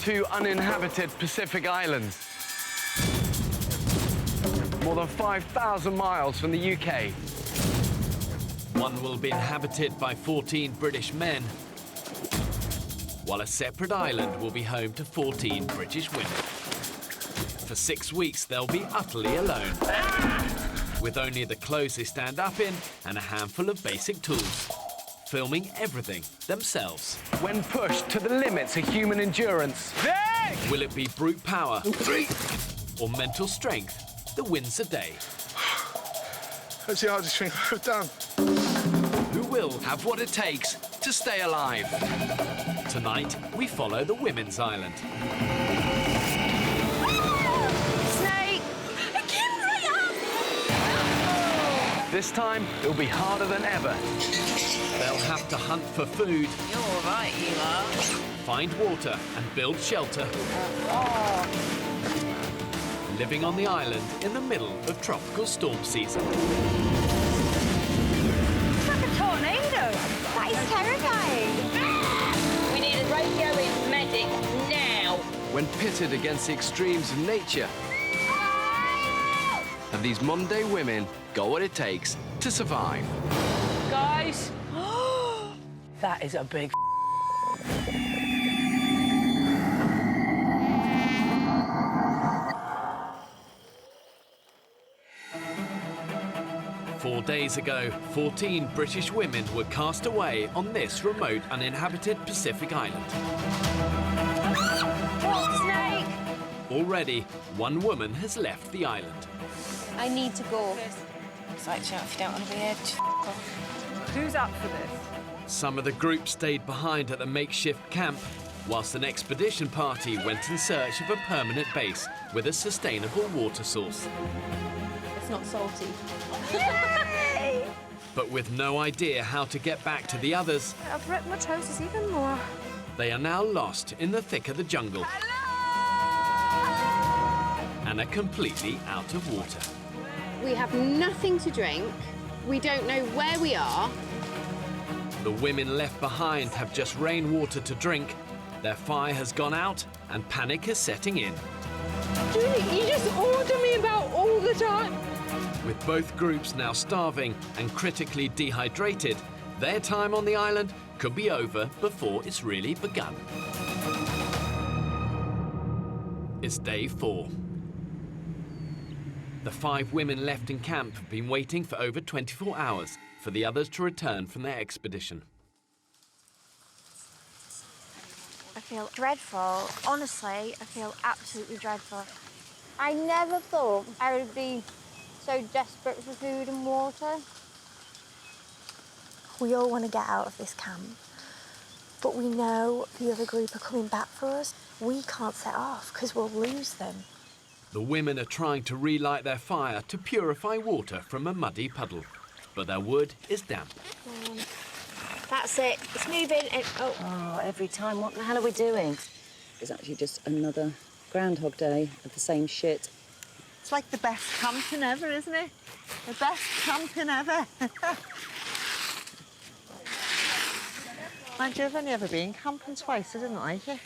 two uninhabited Pacific islands. More than 5,000 miles from the UK. One will be inhabited by 14 British men, while a separate island will be home to 14 British women. For 6 weeks, they'll be utterly alone, with only the clothes they stand up in and a handful of basic tools, filming everything themselves. When pushed to the limits of human endurance, will it be brute power or mental strength that wins the day? That's the hardest thing I've done. Who will have what it takes to stay alive? Tonight, we follow the women's island. Snake! this time it'll be harder than ever. They'll have to hunt for food. You're all right, you are. Find water and build shelter. Living on the island in the middle of tropical storm season. It's like a tornado. That is terrifying. We need a radio-in medic now. When pitted against the extremes of nature, have these modern-day women got what it takes to survive? Guys. That is a big 4 days ago, 14 British women were cast away on this remote, uninhabited Pacific island. snake. Already, one woman has left the island. I need to go. It's like, if you don't want to be here, Who's up for this? Some of the group stayed behind at the makeshift camp, whilst an expedition party went in search of a permanent base with a sustainable water source. It's not salty. But with no idea how to get back to the others, I've ripped my trousers even more. they are now lost in the thick of the jungle and are completely out of water. We have nothing to drink. We don't know where we are. The women left behind have just rainwater to drink. Their fire has gone out and panic is setting in. Julie, you just order me about all the time. With both groups now starving and critically dehydrated, their time on the island could be over before it's really begun. It's day 4. The 5 women left in camp have been waiting for over 24 hours for the others to return from their expedition. I feel dreadful. Honestly, I feel absolutely dreadful. I never thought I would be so desperate for food and water. We all want to get out of this camp, but we know the other group are coming back for us. We can't set off because we'll lose them. The women are trying to relight their fire to purify water from a muddy puddle, but their wood is damp. That's it. It's moving. Oh, every time. What the hell are we doing? It's actually just another Groundhog Day of the same shit. It's like the best camping ever, isn't it? The best camping ever. Mind you, I've only ever been camping twice. I didn't like it.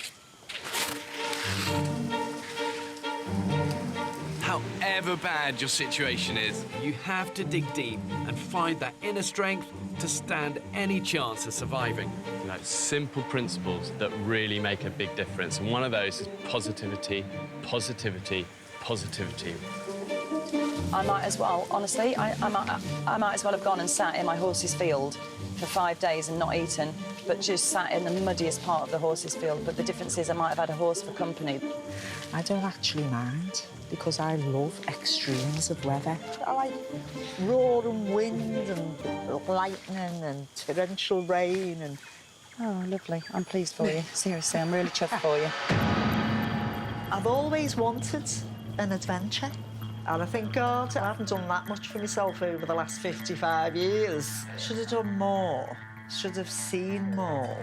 However bad your situation is, You have to dig deep and find that inner strength to stand any chance of surviving. You know, simple principles that really make a big difference. And one of those is positivity, positivity, positivity. I might as well, honestly, I might as well have gone and sat in my horse's field for 5 days and not eaten, but just sat in the muddiest part of the horse's field. But the difference is I might have had a horse for company. I don't actually mind, because I love extremes of weather. I like roaring wind and lightning and torrential rain and... Oh, lovely. I'm pleased for you. Seriously, I'm really chuffed for you. I've always wanted an adventure. And I think, God, I haven't done that much for myself over the last 55 years. Should have done more. Should have seen more.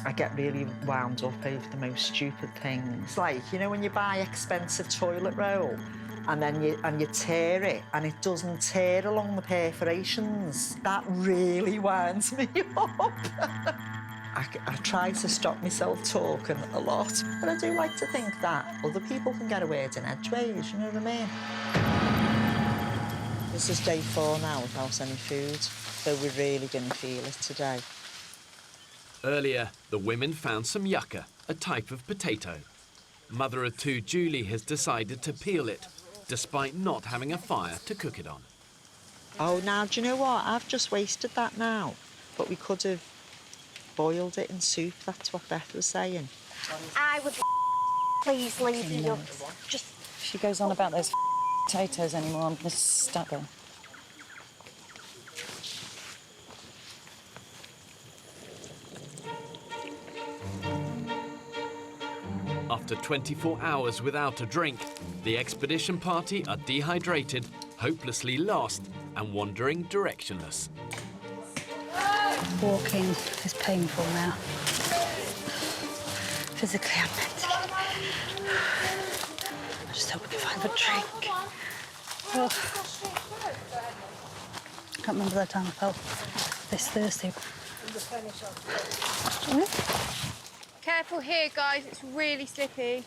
I get really wound up over the most stupid things. Like, you know, when you buy expensive toilet roll and then you tear it and it doesn't tear along the perforations. That really winds me up. I try to stop myself talking a lot, but I do like to think that other people can get a word in edgeways, you know what I mean? This is day 4 now without any food, so we're really going to feel it today. Earlier, the women found some yucca, a type of potato. Mother of 2 Julie has decided to peel it, despite not having a fire to cook it on. Oh, now, do you know what? I've just wasted that now, but we could have boiled it in soup, that's what Beth was saying. I would please leave the yucks. Just... If she goes on about those potatoes anymore, I'm going to stab her. After 24 hours without a drink, the expedition party are dehydrated, hopelessly lost, and wandering directionless. Walking is painful now. Physically and mentally. I just hope we can find a drink. Oh. I can't remember the time I felt this thirsty. Careful here, guys. It's really slippy.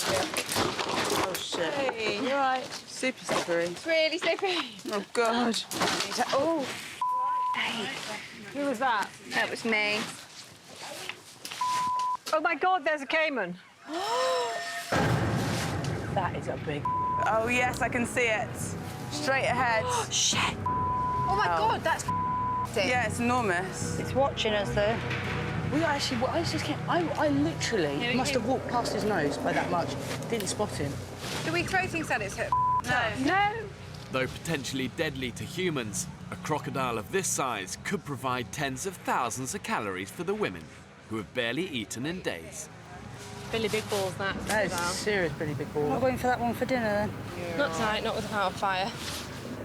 Oh, shit. Hey, you all right? Super slippery. It's really slippy. Oh, God. Oh. Hey. Who was that? That was me. Oh, my God, there's a caiman. That is a big... Oh, yes, I can see it. Straight ahead. Shit. Oh, my God, that's Yeah, it's enormous. It's watching us, though. We actually... I literally must have walked past his nose by that much. Didn't spot him. Do we throw things at its hook? No. Though potentially deadly to humans, a crocodile of this size could provide tens of thousands of calories for the women, who have barely eaten in days. Billy Big Balls, that. That is serious, Billy Big Ball. Not going for that one for dinner, then? Yeah. Not tonight, not without a fire.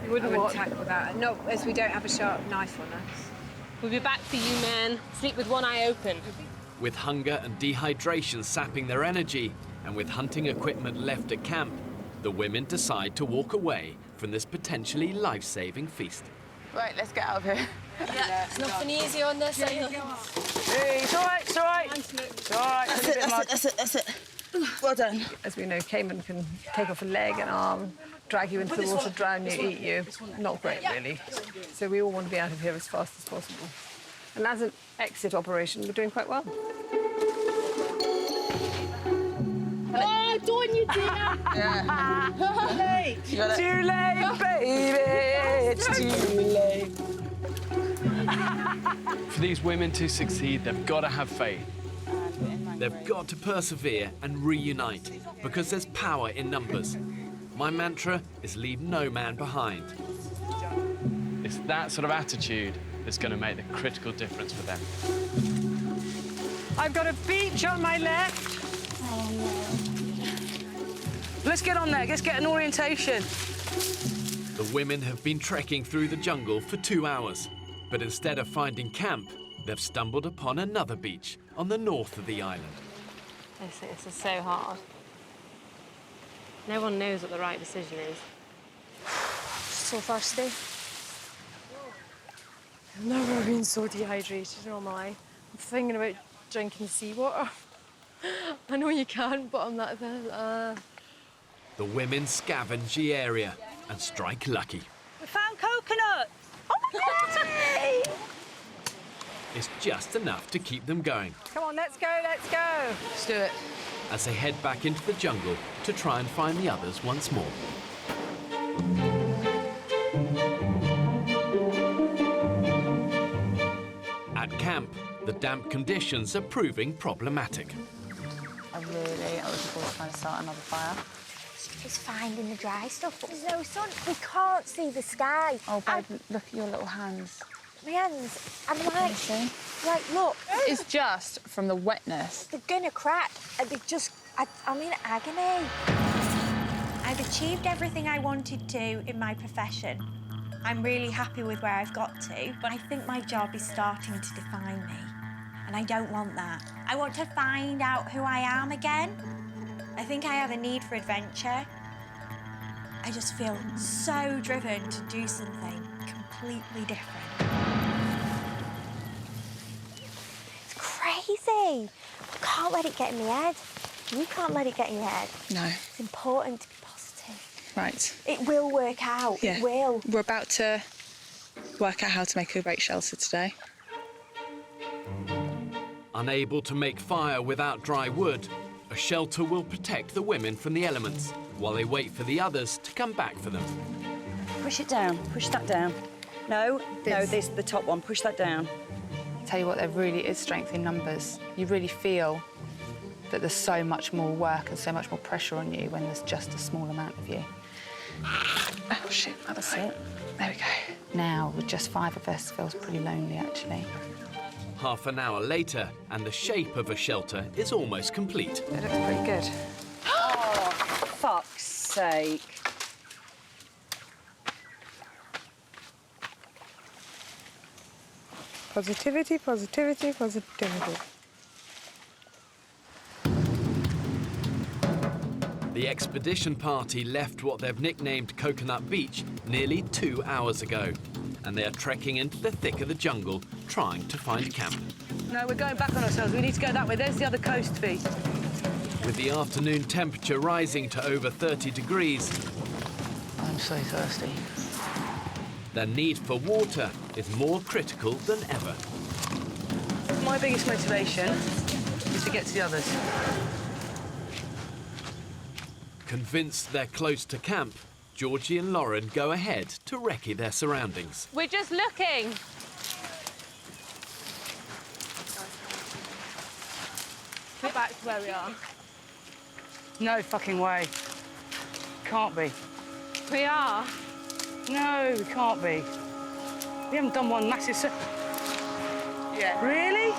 We wouldn't tackle that, not as we don't have a sharp knife on us. We'll be back for you, man. Sleep with one eye open. With hunger and dehydration sapping their energy, and with hunting equipment left at camp, the women decide to walk away from this potentially life-saving feast. Right, let's get out of here. Yeah, it's nothing easy on this. Hey, it's all right, it's all right. It's all right. That's it. Well done. As we know, caiman can take off a leg, an arm, drag you into the water, drown you, eat you. Not great, really. So we all want to be out of here as fast as possible. And as an exit operation, we're doing quite well. Oh, Dawn, you did Yeah. Too late, baby. It's too late. For these women to succeed, they've got to have faith. They've got to persevere and reunite, because there's power in numbers. My mantra is leave no man behind. It's that sort of attitude that's going to make the critical difference for them. I've got a beach on my left. Let's get on there. Let's get an orientation. The women have been trekking through the jungle for 2 hours, but instead of finding camp, they've stumbled upon another beach on the north of the island. This is so hard. No one knows what the right decision is. So thirsty. I've never been so dehydrated in all my life. I'm thinking about drinking seawater. I know you can't, but I'm not there. The women scavenge the area and strike lucky. We found coconut. Oh, my God! It's just enough to keep them going Come on, let's go, let's go. Let's do it. as they head back into the jungle to try and find the others once more. At camp, the damp conditions are proving problematic. I was looking forward to trying to start another fire. It's finding the dry stuff, but there's no sun. We can't see the sky. Oh, babe, look at your little hands. My hands, I'm like, look. It's just from the wetness. They're gonna crack. And I'm in agony. I've achieved everything I wanted to in my profession. I'm really happy with where I've got to, but I think my job is starting to define me. And I don't want that. I want to find out who I am again. I think I have a need for adventure. I just feel so driven to do something completely different. It's crazy. easy. I can't let it get in my head. You can't let it get in your head. No. It's important to be positive. Right. It will work out. Yeah. It will. We're about to work out how to make a great shelter today. Unable to make fire without dry wood, a shelter will protect the women from the elements while they wait for the others to come back for them. Push it down. Push that down. No, this the top one. Push that down. Tell you what, there really is strength in numbers. You really feel that there's so much more work and so much more pressure on you when there's just a small amount of you. Oh, shit. That's it. There we go. Now, with just 5 of us, feels pretty lonely, actually. Half an hour later, and the shape of a shelter is almost complete. It looks pretty good. Oh, fuck's sake. Positivity, positivity, positivity. The expedition party left what they've nicknamed Coconut Beach nearly 2 hours ago, and they are trekking into the thick of the jungle, trying to find camp. No, we're going back on ourselves. We need to go that way. There's the other coast, Fee. With the afternoon temperature rising to over 30 degrees, I'm so thirsty. the need for water is more critical than ever. My biggest motivation is to get to the others. Convinced they're close to camp, Georgie and Lauren go ahead to recce their surroundings. We're just looking. Go back to where we are. No fucking way. Can't be. We are. No, we can't be. We haven't done one massive... Yeah. Really?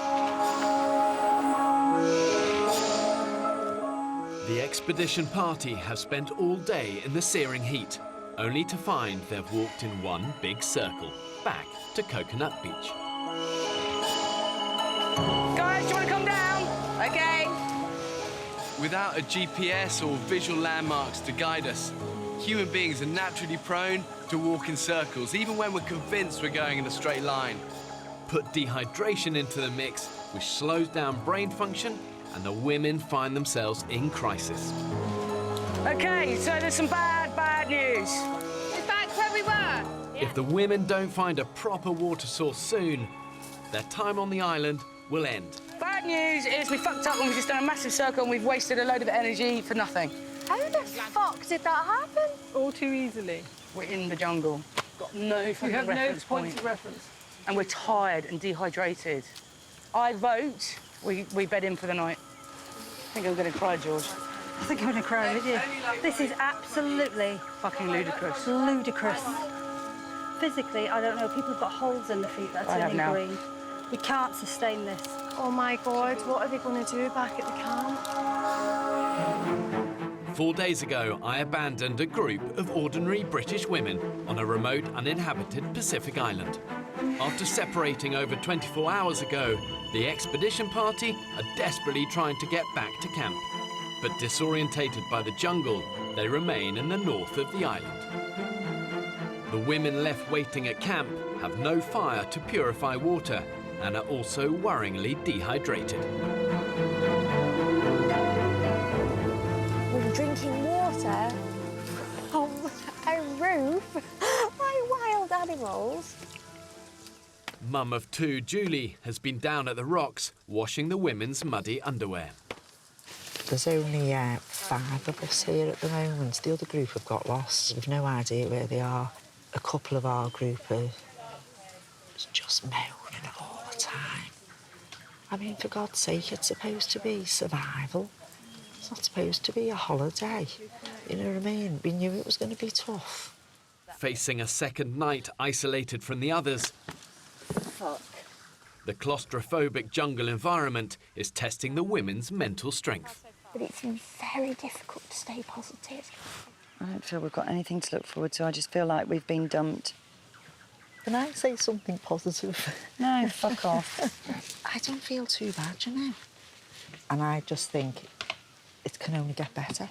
The expedition party have spent all day in the searing heat, only to find they've walked in one big circle, back to Coconut Beach. Guys, do you want to come down? OK. Without a GPS or visual landmarks to guide us, human beings are naturally prone to walk in circles, even when we're convinced we're going in a straight line. Put dehydration into the mix, which slows down brain function, and the women find themselves in crisis. OK, so there's some bad news. We're back where we were. If the women don't find a proper water source soon, their time on the island will end. Bad news is we fucked up and we've just done a massive circle and we've wasted a load of energy for nothing. How the fuck did that happen? All too easily. We're in the jungle. Got no fucking We have reference no point of reference. And we're tired and dehydrated. I vote we bed in for the night. I think I'm going to cry, George. I think I'm going to cry with you. This is absolutely fucking ludicrous. Ludicrous. Physically, I don't know. People have got holes in their feet that are turning green. We can't sustain this. Oh my God, what are they going to do back at the camp? 4 days ago, I abandoned a group of ordinary British women on a remote, uninhabited Pacific island. After separating over 24 hours ago, the expedition party are desperately trying to get back to camp. But disorientated by the jungle, they remain in the north of the island. The women left waiting at camp have no fire to purify water and are also worryingly dehydrated. We're drinking water from a roof like wild animals. Mum of two, Julie, has been down at the rocks washing the women's muddy underwear. There's only 5 of us here at the moment. The other group have got lost. We've no idea where they are. A couple of our group are just moaning all the time. I mean, for God's sake, it's supposed to be survival. It's not supposed to be a holiday. You know what I mean? We knew it was going to be tough. Facing a second night isolated from the others, Fuck. the claustrophobic jungle environment is testing the women's mental strength. But it's very difficult to stay positive. I don't feel we've got anything to look forward to. I just feel like we've been dumped. Can I say something positive? No, fuck off. I don't feel too bad, you know. And I just think it can only get better.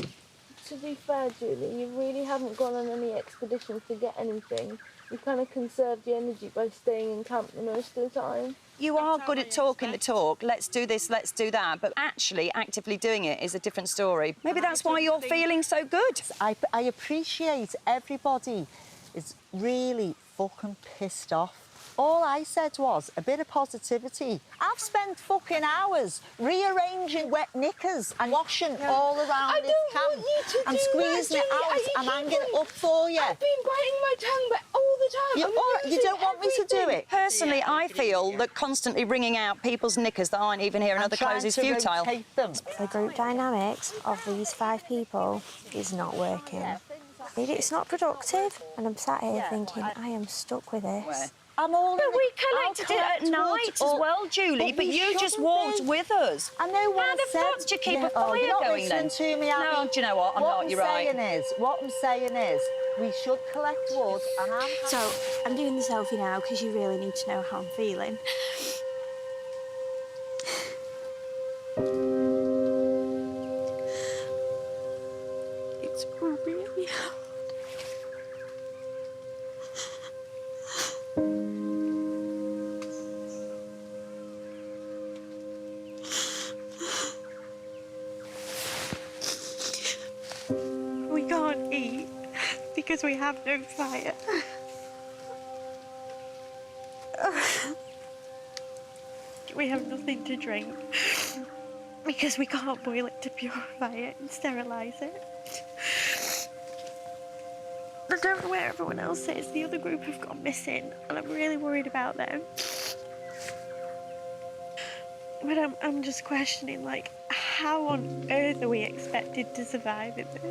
To be fair, Julie, you really haven't gone on any expeditions to get anything. You kind of conserved the energy by staying in camp the most of the time. You are good at talking the talk. Let's do this, let's do that. But actually, actively doing it is a different story. Maybe that's why you're feeling so good. I appreciate everybody is really fucking pissed off. All I said was a bit of positivity. I've spent fucking hours rearranging wet knickers and washing all around this camp and squeezing it out and hanging it up for you. I've been biting my tongue all the time. You don't want me to do it? Personally, I feel that constantly wringing out people's knickers that aren't even here in other clothes is futile. The group dynamics of these 5 people is not working. It's not productive. And I'm sat here thinking, I am stuck with this. I'm all But we collected it at night as well, Julie, but you just walked with us. I know what How the fuck do you keep a fire going then? To me, no, do you know what? I'm not, you're right. What I'm saying is, we should collect wood and So, I'm doing the selfie now because you really need to know how I'm feeling. It's really hard. We can't eat because we have no fire. We have nothing to drink because we can't boil it to purify it and sterilise it. I don't know where everyone else is. The other group have gone missing and I'm really worried about them. But I'm just questioning, like, how on earth are we expected to survive in this?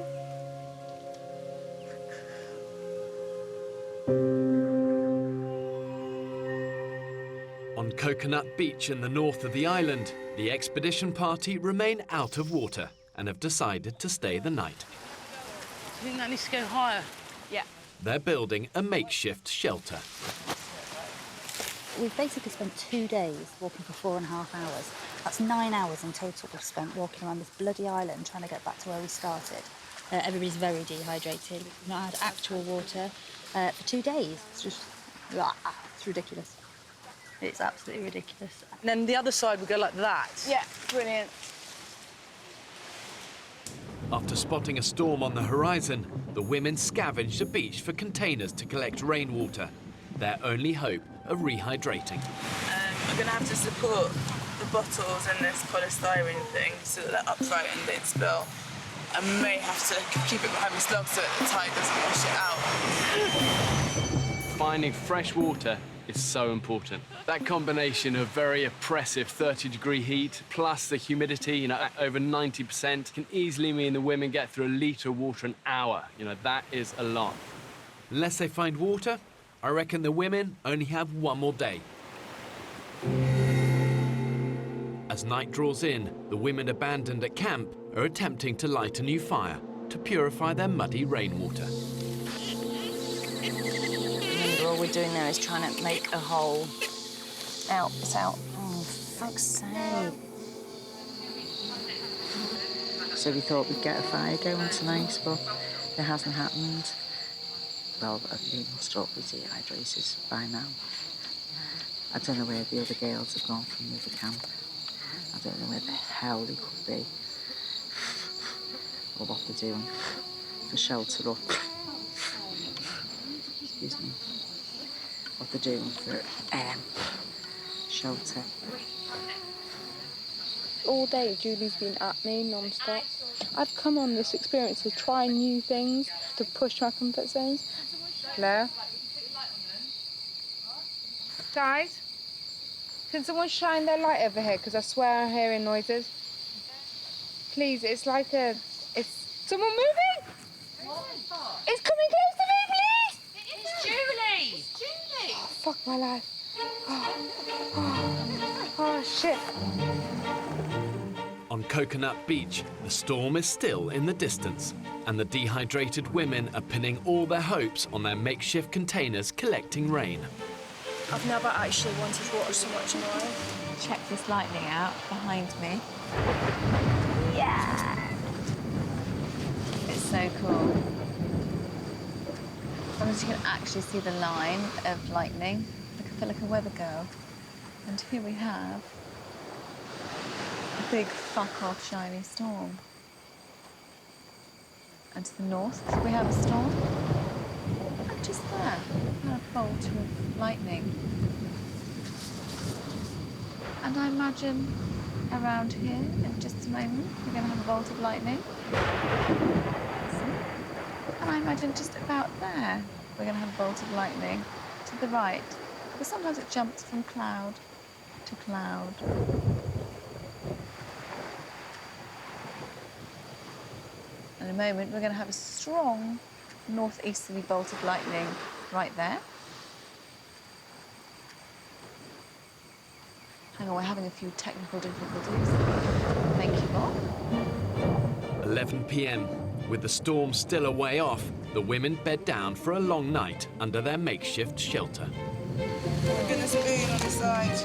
On Coconut Beach in the north of the island, the expedition party remain out of water and have decided to stay the night. I think that needs to go higher. Yeah. They're building a makeshift shelter. We've basically spent 2 days walking for 4.5 hours. That's 9 hours in total we've spent walking around this bloody island trying to get back to where we started. Everybody's very dehydrated. We've not had actual water for 2 days. It's just, it's ridiculous. It's absolutely ridiculous. And then the other side would go like that. Yeah, brilliant. After spotting a storm on the horizon, the women scavenged the beach for containers to collect rainwater, their only hope of rehydrating. We're going to have to support the bottles in this polystyrene thing so that they're upright and don't spill. I may have to keep it behind my slug so that the tide doesn't wash it out. Finding fresh water is so important. That combination of very oppressive 30-degree heat plus the humidity, at over 90%, can easily mean the women get through a litre of water an hour. That is a lot. Unless they find water, I reckon the women only have one more day. As night draws in, the women abandoned at camp are attempting to light a new fire to purify their muddy rainwater. Remember, all we're doing there is trying to make a hole. Out, it's out. Oh, fuck's sake. So we thought we'd get a fire going tonight, but it hasn't happened. Well, we must all be dehydrated by now. I don't know where the other girls have gone from the other camp. I don't know where the hell they could be. Or what they're doing for shelter up. Excuse me. What they're doing for shelter. All day, Julie's been at me non-stop. I've come on this experience to try new things, to push my comfort zones. Hello? Guys, can someone shine their light over here? Because I swear I'm hearing noises. Please, it's like a... It's... Someone moving? It's coming close to me, please! It's Julie! It's Julie! Oh, fuck my life. Oh, shit. On Coconut Beach, the storm is still in the distance, and the dehydrated women are pinning all their hopes on their makeshift containers collecting rain. I've never actually wanted water so much in my life. Check this lightning out behind me. Yeah! It's so cool. I mean, you can actually see the line of lightning. I feel like a weather girl. And here we have a big fuck-off shiny storm. And to the north, we have a storm. And just there, a bolt of lightning. And I imagine around here, in just a moment, we're going to have a bolt of lightning. And I imagine just about there, we're going to have a bolt of lightning to the right. Because sometimes it jumps from cloud to cloud. In a moment, we're going to have a strong northeasterly bolt of lightning right there. Hang on, we're having a few technical difficulties. Thank you, Bob. 11 p.m. With the storm still a way off, the women bed down for a long night under their makeshift shelter. Oh goodness, a moon on the side.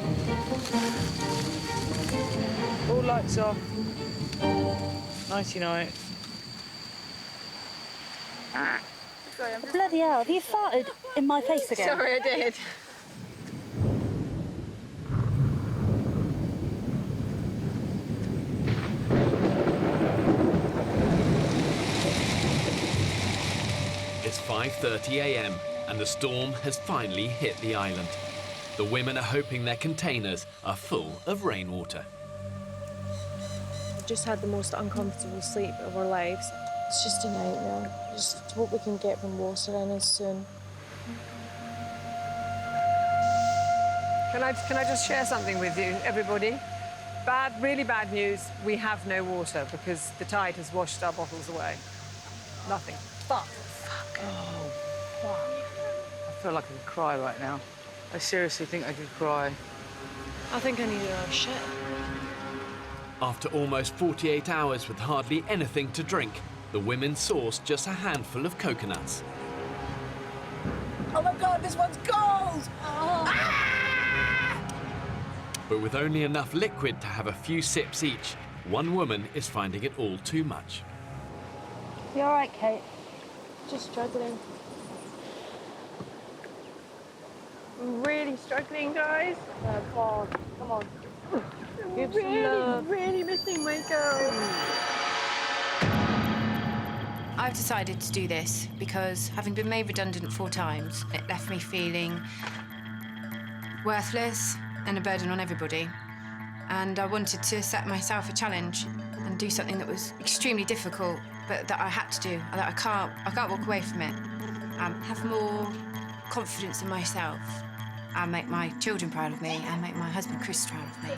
All lights off. Nighty night. Bloody hell, have you farted in my face again? Sorry, I did. It's 5:30 a.m. and the storm has finally hit the island. The women are hoping their containers are full of rainwater. We've just had the most uncomfortable sleep of our lives. It's just a nightmare. Just hope we can get from water in as soon. Can I just share something with you, everybody? Really bad news. We have no water because the tide has washed our bottles away. Nothing. Fuck. Oh, fuck. I feel like I could cry right now. I seriously think I could cry. I think I need our shit. After almost 48 hours with hardly anything to drink, the women sourced just a handful of coconuts. Oh my God, this one's cold! Oh. Ah! But with only enough liquid to have a few sips each, one woman is finding it all too much. You all right, Kate? Just struggling. I'm really struggling, guys. Oh, God. Come on. I'm really missing my girl. I've decided to do this because, having been made redundant 4 times, it left me feeling worthless and a burden on everybody. And I wanted to set myself a challenge and do something that was extremely difficult, but that I had to do, that I can't walk away from it. Have more confidence in myself, and make my children proud of me, and make my husband Chris proud of me.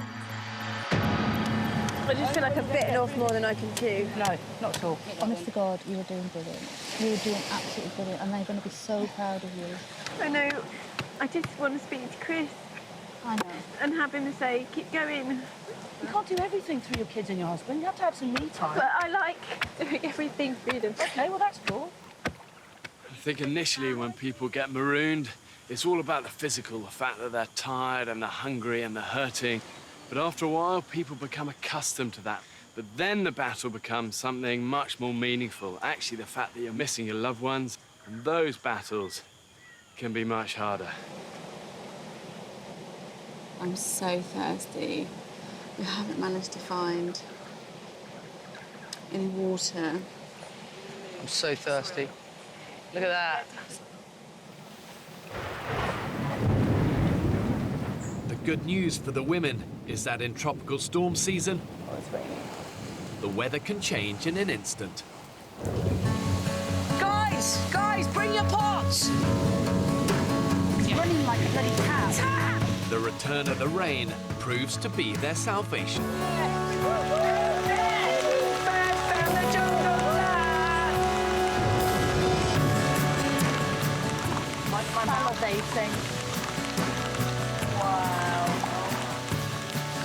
I just feel like I've bitten off more than I can chew. No, not at all. Honest to God, you were doing brilliant. You were doing absolutely brilliant, and they're going to be so proud of you. I know. I just want to speak to Chris. I know. And have him say, keep going. You can't do everything through your kids and your husband. You have to have some me time. But I like doing everything through them. Okay, well, that's cool. I think initially when people get marooned, it's all about the physical, the fact that they're tired and they're hungry and they're hurting. But after a while, people become accustomed to that. But then the battle becomes something much more meaningful. Actually, the fact that you're missing your loved ones, and those battles can be much harder. I'm so thirsty. We haven't managed to find any water. I'm so thirsty. Look at that. The good news for the women is that in tropical storm season, the weather can change in an instant. Guys, bring your pots! It's running like a bloody cat. The return of the rain proves to be their salvation. Salivating. Wow.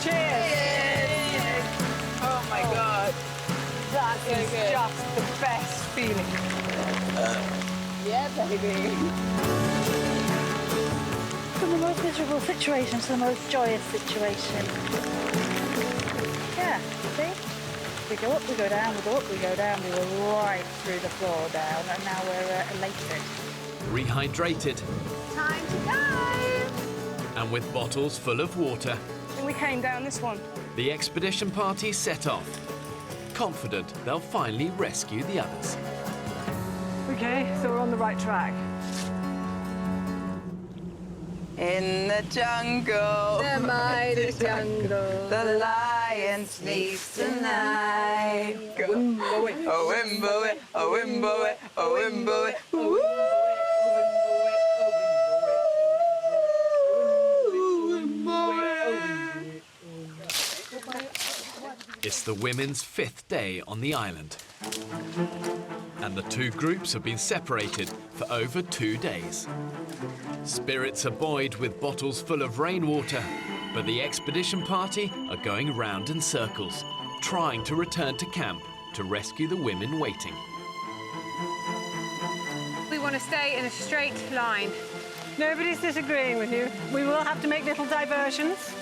Cheers! Oh my God. That So is good. just the best feeling. Yeah, baby. From the most miserable situation to the most joyous situation. Yeah, see? We go up, we go down, we go up, we go down. We were right through the floor down, and now we're elated. Rehydrated Time to go! And with bottles full of water, And we came down this one. the expedition party set off, confident they'll finally rescue the others. OK, so we're on the right track. In the jungle. The mighty jungle. The lion sleeps tonight. Oh, Wimboe, oh, wimboe, oh, wimboe, oh, wimboe. Woo! It's the women's 5th day on the island. And the two groups have been separated for over 2 days. Spirits are buoyed with bottles full of rainwater, but the expedition party are going round in circles, trying to return to camp to rescue the women waiting. We want to stay in a straight line. Nobody's disagreeing with you. We will have to make little diversions.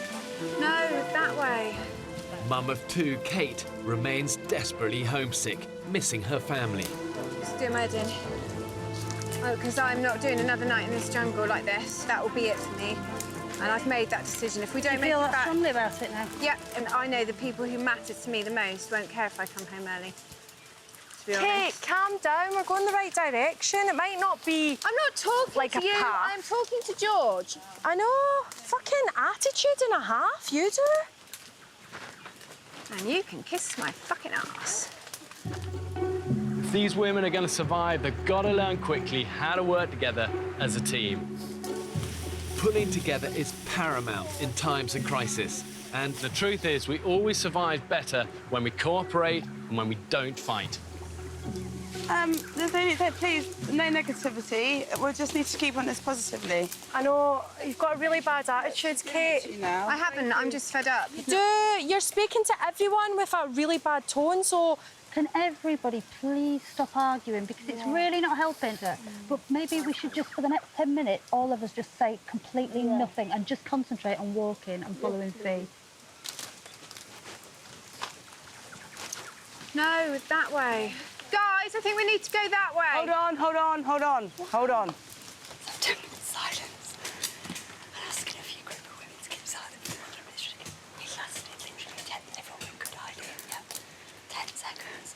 No, that way. Mum of 2, Kate, remains desperately homesick, missing her family. Just do my head in. Oh, because I'm not doing another night in this jungle like this. That will be it for me. And I've made that decision. If we don't make it back... You feel strongly about it now? Yeah, and I know the people who matter to me the most won't care if I come home early. To be Kate, honest. calm down. We're going the right direction. It might not be. I'm not talking like to a you. path. I'm talking to George. I know. Fucking attitude and a half. You do. And you can kiss my fucking ass. If these women are going to survive, they've got to learn quickly how to work together as a team. Pulling together is paramount in times of crisis. And the truth is, we always survive better when we cooperate and when we don't fight. The thing is that, please, no negativity. We'll just need to keep on this positively. I know. You've got a really bad attitude, Kate. You know. I haven't. I'm just fed up. You do. You're speaking to everyone with a really bad tone, so... Can everybody please stop arguing, because it's really not helping. But maybe we should just, for the next 10 minutes, all of us just say completely nothing and just concentrate on walking and following Fee. No, that way. Guys, I think we need to go that way. Hold on, hold on, hold on, hold on. 10 minutes silence. I'm asking a few group of women to keep silent for 100 minutes. It lasted literally 10. Everyone with a good idea. Yeah. 10 seconds.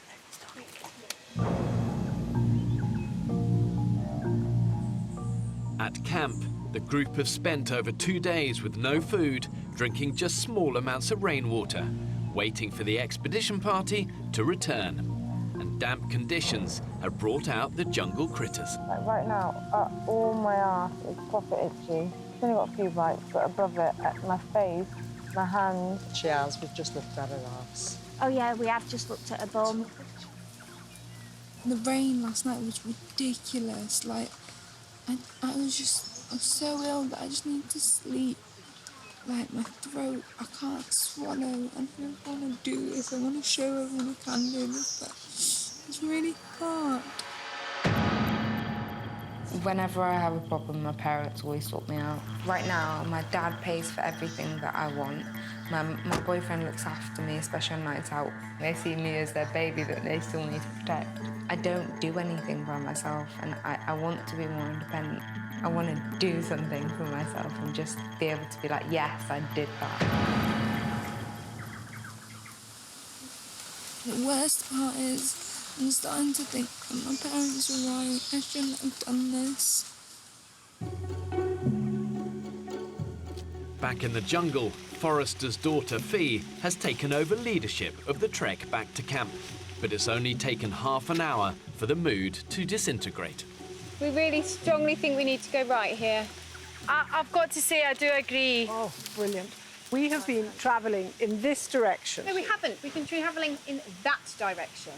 At camp, the group have spent over 2 days with no food, drinking just small amounts of rainwater, waiting for the expedition party to return. And damp conditions have brought out the jungle critters. Like right now, all my arse is proper itchy. I've only got a few bites, but above it, my face, my hands. She has. We've just looked at her arse. Oh, yeah, we have just looked at her bum. The rain last night was ridiculous. Like, I'm so ill that I just need to sleep. Like, my throat, I can't swallow. I don't want to do this. I want to show everyone I can do this, but it's really hard. Whenever I have a problem, my parents always sort me out. Right now, my dad pays for everything that I want. My boyfriend looks after me, especially on nights out. They see me as their baby that they still need to protect. I don't do anything by myself, and I want to be more independent. I want to do something for myself and just be able to be like, yes, I did that. The worst part is I'm starting to think that my parents are right. I shouldn't have done this. Back in the jungle, Forrester's daughter, Fee, has taken over leadership of the trek back to camp. But it's only taken half an hour for the mood to disintegrate. We really strongly think we need to go right here. I've got to say, I do agree. Oh, brilliant. We have been travelling in this direction. No, we haven't. We've been travelling in that direction.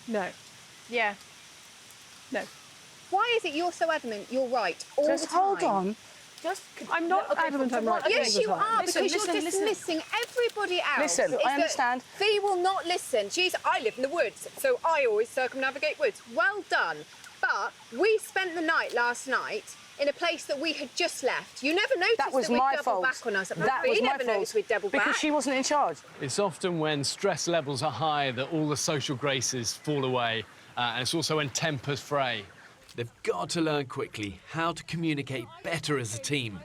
No. Yeah. No. Why is it you're so adamant you're right all Just the time? hold on. Just, I'm not adamant I'm right. Yes, you are, Listen, because listen, you're listen. dismissing everybody else. Listen, It's I that understand. Fee will not listen. I live in the woods, so I always circumnavigate woods. Well done. But we spent the night last night in a place that we had just left. You never noticed That was we'd my double fault. back on us. That Fee was my never noticed fault. we'd double back. Because she wasn't in charge. It's often when stress levels are high that all the social graces fall away, and it's also when tempers fray. They've got to learn quickly how to communicate better as a team.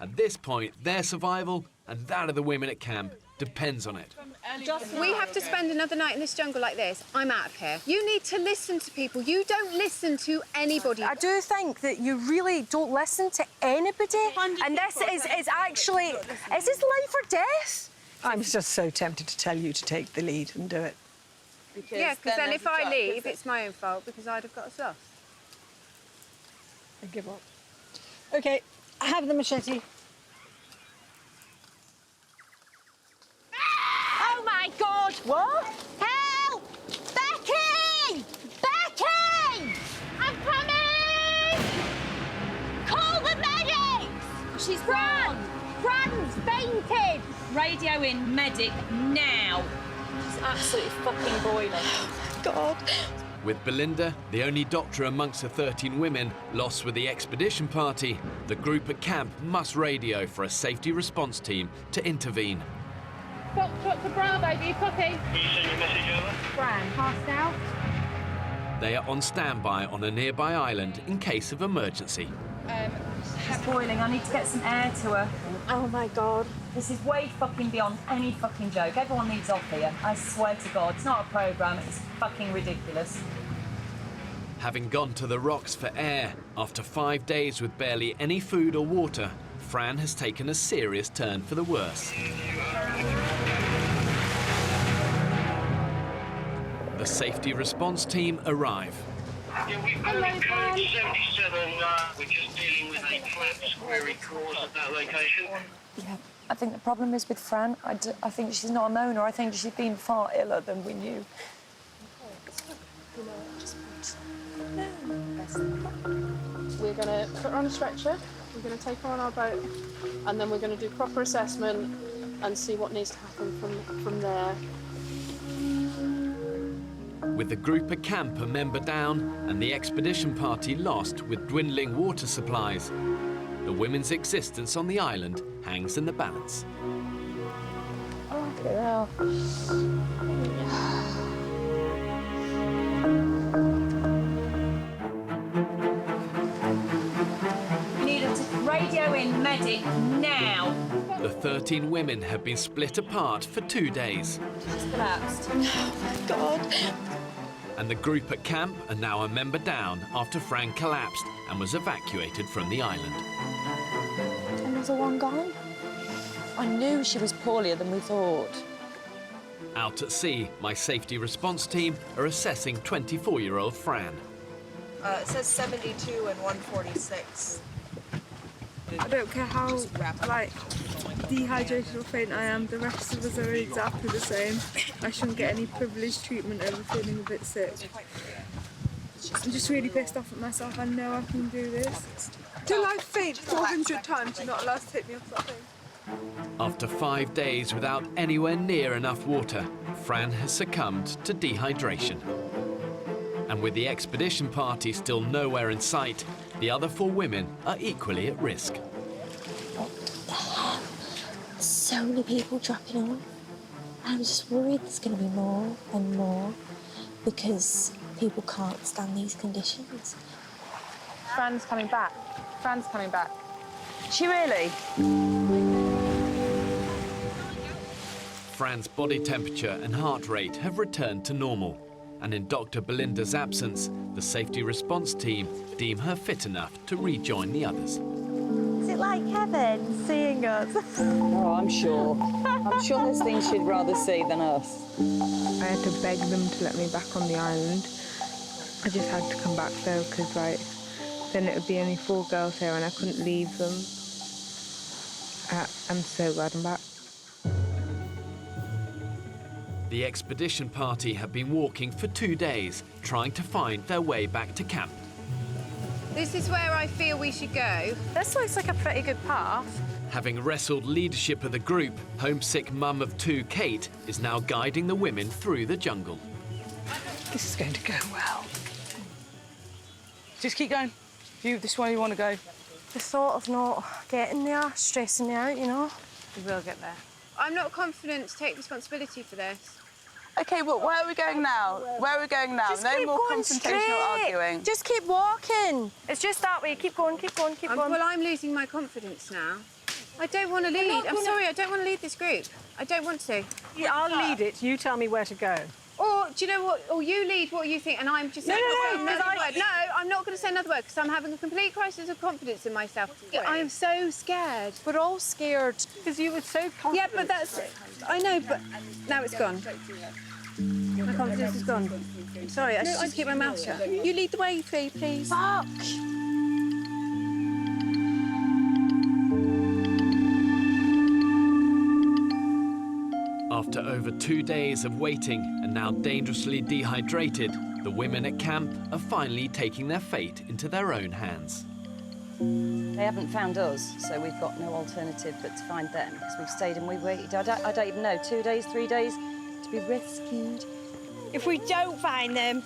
At this point, their survival and that of the women at camp depends on it. We have to spend another night in this jungle like this. I'm out of here. You need to listen to people. You don't listen to anybody. I do think that you really don't listen to anybody. And this is actually, is this life or death? I'm just so tempted to tell you to take the lead and do it. Because then if I leave, it's my own fault because I'd have got us lost. I give up. OK, I have the machete. Oh, my God! What? Help! Becky! Becky! I'm coming! Call the medics! She's Fran! Fran's fainted! Radio in medic now. She's absolutely fucking boiling. Oh, my God. With Belinda, the only doctor amongst the 13 women lost with the expedition party, the group at camp must radio for a safety response team to intervene. Foxtrot to Bravo, be puppy. Can you send your message over? Fran, passed out. They are on standby on a nearby island in case of emergency. She's boiling. I need to get some air to her. Oh, my God. This is way fucking beyond any fucking joke. Everyone needs off here. I swear to God. It's not a programme. It's fucking ridiculous. Having gone to the rocks for air, after 5 days with barely any food or water, Fran has taken a serious turn for the worse. The safety response team arrive. Yeah, we've got a code 77. We're just dealing with a collapse query cause at that location. Yeah, I think the problem is with Fran. I think she's not a moaner. I think she's been far iller than we knew. We're going to put her on a stretcher, we're going to take her on our boat, and then we're going to do proper assessment and see what needs to happen from there. With the group at camp a member down and the expedition party lost with dwindling water supplies, the women's existence on the island hangs in the balance. Okay, well. We need a radio in medic now. The 13 women have been split apart for 2 days. She's collapsed. Oh, my God. And the group at camp are now a member down after Fran collapsed and was evacuated from the island. Another one gone? I knew she was poorlier than we thought. Out at sea, my safety response team are assessing 24-year-old Fran. It says 72 and 146. I don't care how, like, dehydrated or faint I am, the rest of us are exactly the same. I shouldn't get any privileged treatment over feeling a bit sick. I'm just really pissed off at myself. I know I can do this. Till I faint 400 times, you're not allowed to take me off that thing. After 5 days without anywhere near enough water, Fran has succumbed to dehydration. And with the expedition party still nowhere in sight, the other 4 women are equally at risk. So many people dropping off. I'm just worried there's going to be more and more because people can't stand these conditions. Fran's coming back. Fran's coming back. She really? Fran's body temperature and heart rate have returned to normal. And in Dr. Belinda's absence, the safety response team deem her fit enough to rejoin the others. Is it like heaven, seeing us? Oh, I'm sure. I'm sure there's things she'd rather see than us. I had to beg them to let me back on the island. I just had to come back though, because like, then it would be only 4 girls here and I couldn't leave them. I'm so glad I'm back. The expedition party have been walking for 2 days, trying to find their way back to camp. This is where I feel we should go. This looks like a pretty good path. Having wrestled leadership of the group, homesick mum of 2 Kate is now guiding the women through the jungle. This is going to go well. Just keep going. This way you want to go. The thought of not getting there, stressing me out, you know. We will get there. I'm not confident to take responsibility for this. OK, but where are we going now? Where are we going now? Just no keep more going confrontation straight. or arguing. Just keep walking. It's just that way. Keep going, keep going, keep going. Well, I'm losing my confidence now. I don't want to lead. I'm sorry, I don't want to lead this group. I don't want to. Yeah, I'll lead it. You tell me where to go. Or, do you know what? Or you lead what you think, and I'm just saying another word. No, I'm not going to say another word, because I'm having a complete crisis of confidence in myself. I am so scared. We're all scared. Because you were so confident. Yeah, but that's... I know, but now it's gone. My confidence is gone. Sorry, I should just keep my mouth shut. You lead the way, Fee, please. Fuck! After over 2 days of waiting and now dangerously dehydrated, the women at camp are finally taking their fate into their own hands. They haven't found us, so we've got no alternative but to find them, because we've stayed and we've waited. I don't even know, 2 days, 3 days to be rescued. If we don't find them,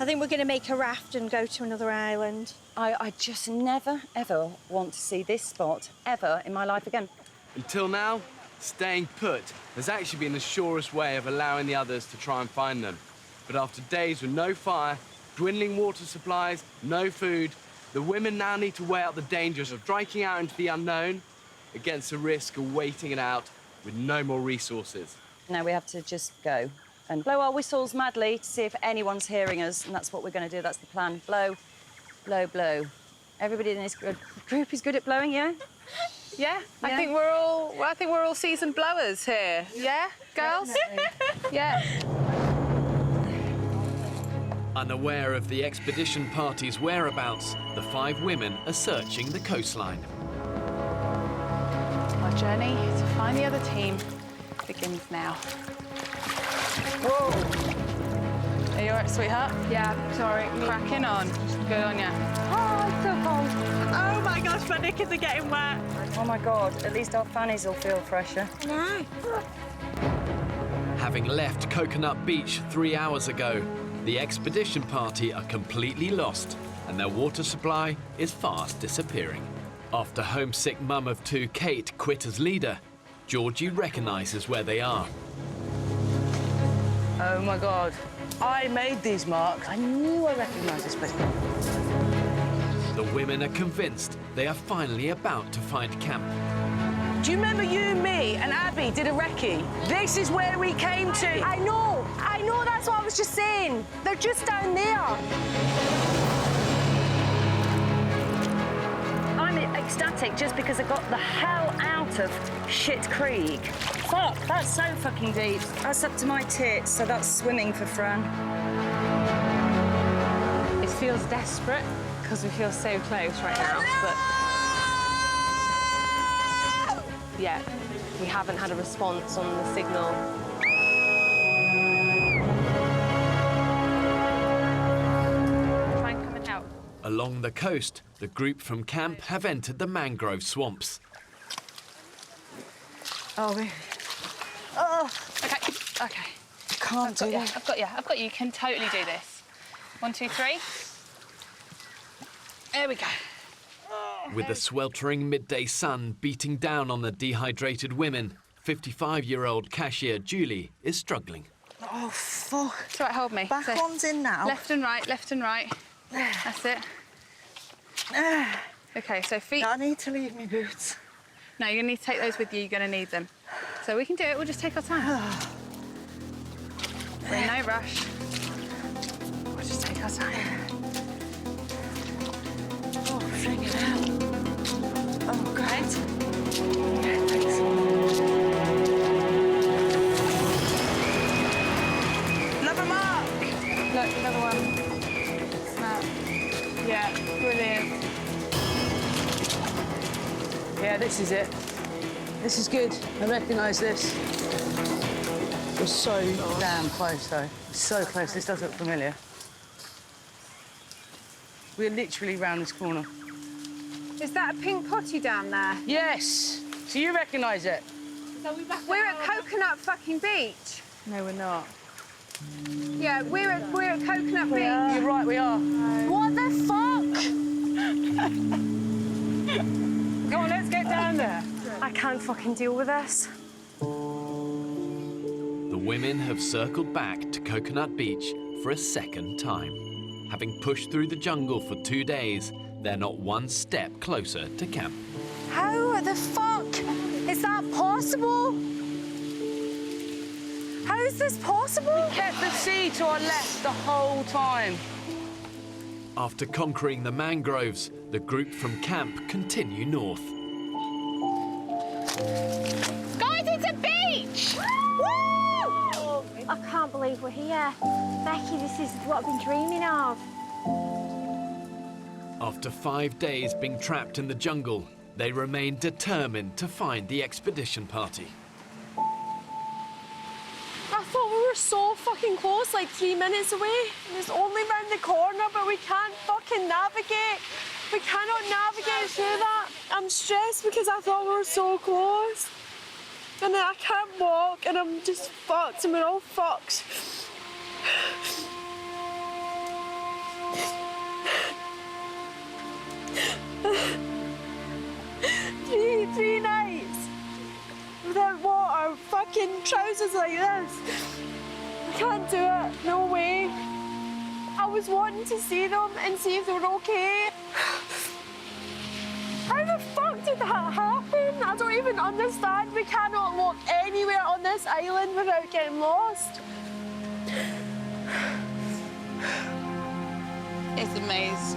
I think we're going to make a raft and go to another island. I just never, ever want to see this spot ever in my life again. Until now, staying put has actually been the surest way of allowing the others to try and find them. But after days with no fire, dwindling water supplies, no food, the women now need to weigh out the dangers of striking out into the unknown against the risk of waiting it out with no more resources. Now we have to just go and blow our whistles madly to see if anyone's hearing us, and that's what we're going to do. That's the plan. Blow, blow, blow. Everybody in this group is good at blowing, yeah? Yeah, I think we're all seasoned blowers here. Yeah, girls? Yeah. Unaware of the expedition party's whereabouts, the 5 women are searching the coastline. Our journey to find the other team begins now. Whoa! Are you all right, sweetheart? Yeah, sorry. Cracking on. Good on ya. Oh, it's so cold. Oh my gosh, my knickers are getting wet. Oh my God, at least our fannies will feel fresher. No. Having left Coconut Beach 3 hours ago, the expedition party are completely lost and their water supply is fast disappearing. After homesick mum of 2 Kate quit as leader, Georgie recognises where they are. Oh my God. I made these marks. I knew I recognised this place. The women are convinced they are finally about to find camp. Do you remember you, me, and Abby did a recce? This is where we came to. I know, that's what I was just saying. They're just down there. I'm ecstatic just because I got the hell out of Shit Creek. Fuck, that's so fucking deep. That's up to my tits, so that's swimming for Fran. It feels desperate because we feel so close right now, but yeah, we haven't had a response on the signal. Try and come and help. Along the coast, the group from camp have entered the mangrove swamps. Oh, baby. Oh, okay, okay. Can't do that. I've got you. You can totally do this. 1, 2, 3. There we go. With the sweltering midday sun beating down on the dehydrated women, 55-year-old cashier Julie is struggling. Oh, fuck. It's all right, hold me. Back one's in now. Left and right, left and right. That's it. Okay, so feet... I need to leave my boots. No, you're going to need to take those with you. You're going to need them. So we can do it. We'll just take our time. We're in no rush. We'll just take our time. Oh, friggin' hell. Oh, great. Yeah, thanks. Another mark! Look, another one. Snap. Yeah, brilliant. Yeah, this is it. This is good. I recognise this. We're so damn close, though. So close. This does look familiar. We're literally round this corner. Is that a pink potty down there? Yes. So you recognise it? We're at Coconut fucking Beach. No, we're not. Yeah, we're at Coconut Beach. You're right, we are. What the fuck? Go on, let's get down there. I can't fucking deal with this. The women have circled back to Coconut Beach for a second time. Having pushed through the jungle for 2 days, they're not one step closer to camp. How the fuck is that possible? How is this possible? We kept the sea to our left the whole time. After conquering the mangroves, the group from camp continue north. Guys, it's a beach! Woo! I can't believe we're here. Becky, this is what I've been dreaming of. After 5 days being trapped in the jungle, they remain determined to find the expedition party. I thought we were so fucking close, like 3 minutes away. And it's only round the corner, but we can't fucking navigate. We cannot navigate through that. I'm stressed because I thought we were so close. And then I can't walk, and I'm just fucked, and we're all fucked. 3 nights without water, fucking trousers like this. I can't do it, no way. I was wanting to see them and see if they were okay. How the fuck did that happen? I don't even understand. We cannot walk anywhere on this island without getting lost. It's a maze.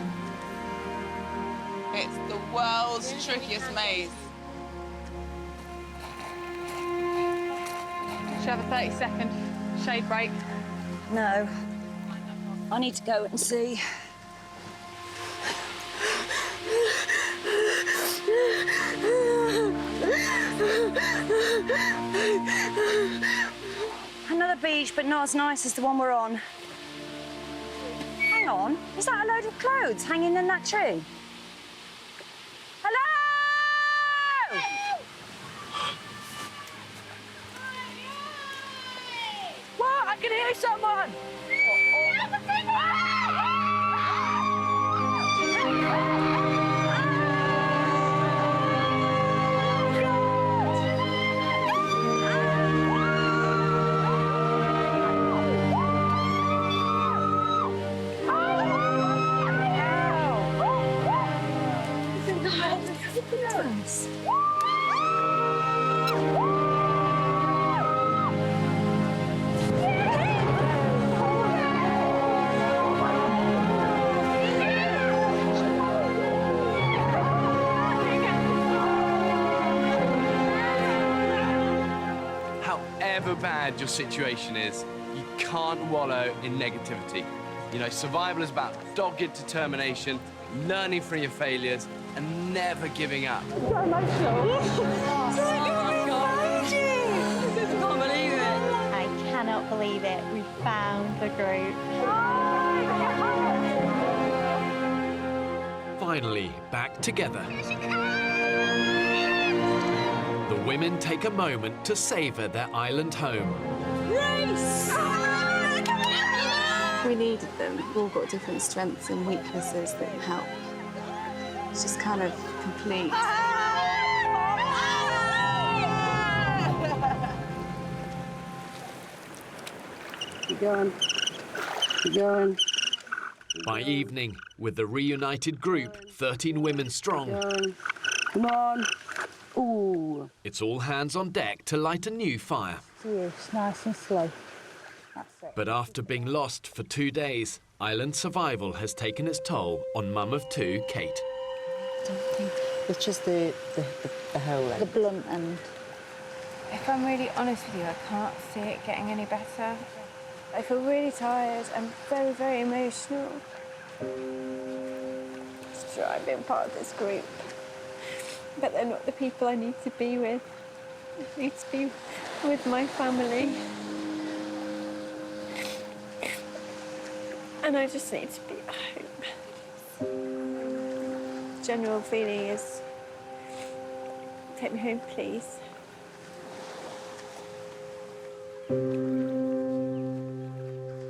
It's the world's trickiest maze. Should have a 30-second shade break. No. I need to go and see. Another beach, but not as nice as the one we're on. Hang on, is that a load of clothes hanging in that tree? Hello! What? I can hear someone! However bad your situation is, you can't wallow in negativity. You know, survival is about dogged determination, learning from your failures, and never giving up. I can't believe it. I cannot believe it. We found the group. Finally, back together. The women take a moment to savor their island home. Race! We needed them. We've all got different strengths and weaknesses that can help. It's just kind of complete. Keep going. Keep going. By evening, with the reunited group, 13 women strong, Come on. Ooh. it's all hands on deck to light a new fire. It's nice and slow. That's it. But after being lost for 2 days, island survival has taken its toll on mum of 2, Kate. It's just the whole The blunt end. If I'm really honest with you, I can't see it getting any better. I feel really tired. I'm very, very emotional. It's try being part of this group. But they're not the people I need to be with. I need to be with my family. And I just need to be at home. The general feeling is, take me home, please.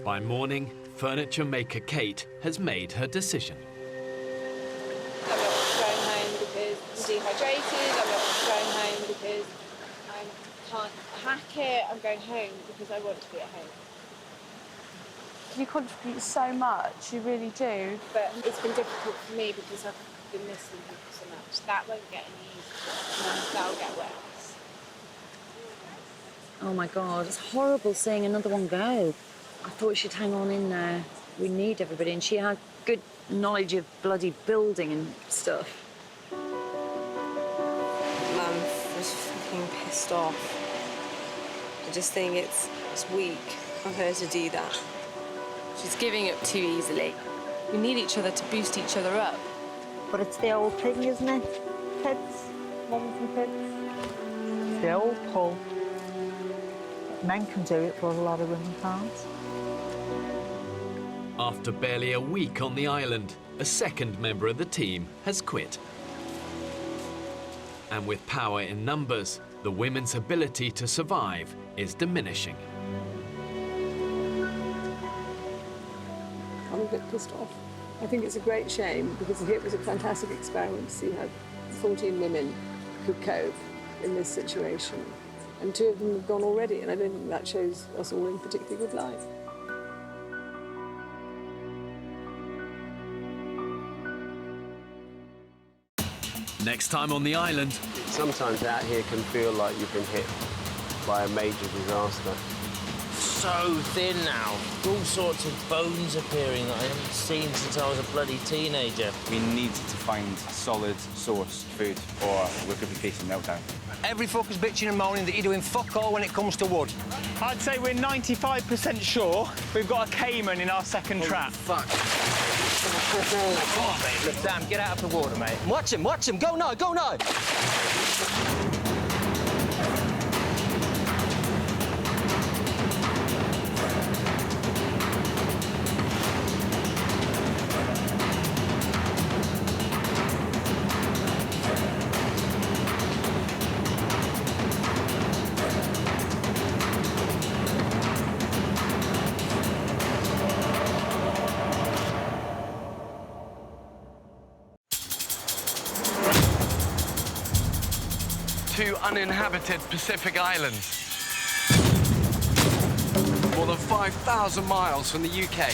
By morning, furniture maker Kate has made her decision. I'm not going home because I'm dehydrated. I'm not going home because I can't hack it. I'm going home because I want to be at home. You contribute so much, you really do. But it's been difficult for me because I've been missing people so much. That won't get any easier. That'll get worse. Oh my God, it's horrible seeing another one go. I thought she'd hang on in there. We need everybody, and she had good knowledge of bloody building and stuff. Mum was fucking pissed off. I just think it's weak of her to do that. She's giving up too easily. We need each other to boost each other up. But it's the old thing, isn't it? Kids, mums and kids. It's the old pull. Men can do it, but a lot of women can't. After barely a week on the island, a second member of the team has quit. And with power in numbers, the women's ability to survive is diminishing. I'm a bit pissed off. I think it's a great shame because it was a fantastic experiment to see how 14 women could cope in this situation. And 2 of them have gone already, and I don't think that shows us all in particularly good light. Next time on the island. Sometimes out here can feel like you've been hit by a major disaster. So thin now. All sorts of bones appearing that I haven't seen since I was a bloody teenager. We need to find a solid source food or we could be facing meltdown. Every fucker's bitching and moaning that you're doing fuck all when it comes to wood. I'd say we're 95% sure we've got a caiman in our second trap. Fuck. Come on, mate. Look, Sam, get out of the water, mate. Watch him, watch him. Go now, go now. Two uninhabited Pacific islands. More than 5,000 miles from the UK.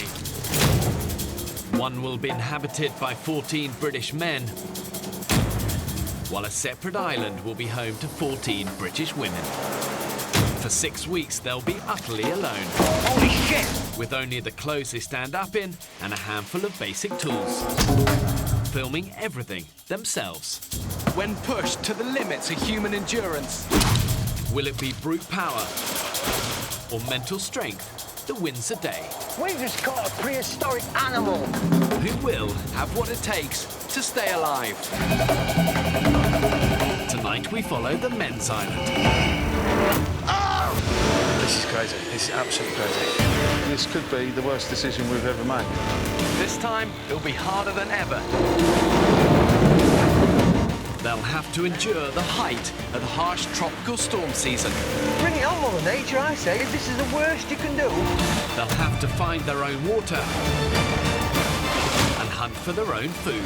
One will be inhabited by 14 British men, while a separate island will be home to 14 British women. For 6 weeks, they'll be utterly alone. Holy shit! With only the clothes they stand up in and a handful of basic tools. Filming everything themselves. When pushed to the limits of human endurance. Will it be brute power or mental strength that wins the day? We just caught a prehistoric animal. Who will have what it takes to stay alive? Tonight we follow the men's island. Oh! This is crazy. This is absolutely crazy. This could be the worst decision we've ever made. This time, it'll be harder than ever. They'll have to endure the height of the harsh tropical storm season. Bring it on, Mother Nature, I say. If this is the worst you can do. They'll have to find their own water and hunt for their own food.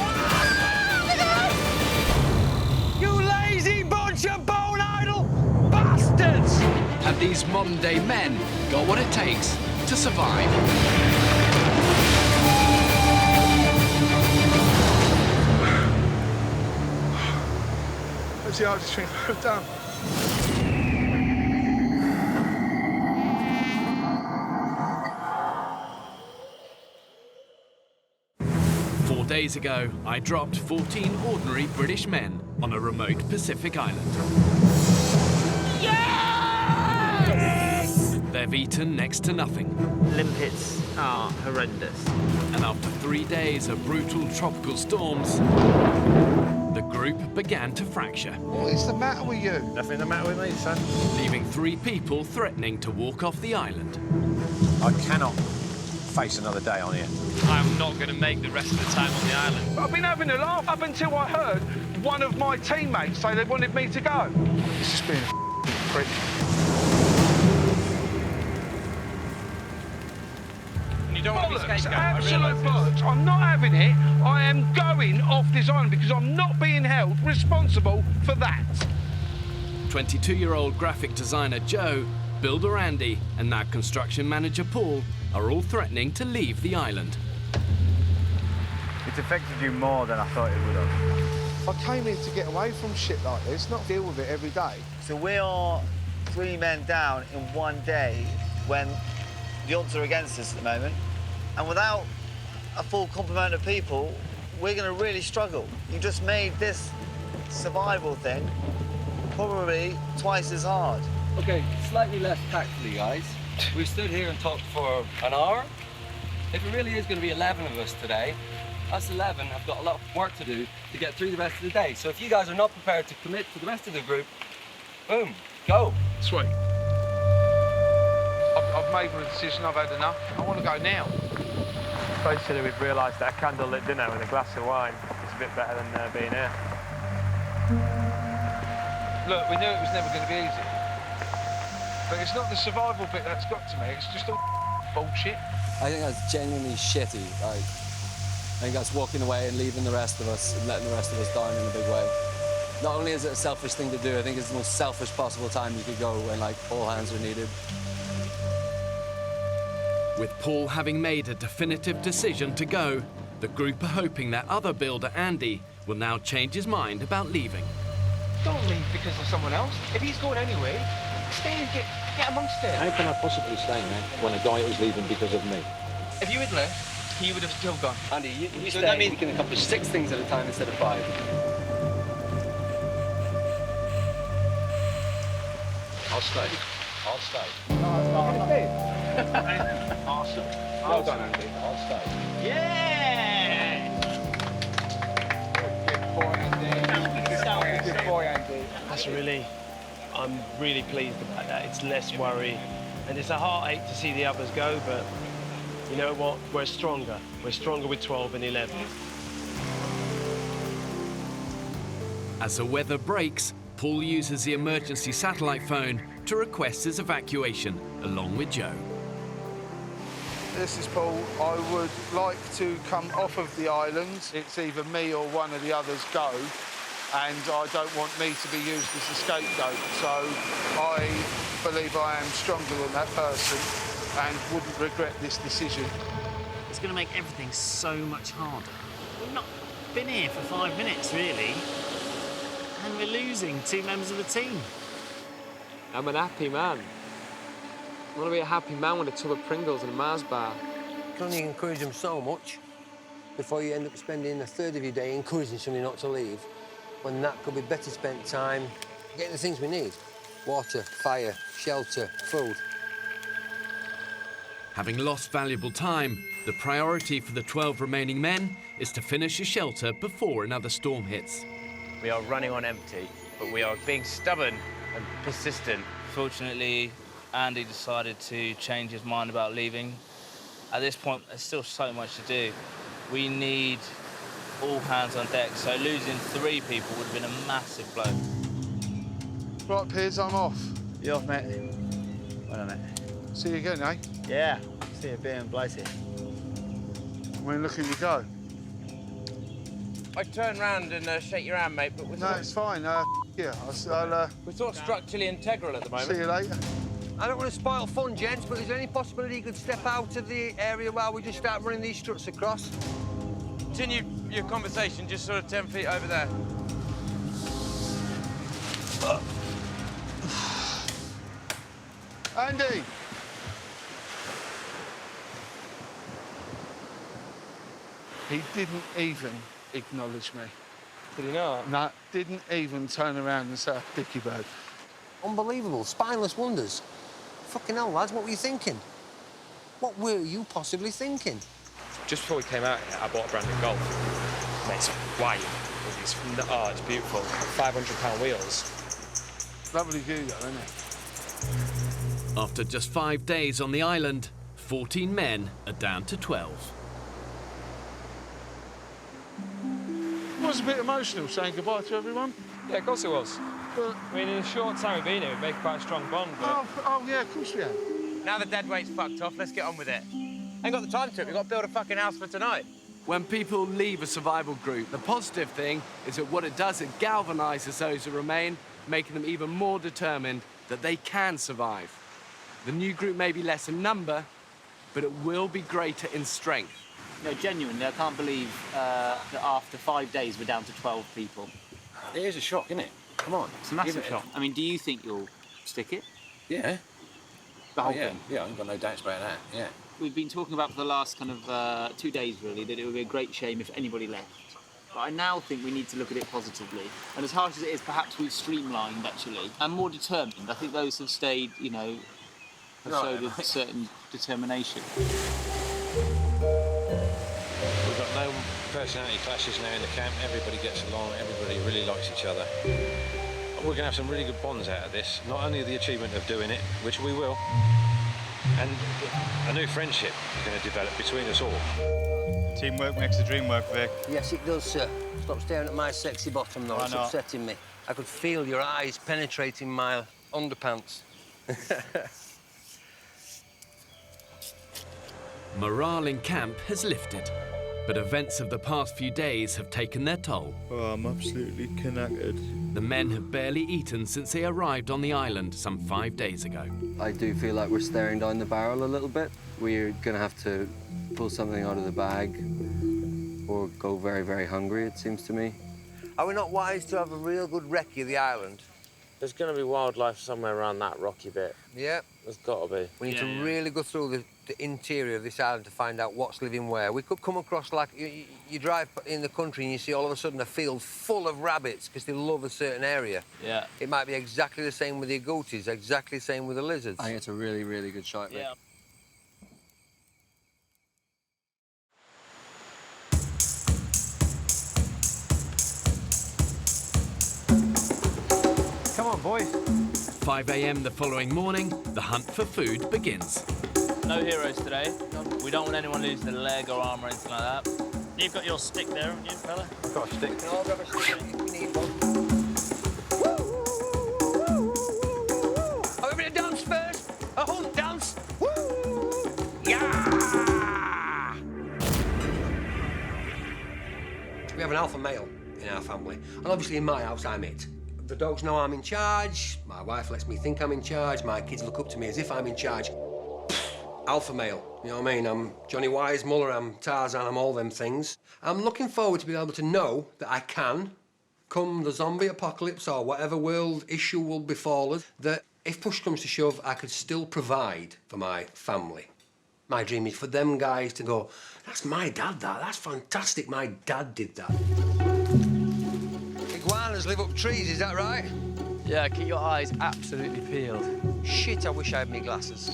You lazy bunch of bone idle bastards! Have these modern-day men got what it takes to survive? Where's the artistry? Down. Four days ago, I dropped 14 ordinary British men on a remote Pacific island. Yes! They've eaten next to nothing. Limpets are horrendous. And after 3 days of brutal tropical storms, the group began to fracture. What is the matter with you? Nothing the matter with me, son. Leaving 3 people threatening to walk off the island. I cannot face another day on here. I'm not going to make the rest of the time on the island. I've been having a laugh up until I heard one of my teammates say they wanted me to go. It's just being a prick. You don't want to be scapegoat, Absolute bollocks. I'm not having it. I am going off this island because I'm not being held responsible for that. 22-year-old graphic designer Joe, builder Andy, and now construction manager Paul are all threatening to leave the island. It's affected you more than I thought it would have. I came here to get away from shit like this, not deal with it every day. So we are 3 men down in 1 day when the odds are against us at the moment. And without a full complement of people, we're going to really struggle. You just made this survival thing probably twice as hard. OK, slightly less tactfully, guys. We've stood here and talked for an hour. If it really is going to be 11 of us today, us 11 have got a lot of work to do to get through the rest of the day. So if you guys are not prepared to commit to the rest of the group, boom, go. Sweet. I've made my decision, I've had enough. I want to go now. Basically, we've realised that a candlelit dinner with a glass of wine is a bit better than being here. Look, we knew it was never going to be easy. But it's not the survival bit that's got to me, it's just all bullshit. I think that's genuinely shitty. Like, I think that's walking away and leaving the rest of us and letting the rest of us down in a big way. Not only is it a selfish thing to do, I think it's the most selfish possible time you could go when, like, all hands are needed. With Paul having made a definitive decision to go, the group are hoping that other builder, Andy, will now change his mind about leaving. Don't leave because of someone else. If he's going anyway, stay and get amongst it. How can I possibly stay, man, when a guy is leaving because of me? If you had left, he would have still gone. Andy, you So stay, that means- you can accomplish 6 things at a time instead of 5. I'll stay. I'll stay. Awesome. Well done, Andy. I'll stay. Yeah! Good boy, Andy. That's a relief. I'm really pleased about that. It's less worry. And it's a heartache to see the others go, but you know what? We're stronger. We're stronger with 12 and 11. As the weather breaks, Paul uses the emergency satellite phone to request his evacuation, along with Joe. This is Paul. I would like to come off of the island. It's either me or one of the others go, and I don't want me to be used as a scapegoat. So I believe I am stronger than that person and wouldn't regret this decision. It's going to make everything so much harder. We've not been here for 5 minutes, really, and we're losing 2 members of the team. I'm an happy man. I want to be a happy man with a tub of Pringles and a Mars bar. You can only encourage them so much before you end up spending a third of your day encouraging somebody not to leave, when that could be better spent time getting the things we need. Water, fire, shelter, food. Having lost valuable time, the priority for the 12 remaining men is to finish a shelter before another storm hits. We are running on empty, but we are being stubborn and persistent. Fortunately, Andy decided to change his mind about leaving. At this point, there's still so much to do. We need all hands on deck, so losing 3 people would have been a massive blow. Right, Piers, I'm off. You off, mate? Well done, mate. See you again, eh? Yeah. See you being blighty. When look at you go. I turn round and shake your hand, mate, but we're No, it's fine. Yeah, we're sort of structurally integral at the moment. see you later. I don't want to spoil fun, gents, but is there any possibility you could step out of the area while we just start running these struts across? Continue your conversation just sort of 10 feet over there. Andy! He didn't even acknowledge me. Did he not? No, didn't even turn around and say, Dicky bird. Unbelievable. Spineless wonders. Fucking hell, lads, what were you thinking? What were you possibly thinking? Just before we came out here, I bought a brand new Golf. Mate, it's white. It's beautiful. £500 wheels. Lovely view, though, isn't it? After just 5 days on the island, 14 men are down to 12. It was a bit emotional saying goodbye to everyone. Yeah, of course it was. But, I mean, in a short time we've been here, we've made quite a strong bond. But... Oh, yeah, of course we have. Now the dead weight's fucked off, let's get on with it. Ain't got the time to it, we've got to build a fucking house for tonight. When people leave a survival group, the positive thing is that what it does, it galvanises those who remain, making them even more determined that they can survive. The new group may be less in number, but it will be greater in strength. No, genuinely, I can't believe that after 5 days we're down to 12 people. It is a shock, isn't it? Come on. It's a massive shock. I mean, do you think you'll stick it? Yeah. The whole yeah. thing? Yeah, I ain't got no doubts about that, yeah. We've been talking about for the last kind of 2 days, really, that it would be a great shame if anybody left. But I now think we need to look at it positively. And as harsh as it is, perhaps we've streamlined, actually, and more determined. I think those who've stayed, you know, have showed a certain determination. We've got no personality clashes now in the camp. Everybody gets along, everybody really likes each other. We're going to have some really good bonds out of this. Not only the achievement of doing it, which we will, and a new friendship is going to develop between us all. Teamwork makes the dream work, Vic. Yes, it does, sir. Stop staring at my sexy bottom, though. It's upsetting me. I could feel your eyes penetrating my underpants. Morale in camp has lifted, but events of the past few days have taken their toll. Oh, I'm absolutely knackered. The men have barely eaten since they arrived on the island some 5 days ago. I do feel like we're staring down the barrel a little bit. We're going to have to pull something out of the bag or go very, very hungry, it seems to me. Are we not wise to have a real good recce of the island? There's going to be wildlife somewhere around that rocky bit. Yeah. There's got to be. We need to really go through the interior of this island to find out what's living where. We could come across, like, you drive in the country and you see all of a sudden a field full of rabbits because they love a certain area. Yeah. It might be exactly the same with the agoutis, exactly the same with the lizards. I think it's a really, really good shot, mate. Yeah. Come on, boys. 5 a.m. the following morning, the hunt for food begins. No heroes today. We don't want anyone losing a leg or arm or anything like that. You've got your stick there, haven't you, fella? I've got a stick. I'll grab a stick if you need one. Are we going to dance first? A hunt dance? Woo! Yeah! We have an alpha male in our family, and obviously in my house I'm it. The dogs know I'm in charge, my wife lets me think I'm in charge, my kids look up to me as if I'm in charge. Alpha male, you know what I mean? I'm Johnny Weissmuller, I'm Tarzan, I'm all them things. I'm looking forward to being able to know that I can, come the zombie apocalypse or whatever world issue will befall us, that if push comes to shove, I could still provide for my family. My dream is for them guys to go, that's my dad, that's fantastic, my dad did that. Iguanas live up trees, is that right? Yeah, keep your eyes absolutely peeled. Shit, I wish I had my glasses.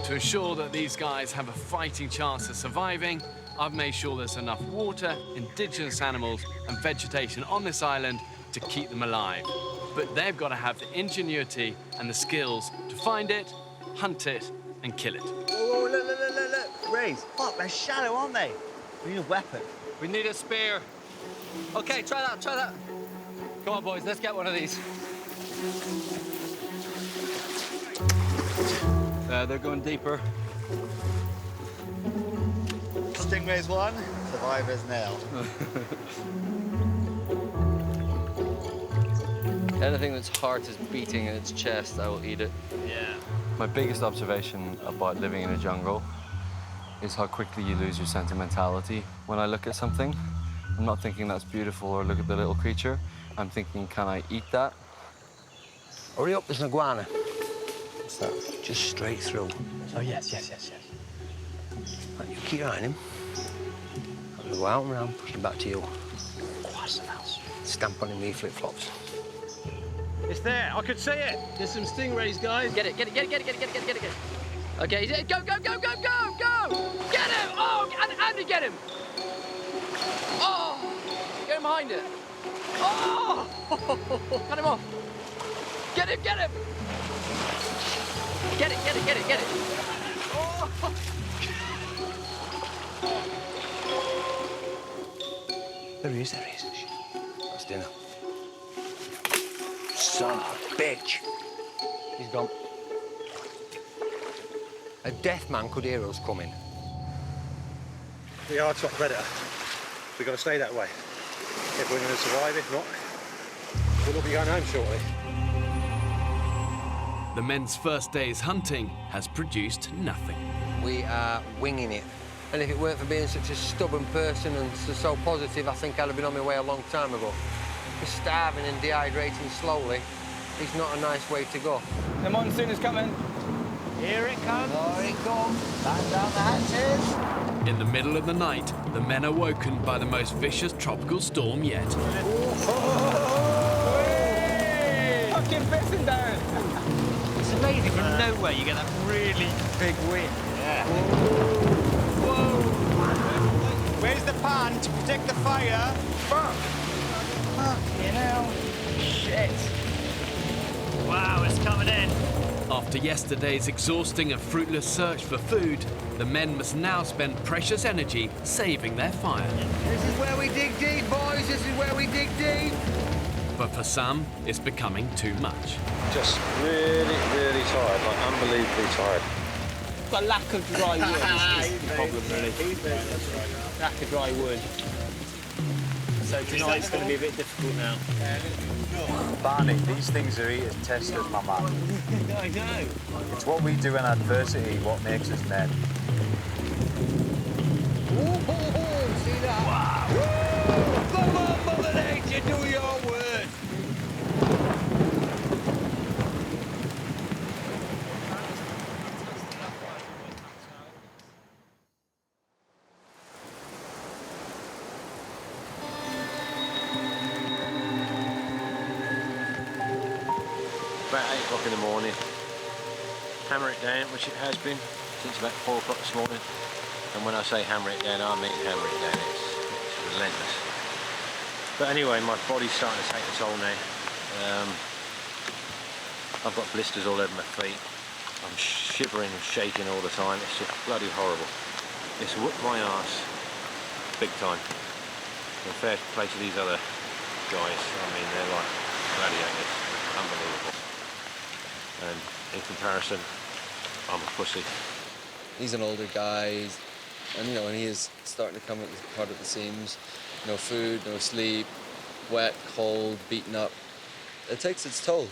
To ensure that these guys have a fighting chance of surviving, I've made sure there's enough water, indigenous animals and vegetation on this island to keep them alive. But they've got to have the ingenuity and the skills to find it, hunt it and kill it. Oh, look. Rays, fuck, they're shallow, aren't they? We need a weapon. We need a spear. OK, try that. Come on, boys, let's get one of these. They're going deeper. Stingray's one, survivor's nil. Anything that's heart is beating in its chest, I will eat it. Yeah. My biggest observation about living in a jungle is how quickly you lose your sentimentality. When I look at something, I'm not thinking that's beautiful or look at the little creature. I'm thinking, can I eat that? Hurry up, there's an iguana. What's that? Just straight through. Oh, yes. Right, you keep your eye on him. I'm gonna go out and round, push him back to you. What's the mouse? Stamp on him with your flip-flops. It's there. I could see it. There's some stingrays, guys. Get it. Okay, go! Get him! Oh, Andy, get him! Oh, get him behind it. Oh, cut him off. Get him! Get it! Oh. There he is. That's dinner. Son of a bitch. He's gone. A deaf man could hear us coming. We are top predator. We've got to stay that way. If we're going to survive, if not, we'll all be going home shortly. The men's first day's hunting has produced nothing. We are winging it. And if it weren't for being such a stubborn person and so positive, I think I'd have been on my way a long time ago. Just starving and dehydrating slowly is not a nice way to go. The monsoon is coming. Here it comes. Here it comes. Back down the hatches. In the middle of the night, the men are woken by the most vicious tropical storm yet. Fucking pissing down. It's amazing, from nowhere you get that really big wind. Yeah. Whoa. Where's the pan to protect the fire? Fuck. You know. Shit. Wow, it's coming in. After yesterday's exhausting and fruitless search for food, the men must now spend precious energy saving their fire. This is where we dig deep, boys. This is where we dig deep. But for some, it's becoming too much. Just really, really tired, like unbelievably tired. Got a lack of dry wood is the problem, really. Lack of dry wood. So tonight's going to be a bit difficult now. Barney, these things are eating testers, my man. I know. It's what we do in adversity what makes us men. See that? Wow. Come on, Mother Nature, do your word. About 8 o'clock in the morning. Hammer it down, which it has been since about 4 o'clock this morning. And when I say hammer it down, I mean hammer it down. It's relentless. But anyway, my body's starting to take a toll now. I've got blisters all over my feet. I'm shivering and shaking all the time. It's just bloody horrible. It's whooped my arse big time. In fair play to these other guys. I mean, they're like gladiators. Unbelievable. And in comparison, I'm a pussy. He's an older guy, and you know, and he is starting to come apart at the seams. No food, no sleep, wet, cold, beaten up. It takes its toll.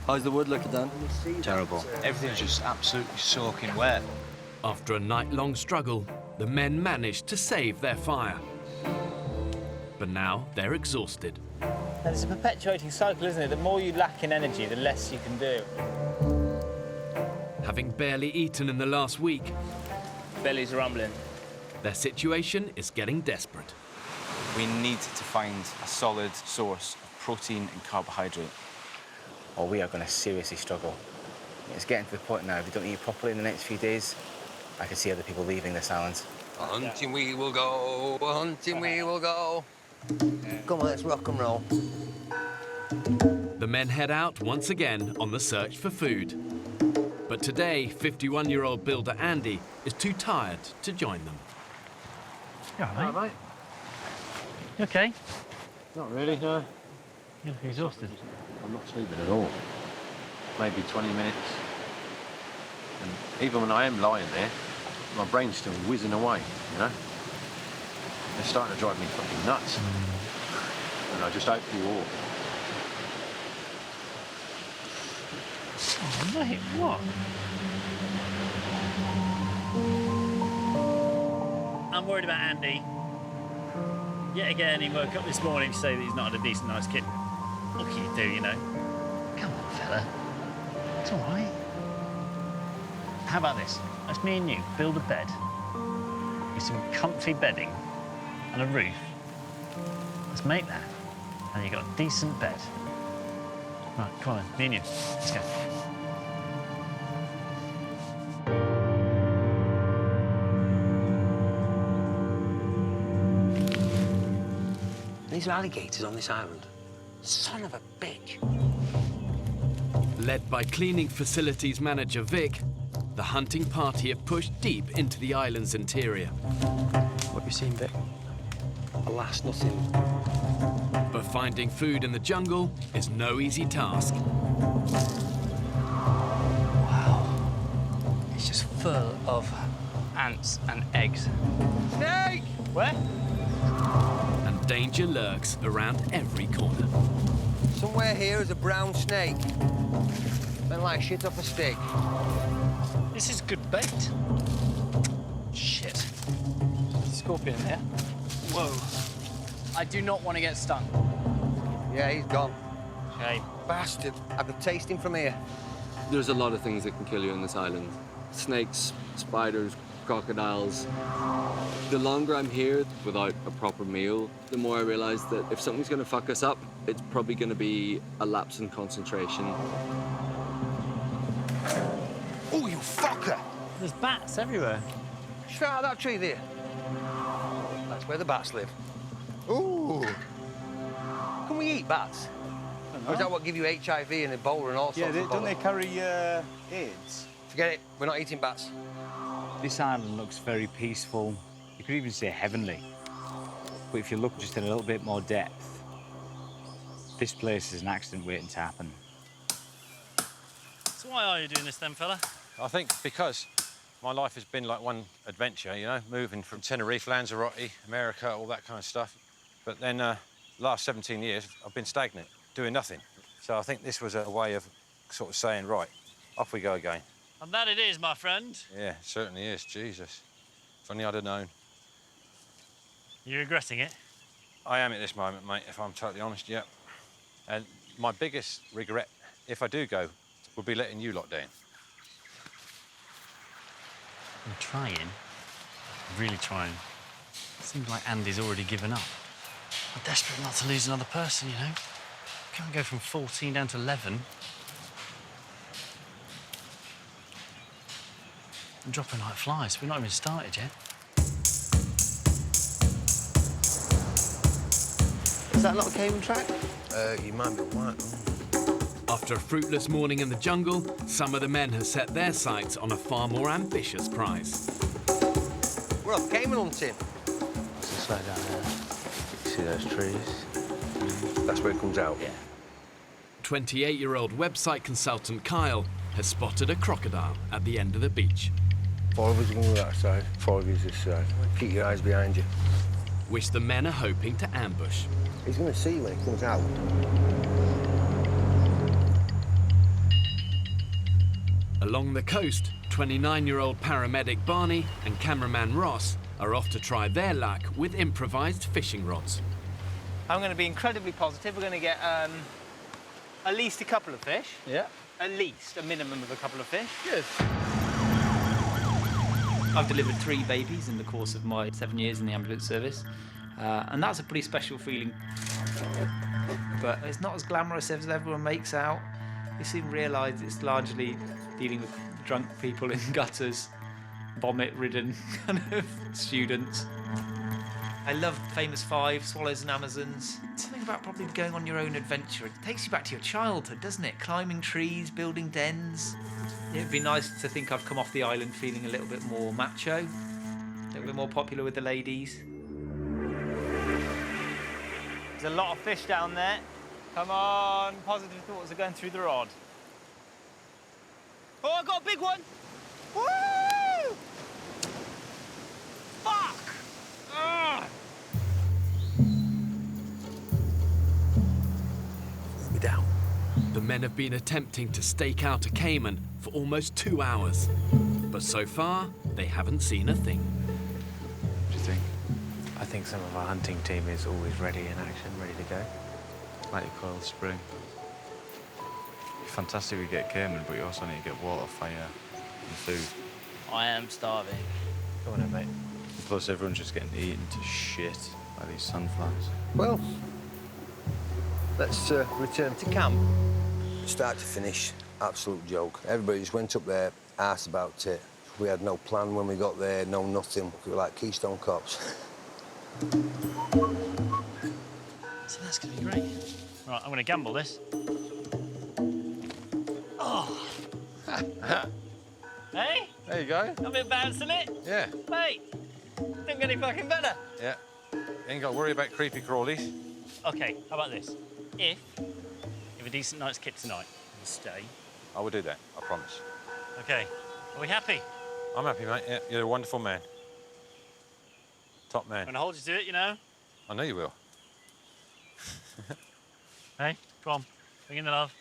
How's the wood looking, Dan? Terrible. Everything's just absolutely soaking wet. After a night-long struggle, the men managed to save their fire. But now they're exhausted. And it's a perpetuating cycle, isn't it? The more you lack in energy, the less you can do. Having barely eaten in the last week, Belly's rumbling. their situation is getting desperate. We need to find a solid source of protein and carbohydrate, or we are going to seriously struggle. It's getting to the point now, if we don't eat properly in the next few days, I can see other people leaving this island. Hunting we will go, hunting we will go. Come on, let's rock and roll. The men head out once again on the search for food. But today, 51-year-old builder Andy is too tired to join them. You all right, mate? You okay? Not really, no. You look exhausted. I'm not sleeping at all. Maybe 20 minutes. And even when I am lying there, my brain's still whizzing away, you know? It's starting to drive me fucking nuts. And I just hope you all. Oh, mate, what? I'm worried about Andy. Yet again, he woke up this morning to say that he's not had a decent night's kitten. What can you do, you know? Come on, fella. It's all right. How about this? Let's me and you build a bed with some comfy bedding and a roof. Let's make that, and you've got a decent bed. Right, come on, me and you. Let's go. These are alligators on this island. Son of a bitch. Led by cleaning facilities manager Vic, the hunting party have pushed deep into the island's interior. What have you seen, Vic? Alas, nothing. But finding food in the jungle is no easy task. Wow. It's just full of ants and eggs. Snake! Where? And danger lurks around every corner. Somewhere here is a brown snake. Smell like shit off a stick. This is good bait. Shit. Scorpion there. Whoa. I do not want to get stung. Yeah, he's gone. Shame. Bastard. I could taste him from here. There's a lot of things that can kill you on this island. Snakes, spiders, crocodiles. The longer I'm here without a proper meal, the more I realize that if something's gonna fuck us up, it's probably gonna be a lapse in concentration. Oh, you fucker! There's bats everywhere. Straight out of that tree there. That's where the bats live. Ooh. Can we eat bats? Or is that what give you HIV and Ebola and all sorts of don't they bother? carry AIDS? Forget it. We're not eating bats. This island looks very peaceful. You could even say heavenly. But if you look just in a little bit more depth, this place is an accident waiting to happen. So why are you doing this then, fella? I think because my life has been like one adventure, you know, moving from Tenerife, Lanzarote, America, all that kind of stuff. But then last 17 years, I've been stagnant, doing nothing. So I think this was a way of sort of saying, right, off we go again. And that it is, my friend. Yeah, it certainly is, Jesus. If only I'd have known. You regretting it? I am at this moment, mate, if I'm totally honest, yeah. And my biggest regret, if I do go, would be letting you lot down. I'm trying. I'm really trying. Seems like Andy's already given up. I'm desperate not to lose another person, you know? Can't go from 14 down to 11. I'm dropping like flies. We've not even started yet. Is that not a cable track? You might be right. After a fruitless morning in the jungle, some of the men have set their sights on a far more ambitious prize. We're off caiman hunting. It's like down there. You see those trees? That's where it comes out. Yeah. 28-year-old website consultant Kyle has spotted a crocodile at the end of the beach. 4 of us are going to go that side, 4 of us this side. Keep your eyes behind you. Which the men are hoping to ambush. He's going to see you when he comes out. Along the coast, 29-year-old paramedic Barney and cameraman Ross are off to try their luck with improvised fishing rods. I'm going to be incredibly positive. We're going to get at least a couple of fish. Yeah. At least a minimum of a couple of fish. Good. I've delivered 3 babies in the course of my 7 years in the ambulance service, and that's a pretty special feeling. But it's not as glamorous as everyone makes out. You soon realise it's largely dealing with drunk people in gutters, vomit-ridden kind of students. I love Famous 5, Swallows and Amazons. Something about probably going on your own adventure. It takes you back to your childhood, doesn't it? Climbing trees, building dens. It'd be nice to think I've come off the island feeling a little bit more macho, a little bit more popular with the ladies. There's a lot of fish down there. Come on, positive thoughts are going through the rod. Oh, I got a big one! Woo! Fuck! Ugh. We're down. The men have been attempting to stake out a caiman for almost 2 hours. But so far, they haven't seen a thing. What do you think? I think some of our hunting team is always ready in action, ready to go. Like your coiled spring. Fantastic we get caiman, but you also need to get water, fire, and food. I am starving. Go on then, mate. Plus everyone's just getting eaten to shit by these sunflies. Well, let's return to camp. Start to finish, absolute joke. Everybody just went up there, asked about it. We had no plan when we got there, no nothing. We were like Keystone Cops. So that's going to be great. Right, I'm going to gamble this. Oh! Hey? There you go. I'm a bit bouncing it. Yeah. Mate, don't get any fucking better. Yeah. Ain't got to worry about creepy crawlies. Okay, how about this? If a decent night's kit tonight, we'll stay. I will do that, I promise. Okay, are we happy? I'm happy, mate. Yeah, you're a wonderful man. Top man. I'm going to hold you to it, you know. I know you will. Hey, come on, bring in the love.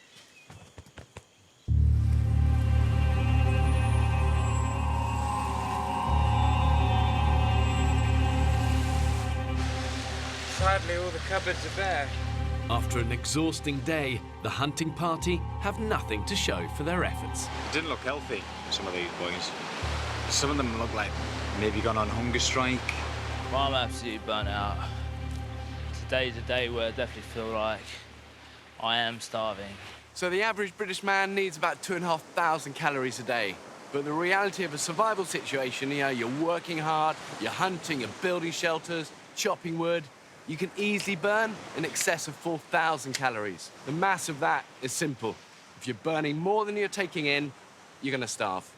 sadly all the cupboards are bare. After an exhausting day, the hunting party have nothing to show for their efforts. It didn't look healthy, some of these boys. Some of them look like maybe gone on hunger strike. Well, I'm absolutely burnt out. Today's a day where I definitely feel like I am starving. So the average British man needs about 2,500 calories a day. But the reality of a survival situation, you're working hard, you're hunting, you're building shelters, chopping wood, you can easily burn in excess of 4,000 calories. The mass of that is simple. If you're burning more than you're taking in, you're gonna starve.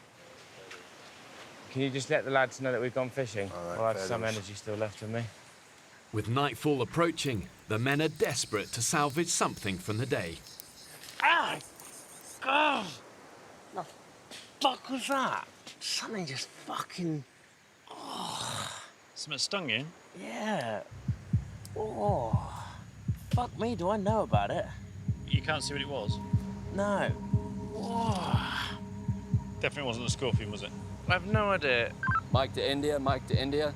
Can you just let the lads know that we've gone fishing? All right, I'll have fair some enough. energy still left in me. With nightfall approaching, the men are desperate to salvage something from the day. Ah! God! The fuck was that? Something just fucking... Oh. Something stung you? Yeah. Oh. Fuck me, do I know about it? You can't see what it was? No. Oh. Definitely wasn't a scorpion, was it? I have no idea. Mike to India.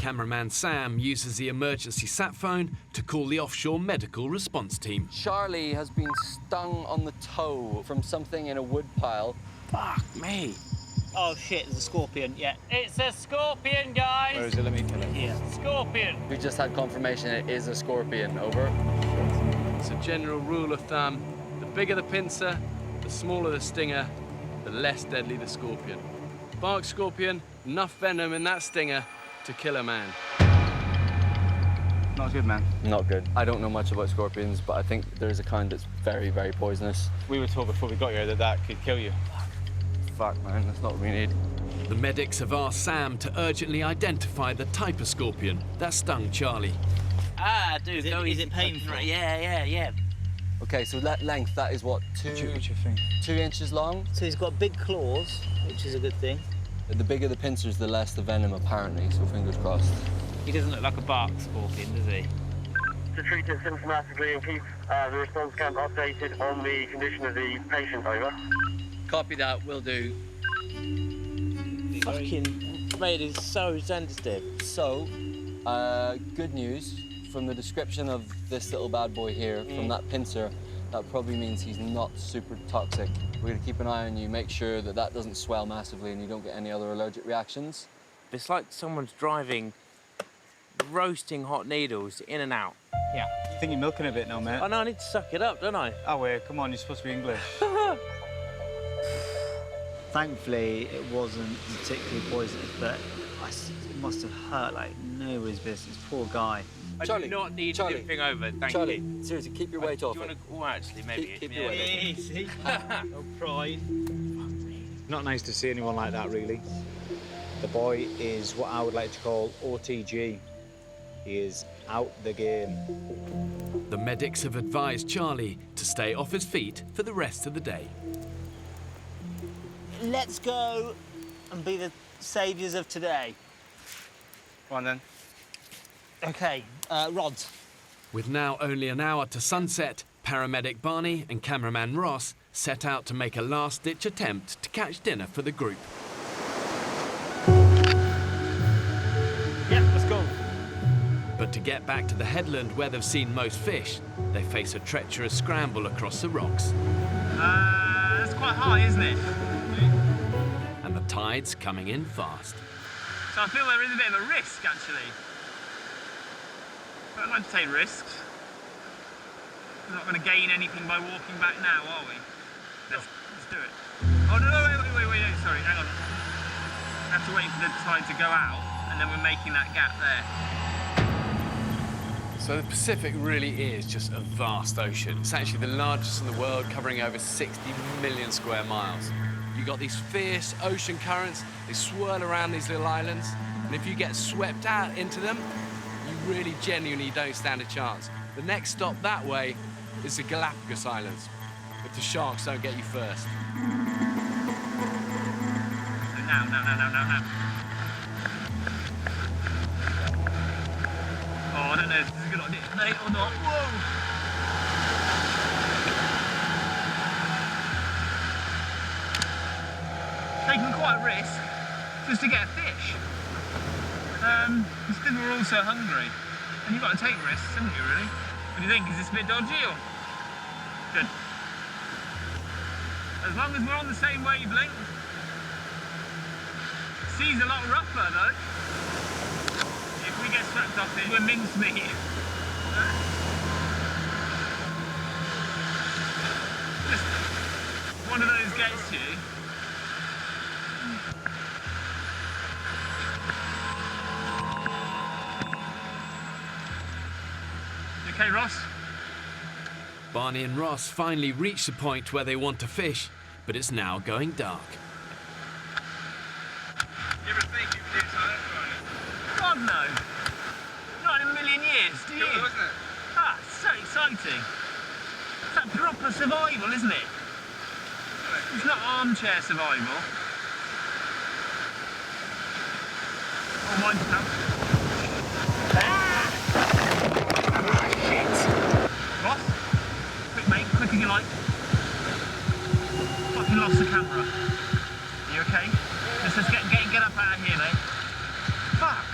Cameraman Sam uses the emergency sat phone to call the offshore medical response team. Charlie has been stung on the toe from something in a wood pile. Fuck me. Oh shit, there's a scorpion, yeah. It's a scorpion, guys! Where is it? Let me kill it. Here. Scorpion! We just had confirmation it is a scorpion, over. It's a general rule of thumb. The bigger the pincer, the smaller the stinger, the less deadly the scorpion. Bark scorpion, enough venom in that stinger to kill a man. Not good, man. Not good. I don't know much about scorpions, but I think there's a kind that's very, very poisonous. We were told before we got here that could kill you. Fuck, man, that's not what we need. The medics have asked Sam to urgently identify the type of scorpion that stung Charlie. Ah, dude, is it painful? Yeah. Okay, so that length, that is what, 2 inches long? So he's got big claws, which is a good thing. The bigger the pincers, the less the venom, apparently, so fingers crossed. He doesn't look like a bark scorpion, does he? To treat it symptomatically and keep the response camp updated on the condition of the patient, over. Copy that, will do. Fucking, mate, it's so sensitive. So, good news. From the description of this little bad boy here, from that pincer, that probably means he's not super toxic. We're gonna keep an eye on you, make sure that that doesn't swell massively and you don't get any other allergic reactions. It's like someone's driving roasting hot needles in and out. Yeah. I think you're milking a bit now, mate. Oh no, I need to suck it up, don't I? Oh, wait, come on, you're supposed to be English. Thankfully, it wasn't particularly poisonous, but it must have hurt like nobody's business. Poor guy. Charlie, I do not need Charlie, anything over, thank Charlie, you. seriously, keep your weight off Do you it. want to... Oh, actually, maybe. Keep your weight off it. Easy. No pride. Not nice to see anyone like that, really. The boy is what I would like to call OTG. He is out the game. The medics have advised Charlie to stay off his feet for the rest of the day. Let's go and be the saviours of today. Come on, then. Okay, rods. With now only an hour to sunset, paramedic Barney and cameraman Ross set out to make a last-ditch attempt to catch dinner for the group. Yeah, let's go. But to get back to the headland where they've seen most fish, they face a treacherous scramble across the rocks. That's quite high, isn't it? And the tide's coming in fast. So I feel there is a bit of a risk, actually. I don't like to take risks. We're not going to gain anything by walking back now, are we? Let's do it. Oh, no, wait, no, sorry, hang on. We have to wait for the tide to go out, and then we're making that gap there. So the Pacific really is just a vast ocean. It's actually the largest in the world, covering over 60 million square miles. You've got these fierce ocean currents, they swirl around these little islands, and if you get swept out into them, you really genuinely don't stand a chance. The next stop that way is the Galapagos Islands, if the sharks don't get you first. Now. Oh, I don't know if this is a good idea, mate, or not. Whoa! Taking quite a risk just to get a fish. It's because we're all so hungry. And you've got to take risks, haven't you, really? What do you think? Is this a bit dodgy or? Good. As long as we're on the same wavelength. Sea's a lot rougher though. If we get swept off it, we're mincemeat. Just one of those gets you. You okay, Ross? Barney and Ross finally reach the point where they want to fish, but it's now going dark. You ever think you could do something like that? God no! Not in a million years, do you? Cool, isn't it? Ah, it's so exciting. It's that proper survival, isn't it? It's not armchair survival. Oh, mine's now. Shit! Ross? Quick, mate, quick as you like. Fucking lost the camera. Are you okay? Let's get up out of here, mate. Fuck!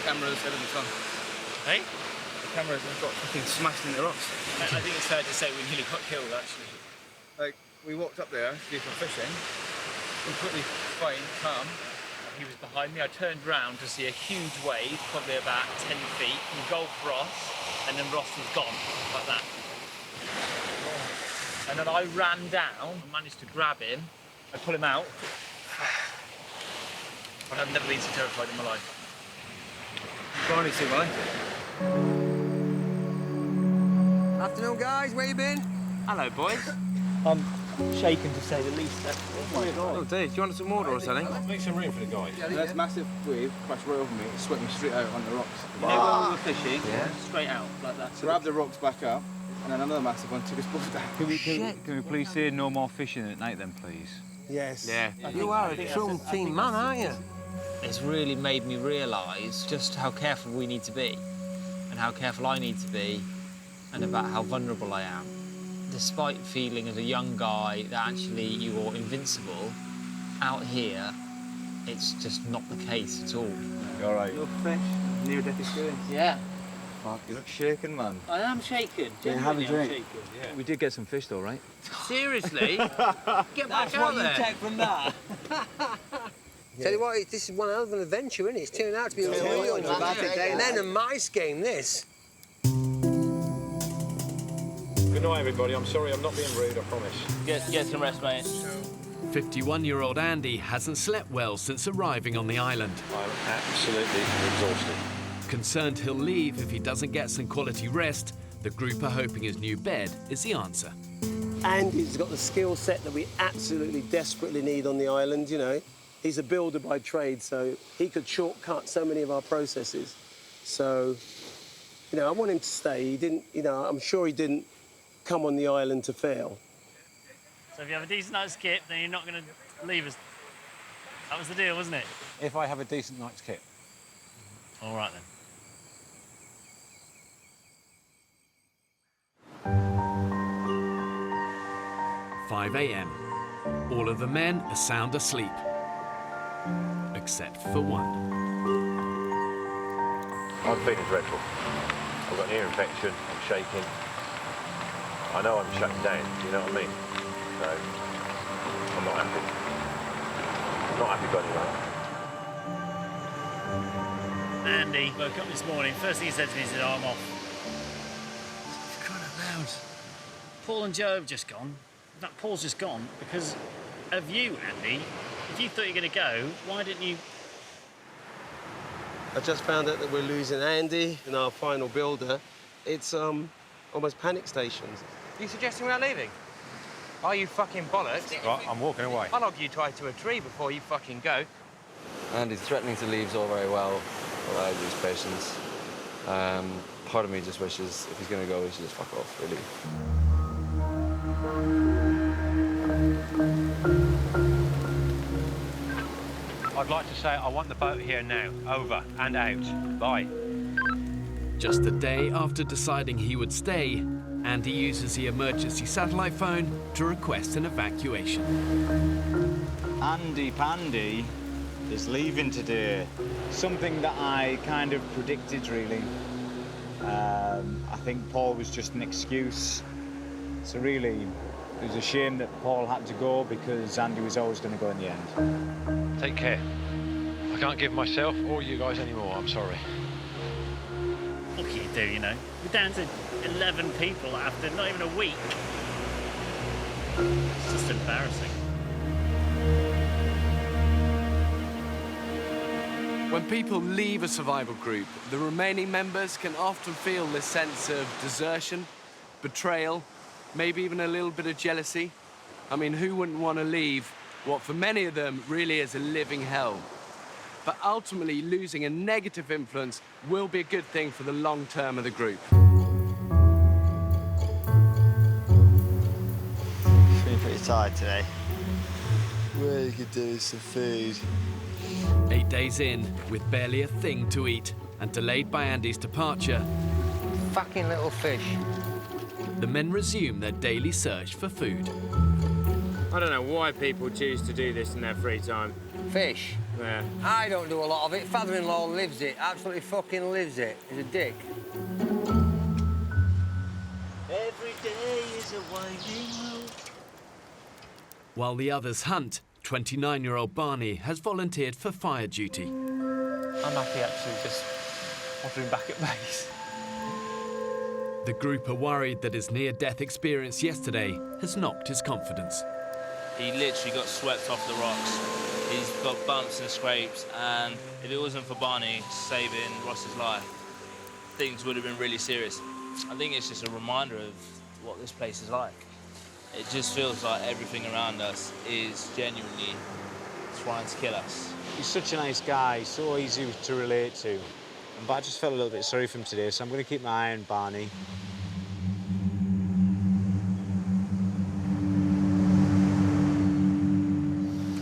Cameras, everything's gone. Hey? The cameras have got fucking smashed in the rocks. I think it's fair to say we nearly got killed, actually. Like, we walked up there to do some fishing, completely fine, calm. He was behind me. I turned round to see a huge wave, probably about 10 feet, engulfed Ross, and then Ross was gone, like that. And then I ran down and managed to grab him. I pull him out. And I've never been so terrified in my life. Barney too, Barney. Afternoon, guys. Where you been? Hello, boys. I'm shaken to say the least. Oh my God. Oh, Dave, do you want some water or something? Make some room for the guy. There's a massive wave crashed right over me. It swept me straight out on the rocks. You know when we were fishing? Yeah. Straight out, like that. Grabbed the rocks back up, and then another massive one took us both down. Can we please say no more fishing at night then, please? Yes. Yeah. You are a true team man, aren't you? It's really made me realise just how careful we need to be and how careful I need to be and about how vulnerable I am. Despite feeling as a young guy that actually you're invincible, out here it's just not the case at all. You alright? You're fresh, near-death experience. Yeah. Fuck, you look shaken, man. I am shaken. Yeah, have a Genuinely, drink. I'm shaken. We did get some fish though, right? Seriously? Get back out there. That's what you take from that. Tell you what, this is one hell of an adventure, isn't it? It's turned out to be a real then a mice game, this. Good night, everybody. I'm sorry, I'm not being rude, I promise. Get some rest, mate. 51-year-old Andy hasn't slept well since arriving on the island. I'm absolutely exhausted. Concerned he'll leave if he doesn't get some quality rest, the group are hoping his new bed is the answer. Andy's got the skill set that we absolutely desperately need on the island, you know. He's a builder by trade, so he could shortcut so many of our processes. So, you know, I want him to stay. He didn't, you know, I'm sure he didn't come on the island to fail. So if you have a decent night's kit, then you're not going to leave us. That was the deal, wasn't it? If I have a decent night's kit. All right, then. 5 a.m. All of the men are sound asleep, except for one. I'm feeling dreadful. I've got an ear infection, I'm shaking. I know I'm shutting down, do you know what I mean? So, I'm not happy. I'm not happy going anywhere. Andy woke up this morning. First thing he said to me, he said, oh, I'm off. Crying out loud. Paul and Joe have just gone. That Paul's just gone because of you, Andy. If you thought you were going to go, why didn't you? I just found out that we're losing Andy and our final builder. It's almost panic stations. Are you suggesting we're leaving? Are you fucking bollocks? Right, I'm walking away. I'll log you tied to a tree before you fucking go. Andy's threatening to leave is all very well, but I lose patience. Part of me just wishes if he's going to go, he should just fuck off, really. I'd like to say I want the boat here now. Over and out. Bye. Just a day after deciding he would stay, Andy uses the emergency satellite phone to request an evacuation. Andy Pandy is leaving today. Something that I kind of predicted, really. I think Paul was just an excuse. So really, it was a shame that Paul had to go because Andy was always going to go in the end. Take care. I can't give myself or you guys any more, I'm sorry. What can you do, you know? We're down to 11 people after not even a week. It's just embarrassing. When people leave a survival group, the remaining members can often feel this sense of desertion, betrayal, maybe even a little bit of jealousy. I mean, who wouldn't want to leave what for many of them really is a living hell? But ultimately, losing a negative influence will be a good thing for the long term of the group. Feeling pretty tired today. What you could do is some food. 8 days in, with barely a thing to eat, and delayed by Andy's departure, Fucking little fish. the men resume their daily search for food. I don't know why people choose to do this in their free time. Fish? Yeah. I don't do a lot of it. Father-in-law lives it. Absolutely fucking lives it. He's a dick. Every day is a winding road. While the others hunt, 29-year-old Barney has volunteered for fire duty. I'm happy actually just wandering back at base. The group are worried that his near-death experience yesterday has knocked his confidence. He literally got swept off the rocks. He's got bumps and scrapes, and if it wasn't for Barney saving Ross's life, things would have been really serious. I think it's just a reminder of what this place is like. It just feels like everything around us is genuinely trying to kill us. He's such a nice guy, so easy to relate to. But I just felt a little bit sorry for him today, so I'm going to keep my eye on Barney.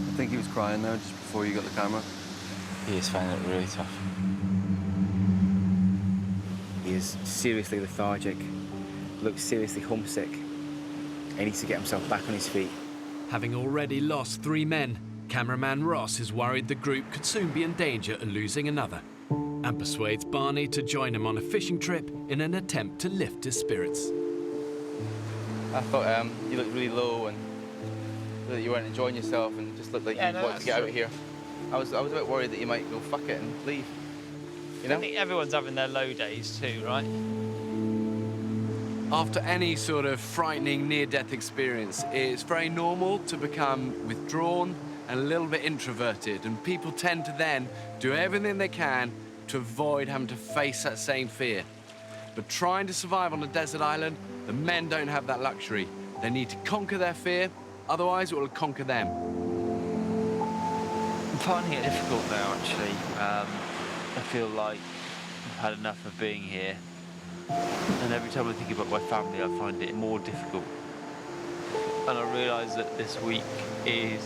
I think he was crying there just before you got the camera. He is finding it really tough. He is seriously lethargic, looks seriously homesick. He needs to get himself back on his feet. Having already lost 3 men, cameraman Ross is worried the group could soon be in danger of losing another, and persuades Barney to join him on a fishing trip in an attempt to lift his spirits. I thought you looked really low and that you weren't enjoying yourself and just looked like you wanted to get out of here. I was a bit worried that you might go fuck it and leave. You know? I think everyone's having their low days too, right? After any sort of frightening near-death experience, it's very normal to become withdrawn and a little bit introverted, and people tend to then do everything they can to avoid having to face that same fear. But trying to survive on a desert island, the men don't have that luxury. They need to conquer their fear, otherwise it will conquer them. I'm finding it difficult now, actually. I feel like I've had enough of being here. And every time I think about my family, I find it more difficult. And I realise that this week is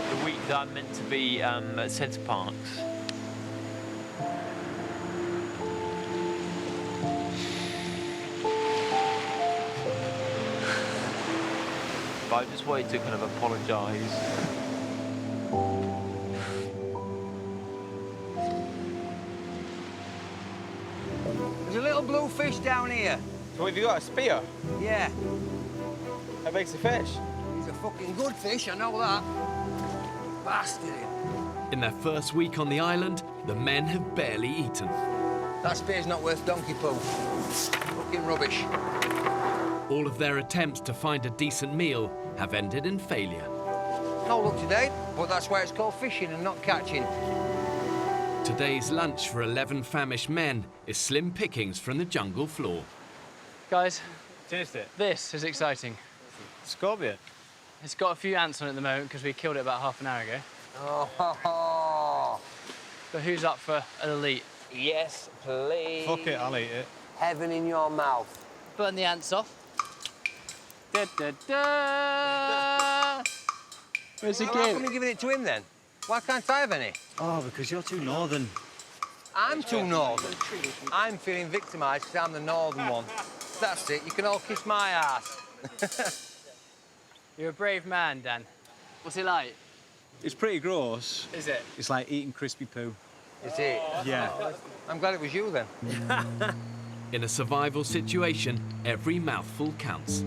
the week that I'm meant to be at Centre Parks. But I just wanted to kind of apologise. There's a little blue fish down here. So have you got a spear? Yeah. How big's the fish? He's a fucking good fish, I know that. Bastard. In their first week on the island, the men have barely eaten. That spear's not worth donkey poo. Fucking rubbish. All of their attempts to find a decent meal have ended in failure. No luck today, but that's why it's called fishing and not catching. Today's lunch for 11 famished men is slim pickings from the jungle floor. Guys, Taste it. this is exciting. Scorpion. It's got a few ants on it at the moment because we killed it about half an hour ago. Oh. But who's up for an elite? Yes, please. Fuck it, I'll eat it. Heaven in your mouth. Burn the ants off. Da, da, da. Where's the How come game? you're giving it to him then? Why can't I have any? Oh, because you're too northern. I'm too northern. I'm feeling victimised because I'm the northern one. That's it. You can all kiss my ass. You're a brave man, Dan. What's it like? It's pretty gross. Is it? It's like eating crispy poo. Is it? Yeah. I'm glad it was you then. In a survival situation, every mouthful counts.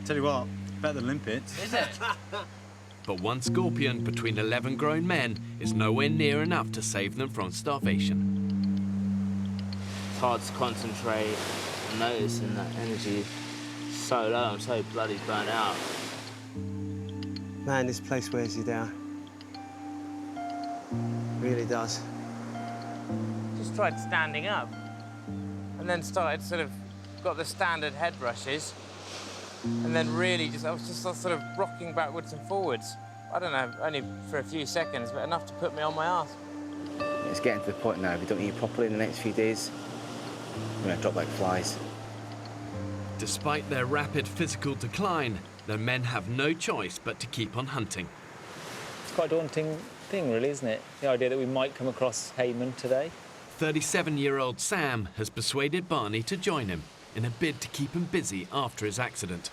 Tell you what, better than limpets. Is it? But one scorpion between 11 grown men is nowhere near enough to save them from starvation. It's hard to concentrate and noticing that energy is so low. I'm so bloody burnt out. Man, this place wears you down. Really does. Just tried standing up. And then started got the standard head rushes. And then really I was just sort of rocking backwards and forwards. I don't know, only for a few seconds, but enough to put me on my arse. It's getting to the point now, if we don't eat properly in the next few days, we're going to drop like flies. Despite their rapid physical decline, the men have no choice but to keep on hunting. It's quite a daunting thing, really, isn't it? The idea that we might come across Heyman today. 37-year-old Sam has persuaded Barney to join him in a bid to keep him busy after his accident.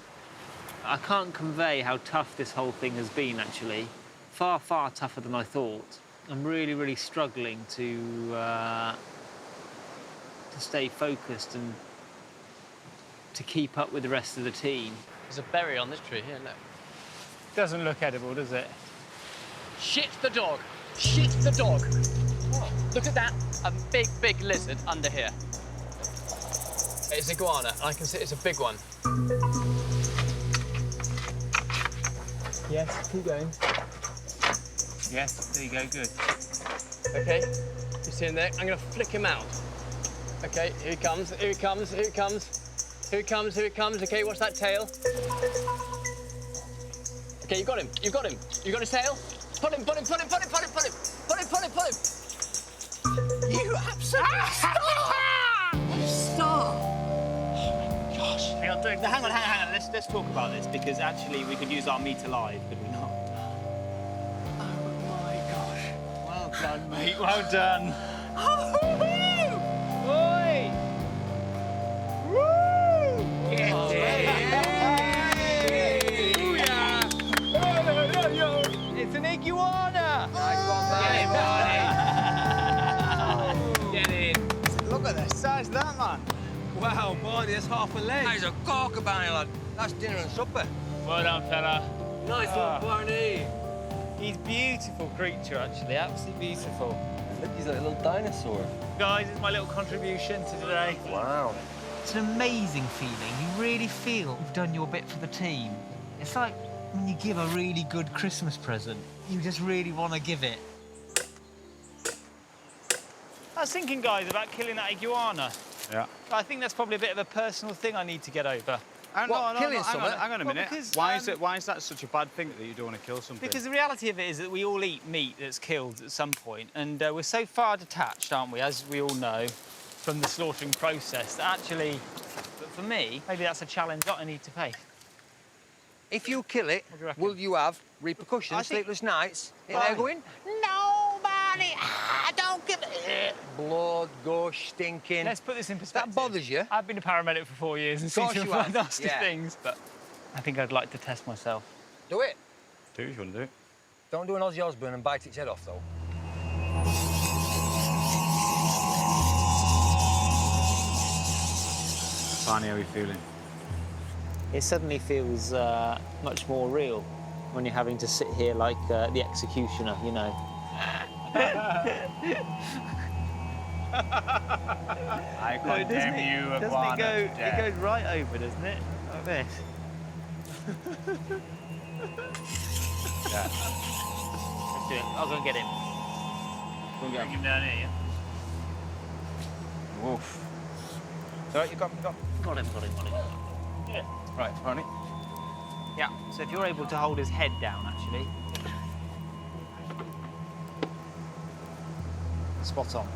I can't convey how tough this whole thing has been, actually. Far, far tougher than I thought. I'm really, really struggling to stay focused and to keep up with the rest of the team. There's a berry on this tree here, look. Doesn't look edible, does it? Shit the dog! Shit the dog! What? Look at that. A big, big lizard under here. It's iguana. I can see it's a big one. Yes, keep going. Yes, there you go, good. OK, he's in there. I'm going to flick him out. OK, here he comes, here he comes, here he comes. Here he comes, here he comes. OK, watch that tail. OK, you got him, you got him. You got his tail? Pull him, pull him, pull him, pull him, pull him, pull him. Pull him, pull him, pull him. You absolute star! Gosh. Hang on. Let's talk about this, because actually we could use our meter live, could we not? Oh my gosh. Well done, mate. Well done. Oi! Woo! It's an iguana! Nice one, man. Get in. Look at the size of that, man. Wow, Barney, that's half a leg. That is a corker, Barney, lad. That's dinner and supper. Well done, fella. Nice one, Barney. He's a beautiful creature, actually. Absolutely beautiful. Look, he's like a little dinosaur. Guys, it's my little contribution to today. Wow. It's an amazing feeling. You really feel you've done your bit for the team. It's like when you give a really good Christmas present. You just really want to give it. I was thinking, guys, about killing that iguana. Yeah. I think that's probably a bit of a personal thing I need to get over. Hang on a minute. Because, why is that such a bad thing that you don't want to kill something? Because the reality of it is that we all eat meat that's killed at some point, and we're so far detached, aren't we, as we all know, from the slaughtering process, that actually, for me, maybe that's a challenge that I need to face. If you kill it, will you have repercussions, sleepless nights? Barney. They're going, no, Barney, don't give it. Blood, gush, stinking. Let's put this in perspective. That bothers you? I've been a paramedic for 4 years and Of seen course some you have. nasty Yeah. things, but I think I'd like to test myself. Do it. Do if you want to do it. Don't do an Ozzy Osbourne and bite its head off, though. Barney, how are you feeling? It suddenly feels much more real when you're having to sit here like the executioner, you know. I condemn you, iguana, to It death. goes right over, doesn't it? Like this. Yeah. Let's do it. I'll go and get him. Go and get Bring him down here. Woof. So you got Got him. Yeah. right, Barney. Yeah, so if you're able to hold his head down, actually. Spot on.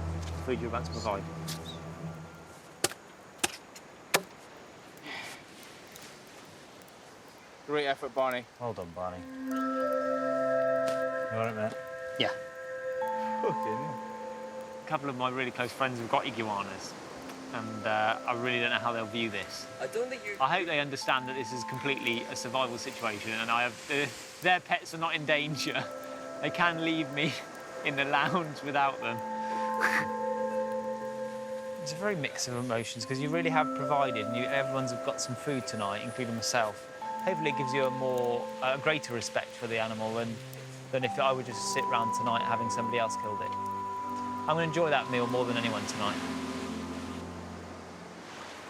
Food you're about to provide. Great effort, Barney. Well done, Barney. You all right, mate? Yeah. A couple of my really close friends have got iguanas, and I really don't know how they'll view this. I hope they understand that this is completely a survival situation, and their pets are not in danger. They can leave me in the lounge without them. It's a very mix of emotions because you really have provided, and everyone's got some food tonight, including myself. Hopefully, it gives you a greater respect for the animal than if I would just sit around tonight having somebody else killed it. I'm going to enjoy that meal more than anyone tonight.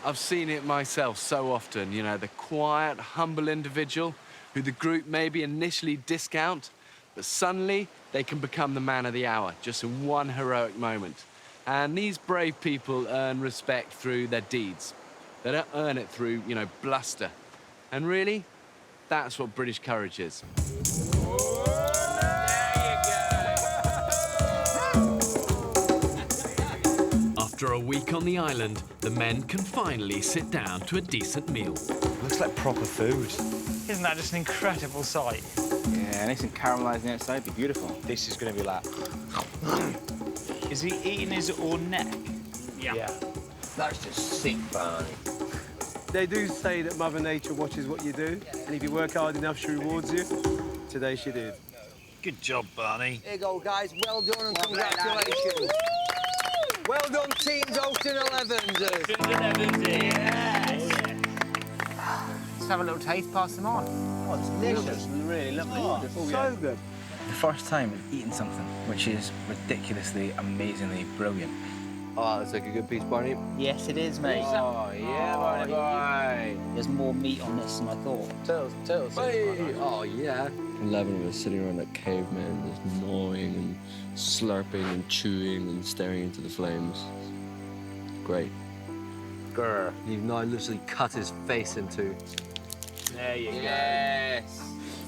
I've seen it myself so often, you know, the quiet, humble individual who the group maybe initially discount, but suddenly they can become the man of the hour just in one heroic moment. And these brave people earn respect through their deeds. They don't earn it through, you know, bluster. And really, that's what British courage is. After a week on the island, the men can finally sit down to a decent meal. Looks like proper food. Isn't that just an incredible sight? Yeah, nice and caramelised on the outside, be beautiful. This is going to be like... Is he eating his own neck? Yeah. That's just sick, Barney. They do say that Mother Nature watches what you do, and if you work hard enough, she rewards you. Today she did. Good job, Barney. Here you go, guys. Well done and congratulations. Well done, teams Ocean 11s. Yes. Let's have a little taste, pass them on. Oh, it's delicious. Really lovely. Oh, so good. The first time we've eaten something which is ridiculously, amazingly brilliant. Oh, that's like a good piece, Barney. Yes, it is, mate. Oh, yeah, Barney boy. There's more meat on this than I thought. Tails. Hey. Oh, yeah. 11 of us sitting around like cavemen, just gnawing and slurping and chewing and staring into the flames. Great. Grr. You've now literally cut his face in two. There you Yes.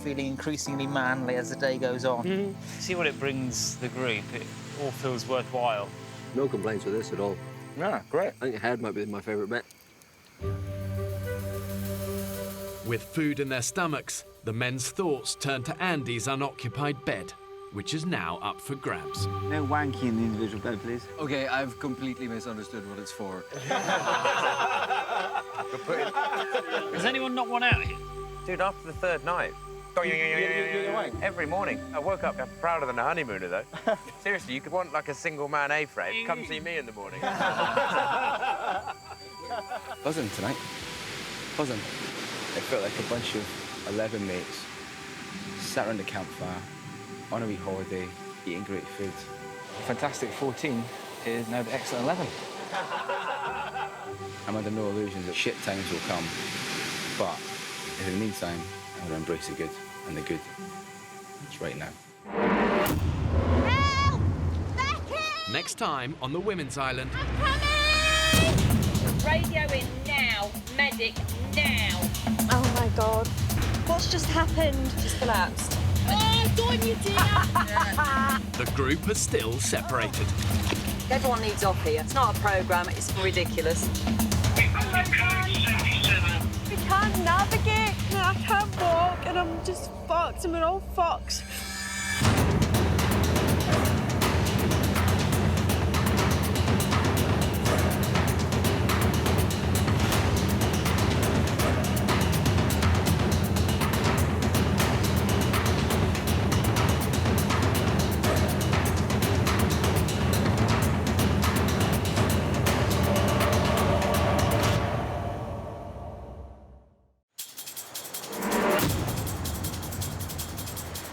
Feeling increasingly manly as the day goes on. See what it brings the group. It all feels worthwhile. No complaints with this at all. Yeah, great. I think the head might be my favourite bit. With food in their stomachs, the men's thoughts turn to Andy's unoccupied bed, which is now up for grabs. No wanky in the individual bed, please. Okay, I've completely misunderstood what it's for. Has anyone knocked one out here? Dude, after the third night, every morning, I woke up prouder than a honeymooner, though. Seriously, you could want like a single man A-frame. Come see me in the morning. Buzzing tonight. Buzzing. It felt like a bunch of 11 mates sat around the campfire on a wee holiday, eating great food. Fantastic 14 is now the excellent 11. I'm under no illusions that shit times will come, but in the meantime, I'm gonna embrace the good, and the good is right now. Help! Becky! Next time on the Women's Island. Radio in now. Medic now. Oh my God. What's just happened? She's collapsed. Oh, don't you dare! The group are still separated. Everyone needs off here. It's not a programme, it's ridiculous. We can't navigate, and I can't walk, and I'm just fucked, and we're all fucked.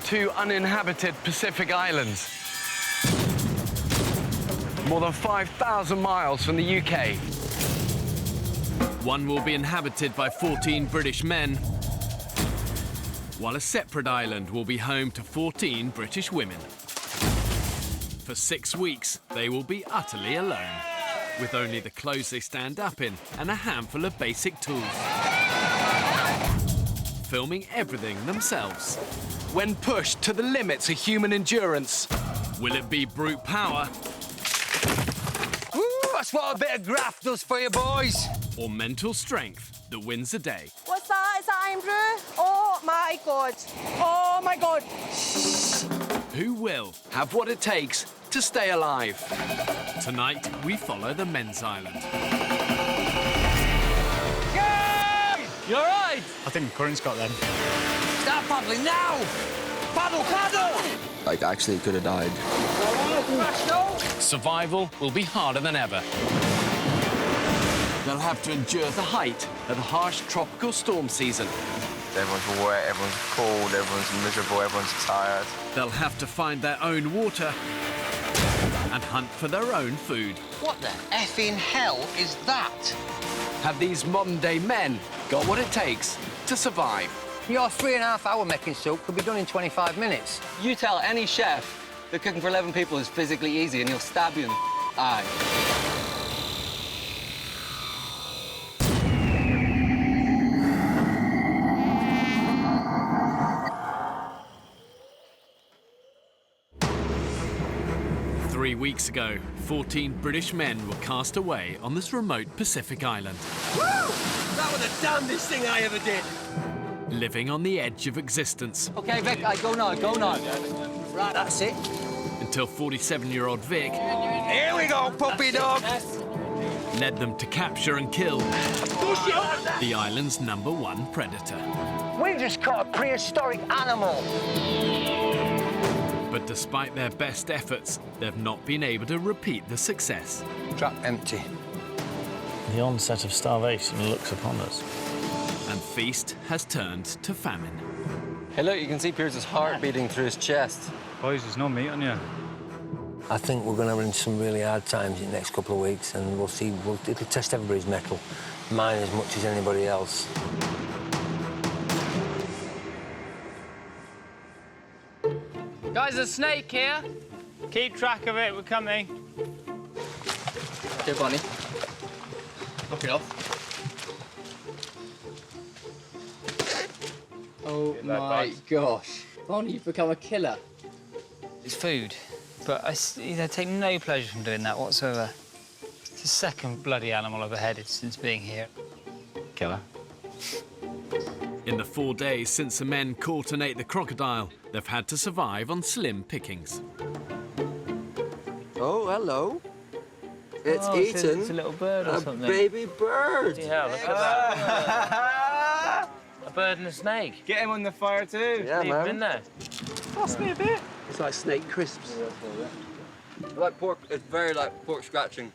Two uninhabited Pacific islands. More than 5,000 miles from the UK. One will be inhabited by 14 British men, while a separate island will be home to 14 British women. For 6 weeks, they will be utterly alone, with only the clothes they stand up in and a handful of basic tools. Filming everything themselves. When pushed to the limits of human endurance. Will it be brute power? Woo, that's what a bit of graft does for you, boys. Or mental strength that wins the day? What's that? Is that Andrew? Oh my God. Oh my God. Who will have what it takes to stay alive. Tonight, we follow the men's island. You all right? I think the current's got them. Start paddling now! Paddle, paddle! Like, actually could have died. Survival will be harder than ever. They'll have to endure the height of the harsh tropical storm season. Everyone's wet, everyone's cold, everyone's miserable, everyone's tired. They'll have to find their own water and hunt for their own food. What the effing hell is that? Have these modern-day men got what it takes to survive? Your 3.5 hour making soup could be done in 25 minutes. You tell any chef that cooking for 11 people is physically easy and he'll stab you in the eye. 3 weeks ago, 14 British men were cast away on this remote Pacific island. Woo! That was the damnedest thing I ever did. Living on the edge of existence. OK, Vic, I go now, go now. Right, that's it. Until 47-year-old Vic... Here we go, puppy dog! ...led them to capture and kill the island's #1 predator. We just caught a prehistoric animal. But despite their best efforts, they've not been able to repeat the success. Trap empty. The onset of starvation looks upon us. And feast has turned to famine. Hey, look, you can see Pierce's heart beating through his chest. Boys, there's no meat on you. I think we're going to run into some really hard times in the next couple of weeks, and we'll see. It'll test everybody's mettle, mine as much as anybody else. Guys, a snake here. Keep track of it, we're coming. Okay, Bonnie. Knock it off. Oh my gosh. Bonnie, you've become a killer. It's food, but I take no pleasure from doing that whatsoever. It's the second bloody animal I've beheaded since being here. Killer. In the 4 days since the men caught and ate the crocodile, they've had to survive on slim pickings. Oh, hello. It's eaten. It's a little bird or something. Baby bird. Yeah, look at that. A bird and a snake. Get him on the fire too. Yeah, Leave man. him in there. Pass me a bit. It's like snake crisps. Like pork, it's very like pork scratching.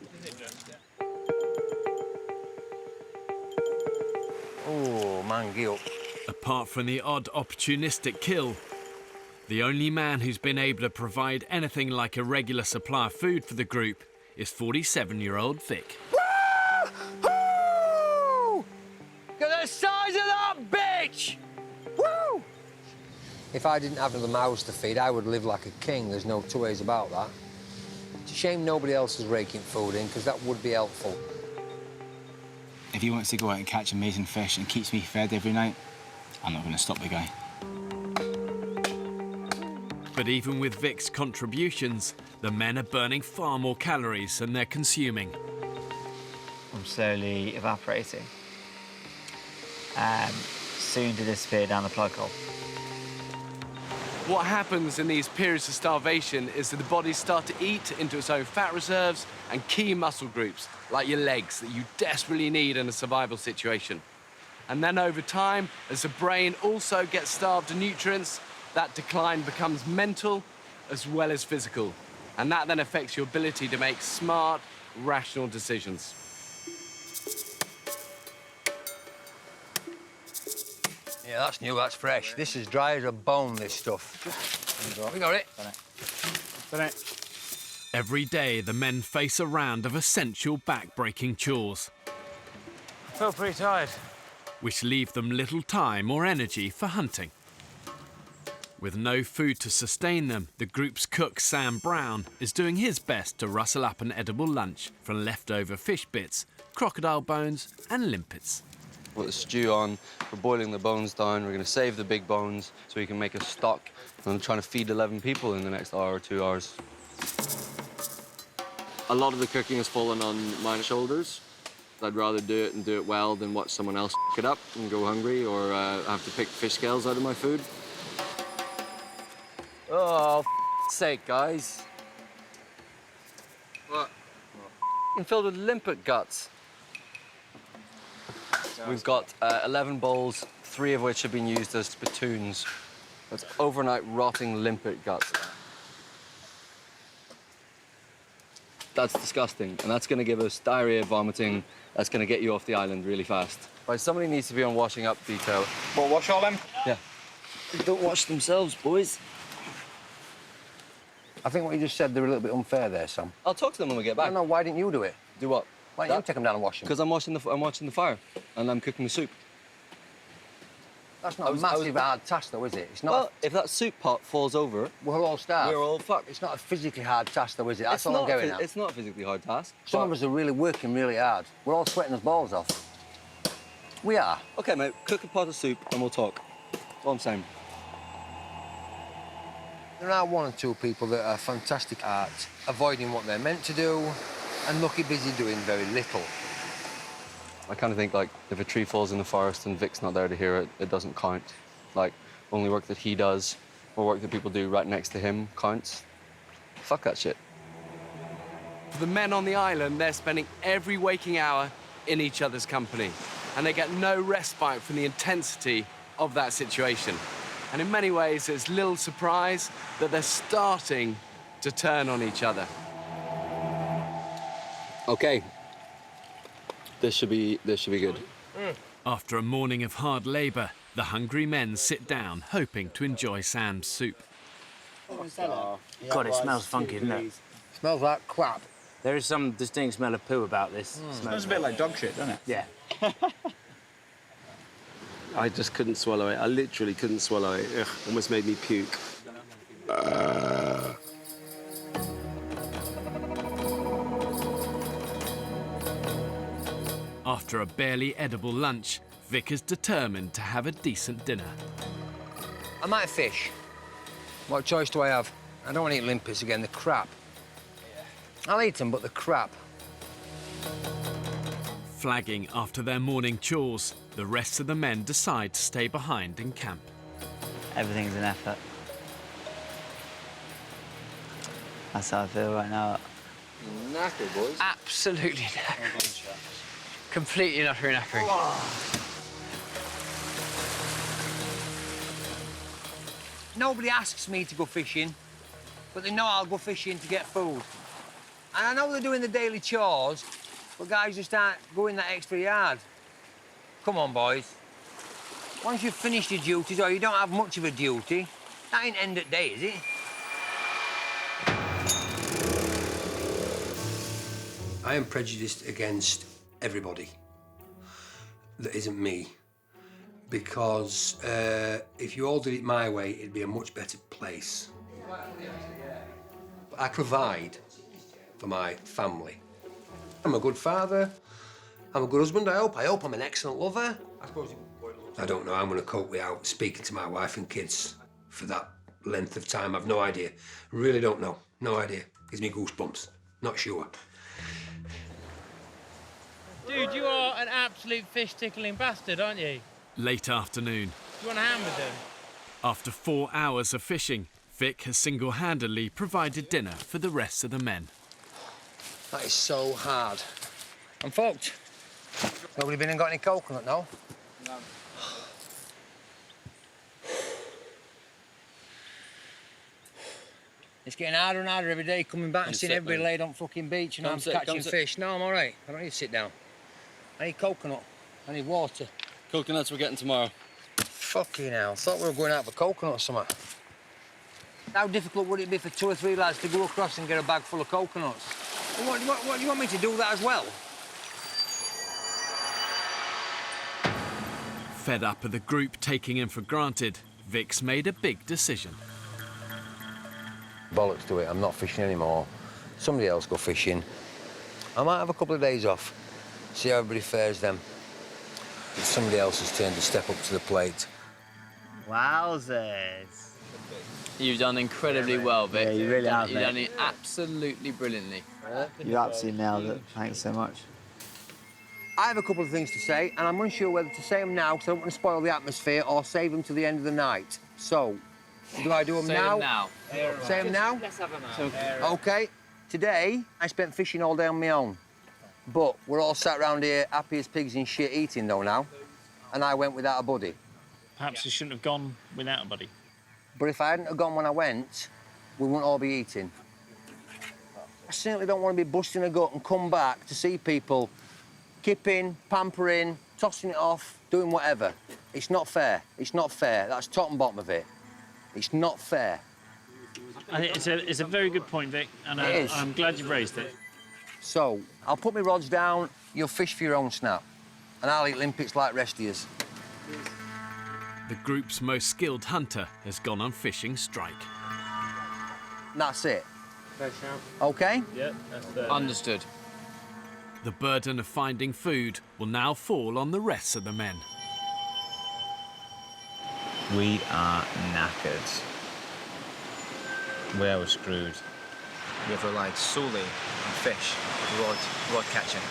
Oh, man, guilt. Apart from the odd opportunistic kill, the only man who's been able to provide anything like a regular supply of food for the group is 47-year-old Vic. Woo! Look at the size of that bitch! Woo! If I didn't have the mouths to feed, I would live like a king. There's no two ways about that. It's a shame nobody else is raking food in, because that would be helpful. If he wants to go out and catch amazing fish and keeps me fed every night, I'm not going to stop the guy. But even with Vic's contributions, the men are burning far more calories than they're consuming. I'm slowly evaporating. Soon to disappear down the plug hole. What happens in these periods of starvation is that the bodies start to eat into its own fat reserves and key muscle groups, like your legs, that you desperately need in a survival situation. And then over time, as the brain also gets starved of nutrients, that decline becomes mental as well as physical. And that then affects your ability to make smart, rational decisions. Yeah, that's new, that's fresh. This is dry as a bone, this stuff. We got it. Every day, the men face a round of essential back-breaking chores, I feel pretty tired. which leave them little time or energy for hunting. With no food to sustain them, the group's cook, Sam Brown, is doing his best to rustle up an edible lunch from leftover fish bits, crocodile bones and limpets. Put the stew on, we're boiling the bones down, we're going to save the big bones so we can make a stock. And I'm trying to feed 11 people in the next hour or 2 hours. A lot of the cooking has fallen on my shoulders. I'd rather do it and do it well than watch someone else f*** it up and go hungry or have to pick fish scales out of my food. Oh, f***'s sake, guys. filled with limpet guts. We've got 11 bowls, 3 of which have been used as spittoons. That's overnight rotting limpet guts. That's disgusting, and that's going to give us diarrhea, vomiting. That's going to get you off the island really fast. Right, somebody needs to be on washing up detail. What, wash all them? Yeah. They don't wash themselves, boys. I think what you just said, they're a little bit unfair there, Sam. I'll talk to them when we get back. No, why didn't you do it? Do what? Why don't you take them down and wash them? Because I'm watching the fire, and I'm cooking the soup. That's not a massive hard task, though, is it? It's not. Well, if that soup pot falls over, we're all starved. We're all fucked. It's not a physically hard task, though, is it? That's all I'm getting at. It's not a physically hard task. Some of us are really working really hard. We're all sweating us balls off. We are. Okay, mate, cook a pot of soup and we'll talk. That's all I'm saying. There are 1 or 2 people that are fantastic at avoiding what they're meant to do and lucky busy doing very little. I kind of think, like, if a tree falls in the forest and Vic's not there to hear it, it doesn't count. Like, only work that he does or work that people do right next to him counts. Fuck that shit. For the men on the island, they're spending every waking hour in each other's company, and they get no respite from the intensity of that situation. And in many ways, it's little surprise that they're starting to turn on each other. Okay. This should be good. After a morning of hard labour, the hungry men sit down, hoping to enjoy Sam's soup. God, it smells funky, doesn't it? Smells like crap. There is some distinct smell of poo about this. Smells a bit like dog shit, doesn't it? Yeah. I just couldn't swallow it. I literally couldn't swallow it. Ugh, almost made me puke. After a barely edible lunch, Vic is determined to have a decent dinner. I might fish. What choice do I have? I don't want to eat limpets again. They're crap. I'll eat them, but they're crap. Flagging after their morning chores, the rest of the men decide to stay behind in camp. Everything's an effort. That's how I feel right now. Knackered, boys. Absolutely knackered. Completely and utterly knackered. Nobody asks me to go fishing, but they know I'll go fishing to get food. And I know they're doing the daily chores, but guys just aren't going that extra yard. Come on, boys. Once you've finished your duties, or you don't have much of a duty, that ain't end of day, is it? I am prejudiced against everybody that isn't me. Because if you all did it my way, it'd be a much better place. I provide for my family. I'm a good father. I'm a good husband, I hope. I hope I'm an excellent lover. I don't know how I'm going to cope without speaking to my wife and kids for that length of time. I've no idea. Really don't know. No idea. Gives me goosebumps. Not sure. Dude, you are an absolute fish-tickling bastard, aren't you? Late afternoon. You want a hand with them? After 4 hours of fishing, Vic has single-handedly provided dinner for the rest of the men. That is so hard. I'm fucked. Nobody been and got any coconut, no? No. It's getting harder and harder every day, coming back and seeing everybody laid on fucking beach and I'm catching fish. No, I'm all right. I don't need to sit down. I need coconut. I need water. Coconuts we're getting tomorrow. Fucking hell. I thought we were going out for coconut or something. How difficult would it be for 2 or 3 lads to go across and get a bag full of coconuts? What do you want me to do that as well? Fed up of the group taking him for granted, Vic's made a big decision. Bollocks to it. I'm not fishing anymore. Somebody else go fishing. I might have a couple of days off. See how everybody fares then. It's somebody else's turn to step up to the plate. Wowzers. You've done incredibly well, Vic. Yeah, you really have, You've mate. done it absolutely brilliantly. You absolutely nailed it. Thanks so much. I have a couple of things to say, and I'm unsure whether to say them now because I don't want to spoil the atmosphere or save them to the end of the night. So, do I do them Say now? them now. Say them now? Let's have a now. OK. Today, I spent fishing all day on my own. But we're all sat round here, happy as pigs in shit, eating though now. And I went without a buddy. Perhaps you shouldn't have gone without a buddy. But if I hadn't have gone when I went, we wouldn't all be eating. I certainly don't want to be busting a gut and come back to see people kipping, pampering, tossing it off, doing whatever. It's not fair. It's not fair. That's top and bottom of it. It's not fair. I think it's a very good point, Vic, and I'm glad you've raised it. So, I'll put my rods down, you'll fish for your own snap, and I'll eat limpets like rest of yous. The group's most skilled hunter has gone on fishing strike. And that's it. OK? Yeah, that's fair. Understood. The burden of finding food will now fall on the rest of the men. We are knackered. We are screwed. We have relied solely on fish, rod catching,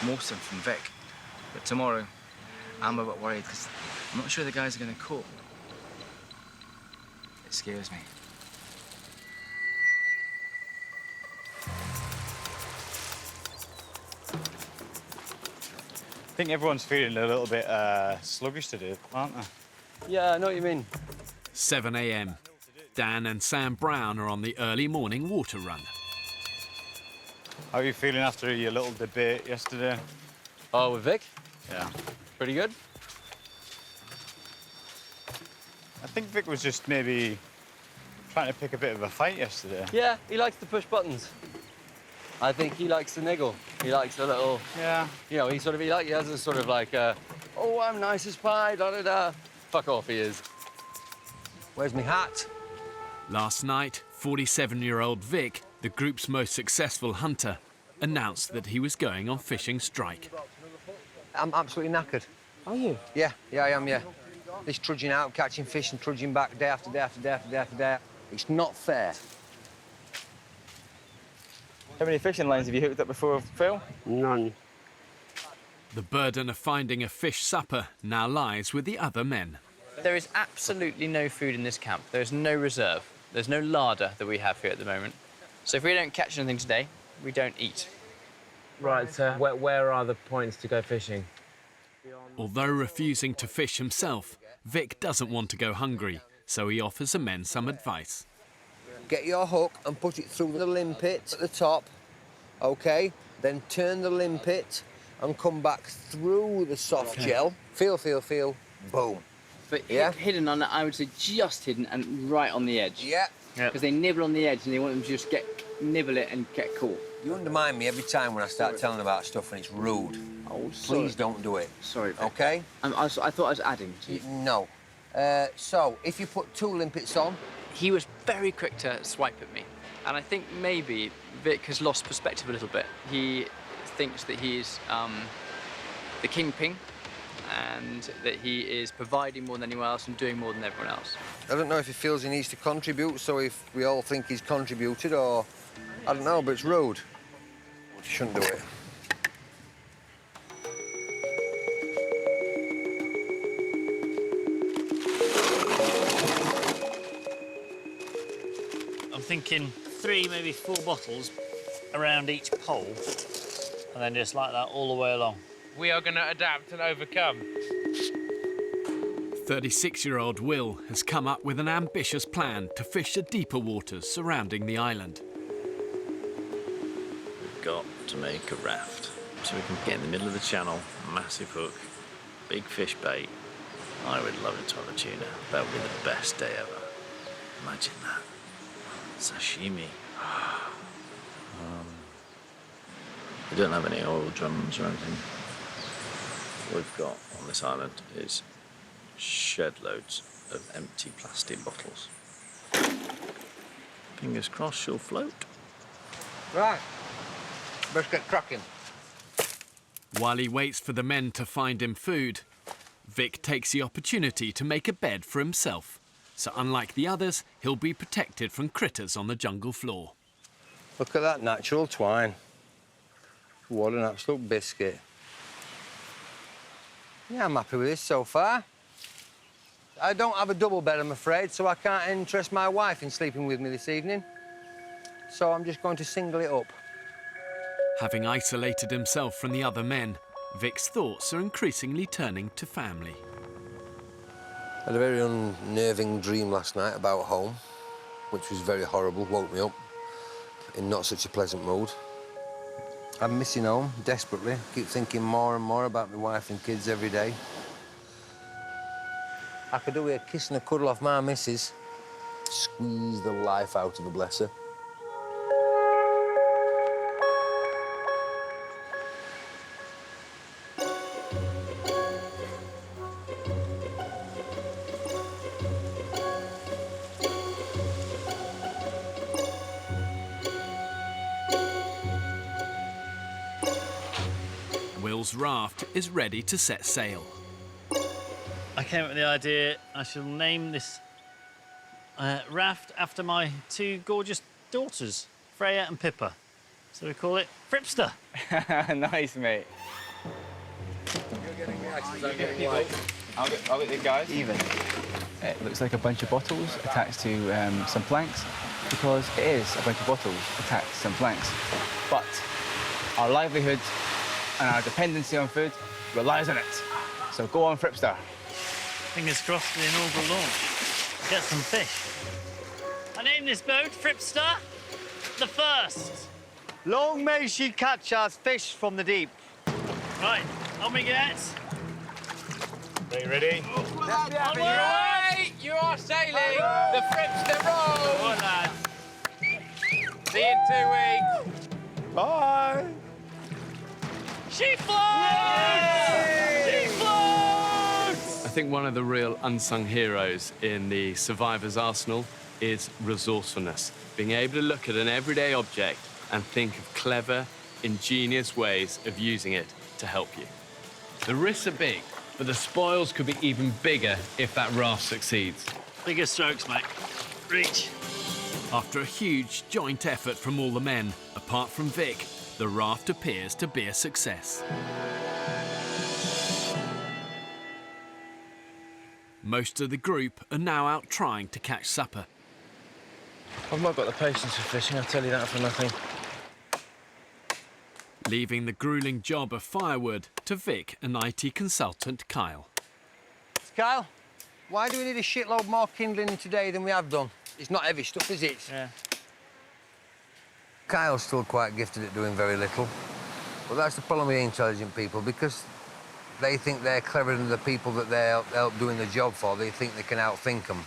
most of them from Vic. But tomorrow, I'm a bit worried because I'm not sure the guys are going to cope. It scares me. I think everyone's feeling a little bit sluggish today, aren't they? Yeah, I know what you mean. 7 a.m. Dan and Sam Brown are on the early morning water run. How are you feeling after your little debate yesterday? Oh, with Vic? Yeah. Pretty good. I think Vic was just maybe trying to pick a bit of a fight yesterday. Yeah, he likes to push buttons. I think he likes to niggle. He likes a little... Yeah. You know, he has a sort of like, oh, I'm nice as pie, da-da-da. Fuck off, he is. Where's my hat? Last night, 47-year-old Vic, the group's most successful hunter, announced that he was going on fishing strike. I'm absolutely knackered. Are you? Yeah, I am, yeah. This trudging out, catching fish and trudging back day after day after day after day after day. It's not fair. How many fishing lines have you hooked up before, Phil? None. The burden of finding a fish supper now lies with the other men. There is absolutely no food in this camp. There's no reserve. There's no larder that we have here at the moment. So if we don't catch anything today, we don't eat. Right, so where are the points to go fishing? Although refusing to fish himself, Vic doesn't want to go hungry, so he offers the men some advice. Get your hook and put it through the limpet at the top, OK? Then turn the limpet and come back through the soft gel. Feel, boom. But Yeah? hidden on, I would say just hidden and right on the edge. Yeah. Because they nibble on the edge and they want them to just nibble it and get caught. You undermine me every time when I start telling about stuff and it's rude. Oh, sorry. Please don't do it. Sorry, Vic. OK? I thought I was adding to you. No. So, if you put 2 limpets on... He was very quick to swipe at me. And I think maybe Vic has lost perspective a little bit. He thinks that he's the kingpin and that he is providing more than anyone else and doing more than everyone else. I don't know if he feels he needs to contribute, so if we all think he's contributed, or... I don't know, but it's rude. You shouldn't do it. I'm thinking 3, maybe 4 bottles around each pole, and then just like that all the way along. We are going to adapt and overcome. 36-year-old Will has come up with an ambitious plan to fish the deeper waters surrounding the island. We've got to make a raft so we can get in the middle of the channel, massive hook, big fish bait. I would love it to have a tuna. That would be the best day ever. Imagine that. Sashimi. We don't have any oil drums or anything. What we've got on this island is shed loads of empty plastic bottles. Fingers crossed she'll float. Right. Let's get cracking. While he waits for the men to find him food, Vic takes the opportunity to make a bed for himself. So unlike the others, he'll be protected from critters on the jungle floor. Look at that natural twine. What an absolute biscuit. Yeah, I'm happy with this so far. I don't have a double bed, I'm afraid, so I can't interest my wife in sleeping with me this evening. So I'm just going to single it up. Having isolated himself from the other men, Vic's thoughts are increasingly turning to family. I had a very unnerving dream last night about home, which was very horrible, woke me up in not such a pleasant mood. I'm missing home desperately, keep thinking more and more about my wife and kids every day. I could do with a kiss and a cuddle off my missus, squeeze the life out of her, bless her. Will's raft is ready to set sail. I came up with the idea I shall name this raft after my two gorgeous daughters, Freya and Pippa. So we call it Fripster. Nice, mate. You're getting the axes, I'm getting white. I'll get the guys. Even. It looks like a bunch of bottles attached to some planks, because it is a bunch of bottles attached to some planks. But our livelihood and our dependency on food relies on it. So go on, Fripster. Fingers crossed for the inaugural launch. Get some fish. I named this boat Fripster the First. Long may she catch us fish from the deep. Right, on we get. Are you ready? Away! You are sailing the Fripster roll! Come on, lads. See you in 2 weeks. Bye! She floats! She floats! I think one of the real unsung heroes in the survivor's arsenal is resourcefulness. Being able to look at an everyday object and think of clever, ingenious ways of using it to help you. The risks are big, but the spoils could be even bigger if that raft succeeds. Bigger strokes, mate. Reach. After a huge joint effort from all the men, apart from Vic, the raft appears to be a success. Most of the group are now out trying to catch supper. I've not got the patience for fishing, I'll tell you that for nothing. Leaving the gruelling job of firewood to Vic and IT consultant Kyle. Kyle, why do we need a shitload more kindling today than we have done? It's not heavy stuff, is it? Yeah. Kyle's still quite gifted at doing very little. But that's the problem with intelligent people, because they think they're cleverer than the people that they're help doing the job for. They think they can outthink them.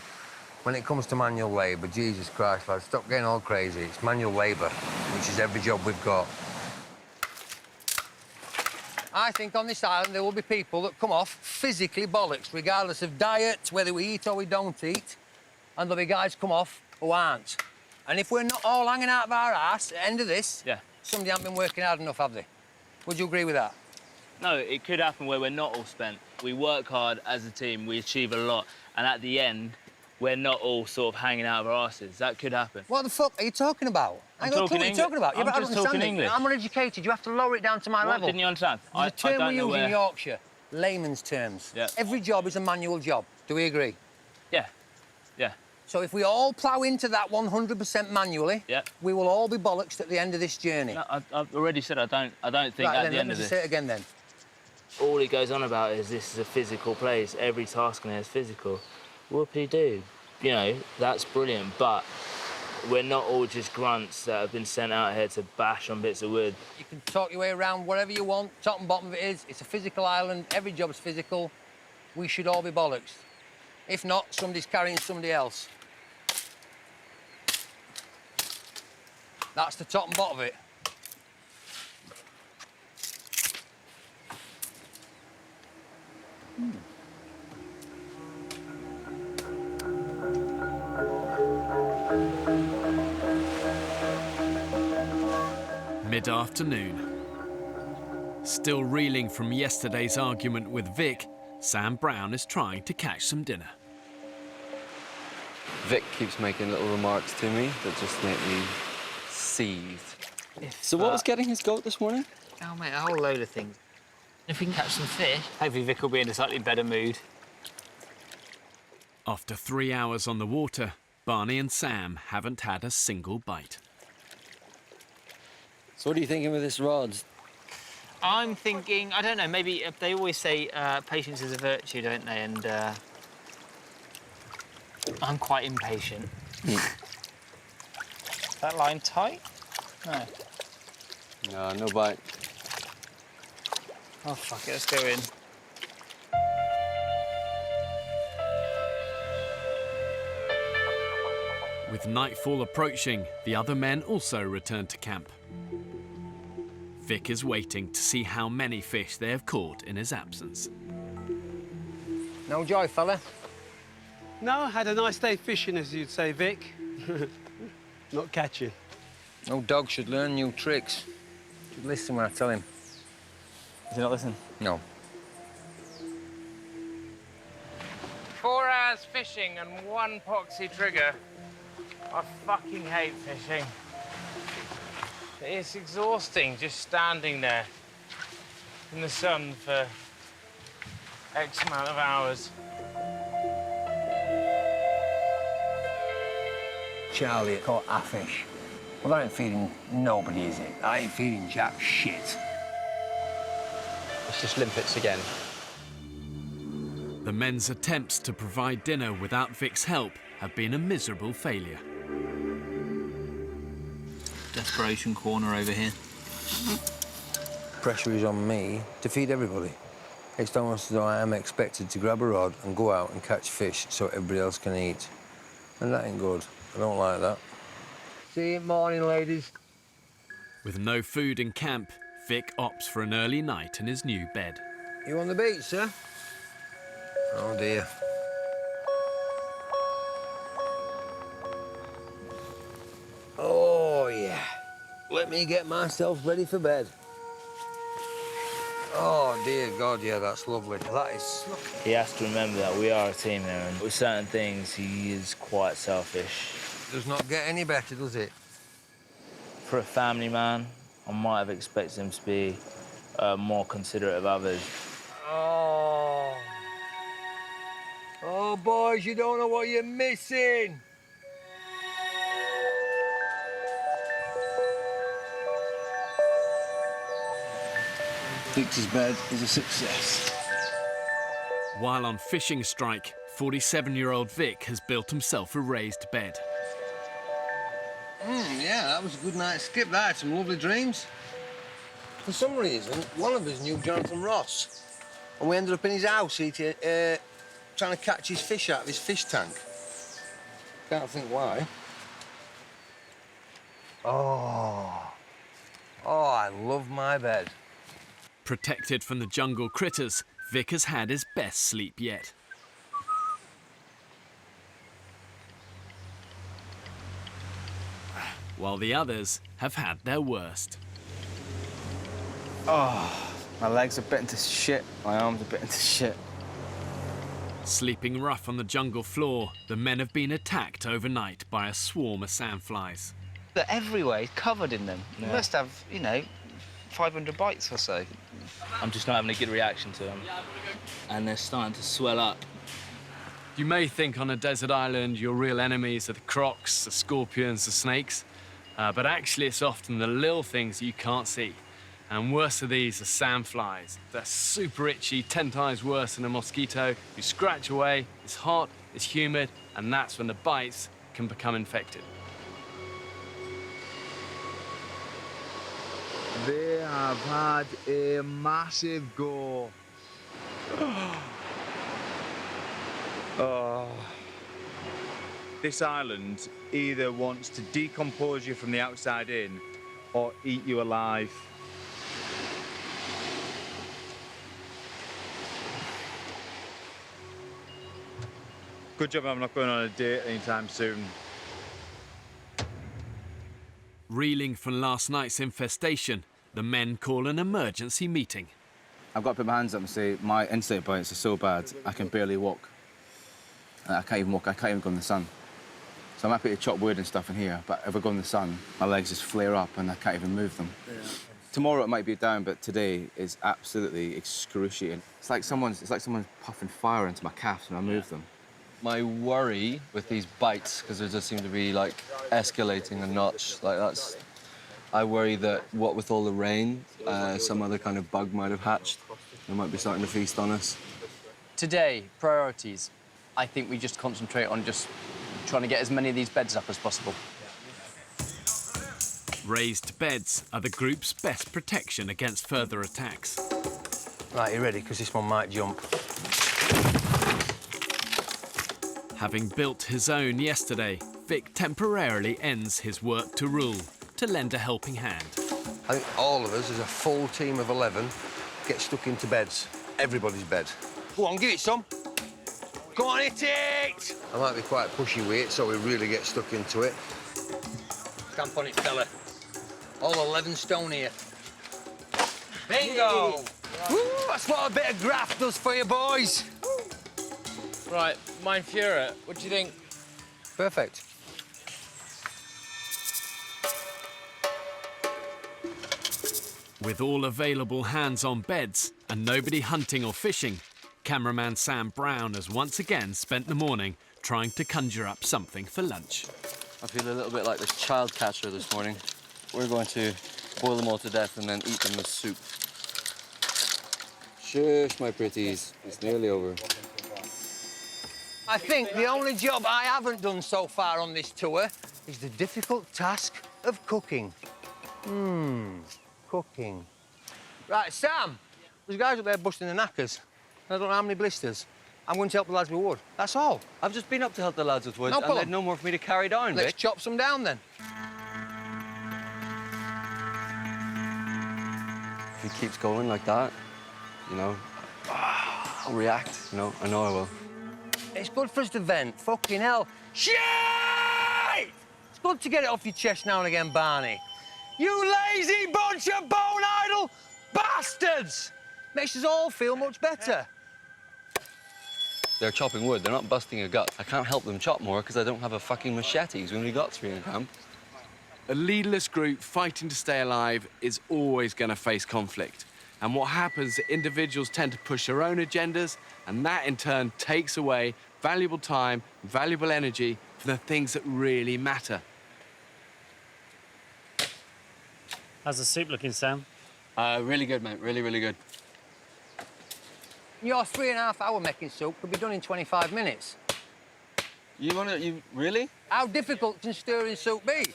When it comes to manual labour, Jesus Christ, lads, stop getting all crazy. It's manual labour, which is every job we've got. I think on this island there will be people that come off physically bollocks, regardless of diet, whether we eat or we don't eat. And there'll be guys come off who aren't. And if we're not all hanging out of our arse at the end of this, somebody hasn't been working hard enough, have they? Would you agree with that? No, it could happen where we're not all spent. We work hard as a team, we achieve a lot, and at the end, we're not all sort of hanging out of our asses. That could happen. What the fuck are you talking about? I'm I got a clue talking what you're talking about. I'm just talking English. I'm uneducated. You have to lower it down to my What? level. Didn't you understand? There's a term don't we know use where... in Yorkshire, layman's terms. Yeah. Every job is a manual job. Do we agree? Yeah. Yeah. So if we all plough into that 100% manually, we will all be bollocks at the end of this journey. No, I've already said I don't think right, at then, the end let of me this. say it again then. All he goes on about is this is a physical place. Every task in here is physical. Whoopie-doo. You know, that's brilliant, but we're not all just grunts that have been sent out here to bash on bits of wood. You can talk your way around whatever you want. Top and bottom of it is, it's a physical island. Every job's physical. We should all be bollocks. If not, somebody's carrying somebody else. That's the top and bottom of it. Mid-afternoon. Still reeling from yesterday's argument with Vic, Sam Brown is trying to catch some dinner. Vic keeps making little remarks to me that just make me seethe. So what was getting his goat this morning? Oh, mate, a whole load of things. If we can catch some fish, hopefully Vic will be in a slightly better mood. After 3 hours on the water, Barney and Sam haven't had a single bite. So what are you thinking with this rod? I'm thinking, I don't know, maybe they always say patience is a virtue, don't they? And I'm quite impatient. That line tight? No. No, no bite. Oh, fuck it, let's go in. With nightfall approaching, the other men also return to camp. Vic is waiting to see how many fish they have caught in his absence. No joy, fella? No, had a nice day fishing, as you'd say, Vic. Not catching. No dog should learn new tricks. Should listen when I tell him. Does he not listen? No. 4 hours fishing and 1 poxy trigger. I fucking hate fishing. It's exhausting just standing there in the sun for X amount of hours. Charlie caught a fish. Well, that ain't feeding nobody, is it? That ain't feeding jack shit. It's just limpets again. The men's attempts to provide dinner without Vic's help have been a miserable failure. Desperation corner over here. Pressure is on me to feed everybody. It's almost as though I am expected to grab a rod and go out and catch fish so everybody else can eat. And that ain't good. I don't like that. See you in the morning, ladies. With no food in camp, Vic opts for an early night in his new bed. You on the beach, sir? Oh, dear. Oh, yeah. Let me get myself ready for bed. Oh, dear God, yeah, that's lovely. That is... He has to remember that we are a team here, and with certain things, he is quite selfish. Does not get any better, does it? For a family man, I might have expected him to be more considerate of others. Oh. Oh, boys, you don't know what you're missing. Victor's bed is a success. While on fishing strike, 47-year-old Vic has built himself a raised bed. Yeah, that was a good night's skip. That had some lovely dreams. For some reason, one of us knew Jonathan Ross, and we ended up in his house eating, trying to catch his fish out of his fish tank. Can't think why. Oh, I love my bed. Protected from the jungle critters, Vic has had his best sleep yet. While the others have had their worst. Oh, my legs are bitten to shit. My arms are bitten to shit. Sleeping rough on the jungle floor, the men have been attacked overnight by a swarm of sandflies. They're everywhere, he's covered in them. Yeah. You must have, 500 bites or so. I'm just not having a good reaction to them, and they're starting to swell up. You may think on a desert island your real enemies are the crocs, the scorpions, the snakes, but actually it's often the little things you can't see. And worst of these are sandflies. They're super itchy, 10 times worse than a mosquito. You scratch away, it's hot, it's humid, and that's when the bites can become infected. They have had a massive go. Oh. This island either wants to decompose you from the outside in or eat you alive. Good job I'm not going on a date anytime soon. Reeling from last night's infestation, the men call an emergency meeting. I've got to put my hands up and say my insect bites are so bad I can barely walk. I can't even walk, I can't even go in the sun. So I'm happy to chop wood and stuff in here, but if I go in the sun, my legs just flare up and I can't even move them. Yeah. Tomorrow it might be down, but today is absolutely excruciating. It's like someone's puffing fire into my calves when I move them. My worry with these bites, because they just seem to be like escalating a notch, like I worry that what with all the rain, some other kind of bug might have hatched. They might be starting to feast on us. Today, priorities. I think we just concentrate on just trying to get as many of these beds up as possible. Raised beds are the group's best protection against further attacks. Right, you ready? Because this one might jump. Having built his own yesterday, Vic temporarily ends his work to rule to lend a helping hand. I think all of us, as a full team of 11, get stuck into beds. Everybody's bed. Go on, give it some. Go on, hit it! I might be quite pushy with it, so we really get stuck into it. Stamp on it, fella. All 11 stone here. Bingo! Woo, that's what a bit of graft does for you, boys. Right, Mein Führer, what do you think? Perfect. With all available hands on beds and nobody hunting or fishing, cameraman Sam Brown has once again spent the morning trying to conjure up something for lunch. I feel a little bit like this child catcher this morning. We're going to boil them all to death and then eat them as soup. Shush, my pretties. It's nearly over. I think the only job I haven't done so far on this tour is the difficult task of cooking. Cooking. Right, Sam, there's guys up there busting the knackers. I don't know how many blisters. I'm going to help the lads with wood. That's all. I've just been up to help the lads with wood, No and problem. they'd no more for me to carry down, Let's Vic. chop some down, then. If he keeps going like that, you know, I'll react, you know. I know I will. It's good for us to vent. Fucking hell. Shit! It's good to get it off your chest now and again, Barney. You lazy bunch of bone-idle bastards! Makes us all feel much better. They're chopping wood. They're not busting a gut. I can't help them chop more because I don't have a fucking machete. We've only got 3 in camp. A leaderless group fighting to stay alive is always going to face conflict. And what happens is individuals tend to push their own agendas, and that in turn takes away valuable time, valuable energy from the things that really matter. How's the soup looking, Sam? Really good, mate. Really, really good. Your 3.5-hour making soup could be done in 25 minutes. You really? How difficult can stirring soup be?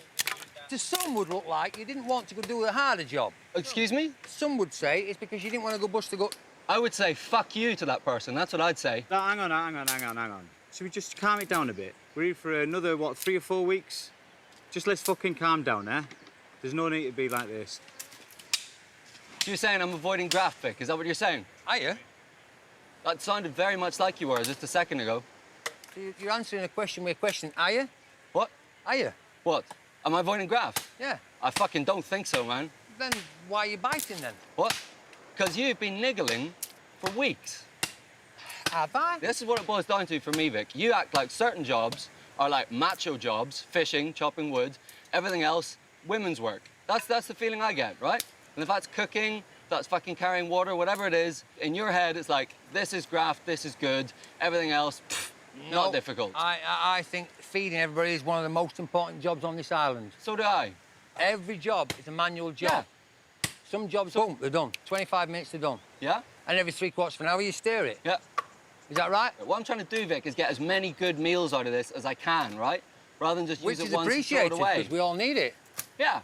To some would look like you didn't want to go do a harder job. Excuse me? Some would say it's because you didn't want to go bust a gut. I would say fuck you to that person. That's what I'd say. No, hang on. Should we just calm it down a bit? We're here for another, what, 3 or 4 weeks? Just let's fucking calm down, eh? There's no need to be like this. You're saying I'm avoiding graft, Vic. Is that what you're saying? Are you? That sounded very much like you were just a second ago. You're answering a question with a question. Are you? What? Are you? What? Am I avoiding graft? Yeah. I fucking don't think so, man. Then why are you biting then? What? Because you've been niggling for weeks. Have I? This is what it boils down to for me, Vic. You act like certain jobs are like macho jobs, fishing, chopping wood, everything else, women's work. That's the feeling I get, right? And if that's cooking, that's fucking carrying water, whatever it is, in your head it's like, this is graft, this is good, everything else, not difficult. I think feeding everybody is one of the most important jobs on this island. So do I. Every job is a manual job. Yeah. Some jobs, boom, they're done. 25 minutes, they're done. Yeah? And every 3/4 of an hour, you stir it. Yeah. Is that right? What I'm trying to do, Vic, is get as many good meals out of this as I can, right? Rather than just use it once and throw it away. Which is appreciated, because we all need it. Yeah.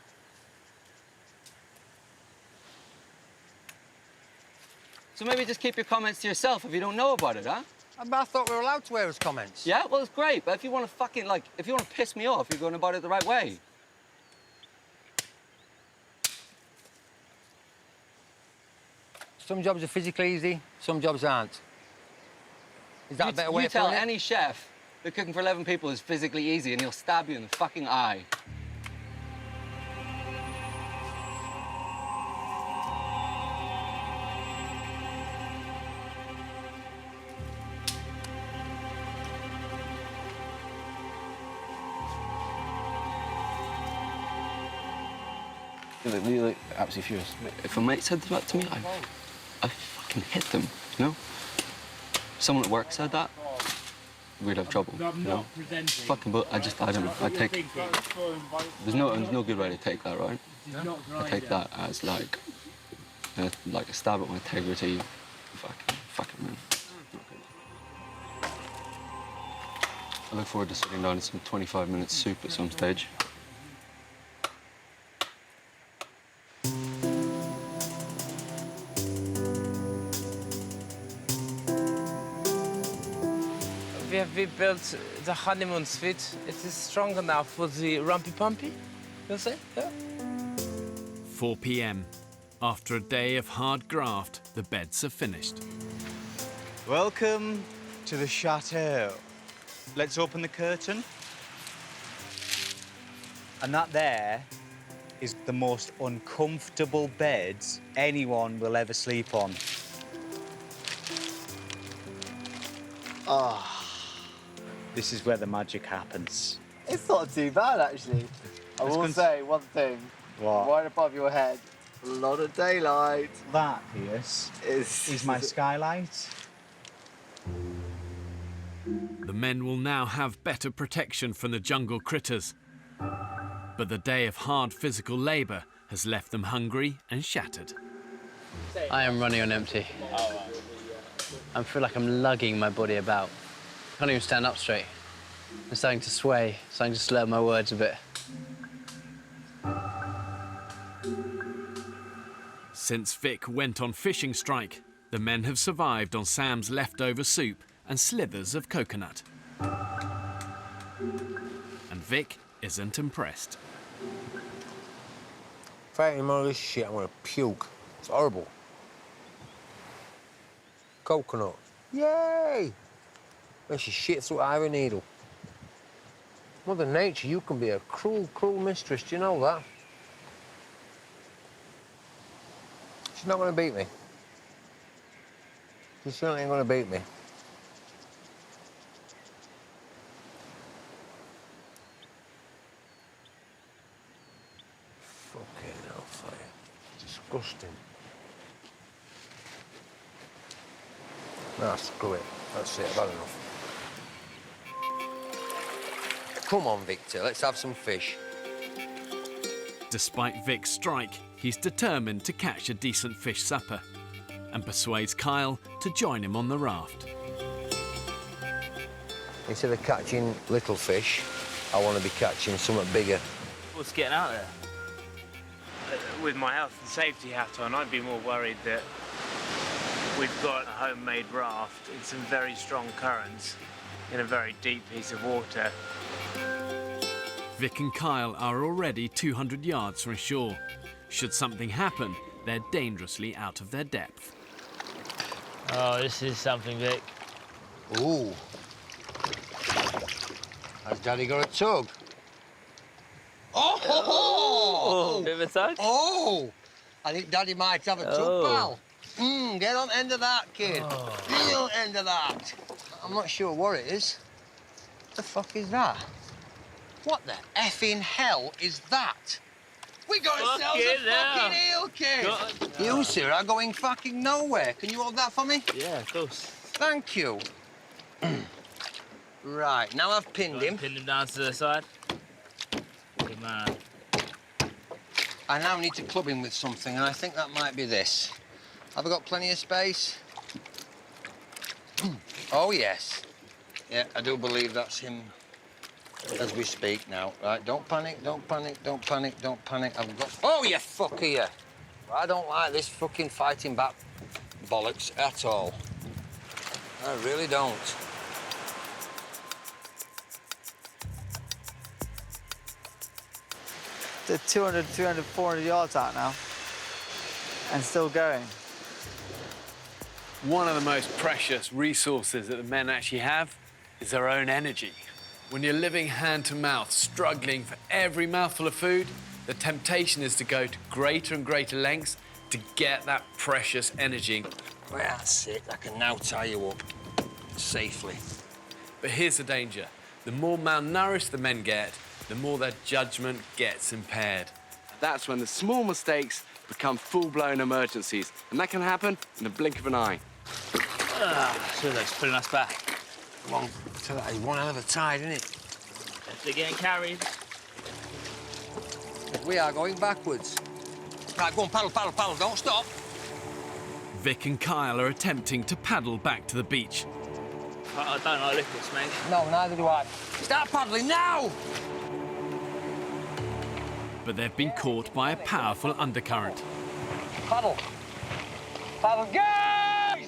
So maybe just keep your comments to yourself if you don't know about it, huh? I thought we were allowed to air his comments. Yeah, well, it's great, but if you want to fucking, like, if you want to piss me off, you're going about it the right way. Some jobs are physically easy, some jobs aren't. Is that a better way of putting it? You tell any chef that cooking for 11 people is physically easy and he'll stab you in the fucking eye. You look absolutely furious. If a mate said that to me, I fucking hit them, you know? Someone at work said that, we'd have trouble, you know? Fucking, but I don't know, I take... There's no good way to take that, right? I take that as like a stab at my integrity. Fucking man. I look forward to sitting down in some 25-minute soup at some stage. We built the honeymoon suite. It is strong enough for the rumpy pumpy, you'll say? Yeah. 4 p.m. After a day of hard graft, the beds are finished. Welcome to the chateau. Let's open the curtain. And that there is the most uncomfortable beds anyone will ever sleep on. Ah. This is where the magic happens. It's not too bad, actually. I will say one thing. What? Right above your head, a lot of daylight. That, Pierce, is my skylight. The men will now have better protection from the jungle critters. But the day of hard physical labour has left them hungry and shattered. I am running on empty. I feel like I'm lugging my body about. I can't even stand up straight. I'm starting to sway, starting to slur my words a bit. Since Vic went on fishing strike, the men have survived on Sam's leftover soup and slithers of coconut. And Vic isn't impressed. If I eat more of this shit, I'm gonna puke. It's horrible. Coconut. Yay! Makes you shit through an iron needle. Mother Nature, you can be a cruel, cruel mistress. Do you know that? She's not gonna beat me. She certainly ain't gonna beat me. Fucking hellfire. Disgusting. Nah, screw it. That's it, I've had enough. Come on, Victor, let's have some fish. Despite Vic's strike, he's determined to catch a decent fish supper and persuades Kyle to join him on the raft. Instead of catching little fish, I want to be catching something bigger. What's getting out there? With my health and safety hat on, I'd be more worried that we've got a homemade raft in some very strong currents in a very deep piece of water. Vic and Kyle are already 200 yards from shore. Should something happen, they're dangerously out of their depth. Oh, this is something, Vic. Ooh. Has Daddy got a tug? Oh! Bit of a tug? Oh! I think Daddy might have a tug, pal. Get on the end of that, kid. Get on the end of that. I'm not sure what it is. What the fuck is that? What the effing hell is that? We got ourselves a fucking eel, kid. You, sir, are going fucking nowhere. Can you hold that for me? Yeah, of course. Thank you. Right, now I've pinned him. Pin him down to the side. Good man. I now need to club him with something, and I think that might be this. Have I got plenty of space? Oh, yes. Yeah, I do believe that's him as we speak now. Right, don't panic, don't panic, don't panic, don't panic. I've got... Oh, you fucker, you. I don't like this fucking fighting back bollocks at all. I really don't. They're 200, 300, 400 yards out now. And still going. One of the most precious resources that the men actually have is their own energy. When you're living hand to mouth, struggling for every mouthful of food, the temptation is to go to greater and greater lengths to get that precious energy. Well, that's it. I can now tie you up safely. But here's the danger. The more malnourished the men get, the more their judgment gets impaired. That's when the small mistakes become full-blown emergencies, and that can happen in the blink of an eye. So that's pulling us back. Come on, tell that is one hell of a tide, isn't it? They're getting carried. We are going backwards. Right, go on, paddle, paddle, paddle, don't stop. Vic and Kyle are attempting to paddle back to the beach. I don't like liquids, mate. No, neither do I. Start paddling now! But they've been caught by a powerful undercurrent. Paddle. Paddle, guys!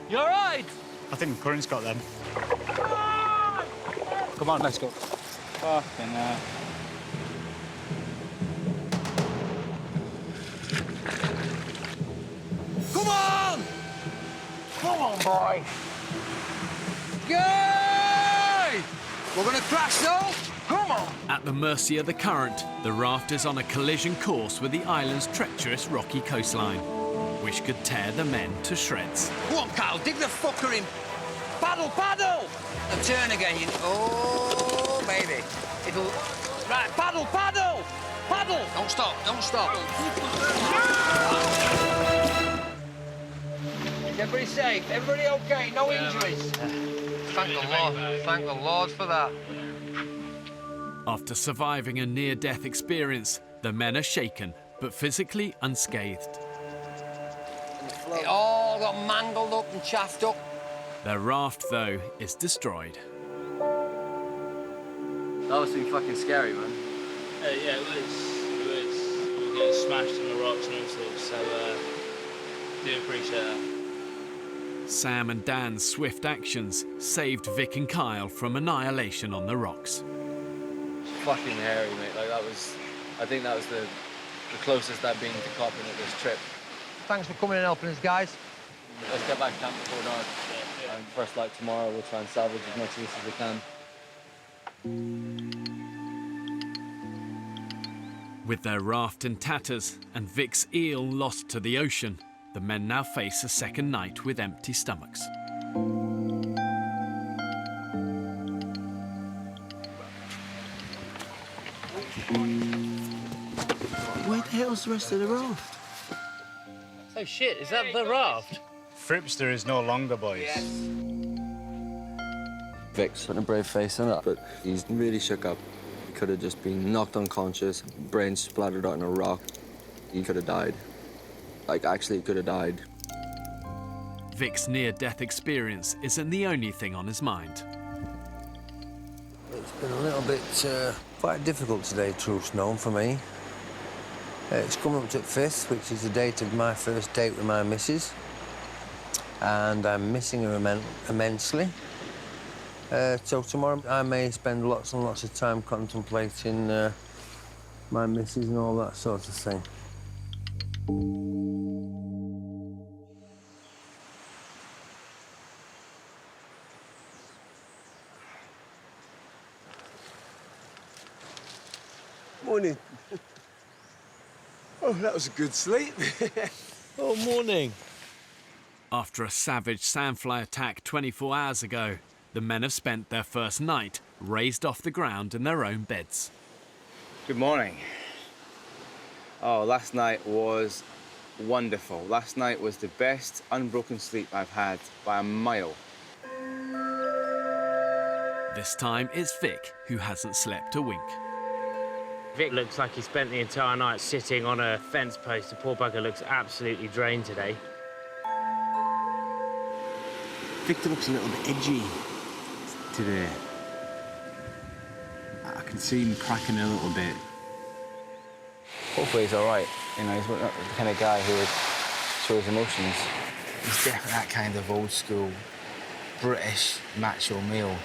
You all right? I think the current's got them. Come on, let's go. Fucking Come on! Come on, boy. Yay! We're gonna crash though. Come on! At the mercy of the current, the raft is on a collision course with the island's treacherous rocky coastline, which could tear the men to shreds. Go on, Carl, dig the fucker in. Paddle, paddle! And turn again, you... Oh, baby. It'll... Right, paddle, paddle! Paddle! Don't stop, don't stop. Is everybody safe? Everybody okay? No injuries? Thank the Lord. Thank the Lord for that. After surviving a near-death experience, the men are shaken, but physically unscathed. It all got mangled up and chaffed up. Their raft, though, is destroyed. That must have been fucking scary, man. Yeah, it was. We were getting smashed on the rocks and all sorts, so do appreciate that. Sam and Dan's swift actions saved Vic and Kyle from annihilation on the rocks. fucking hairy, mate. Like, that was... I think that was the closest I've been to copping at this trip. Thanks for coming and helping us, guys. Let's get back to camp before dark. And first light tomorrow, we'll try and salvage as much of this as we can. With their raft in tatters and Vic's eel lost to the ocean, the men now face a second night with empty stomachs. Where the hell's the rest of the raft? So shit, is that the raft? Fripster is no longer, boys. Vic's putting a brave face on it, but he's really shook up. He could have just been knocked unconscious, brain splattered out on a rock. He could have died. Like, actually, he could have died. Vic's near-death experience isn't the only thing on his mind. It's been a little bit quite difficult today, truth's known, for me. It's coming up to the 5th, which is the date of my first date with my missus. And I'm missing her immensely. So tomorrow I may spend lots and lots of time contemplating my missus and all that sort of thing. Morning. Oh, that was a good sleep. Oh, morning. After a savage sandfly attack 24 hours ago, the men have spent their first night raised off the ground in their own beds. Good morning. Oh, last night was wonderful. Last night was the best unbroken sleep I've had by a mile. This time it's Vic who hasn't slept a wink. Vic looks like he spent the entire night sitting on a fence post. The poor bugger looks absolutely drained today. Victor looks a little bit edgy today. I can see him cracking a little bit. Hopefully he's all right. You know, he's not the kind of guy who would show his emotions. He's definitely that kind of old school British macho male.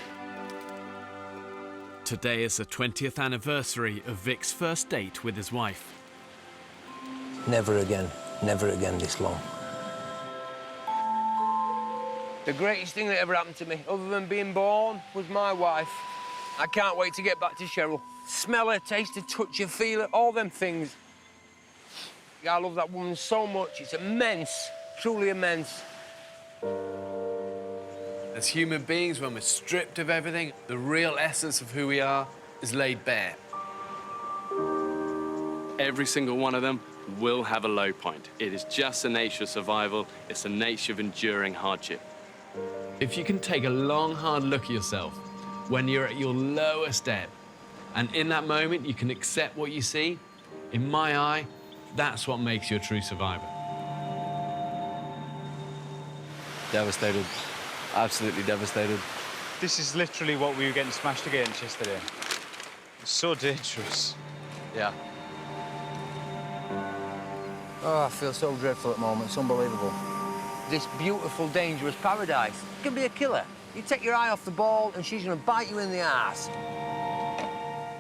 Today is the 20th anniversary of Vic's first date with his wife. Never again this long. The greatest thing that ever happened to me, other than being born, was my wife. I can't wait to get back to Cheryl. Smell her, taste her, touch her, feel her, all them things. I love that woman so much. It's immense, truly immense. As human beings, when we're stripped of everything, the real essence of who we are is laid bare. Every single one of them will have a low point. It is just the nature of survival. It's the nature of enduring hardship. If you can take a long, hard look at yourself when you're at your lowest ebb And in that moment, you can accept what you see. In my eye, that's what makes you a true survivor. Devastated. Absolutely devastated. This is literally what we were getting smashed against yesterday. It's so dangerous. Yeah. Oh, I feel so dreadful at the moment. It's unbelievable. This beautiful, dangerous paradise can be a killer. You take your eye off the ball and she's going to bite you in the arse.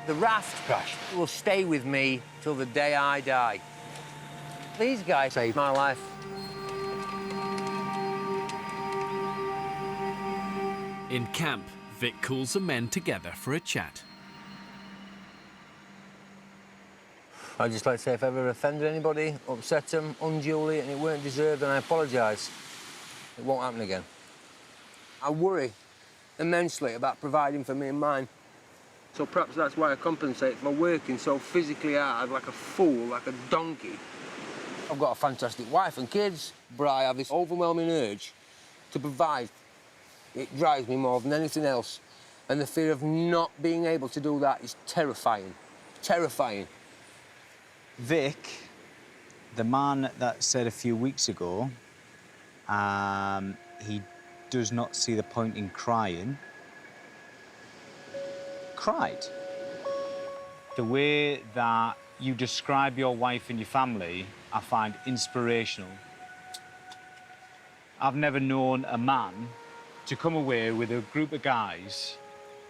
The raft crash will stay with me till the day I die. These guys saved my life. In camp, Vic calls the men together for a chat. I'd just like to say if I ever offended anybody, upset them unduly and it weren't deserved, then I apologise. It won't happen again. I worry immensely about providing for me and mine. So perhaps that's why I compensate for working so physically hard, like a fool, like a donkey. I've got a fantastic wife and kids, but I have this overwhelming urge to provide. It drives me more than anything else. And the fear of not being able to do that is terrifying. Terrifying. Vic, the man that said a few weeks ago, he does not see the point in crying, cried. The way that you describe your wife and your family, I find inspirational. I've never known a man to come away with a group of guys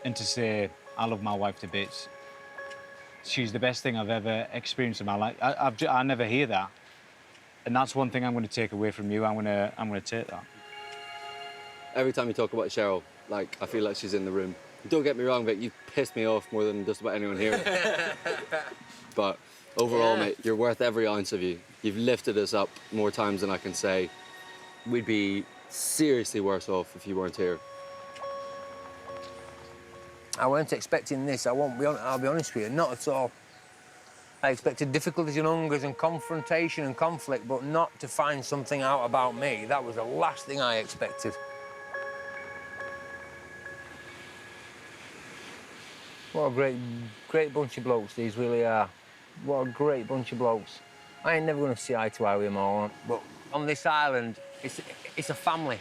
and to say, I love my wife to bits. She's the best thing I've ever experienced in my life. I never hear that. And that's one thing I'm going to take away from you. I'm going to take that. Every time you talk about Cheryl, like, I feel like she's in the room. Don't get me wrong, but you've pissed me off more than just about anyone here. But overall, mate, you're worth every ounce of you. You've lifted us up more times than I can say. We'd be seriously worse off if you weren't here. I weren't expecting this. I'll be honest with you, not at all. I expected difficulties and hungers and confrontation and conflict, but not to find something out about me. That was the last thing I expected. What a great bunch of blokes these really are. What a great bunch of blokes. I ain't never going to see eye to eye with them all, but on this island, it's a family.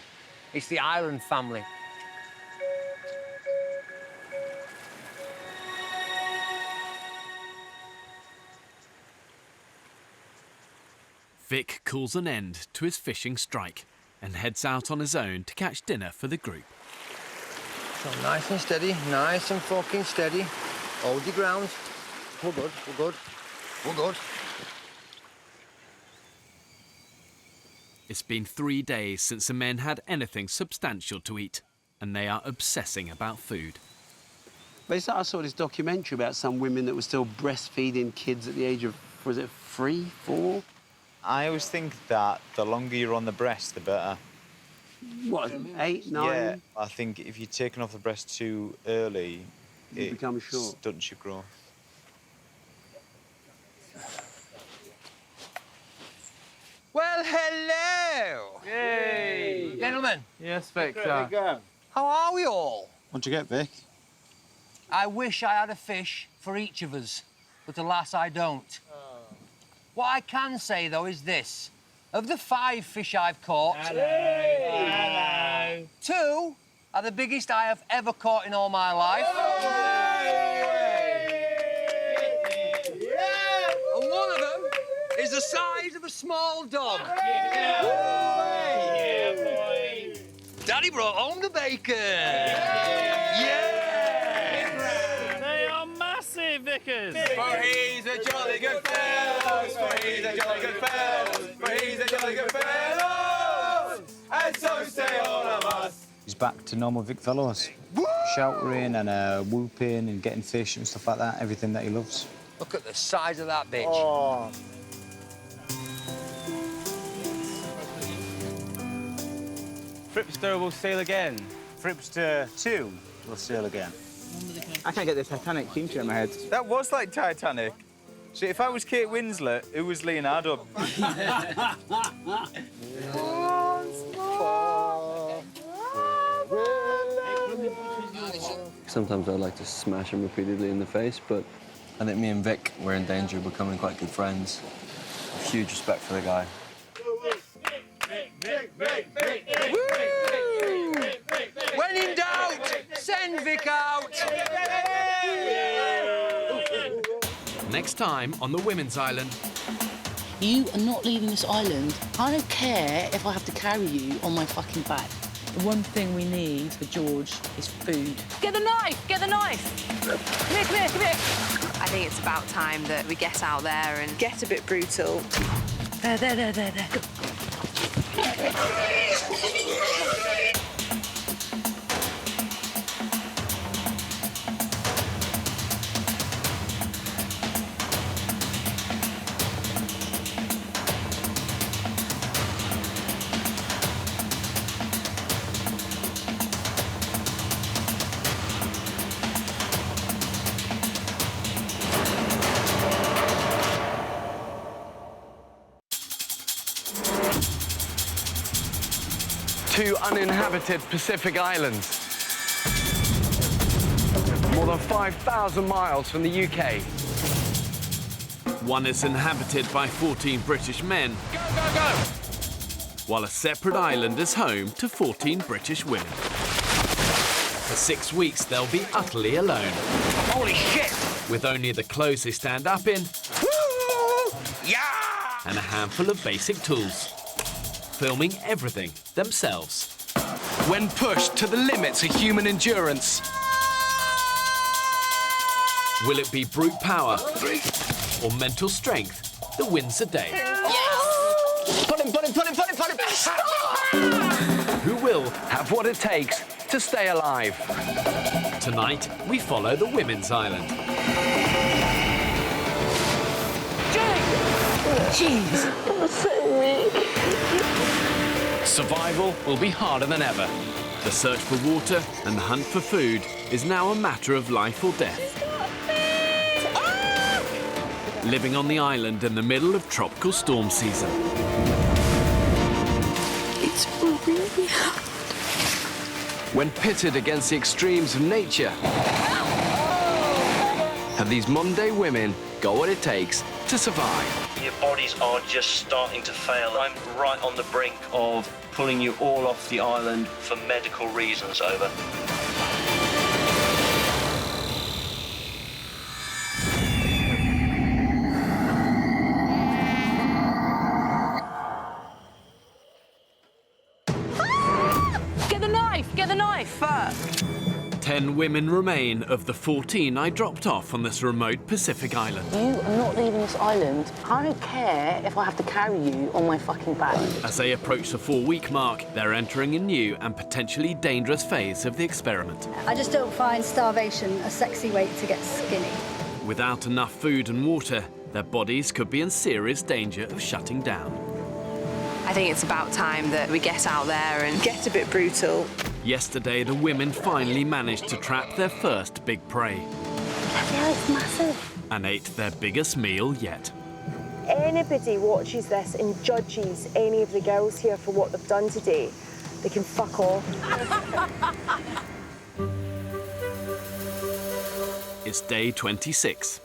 It's the island family. Vic calls an end to his fishing strike and heads out on his own to catch dinner for the group. So nice and steady, nice and fucking steady. Hold your ground. We're good, we're good, we're good. It's been 3 days since the men had anything substantial to eat, and they are obsessing about food. But I saw this documentary about some women that were still breastfeeding kids at the age of, was it 3, 4? I always think that the longer you're on the breast, the better. What, 8, 9? Yeah, I think if you're taken off the breast too early, You become short. stunts your growth. Well, hello! Yay! Gentlemen. Yes, Vic. How are we all? What'd you get, Vic? I wish I had a fish for each of us, but alas, I don't. What I can say, though, is this. Of the 5 fish I've caught... Hello. 2 are the biggest I have ever caught in all my life. And one of them is the size of a small dog. Yeah, boy. Daddy brought home the bacon. They are massive, Vickers. For he's a jolly good fellow, for he's a jolly good fellow, for he's a jolly good fellow, and so say all of us. He's back to normal Vic fellows. Shouting and whooping and getting fish and stuff like that, everything that he loves. Look at the size of that bitch. Oh. Fripster will sail again. Fripster 2 will sail again. I can't get the Titanic theme tune in my head. That was like Titanic. See, if I was Kate Winslet, who was Leonardo? Sometimes I'd like to smash him repeatedly in the face, but I think me and Vic were in danger of becoming quite good friends. Huge respect for the guy. When in doubt, send Vic out. Next time on the Women's Island. You are not leaving this island. I don't care if I have to carry you on my fucking back. The one thing we need for George is food. Get the knife! Get the knife! Come here, come here, come here! I think it's about time that we get out there and get a bit brutal. There. Go. 2 uninhabited Pacific islands. More than 5,000 miles from the UK. One is inhabited by 14 British men. Go, go, go! While a separate island is home to 14 British women. For 6 weeks, they'll be utterly alone. Holy shit! With only the clothes they stand up in. Woo! Yeah! And a handful of basic tools. Filming everything themselves. When pushed to the limits of human endurance. Will it be brute power or mental strength that wins the day? Yes! Pull him! Who will have what it takes to stay alive? Tonight, we follow the Women's Island. Jeez, I'm so weak. Survival will be harder than ever. The search for water and the hunt for food is now a matter of life or death. Living on the island in the middle of tropical storm season. It's really hard. When pitted against the extremes of nature, have these modern-day women got what it takes to survive? Your bodies are just starting to fail. I'm right on the brink of pulling you all off the island for medical reasons. Over. Get the knife! Get the knife! Fuck! 10 women remain of the 14 I dropped off on this remote Pacific island. You are not leaving this island. I don't care if I have to carry you on my fucking back. As they approach the 4-week mark, they're entering a new and potentially dangerous phase of the experiment. I just don't find starvation a sexy way to get skinny. Without enough food and water, their bodies could be in serious danger of shutting down. I think it's about time that we get out there and get a bit brutal. Yesterday, the women finally managed to trap their first big prey. Yeah, it's massive. And ate their biggest meal yet. Anybody watches this and judges any of the girls here for what they've done today, they can fuck off. It's day 26.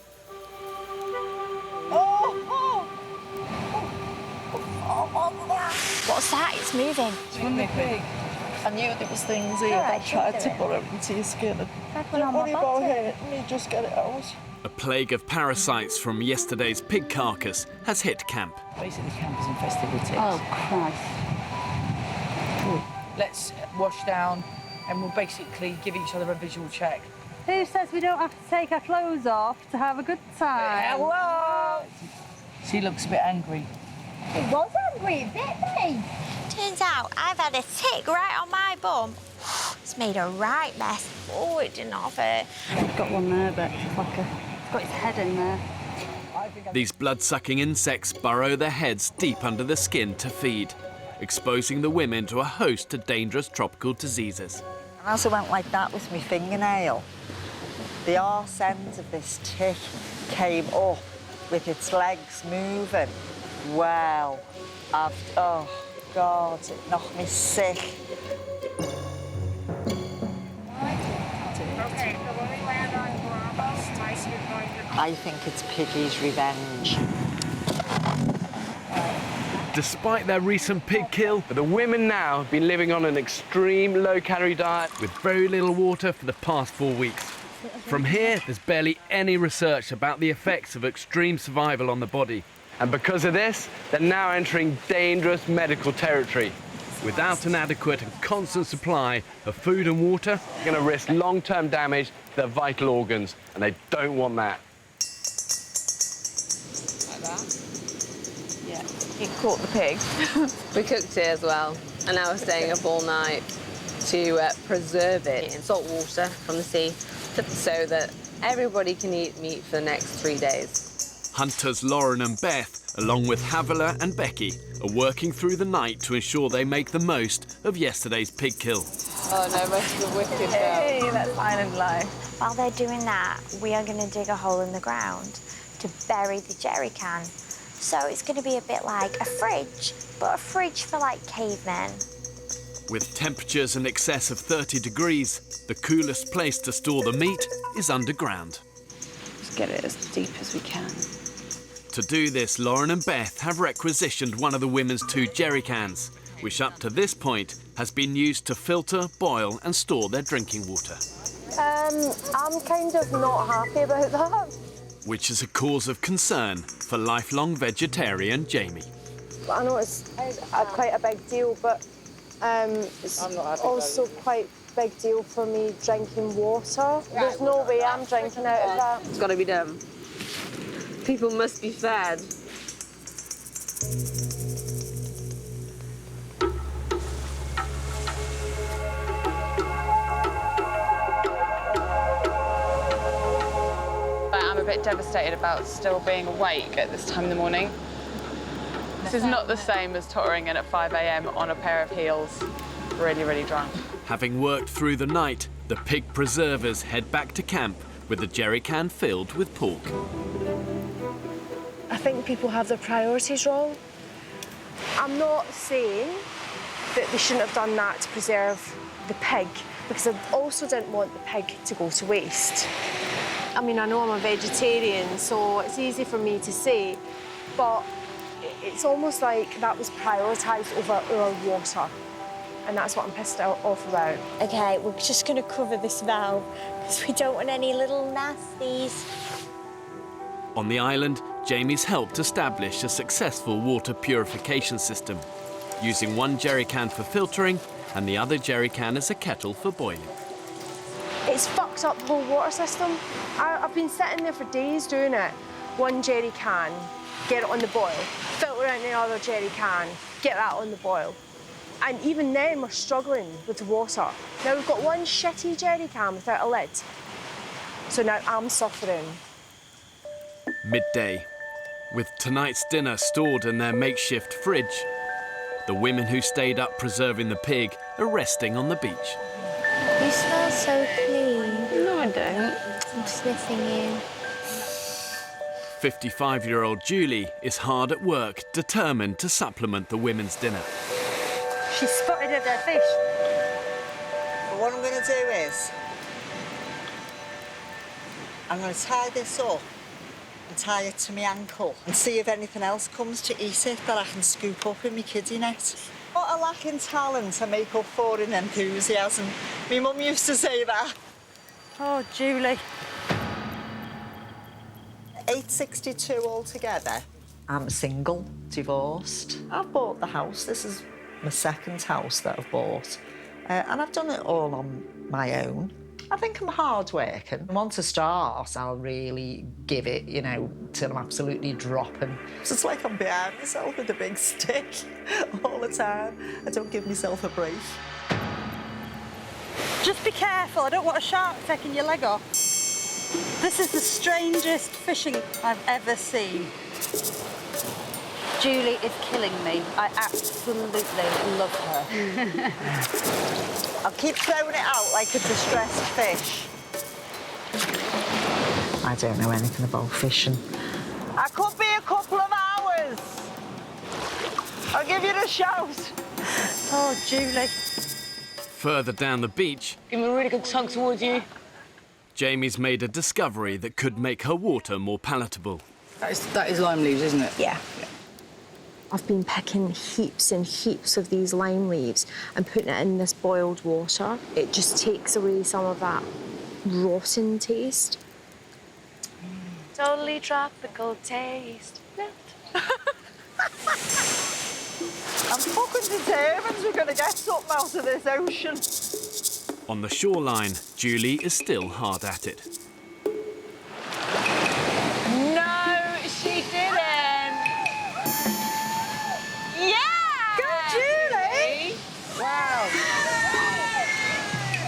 What's that? It's moving. It's really big. I knew there was things here that tried to burrow into your skin. Don't worry about it. Let me just get it out. A plague of parasites from yesterday's pig carcass has hit camp. Basically, camp is infested with ticks. Oh, Christ. Let's wash down and we'll basically give each other a visual check. Who says we don't have to take our clothes off to have a good time? Hello! She looks a bit angry. It was angry, it bit me. Turns out I've had a tick right on my bum. It's made a right mess. Oh, it didn't have it. I've got one there, but it's like it's got its head in there. These blood-sucking insects burrow their heads deep under the skin to feed, exposing the women to a host of dangerous tropical diseases. And as I went like that with my fingernail, the arse end of this tick came up with its legs moving. Well, oh God, it knocked me sick. I think it's Piggy's revenge. Despite their recent pig kill, the women now have been living on an extreme low-calorie diet with very little water for the past 4 weeks. From here, there's barely any research about the effects of extreme survival on the body. And because of this, they're now entering dangerous medical territory. Without an adequate and constant supply of food and water, they're going to risk long-term damage to their vital organs, and they don't want that. Like that? Yeah. You caught the pig. We cooked it as well, and now we're staying up all night to preserve it in salt water from the sea so that everybody can eat meat for the next 3 days. Hunters Lauren and Beth, along with Havila and Becky, are working through the night to ensure they make the most of yesterday's pig kill. Oh no, most of the wicked Hey, girl. That's island life. While they're doing that, we are going to dig a hole in the ground to bury the jerry can. So it's going to be a bit like a fridge, but a fridge for like cavemen. With temperatures in excess of 30 degrees, the coolest place to store the meat is underground. Let's get it as deep as we can. To do this, Lauren and Beth have requisitioned one of the women's 2 jerry cans, which up to this point has been used to filter, boil and store their drinking water. I'm kind of not happy about that. Which is a cause of concern for lifelong vegetarian Jamie. I know it's quite a big deal, but it's also quite a big deal for me drinking water. There's no way I'm drinking out of that. It's got to be done. People must be fed. I'm a bit devastated about still being awake at this time in the morning. This is not the same as tottering in at 5 a.m. on a pair of heels, really, really drunk. Having worked through the night, the pig preservers head back to camp with the jerry can filled with pork. I think people have their priorities wrong. I'm not saying that they shouldn't have done that to preserve the pig, because I also didn't want the pig to go to waste. I mean, I know I'm a vegetarian, so it's easy for me to say, but it's almost like that was prioritised over our water, and that's what I'm pissed off about. OK, we're just going to cover this valve because we don't want any little nasties. On the island, Jamie's helped establish a successful water purification system, using one jerry can for filtering and the other jerry can as a kettle for boiling. It's fucked up the whole water system. I've been sitting there for days doing it. One jerry can, get it on the boil. Filter out the other jerry can, get that on the boil. And even then, we're struggling with the water. Now we've got one shitty jerry can without a lid. So now I'm suffering. Midday. With tonight's dinner stored in their makeshift fridge, the women who stayed up preserving the pig are resting on the beach. You smell so clean. No, I don't. I'm sniffing you. 55-year-old Julie is hard at work, determined to supplement the women's dinner. She spotted a dead fish. But what I'm going to do is, I'm going to tie this up and tie it to my ankle and see if anything else comes to eat it that I can scoop up in my kiddie net. What a lack in talent to make up for in enthusiasm. My mum used to say that. Oh, Julie. 862 altogether. I'm single, divorced. I've bought the house. This is my second house that I've bought. And I've done it all on my own. I think I'm hard-working. Once I start, I'll really give it, you know, till I'm absolutely dropping. So it's like I'm behind myself with a big stick all the time. I don't give myself a break. Just be careful. I don't want a shark taking your leg off. This is the strangest fishing I've ever seen. Julie is killing me. I absolutely love her. I'll keep throwing it out like a distressed fish. I don't know anything about fishing. I could be a couple of hours. I'll give you the shout. Oh, Julie. Further down the beach, Give me a really good tug towards you. Jamie's made a discovery that could make her water more palatable. That is lime leaves, isn't it? Yeah. I've been picking heaps and heaps of these lime leaves and putting it in this boiled water. It just takes away some of that rotten taste. Totally tropical taste. I'm fucking determined we're going to get something out of this ocean. On the shoreline, Julie is still hard at it. No, she didn't. Yeah! Go, Julie! Wow.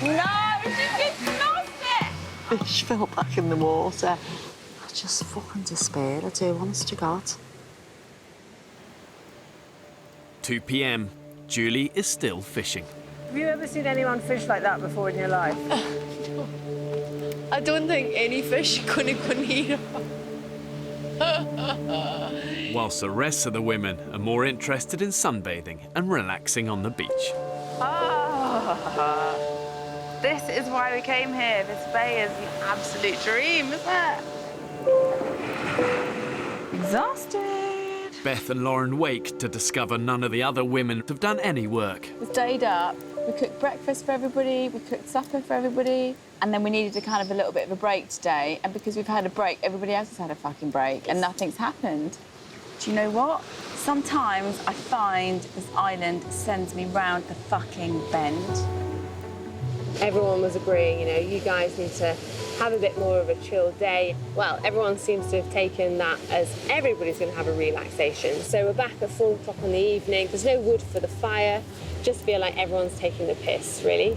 No, she just lost it. Fish fell back in the water. I just fucking despair, I do, honest to God. 2 p.m. Julie is still fishing. Have you ever seen anyone fish like that before in your life? I don't think any fish could eat Whilst the rest of the women are more interested in sunbathing and relaxing on the beach. This is why we came here. This bay is the absolute dream, isn't it? Exhausted. Beth and Lauren wake to discover none of the other women have done any work. We stayed up, we cooked breakfast for everybody, we cooked supper for everybody, and then we needed a kind of a little bit of a break today, and because we've had a break, everybody else has had a fucking break, and nothing's happened. Do you know what? Sometimes I find this island sends me round the fucking bend. Everyone was agreeing, you know, you guys need to have a bit more of a chill day. Well, everyone seems to have taken that as everybody's going to have a relaxation. So we're back at 4 o'clock in the evening. There's no wood for the fire. Just feel like everyone's taking the piss, really.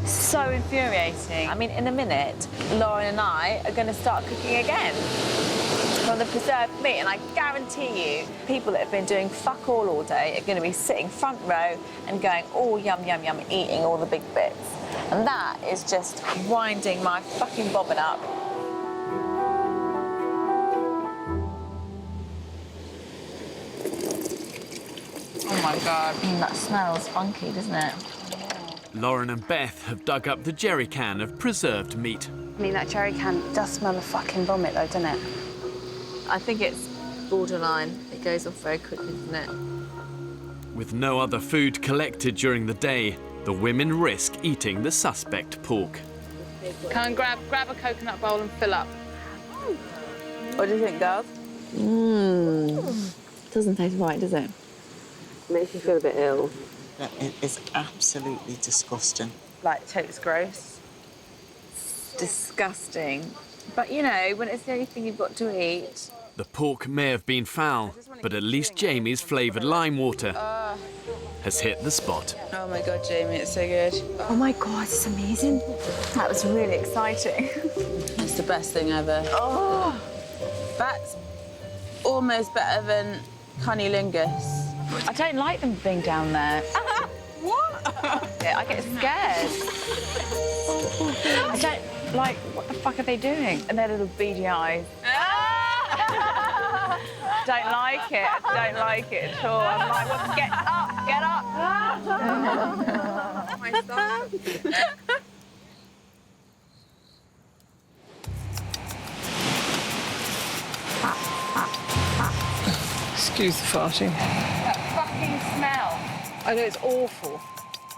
So infuriating. I mean, in a minute, Lauren and I are going to start cooking again from the preserved meat, and I guarantee you, people that have been doing fuck all day are going to be sitting front row and going, oh, yum, yum, yum, eating all the big bits. And that is just winding my fucking bobbin up. Oh my God, that smells funky, doesn't it? Lauren and Beth have dug up the jerry can of preserved meat. I mean, that jerry can does smell of fucking vomit, though, doesn't it? I think it's borderline. It goes off very quickly, doesn't it? With no other food collected during the day, the women risk eating the suspect pork. Can I grab a coconut bowl and fill up? What do you think, girls? Doesn't taste right, does it? Makes you feel a bit ill. That is absolutely disgusting. Like, tastes gross. Disgusting. But, you know, when it's the only thing you've got to eat... The pork may have been foul, but at least Jamie's flavoured lime water has hit the spot. Oh, my God, Jamie, it's so good. Oh my God, it's amazing. That was really exciting. It's the best thing ever. Oh, that's almost better than cunnilingus. I don't like them being down there. What? Yeah, I get scared. I don't like, what the fuck are they doing? And their little beady eyes. Don't like it. Don't like it at all. I'm like, well, get up, get up. My son. Excuse the farting. That fucking smell. I know, it's awful.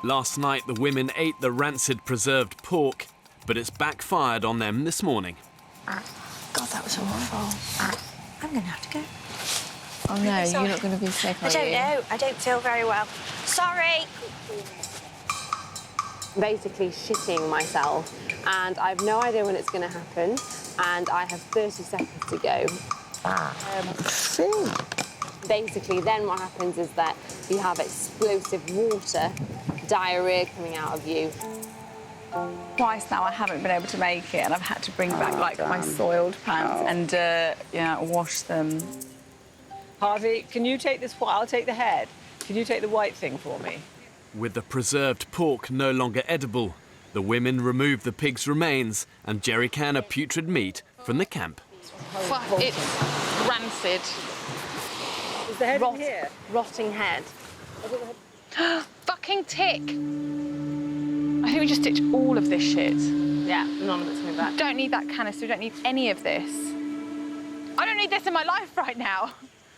Last night, the women ate the rancid preserved pork, but it's backfired on them this morning. God, that was awful. I'm going to have to go. Oh, no, you're not going to be sick, are you? I don't know. I don't feel very well. Sorry. Basically shitting myself, and I have no idea when it's going to happen, and I have 30 seconds to go. Basically, then what happens is that you have explosive water, diarrhea coming out of you. Twice now I haven't been able to make it, and I've had to bring back, like, my soiled pants and, yeah, wash them. Harvey, can you take this white? I'll take the head. Can you take the white thing for me? With the preserved pork no longer edible, the women remove the pig's remains and jerry can of putrid meat from the camp. Fuck, it's rancid. Is the head in here? Rotting head. Fucking tick. I think we just ditch all of this shit. Yeah, none of it's coming back. Don't need that canister, don't need any of this. I don't need this in my life right now.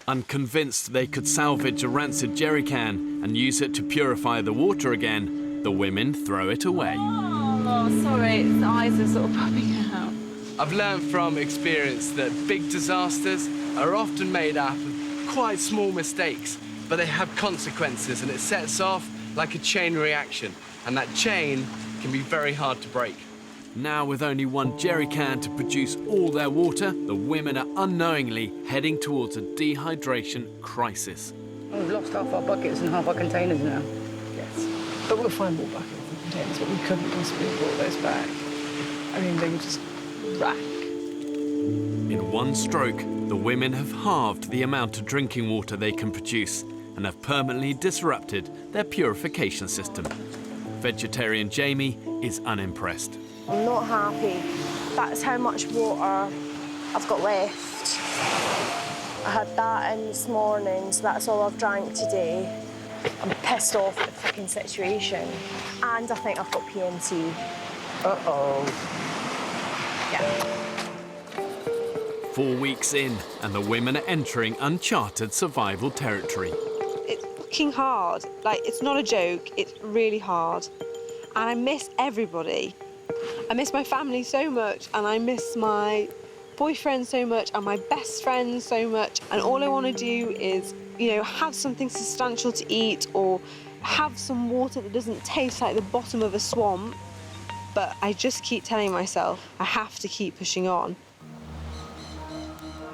Unconvinced they could salvage a rancid jerry can and use it to purify the water again, the women throw it away. Oh, sorry, its eyes are sort of popping out. I've learned from experience that big disasters are often made up of quite small mistakes, but they have consequences and it sets off like a chain reaction, and that chain can be very hard to break. Now with only one jerry can to produce all their water, the women are unknowingly heading towards a dehydration crisis. We've lost half our buckets and half our containers now. Yes. But we'll find more buckets and containers, but we couldn't possibly have brought those back. I mean, they were just rack. In one stroke, the women have halved the amount of drinking water they can produce and have permanently disrupted their purification system. Vegetarian Jamie is unimpressed. I'm not happy. That's how much water I've got left. I had that in this morning, so that's all I've drank today. I'm pissed off at the fucking situation. And I think I've got PMT. Uh-oh. Yeah. 4 weeks in, and the women are entering uncharted survival territory. It's fucking hard. Like, it's not a joke, it's really hard. And I miss everybody. I miss my family so much, and I miss my boyfriend so much, and my best friends so much. And all I want to do is, you know, have something substantial to eat or have some water that doesn't taste like the bottom of a swamp. But I just keep telling myself I have to keep pushing on.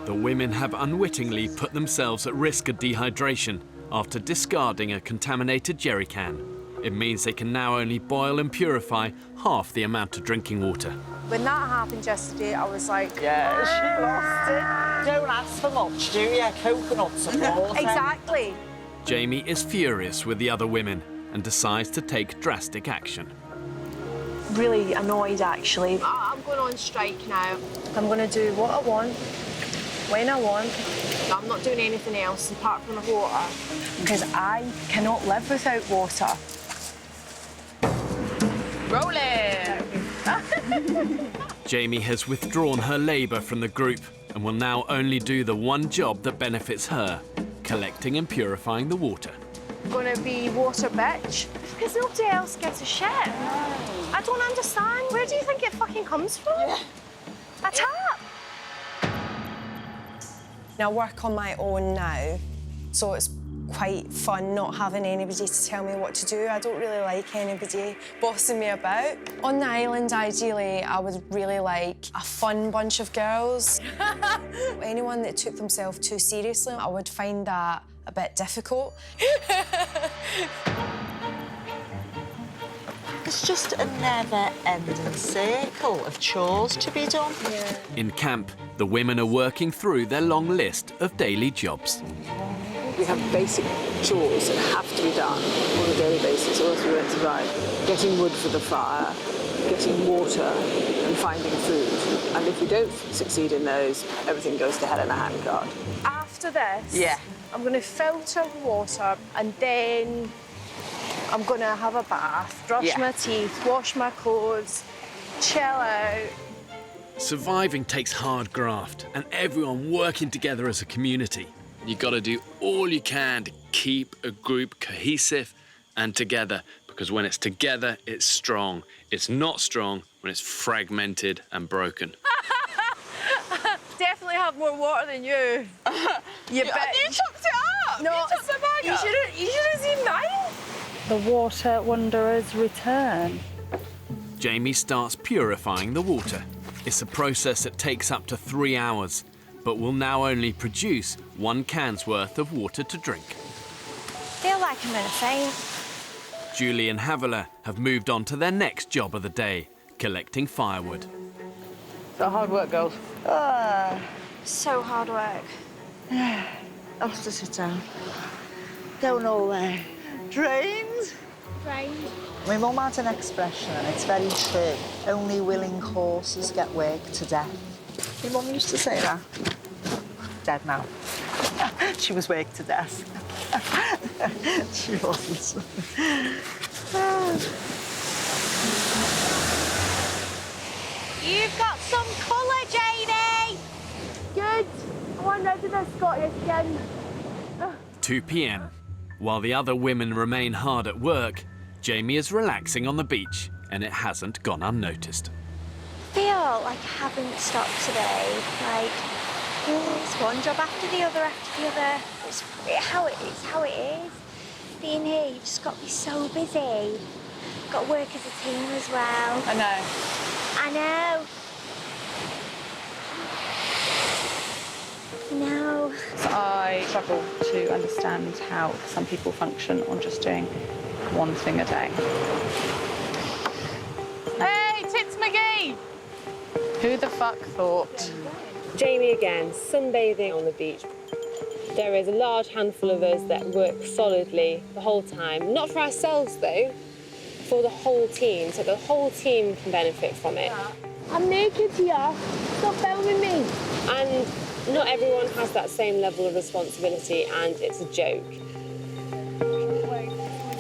The women have unwittingly put themselves at risk of dehydration after discarding a contaminated jerry can. It means they can now only boil and purify half the amount of drinking water. When that happened yesterday, I was like, Yeah, she lost it. Don't ask for much, do you? Coconuts and water. Exactly. Jamie is furious with the other women and decides to take drastic action. Really annoyed, actually. I'm going on strike now. I'm going to do what I want, when I want. I'm not doing anything else apart from the water, because I cannot live without water. Rolling! Jamie has withdrawn her labour from the group and will now only do the one job that benefits her, collecting and purifying the water. I'm going to be water bitch, because nobody else gives a shit. I don't understand. Where do you think it fucking comes from? A tap. I work on my own now, so it's quite fun not having anybody to tell me what to do. I don't really like anybody bossing me about. On the island, ideally, I would really like a fun bunch of girls. Anyone that took themselves too seriously, I would find that a bit difficult. It's just a never-ending circle of chores to be done. In camp, the women are working through their long list of daily jobs. We have basic chores that have to be done on a daily basis, or else we won't survive. Getting wood for the fire, getting water, and finding food. And if we don't succeed in those, everything goes to hell in a handcart. After this, I'm going to filter the water, and then I'm going to have a bath, brush my teeth, wash my clothes, chill out. Surviving takes hard graft and everyone working together as a community. You've got to do all you can to keep a group cohesive and together, because when it's together, it's strong. It's not strong when it's fragmented and broken. Definitely have more water than you. You bitch. You chopped it up. No, you chopped the bag up. You should have seen mine. The water wanderers return. Jamie starts purifying the water. It's a process that takes up to 3 hours, but will now only produce 1 can's worth of water to drink. Feel like I'm gonna faint. Julie and Havila have moved on to their next job of the day, collecting firewood. So hard work, girls. So hard work. I'll have to sit down. Don't know where. Drains? Drains. My mum had an expression, and it's very true. Only willing horses get worked to death. My mum used to say that. Dead now. She was worked to death. She wasn't. colour, Janie! Good. I wonder if they've got it again. 2 p.m. While the other women remain hard at work, Jamie is relaxing on the beach, and it hasn't gone unnoticed. I feel like I haven't stopped today. Like, it's one job after the other after the other. It's how it is. Being here, you've just got to be so busy. You've got to work as a team as well. I know. I know. No. So I struggle to understand how some people function on just doing one thing a day. Hey, Tits McGee! Who the fuck thought? Jamie again, sunbathing on the beach. There is a large handful of us that work solidly the whole time. Not for ourselves though, for the whole team, so the whole team can benefit from it. I'm naked here. Stop filming me. And not everyone has that same level of responsibility, and it's a joke.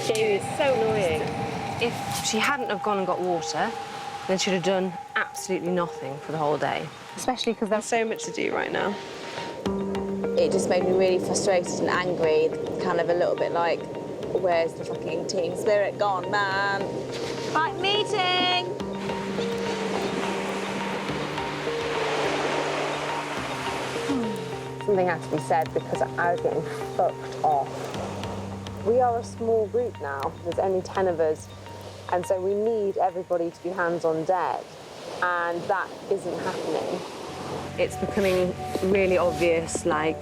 Jamie is so annoying. If she hadn't have gone and got water, then she'd have done absolutely nothing for the whole day. Especially because there's so much to do right now. It just made me really frustrated and angry, kind of a little bit like, where's the fucking team spirit gone, man? Right, meeting. Something had to be said because I was getting fucked off. We are a small group now. There's only 10 of us. And so we need everybody to be hands on deck. And that isn't happening. It's becoming really obvious, like,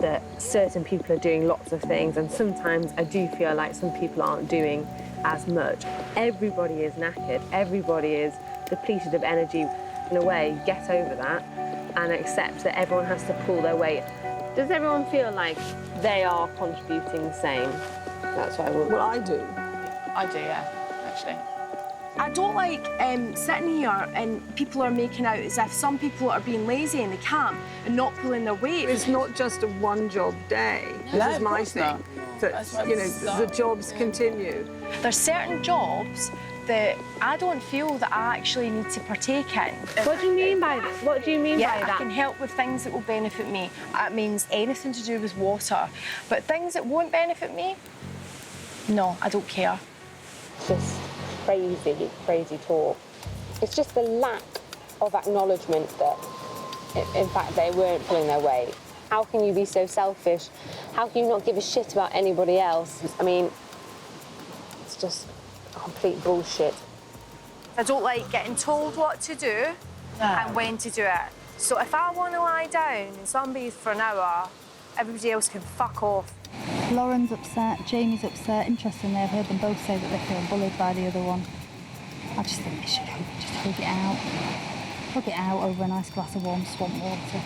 that certain people are doing lots of things. And sometimes I do feel like some people aren't doing as much. Everybody is knackered. Everybody is depleted of energy. In a way, get over that and accept that everyone has to pull their weight. Does everyone feel like they are contributing the same? That's what I will. Well, I do. I do, yeah, actually. I don't like sitting here and people are making out as if some people are being lazy in the camp and not pulling their weight. It's not just a one-job day. This is my thing. That, you know, the jobs continue. There's certain jobs that I don't feel that I actually need to partake in. What do you mean by that? What do you mean by that? I can help with things that will benefit me. That means anything to do with water. But things that won't benefit me, no, I don't care. Just crazy, crazy talk. It's just the lack of acknowledgement that, in fact, they weren't pulling their weight. How can you be so selfish? How can you not give a shit about anybody else? I mean, it's just complete bullshit. I don't like getting told what to do and when to do it. So if I want to lie down and sunbathe for an hour, everybody else can fuck off. Lauren's upset, Jamie's upset. Interestingly, I've heard them both say that they feel bullied by the other one. I just think they should just hug it out. Hug it out over a nice glass of warm swamp water.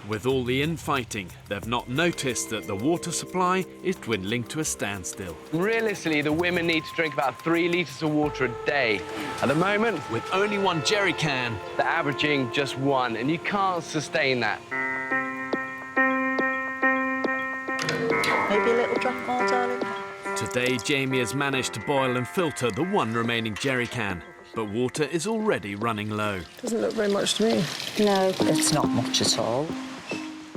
With all the infighting, they've not noticed that the water supply is dwindling to a standstill. Realistically, the women need to drink about 3 litres of water a day. At the moment, with only 1 jerry can, they're averaging just 1, and you can't sustain that. Maybe a little drop more, darling. Today, Jamie has managed to boil and filter the 1 remaining jerry can, but water is already running low. Doesn't look very much to me. No, it's not much at all.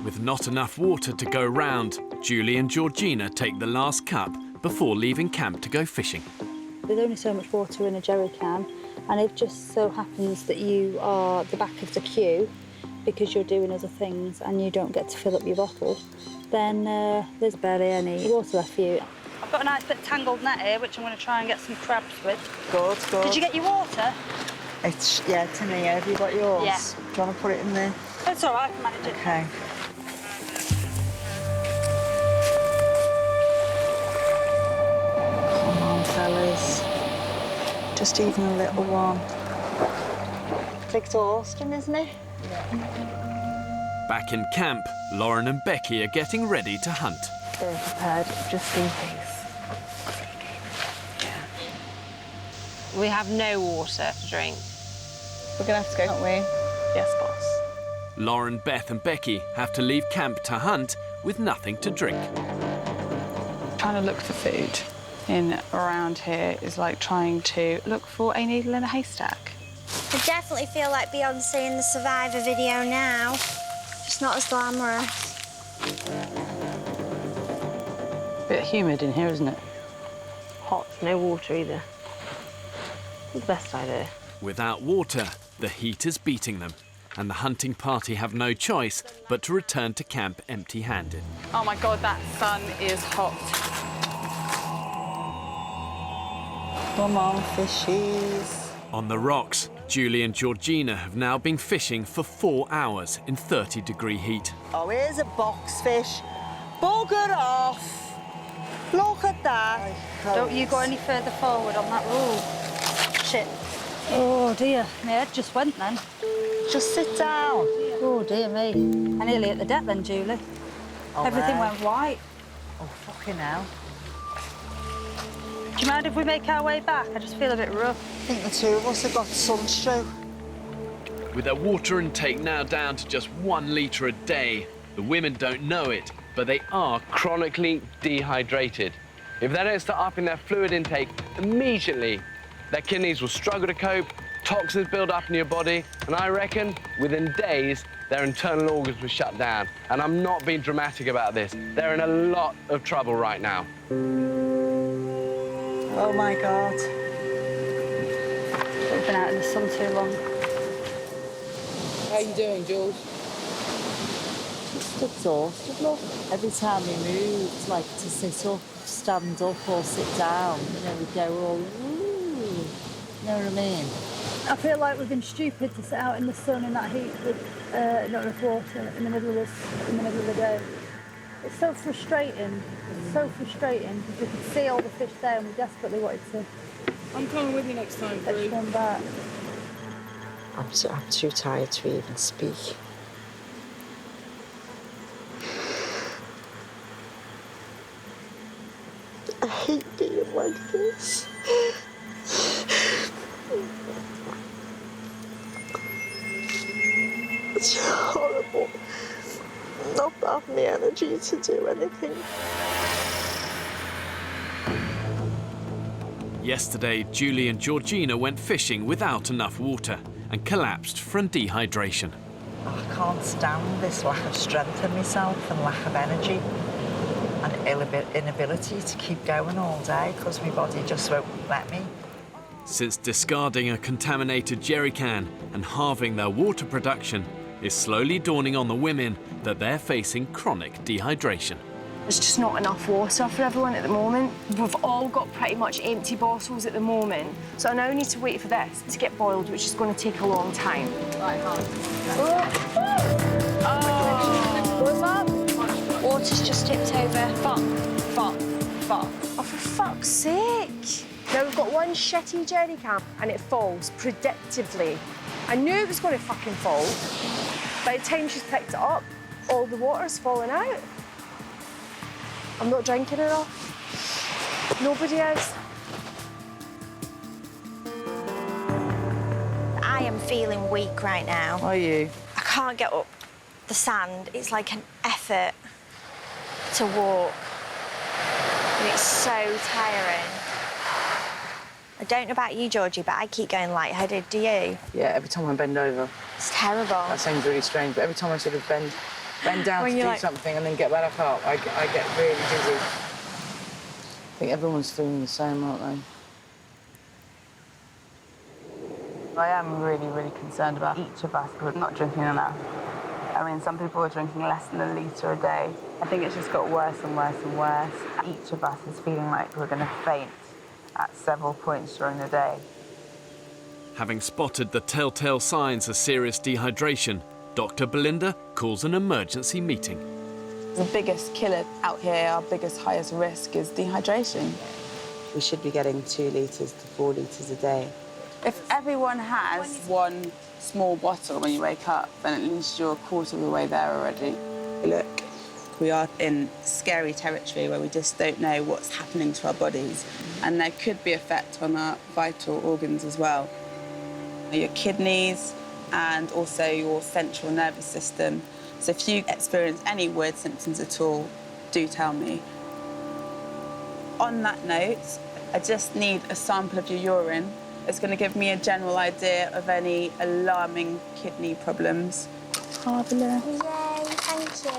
With not enough water to go round, Julie and Georgina take the last cup before leaving camp to go fishing. There's only so much water in a jerry can, and it just so happens that you are the back of the queue because you're doing other things and you don't get to fill up your bottle, then there's barely any water left for you. I've got a nice bit of tangled net here, which I'm going to try and get some crabs with. Good, good. Did you get your water? It's, yeah, it's in here. Have you got yours? Yeah. Do you want to put it in there? It's all right, I can manage it. Okay. Come on, fellas. Just even a little one. Exhausting, isn't it? Back in camp, Lauren and Becky are getting ready to hunt. They're prepared just in case. We have no water to drink. We're going to have to go, aren't we? Yes, boss. Lauren, Beth and Becky have to leave camp to hunt with nothing to drink. Trying to look for food in around here is like trying to look for a needle in a haystack. I definitely feel like Beyonce in the Survivor video now. Just not as glamorous. Bit humid in here, isn't it? Hot, no water either. The best idea. Without water, the heat is beating them, and the hunting party have no choice but to return to camp empty-handed. Oh my God, that sun is hot. Come on, fishies. On the rocks, Julie and Georgina have now been fishing for 4 hours in 30-degree heat. Oh, here's a boxfish. Bugger off. Look at that. Don't you go any further forward on that rule. Shit. Oh dear, my head just went then. Just sit down. Oh dear me. I nearly hit the deck then, Julie. Oh, Everything man. went white. Oh, fucking hell. Do you mind if we make our way back? I just feel a bit rough. I think the two of us have got sunstroke. With their water intake now down to just 1 litre a day, the women don't know it, but they are Chronically dehydrated. If they don't start upping their fluid intake immediately, their kidneys will struggle to cope, toxins build up in your body, and I reckon within days, their internal organs will shut down. And I'm not being dramatic about this. They're in a lot of trouble right now. Oh my God. We've been out in the sun too long. How you doing, Jules? Just exhausted, look. Every time we move, it's like to sit up, stand up or sit down. You know, we go all, ooh. You know what I mean? I feel like we've been stupid to sit out in the sun in that heat with not enough water in the middle of the day. It's so frustrating. It's so frustrating because we could see all the fish there and we desperately wanted to. I'm coming with you next time, Let's run back. I'm too tired to even speak. I hate being like this. It's horrible not having the energy to do anything. Yesterday, Julie and Georgina went fishing without enough water and collapsed from dehydration. I can't stand this lack of strength in myself and lack of energy and inability to keep going all day because my body just won't let me. Since discarding a contaminated jerry can and halving their water production, it's slowly dawning on the women that they're facing chronic dehydration. There's just not enough water for everyone at the moment. We've all got pretty much empty bottles at the moment. So I now need to wait for this to get boiled, which is going to take a long time. Right, What's up? Water's just tipped over. Fuck. Oh, for fuck's sake. Now we've got one shitty jerry can and it falls predictably. I knew it was going to fucking fall. By the time she's picked it up, all the water's fallen out. I'm not drinking enough. Nobody is. I am feeling weak right now. Are you? I can't get up the sand. It's like an effort to walk. And it's so tiring. I don't know about you, Georgie, but I keep going lightheaded. Do you? Yeah, every time I bend over. It's terrible. That sounds really strange, but every time I sort of bend down to do something and then get back up, I get really dizzy. I think everyone's feeling the same, aren't they? I am really, really concerned about each of us who are not drinking enough. I mean, some people are drinking less than a litre a day. I think it's just got worse and worse and worse. Each of us is feeling like we're going to faint at several points during the day. Having spotted the telltale signs of serious dehydration, Dr. Belinda calls an emergency meeting. The biggest killer out here, our biggest, highest risk is dehydration. We should be getting 2 litres to 4 litres a day. If everyone has one small bottle when you wake up, then at least you're a quarter of the way there already. Look, we are in scary territory where we just don't know what's happening to our bodies. And there could be effect on our vital organs as well. Your kidneys and also your central nervous system. So if you experience any weird symptoms at all, do tell me. On that note, I just need a sample of your urine It's going to give me a general idea of any alarming kidney problems. Yay, thank you.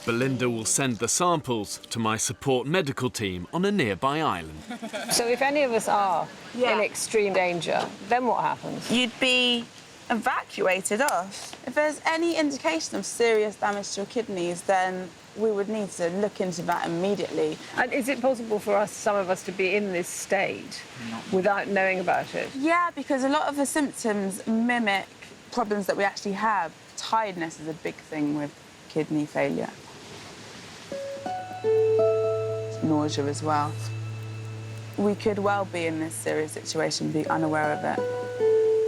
Belinda will send the samples to my support medical team on a nearby island. So if any of us are in extreme danger, then what happens? You'd be evacuated off. If there's any indication of serious damage to your kidneys, then we would need to look into that immediately. And is it possible for us, some of us, to be in this state without knowing about it? Yeah, because a lot of the symptoms mimic problems that we actually have. Tiredness is a big thing with kidney failure. Nausea as well. We could well be in this serious situation, be unaware of it.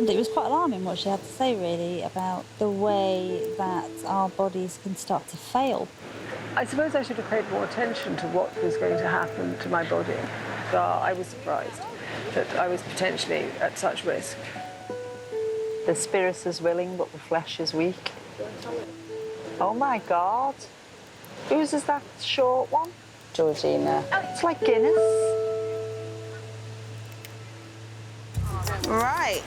It was quite alarming what she had to say, really, about the way that our bodies can start to fail. I suppose I should have paid more attention to what was going to happen to my body. I was surprised that I was potentially at such risk. The spirit is willing, but the flesh is weak. Oh, my God. Whose is that short one? Georgina. Oh, it's like Guinness. Right.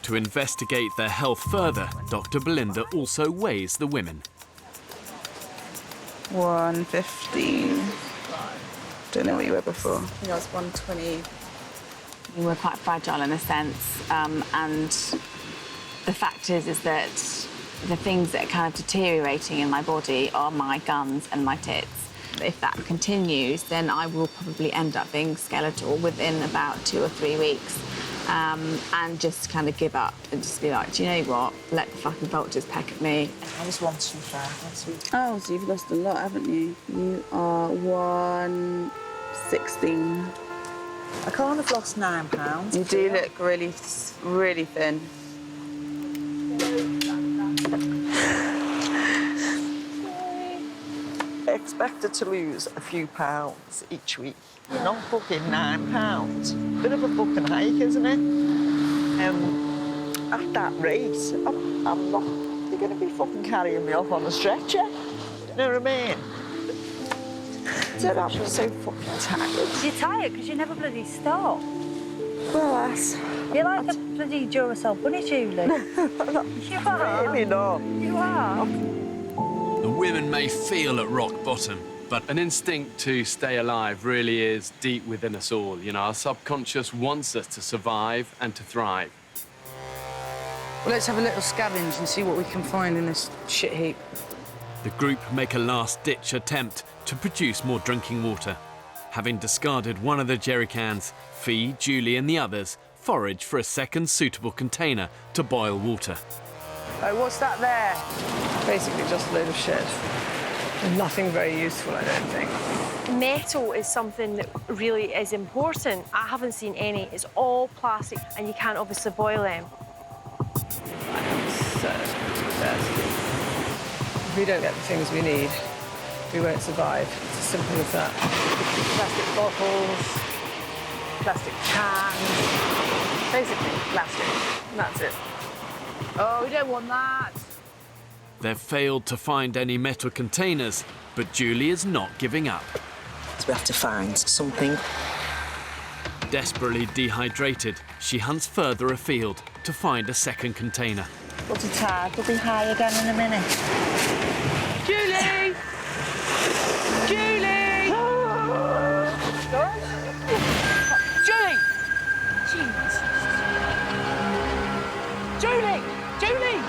To investigate their health further, Dr. Belinda also weighs the women. 115. Don't know what you were before. I think I was 120. We were quite fragile in a sense, and the fact is that the things that are kind of deteriorating in my body are my guns and my tits. If that continues, then I will probably end up being skeletal within about 2 or 3 weeks, and just kind of give up and just be like, do you know what? Let the fucking vultures peck at me. I was 125. Oh, so you've lost a lot, haven't you? You are 116. I can't have lost £9. You do look really, really thin. Expected to lose a few pounds each week. Not fucking £9. Bit of a fucking hike, isn't it? At that rate, I'm not. You're going to be fucking carrying me off on a stretcher. You know what I mean? I'm so fucking tired. You're tired because you never bloody stop. Well, you're like a bloody Duracell bunny, Julie. You are. Really not. You are. The women may feel at rock bottom, but an instinct to stay alive really is deep within us all. You know, our subconscious wants us to survive and to thrive. Well, let's have a little scavenge and see what we can find in this shit heap. The group make a last-ditch attempt to produce more drinking water. Having discarded one of the jerry cans, Fee, Julie and the others forage for a second suitable container to boil water. Oh, what's that there? Basically just a load of shit. Nothing very useful, I don't think. Metal is something that really is important. I haven't seen any. It's all plastic, and you can't obviously boil them. I am so thirsty. If we don't get the things we need, we won't survive. It's as simple as that. Plastic bottles, plastic cans, basically plastic. And that's it. Oh, we don't want that. They've failed to find any metal containers, but Julie is not giving up. So we have to find something. Desperately dehydrated, she hunts further afield to find a second container. But the tide will be high again in a minute. Julie! Julie! Julie! Jesus. Julie! Julie!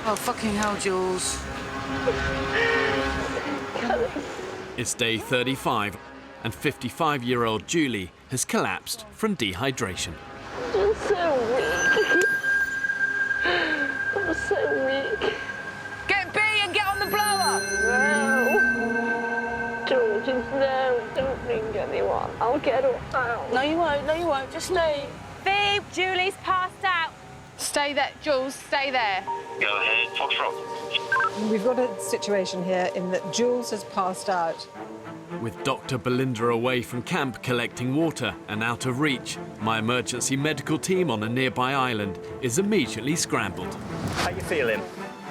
Oh, fucking hell, Jules. It's day 35, and 55-year-old Julie has collapsed from dehydration. I'm so weak. I'm so weak. Get B and get on the blower! No. George, no. Don't ring anyone. I'll get up now. No, you won't. No, you won't. Just stay. Phoebe, Julie's passed out. Stay there, Jules, stay there. Go ahead, Foxtrot. We've got a situation here in that Jules has passed out. With Dr. Belinda away from camp collecting water and out of reach, my emergency medical team on a nearby island is immediately scrambled. How you feeling?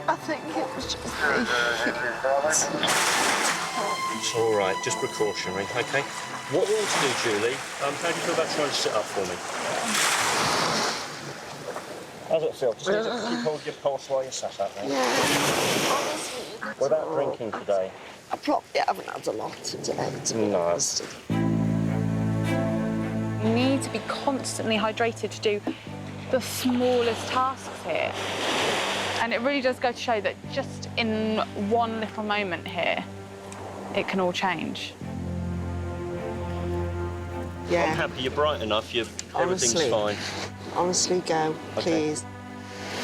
I think it was just me. It's all right, just precautionary, OK? What we want to do, Julie, how do you feel about trying to sit up for me? How's it feel? Just need to keep hold of your pulse while you're sat up there. Yeah. Honestly. What about drinking today? I probably haven't had a lot today, to be honest. You need to be constantly hydrated to do the smallest tasks here. And it really does go to show that just in one little moment here, it can all change. Yeah. I'm happy you're bright enough, everything's fine. Honestly, go, please.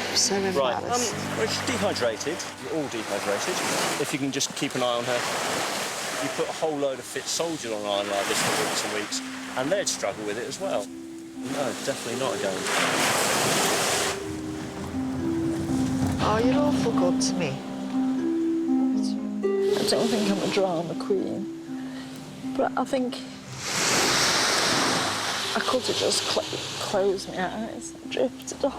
I'm so embarrassed. Right, well, she's dehydrated. You're all dehydrated. If you can just keep an eye on her. You put a whole load of fit soldiers on an island like this for weeks and weeks, and they'd struggle with it as well. No, definitely not again. Oh, you're awful good to me. I don't think I'm a drama queen, but I think I could have just closed my eyes and drifted off.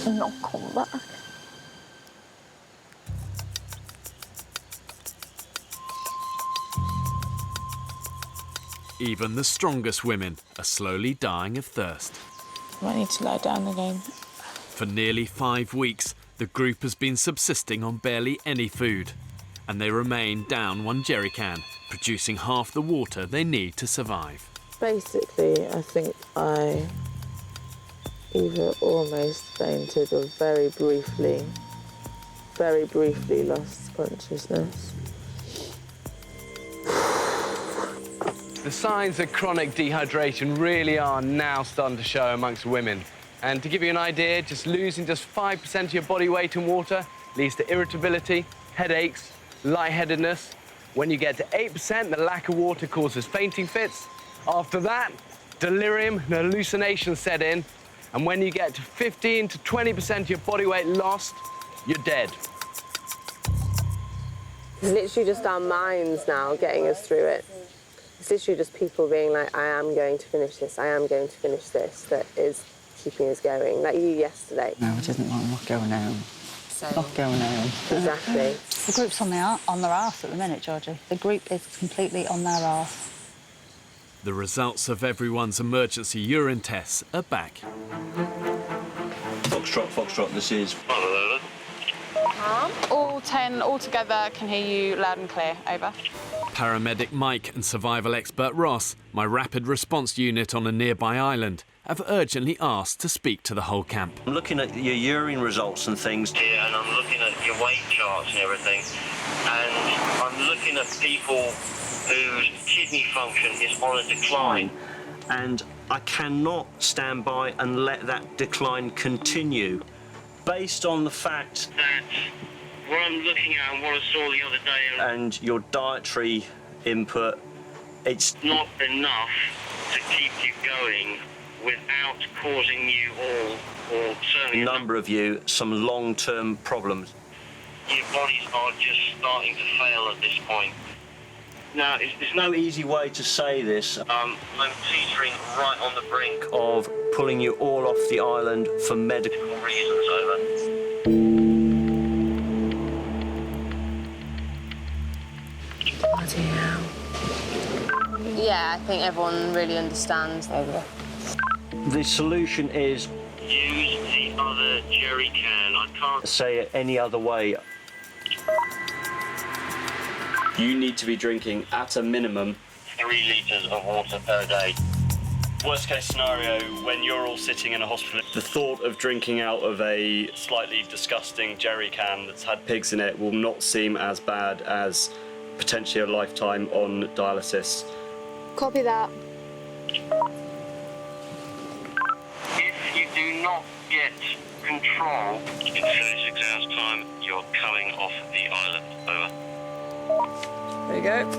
And not come back. Even the strongest women are slowly dying of thirst. I might need to lie down again. For nearly 5 weeks, the group has been subsisting on barely any food, and they remain down 1 jerry can, producing half the water they need to survive. Basically, I think I either almost fainted or very briefly lost consciousness. The signs of chronic dehydration really are now starting to show amongst women. And to give you an idea, just losing just 5% of your body weight in water leads to irritability, headaches, lightheadedness. When you get to 8%, the lack of water causes fainting fits. After that, delirium and hallucinations set in. And when you get to 15 to 20% of your body weight lost, you're dead. It's literally just our minds now getting us through it. It's literally just people being like, I am going to finish this, I am going to finish this, that is keeping us going. Like you yesterday. No, it isn't. I'm not going home. Not going home. Exactly. The group's on their arse at the minute, Georgie. The group is completely on their arse. The results of everyone's emergency urine tests are back. Foxtrot, Foxtrot, this is... All 10 all together can hear you loud and clear. Over. Paramedic Mike and survival expert Ross, my rapid response unit on a nearby island, have urgently asked to speak to the whole camp. I'm looking at your urine results and things here, and I'm looking at your weight charts and everything, and I'm looking at people whose kidney function is on a decline, and I cannot stand by and let that decline continue, based on the fact that what I'm looking at and what I saw the other day and your dietary input, it's not enough to keep you going without causing you all, or certainly a number of you, some long-term problems. Your bodies are just starting to fail at this point. Now, there's no easy way to say this. I'm teetering right on the brink of pulling you all off the island for medical reasons. Over. Bloody hell. Yeah, I think everyone really understands. Over. The solution is use the other jerry can. I can't say it any other way. You need to be drinking, at a minimum, 3 litres of water per day. Worst case scenario, when you're all sitting in a hospital, the thought of drinking out of a slightly disgusting jerry can that's had pigs in it will not seem as bad as potentially a lifetime on dialysis. Copy that. If you do not get control, in 36 hours' time, you're coming off the island. Over. There you go.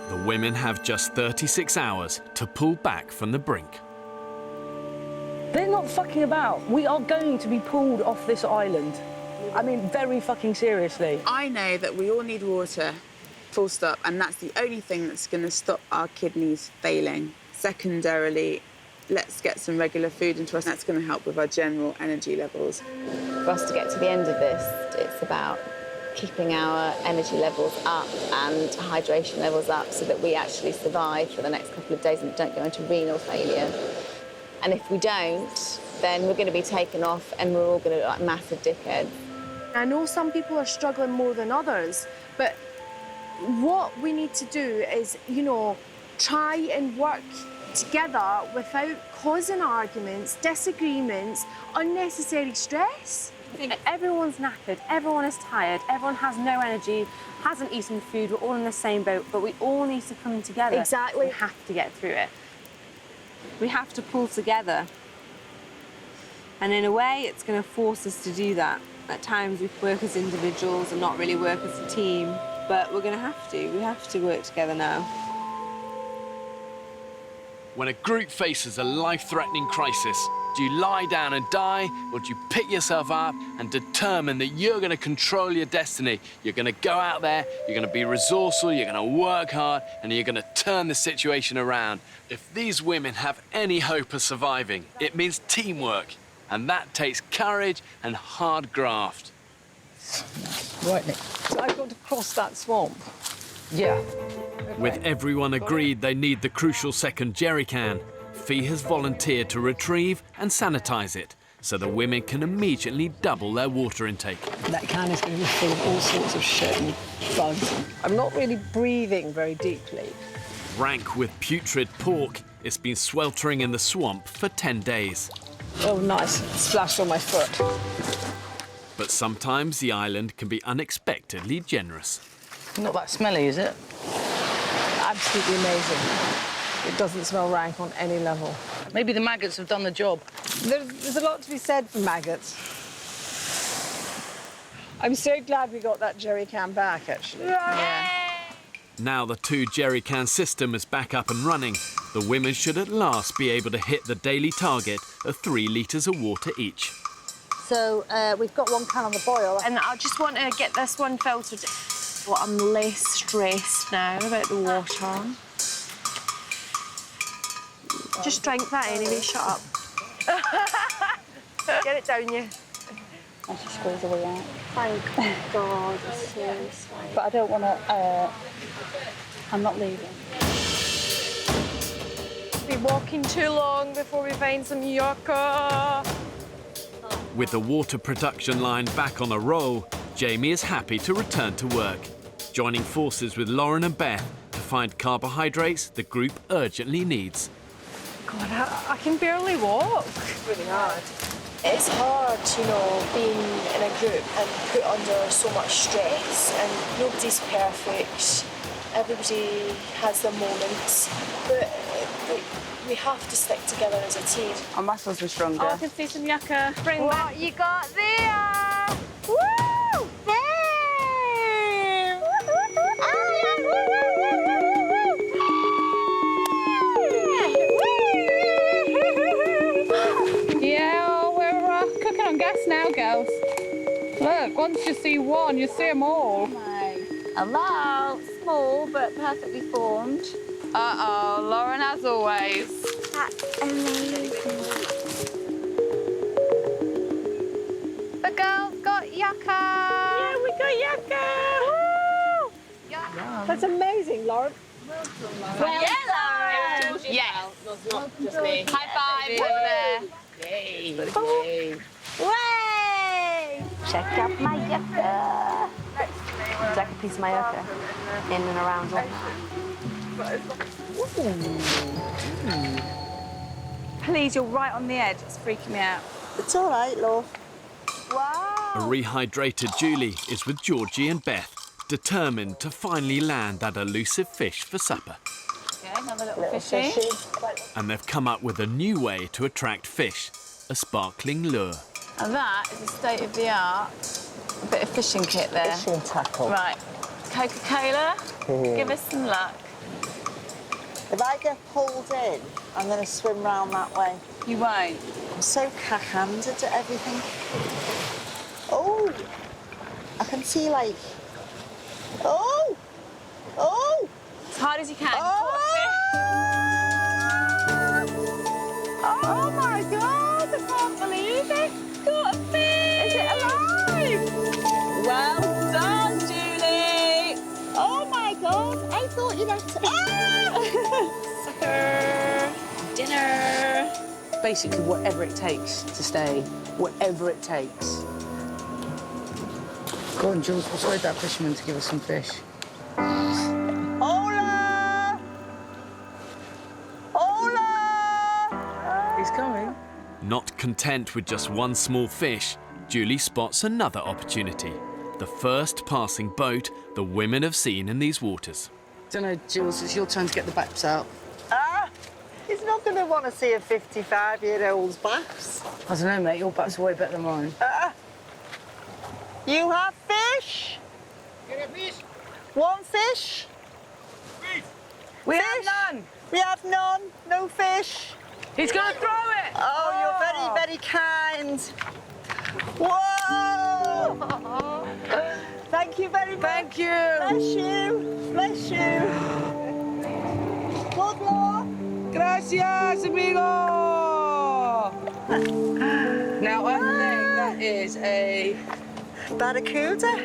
The women have just 36 hours to pull back from the brink. They're not fucking about. We are going to be pulled off this island. I mean, very fucking seriously. I know that we all need water, full stop, and that's the only thing that's going to stop our kidneys failing. Secondarily, let's get some regular food into us. That's going to help with our general energy levels. For us to get to the end of this, it's about keeping our energy levels up and hydration levels up so that we actually survive for the next couple of days and don't go into renal failure. And if we don't, then we're going to be taken off and we're all going to look like massive dickheads. I know some people are struggling more than others, but what we need to do is, you know, try and work together without causing arguments, disagreements, unnecessary stress. I think everyone's knackered, everyone is tired, everyone has no energy, hasn't eaten food, we're all in the same boat, but we all need to come together. Exactly. We have to get through it. We have to pull together. And in a way, it's going to force us to do that. At times, we work as individuals and not really work as a team, but we're going to have to. We have to work together now. When a group faces a life-threatening crisis, do you lie down and die, or do you pick yourself up and determine that you're going to control your destiny? You're going to go out there, you're going to be resourceful, you're going to work hard, and you're going to turn the situation around. If these women have any hope of surviving, it means teamwork, and that takes courage and hard graft. Right, Nick. So I've got to cross that swamp. Yeah. With everyone agreed they need the crucial second jerry can, Fee has volunteered to retrieve and sanitize it so the women can immediately double their water intake. That can is going to be full of all sorts of shit and bugs. I'm not really breathing very deeply. Rank with putrid pork, it's been sweltering in the swamp for 10 days. Oh, nice. It splashed on my foot. But sometimes the island can be unexpectedly generous. Not that smelly, is it? Absolutely amazing. It doesn't smell rank on any level. Maybe the maggots have done the job. There's a lot to be said for maggots. I'm so glad we got that jerry can back, actually. Yeah. Now the 2 jerry can system is back up and running, the women should at last be able to hit the daily target of 3 litres of water each. So we've got 1 can on the boil. And I just want to get this one filtered. Well, I'm less stressed now about the water. Just drink that anyway, shut up. Get it down you. I should squeeze away out. Thank God, it's so sweet. But I don't want to, I'm not leaving. Be walking too long before we find some yucca. With the water production line back on a roll, Jamie is happy to return to work, joining forces with Lauren and Beth to find carbohydrates the group urgently needs. God, I can barely walk. It's really hard. It's hard, you know, being in a group and put under so much stress, and nobody's perfect. Everybody has their moments, but we have to stick together as a team. Our muscles were stronger. Oh, I can see some yucca. Bring What back. you got there? Woo! Yeah, we're cooking on gas now, girls. Look, once you see one, you see them all. Hello, small but perfectly formed. Uh-oh, Lauren as always. That's amazing. The girls got yucca. Yeah, we got yucca. Woo! Yucca. That's amazing, Lauren. Well done. Yes. Not just me. High five over there. Yay. Way! Check out my yucca. Would you like a piece of my yucca? In and around all Please, you're right on the edge. It's freaking me out. It's all right, love. A rehydrated Julie is with Georgie and Beth, determined to finally land that elusive fish for supper. Okay, another little fishy. And they've come up with a new way to attract fish, a sparkling lure. And that is a state-of-the-art bit of fishing kit there. Fishing tackle. Right, Coca-Cola, give us some luck. If I get pulled in, I'm going to swim round that way. You won't. I'm so cack-handed at everything. Oh! I can see, like... Oh! Oh! As hard as you can. Oh my God! I can't believe it! Got a fish! Is it alive? thought you'd have to... Ah! Sucker! Dinner! Basically, whatever it takes to stay, whatever it takes. Go on, Jules, persuade that fisherman to give us some fish. Hola! Hola! He's coming. Not content with just one small fish, Julie spots another opportunity. The first passing boat the women have seen in these waters. Don't know, Jules, it's your turn to get the baps out. Ah! He's not going to want to see a 55-year-old's baps. I don't know, mate, your baps are way better than mine. You have fish? One fish? We have none. We have none. No fish. He's going to throw it. Oh, you're very, very kind. Whoa! Thank you very much. Thank you. Bless you. Bless you. Good luck. Gracias, amigo. Now, I think that is a... Barracuda.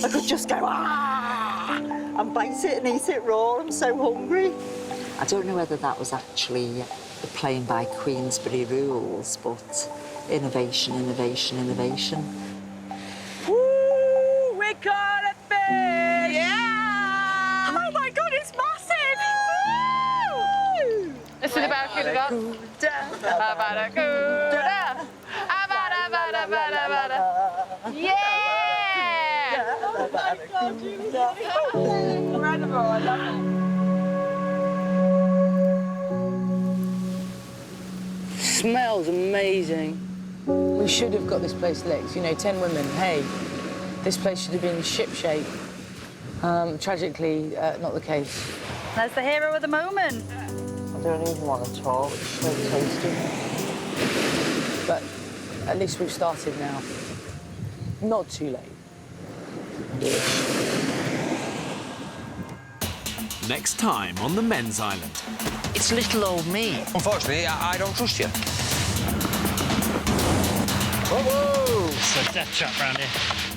I could just go, and bite it and eat it raw. I'm so hungry. I don't know whether that was actually playing by Queensberry rules, but innovation, innovation, innovation. Woo! We caught a fish! Yeah! Oh my God, it's massive! Woo! This is about Barracuda. Barracuda. Yeah! Oh my God, incredible, I love it. Smells amazing. We should have got this place licked. You know, 10 women. Hey, this place should have been shipshape. Tragically, not the case. That's the hero of the moment. I don't even want to talk. It's so tasty. But at least we've started now. Not too late. Next time on the men's island. It's little old me. Unfortunately, I don't trust you. Whoa! It's a death trap round here.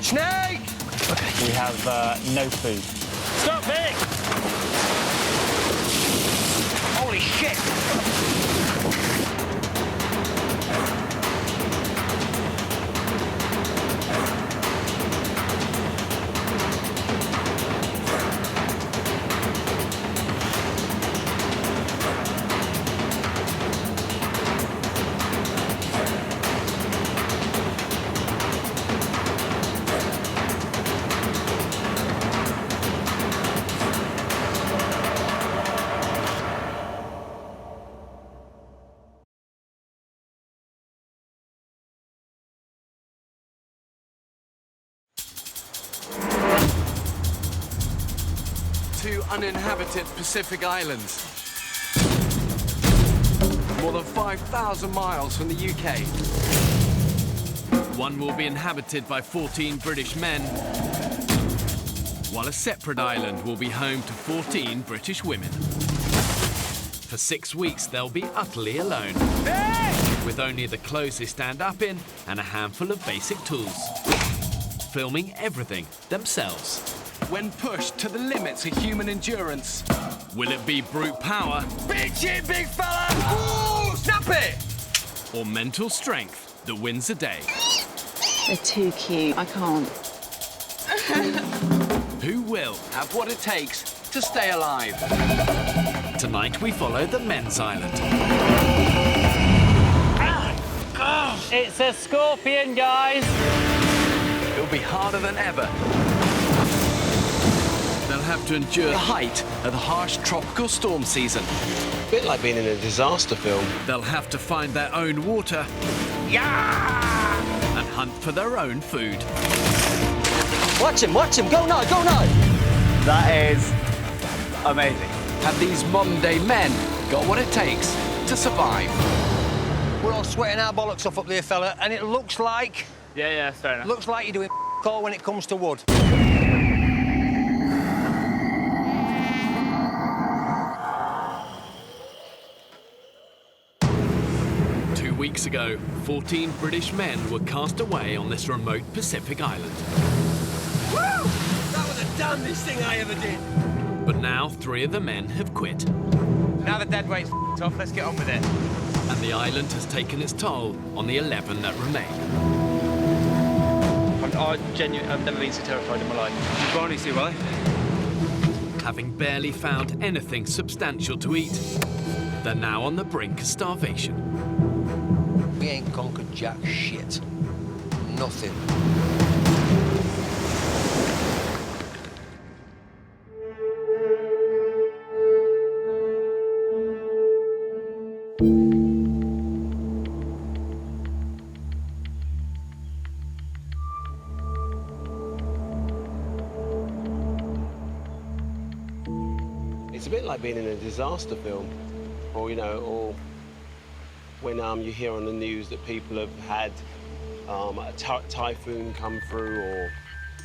Snake! We have no food. Stop it! Holy shit! Two uninhabited Pacific islands. More than 5,000 miles from the UK. One will be inhabited by 14 British men, while a separate island will be home to 14 British women. For 6 weeks, they'll be utterly alone, with only the clothes they stand up in and a handful of basic tools, filming everything themselves. When pushed to the limits of human endurance. Will it be brute power? Big shit, big fella! Ooh, snap it! Or mental strength that wins the day? They're too cute. I can't. Who will? Have what it takes to stay alive. Tonight we follow the men's island. It's a scorpion, guys. It'll be harder than ever. They'll have to endure the height of the harsh tropical storm season. A bit like being in a disaster film. They'll have to find their own water. And hunt for their own food. Watch him, go now, go now! That is amazing. Have these modern-day men got what it takes to survive? We're all sweating our bollocks off up there, fella, and it looks like... Yeah, fair enough. Looks like you're doing all when it comes to wood. 2 weeks ago, 14 British men were cast away on this remote Pacific island. Woo! That was the damnedest thing I ever did. But now 3 of the men have quit. Now the dead weight's off, let's get on with it. And the island has taken its toll on the 11 that remain. I've never been so terrified in my life. You finally see why? Having barely found anything substantial to eat, they're now on the brink of starvation. We ain't conquered jack shit. Nothing. It's a bit like being in a disaster film, or or when you hear on the news that people have had a typhoon come through or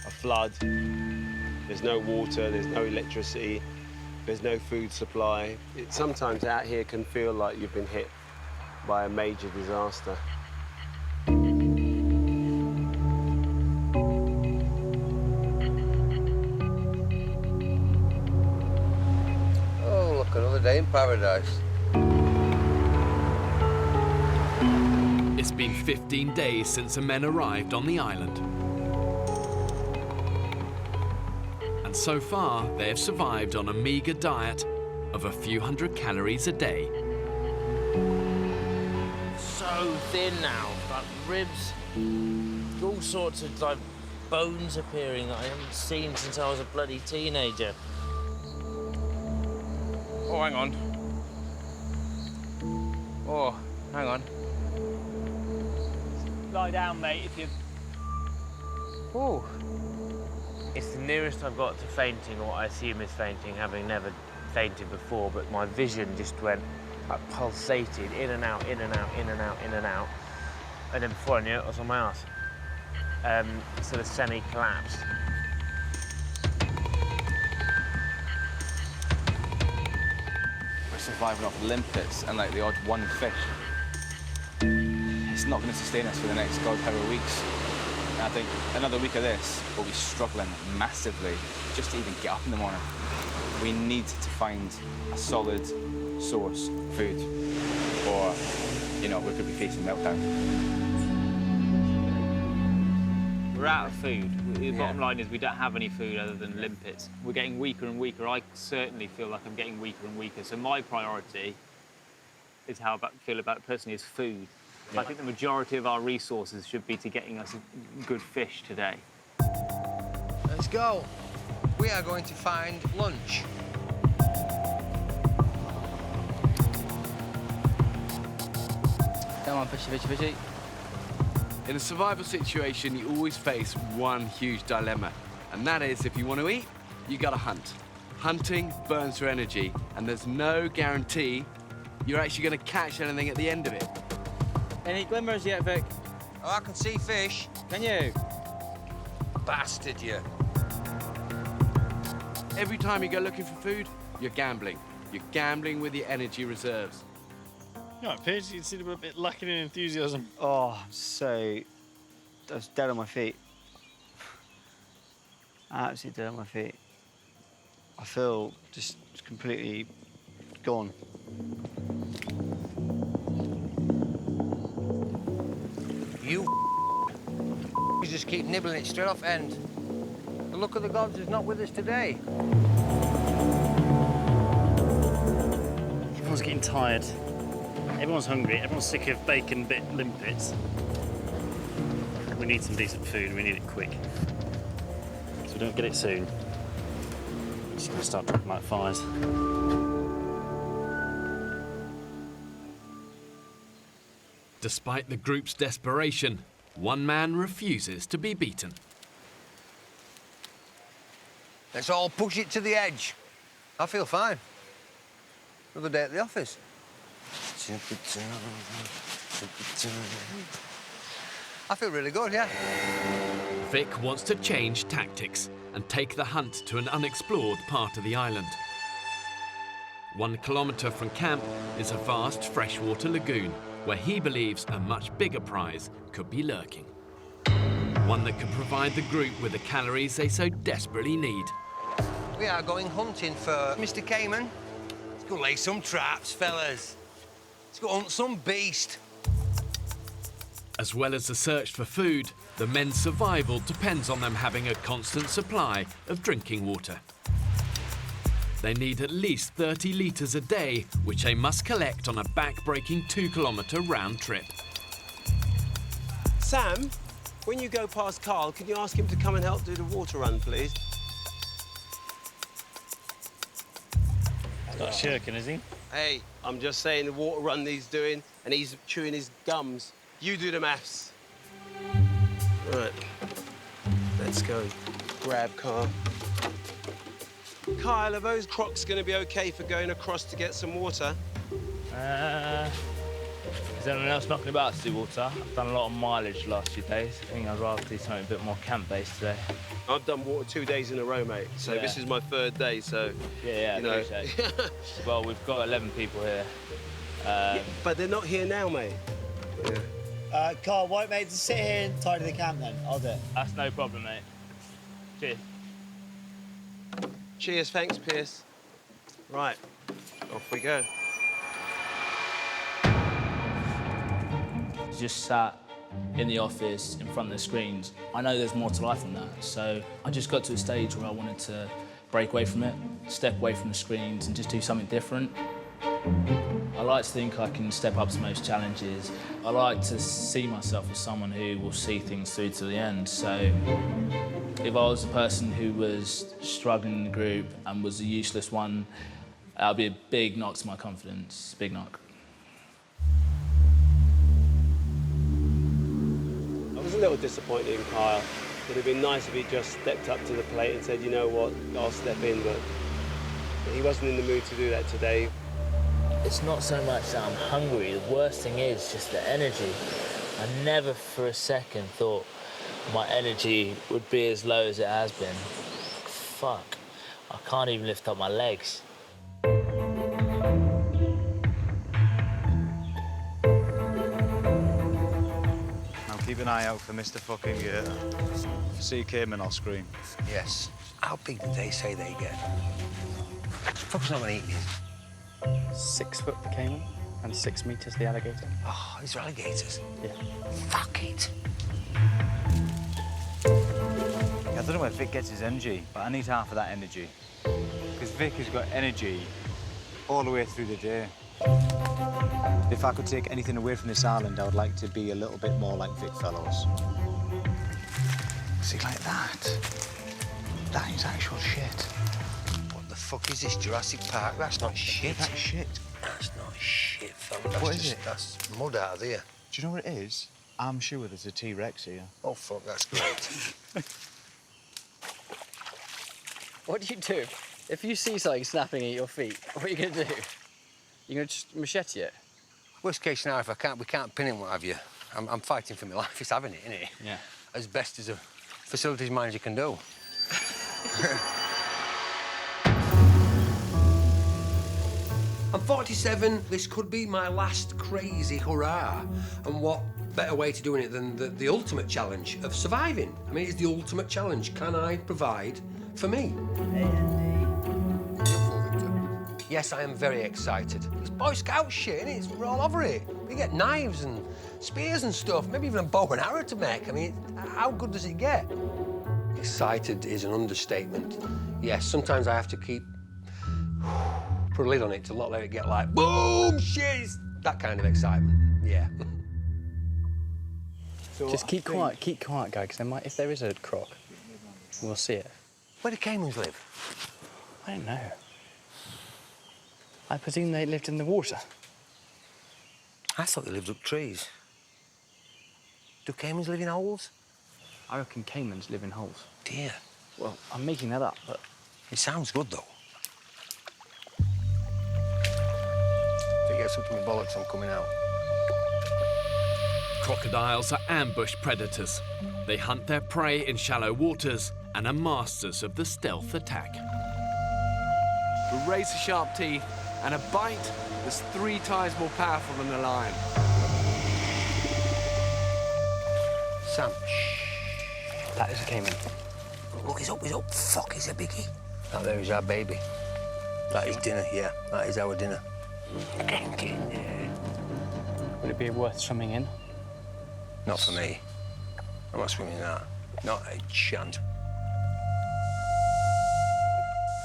a flood. There's no water, there's no electricity, there's no food supply. Sometimes out here can feel like you've been hit by a major disaster. Oh, look, another day in paradise. It's been 15 days since the men arrived on the island. And so far, they have survived on a meagre diet of a few hundred calories a day. So thin now, like ribs, all sorts of like bones appearing that I haven't seen since I was a bloody teenager. Oh, hang on. Oh, hang on. Lie down, mate, if you... Oh. It's the nearest I've got to fainting, or what I assume is fainting, having never fainted before, but my vision just went, like, pulsated, in and out, in and out, in and out, in and out. And then before I knew it, I was on my arse. Sort of semi-collapsed. We're surviving off limpets and like the odd one fish. It's not going to sustain us for the next God however weeks. And I think another week of this, we'll be struggling massively just to even get up in the morning. We need to find a solid source of food, or, we could be facing meltdown. We're out of food. The bottom line is we don't have any food other than limpets. We're getting weaker and weaker. I certainly feel like I'm getting weaker and weaker. So my priority is how I feel about it personally is food. Yeah. I think the majority of our resources should be to getting us good fish today. Let's go. We are going to find lunch. Come on, fishy, fishy, fishy. In a survival situation, you always face one huge dilemma, and that is if you want to eat, you gotta hunt. Hunting burns your energy, and there's no guarantee you're actually gonna catch anything at the end of it. Any glimmers yet, Vic? Oh, I can see fish. Can you? Bastard, you. Every time you go looking for food, you're gambling. You're gambling with your energy reserves. No, Paige, you seem a bit lacking in enthusiasm. Oh, I was dead on my feet. Absolutely dead on my feet. I feel just completely gone. You just keep nibbling it straight off end. The luck of the gods is not with us today. Everyone's getting tired. Everyone's hungry. Everyone's sick of bacon bit limpets. We need some decent food. We need it quick. So we don't get it soon, we're just going to start dropping like flies. Despite the group's desperation, one man refuses to be beaten. Let's all push it to the edge. I feel fine. Another day at the office. I feel really good, yeah. Vic wants to change tactics and take the hunt to an unexplored part of the island. 1 kilometre from camp is a vast freshwater lagoon where he believes a much bigger prize could be lurking. one that can provide the group with the calories they so desperately need. We are going hunting for Mr. Cayman. Let's go lay some traps, fellas. Let's go hunt some beast. As well as the search for food, the men's survival depends on them having a constant supply of drinking water. They need at least 30 litres a day, which they must collect on a back-breaking 2-kilometre round trip. Sam, when you go past Carl, can you ask him to come and help do the water run, please? He's not shirking, is he? Hey, I'm just saying the water run he's doing, and he's chewing his gums. You do the maths. Right. Let's go. Grab Carl. Kyle, are those Crocs going to be OK for going across to get some water? Is anyone else knocking about to do water? I've done a lot of mileage the last few days. I think I'd rather do something a bit more camp-based today. I've done water 2 days in a row, mate. So Yeah. this is my 3rd day, so... Yeah, you know. appreciate it. Well, we've got 11 people here. But they're not here now, mate. Yeah. Carl, white mate, just sit here and tidy the camp then. I'll do it. That's no problem, mate. Cheers. Cheers, thanks, Pierce. Right, off we go. Just sat in the office in front of the screens. I know there's more to life than that, so I just got to a stage where I wanted to break away from it, step away from the screens and just do something different. I like to think I can step up to most challenges. I like to see myself as someone who will see things through to the end. So if I was the person who was struggling in the group and was the useless one, that would be a big knock to my confidence, big knock. I was a little disappointed in Kyle. It would have been nice if he just stepped up to the plate and said, you know what, I'll step in, but he wasn't in the mood to do that today. It's not so much that I'm hungry. The worst thing is just the energy. I never for a second thought my energy would be as low as it has been. Fuck, I can't even lift up my legs. Now keep an eye out for Mr. Fucking Gator. See Cayman, I'll scream. Yes. How big did they say they get? Fuck's not gonna eat these. 6 foot the caiman and 6 meters the alligator. Oh, these are alligators? Yeah. Fuck it. I don't know where Vic gets his energy, but I need half of that energy. Because Vic has got energy all the way through the day. If I could take anything away from this island, I would like to be a little bit more like Vic Fellows. See, like that. That is actual shit. What the fuck is this, Jurassic Park? That's not shit. That's shit. That's not shit, fella. That's What is it? That's mud out of there. Do you know what it is? I'm sure there's a T-Rex here. Oh, fuck, that's great. What do you do? If you see something snapping at your feet, what are you going to do? You're going to just machete it? Worst case scenario, if we can't pin him, what have you, I'm fighting for my life. It's having it, isn't it? Yeah. As best as a facilities manager can do. I'm 47. This could be my last crazy hurrah. And what better way to doing it than the ultimate challenge of surviving? I mean, it's the ultimate challenge. Can I provide for me? Yes, I am very excited. It's Boy Scout shit, innit? We're all over it. We get knives and spears and stuff, maybe even a bow and arrow to make. I mean, how good does it get? Excited is an understatement. Yes, sometimes I have to put a lid on it to not let it get like, boom, shit! It's that kind of excitement, yeah. So just keep quiet, guy, because if there is a croc, we'll see it. Where do caimans live? I don't know. I presume they lived in the water. I thought they lived up trees. Do caimans live in holes? I reckon caimans live in holes. Dear. Well, I'm making that up, but... It sounds good, though. If it gets up to my bollocks, I'm coming out. Crocodiles are ambush predators. They hunt their prey in shallow waters and are masters of the stealth attack. With razor-sharp teeth and a bite that's 3 times more powerful than a lion. Sam, That is a caiman. Look, he's up, he's up. Fuck, he's a biggie. That there is our baby. That is dinner, yeah. That is our dinner. Would it be worth swimming in? Not for me. I'm not swimming in that. Not a chance.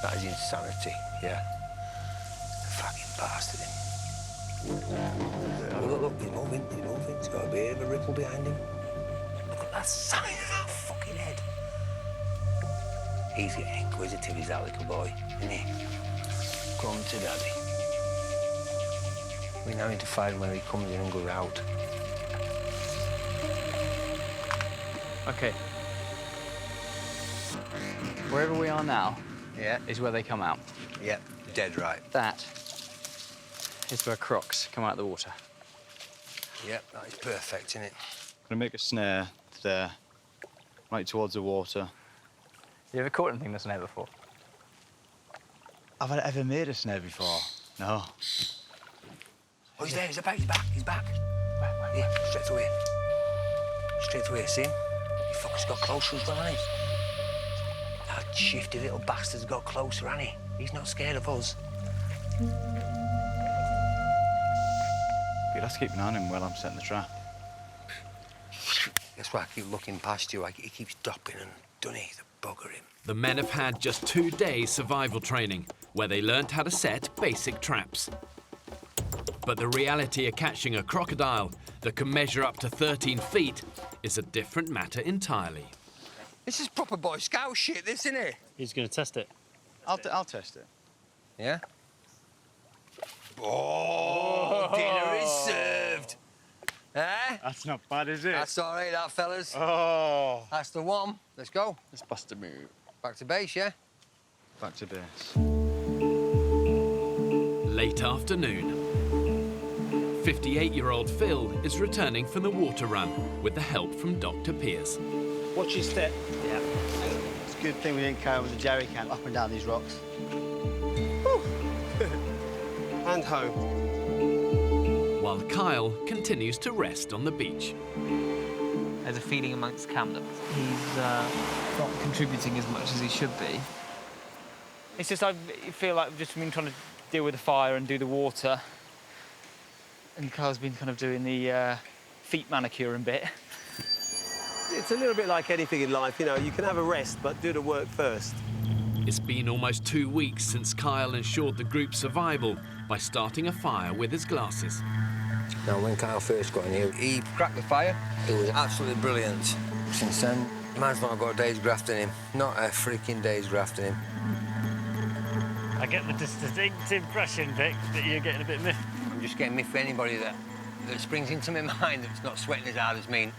That is insanity, yeah. Fucking bastard him. Look, he's moving, he's moving. He's got a bit of a ripple behind him. Look at that size of that fucking head. He's getting inquisitive, he's that little boy, isn't he? Come to daddy. We now need to find where he comes in and goes out. Okay. Wherever we are now, is where they come out. Yep, dead right. That is where crocs come out of the water. Yep, that is perfect, isn't it? I'm gonna make a snare there, right towards the water. You ever caught anything in a snare before? Have I ever made a snare before? No. Oh, he's there, he's back, he's back, he's back. Yeah, straight away. Straight away, see him? He fucker's got closer as well, hasn't he? That shifty little bastard's got closer, hasn't he? He's not scared of us. You'll have to keep an eye on him while I'm setting the trap. That's why I keep looking past you. He keeps dopping and doesn't he? The bugger him. The men have had just 2 days survival training, where they learnt how to set basic traps. But the reality of catching a crocodile that can measure up to 13 feet is a different matter entirely. This is proper Boy Scout shit, this, isn't it? He's going to test it. I'll test it. Yeah? Oh, dinner is served. Eh? That's not bad, is it? That's all right, that, fellas. Oh. That's the one. Let's go. Let's bust a move. Back to base, yeah? Back to base. Late afternoon. 58-year-old Phil is returning from the water run with the help from Dr. Pierce. Watch your step. Yeah. It's a good thing we didn't carry with the jerry can up and down these rocks. And home. While Kyle continues to rest on the beach. There's a feeling amongst camp that he's not contributing as much as he should be. It's just I feel like I've just been trying to deal with the fire and do the water. And Kyle's been kind of doing the feet manicuring bit. It's a little bit like anything in life, you know, you can have a rest, but do the work first. It's been almost 2 weeks since Kyle ensured the group's survival by starting a fire with his glasses. Now, when Kyle first got in here, he cracked the fire. It was absolutely brilliant. Since then, man's not got a day's graft in him. Not a freaking day's graft in him. I get the distinct impression, Vic, that you're getting a bit miffed. I'm just getting miffed for anybody that springs into my mind that's not sweating as hard as me.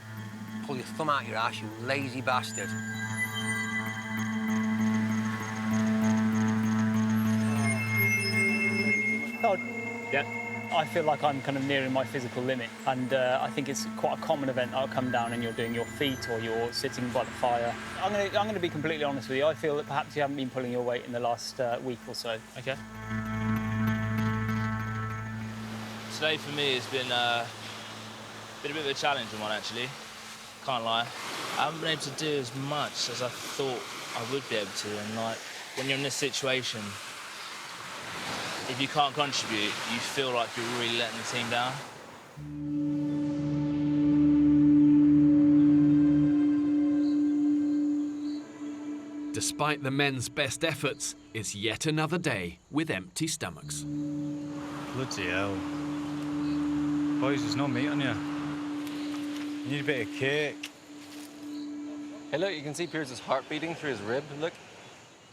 Pull your thumb out your ass, you lazy bastard. Oh, yeah. I feel like I'm kind of nearing my physical limit, and I think it's quite a common event. I'll come down and you're doing your feet or you're sitting by the fire. I'm going to be completely honest with you. I feel that perhaps you haven't been pulling your weight in the last week or so. Okay. Today for me has been a bit of a challenging one, actually. Can't lie. I haven't been able to do as much as I thought I would be able to, and like when you're in this situation, if you can't contribute, you feel like you're really letting the team down. Despite the men's best efforts, it's yet another day with empty stomachs. Bloody hell. Boys, there's no meat on you. You need a bit of cake. Hey, look, you can see Pierce's heart beating through his rib. Look.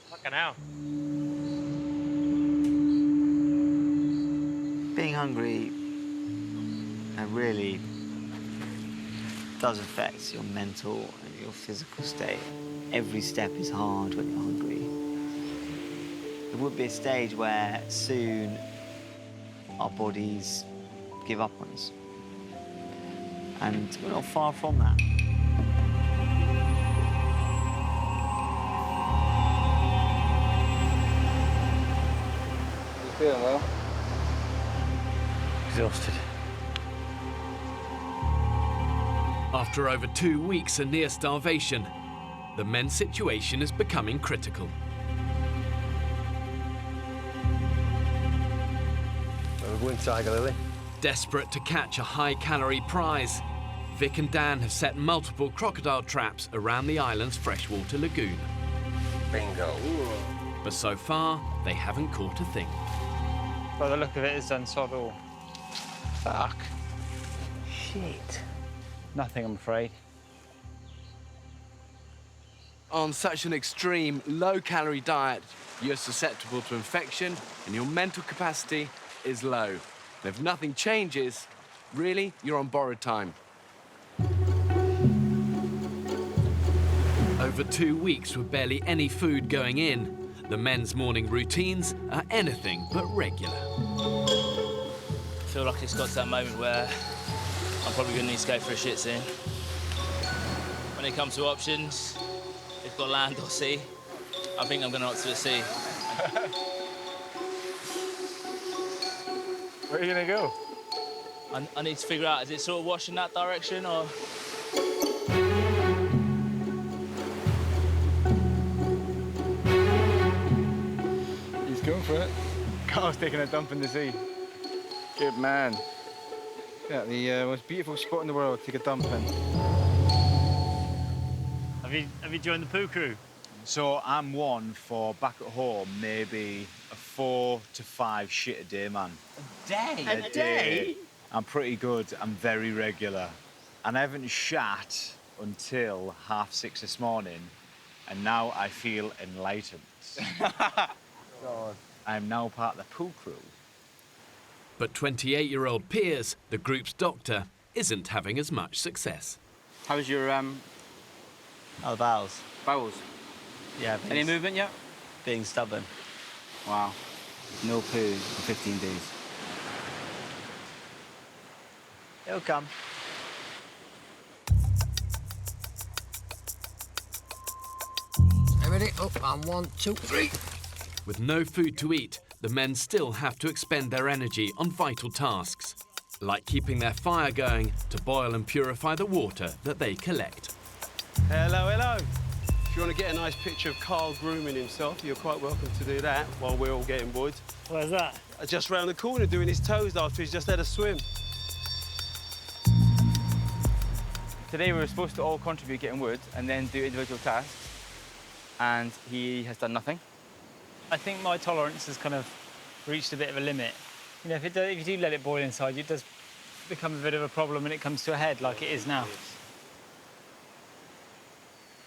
Fucking hell. Being hungry really does affect your mental and your physical state. Every step is hard when you're hungry. There would be a stage where soon our bodies give up on us. And we're not far from that. You feeling well? Exhausted. After over 2 weeks of near starvation, the men's situation is becoming critical. We're going Tiger Lily. Desperate to catch a high-calorie prize, Vic and Dan have set multiple crocodile traps around the island's freshwater lagoon. Bingo. But so far, they haven't caught a thing. By the look of it, it's done sod all. Fuck. Shit. Nothing, I'm afraid. On such an extreme, low-calorie diet, you're susceptible to infection and your mental capacity is low. And if nothing changes, really, you're on borrowed time. Over 2 weeks with barely any food going in, the men's morning routines are anything but regular. I feel like it's got to that moment where I'm probably going to need to go for a shit soon. When it comes to options, if got land or sea, I think I'm going to opt for the sea. Where are you going to go? I need to figure out, is it sort of washing that direction or...? He's going for it. Carl's taking a dump in the sea. Good man. Yeah, the most beautiful spot in the world to take a dump in. Have you joined the poo crew? So I'm one for back at home, maybe a 4 to 5 shit a day, man. A day? A day? I'm pretty good. I'm very regular. And I haven't shat until 6:30 this morning, and now I feel enlightened. God. I'm now part of the pool crew. But 28-year-old Piers, the group's doctor, isn't having as much success. How's your Oh, the bowels. bowels? Yeah. Any movement yet? Being stubborn. Wow. No poo for 15 days. It'll come. Ready? Up, and 1, 2, 3. With no food to eat, the men still have to expend their energy on vital tasks, like keeping their fire going to boil and purify the water that they collect. Hello, hello. If you want to get a nice picture of Carl grooming himself, you're quite welcome to do that while we're all getting wood. Where's that? Just round the corner doing his toes after he's just had a swim. Today we were supposed to all contribute getting wood and then do individual tasks, and he has done nothing. I think my tolerance has kind of reached a bit of a limit. You know, if you do let it boil inside, it does become a bit of a problem when it comes to a head, like it is now.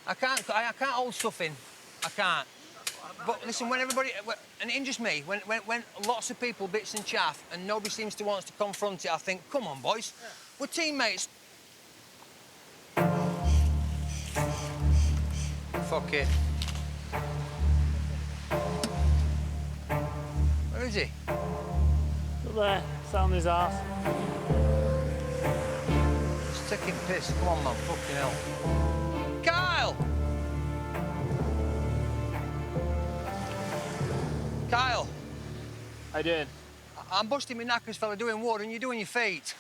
I can't hold stuff in. I can't. But listen, when everybody, and it ain't just me, when lots of people bitch and chaff and nobody seems to want to confront it, I think, come on, boys, we're teammates. Fuck it. Where is he? Up there, sat on his arse. Just taking piss. Come on, man. Fucking hell. Kyle! Kyle! How you doing? I'm busting my knackers, fella, doing wood, and you're doing your feet.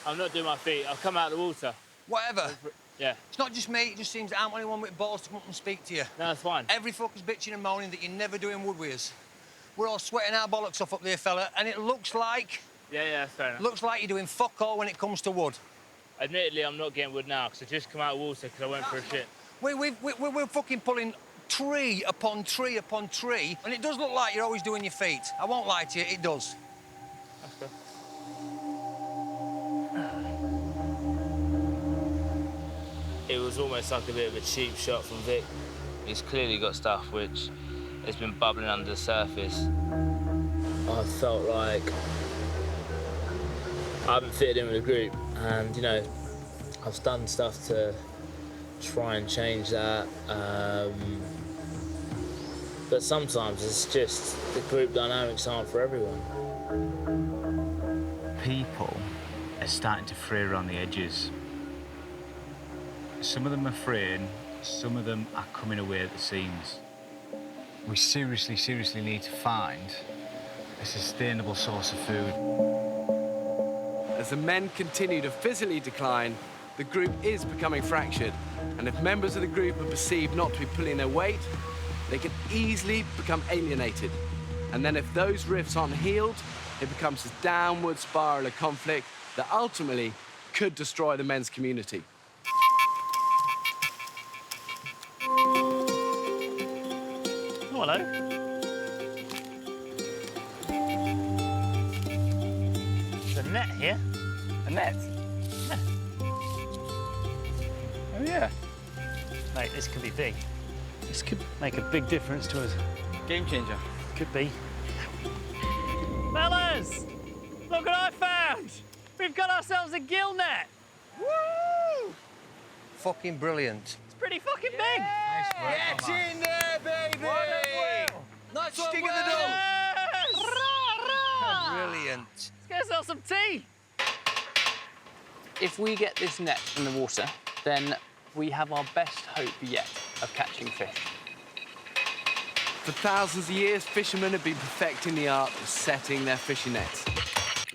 I'm not doing my feet. I'll come out of the water. Whatever. Yeah. It's not just me. It just seems I'm the only one with balls to come up and speak to you. No, that's fine. Every fucker's bitching and moaning that you're never doing wood with us. We're all sweating our bollocks off up there, fella, and it looks like... Yeah, that's fair enough. Looks like you're doing fuck all when it comes to wood. Admittedly, I'm not getting wood now, because I just come out of water because I went for a shit. We're fucking pulling tree upon tree upon tree, and it does look like you're always doing your feet. I won't lie to you, it does. That's good. It was almost like a bit of a cheap shot from Vic. He's clearly got stuff which has been bubbling under the surface. I felt like I haven't fitted in with the group, and you know, I've done stuff to try and change that. But sometimes it's just the group dynamics aren't for everyone. People are starting to fray around the edges. Some of them are fraying, some of them are coming away at the seams. We seriously need to find a sustainable source of food. As the men continue to physically decline, the group is becoming fractured. And if members of the group are perceived not to be pulling their weight, they can easily become alienated. And then if those rifts aren't healed, it becomes this downward spiral of conflict that ultimately could destroy the men's community. Oh, hello. There's a net here. A net? Yeah. Oh, yeah. Mate, this could be big. This could make a big difference to us. Game changer. Could be. Fellas! Look what I found! We've got ourselves a gill net! Woo! Fucking brilliant. It's pretty fucking big! Nice work, Get in there, baby! Nice Stick Stick in the of door! Brilliant. Let's get ourselves some tea! If we get this net in the water, then we have our best hope yet of catching fish. For thousands of years, fishermen have been perfecting the art of setting their fishing nets.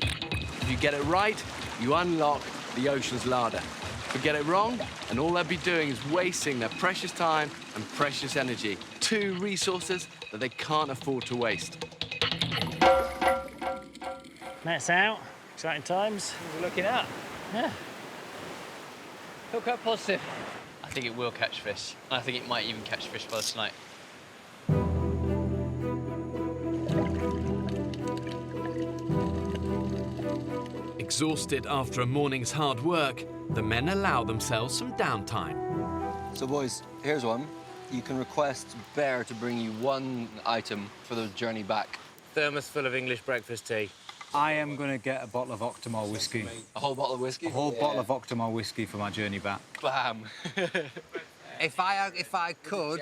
If you get it right, you unlock the ocean's larder. If you get it wrong, and all they'll be doing is wasting their precious time and precious energy. Two resources that they can't afford to waste. Net's out. Exciting times. We're looking up. Yeah. Feel quite positive. I think it will catch fish. I think it might even catch fish by the snipe. Exhausted after a morning's hard work, the men allow themselves some downtime. So, boys, here's one. You can request Bear to bring you one item for the journey back. Thermos full of English breakfast tea. I am going to get a bottle of Octomore whiskey. A whole bottle of whiskey? A whole bottle of Octomore whiskey for my journey back. Bam. If I could,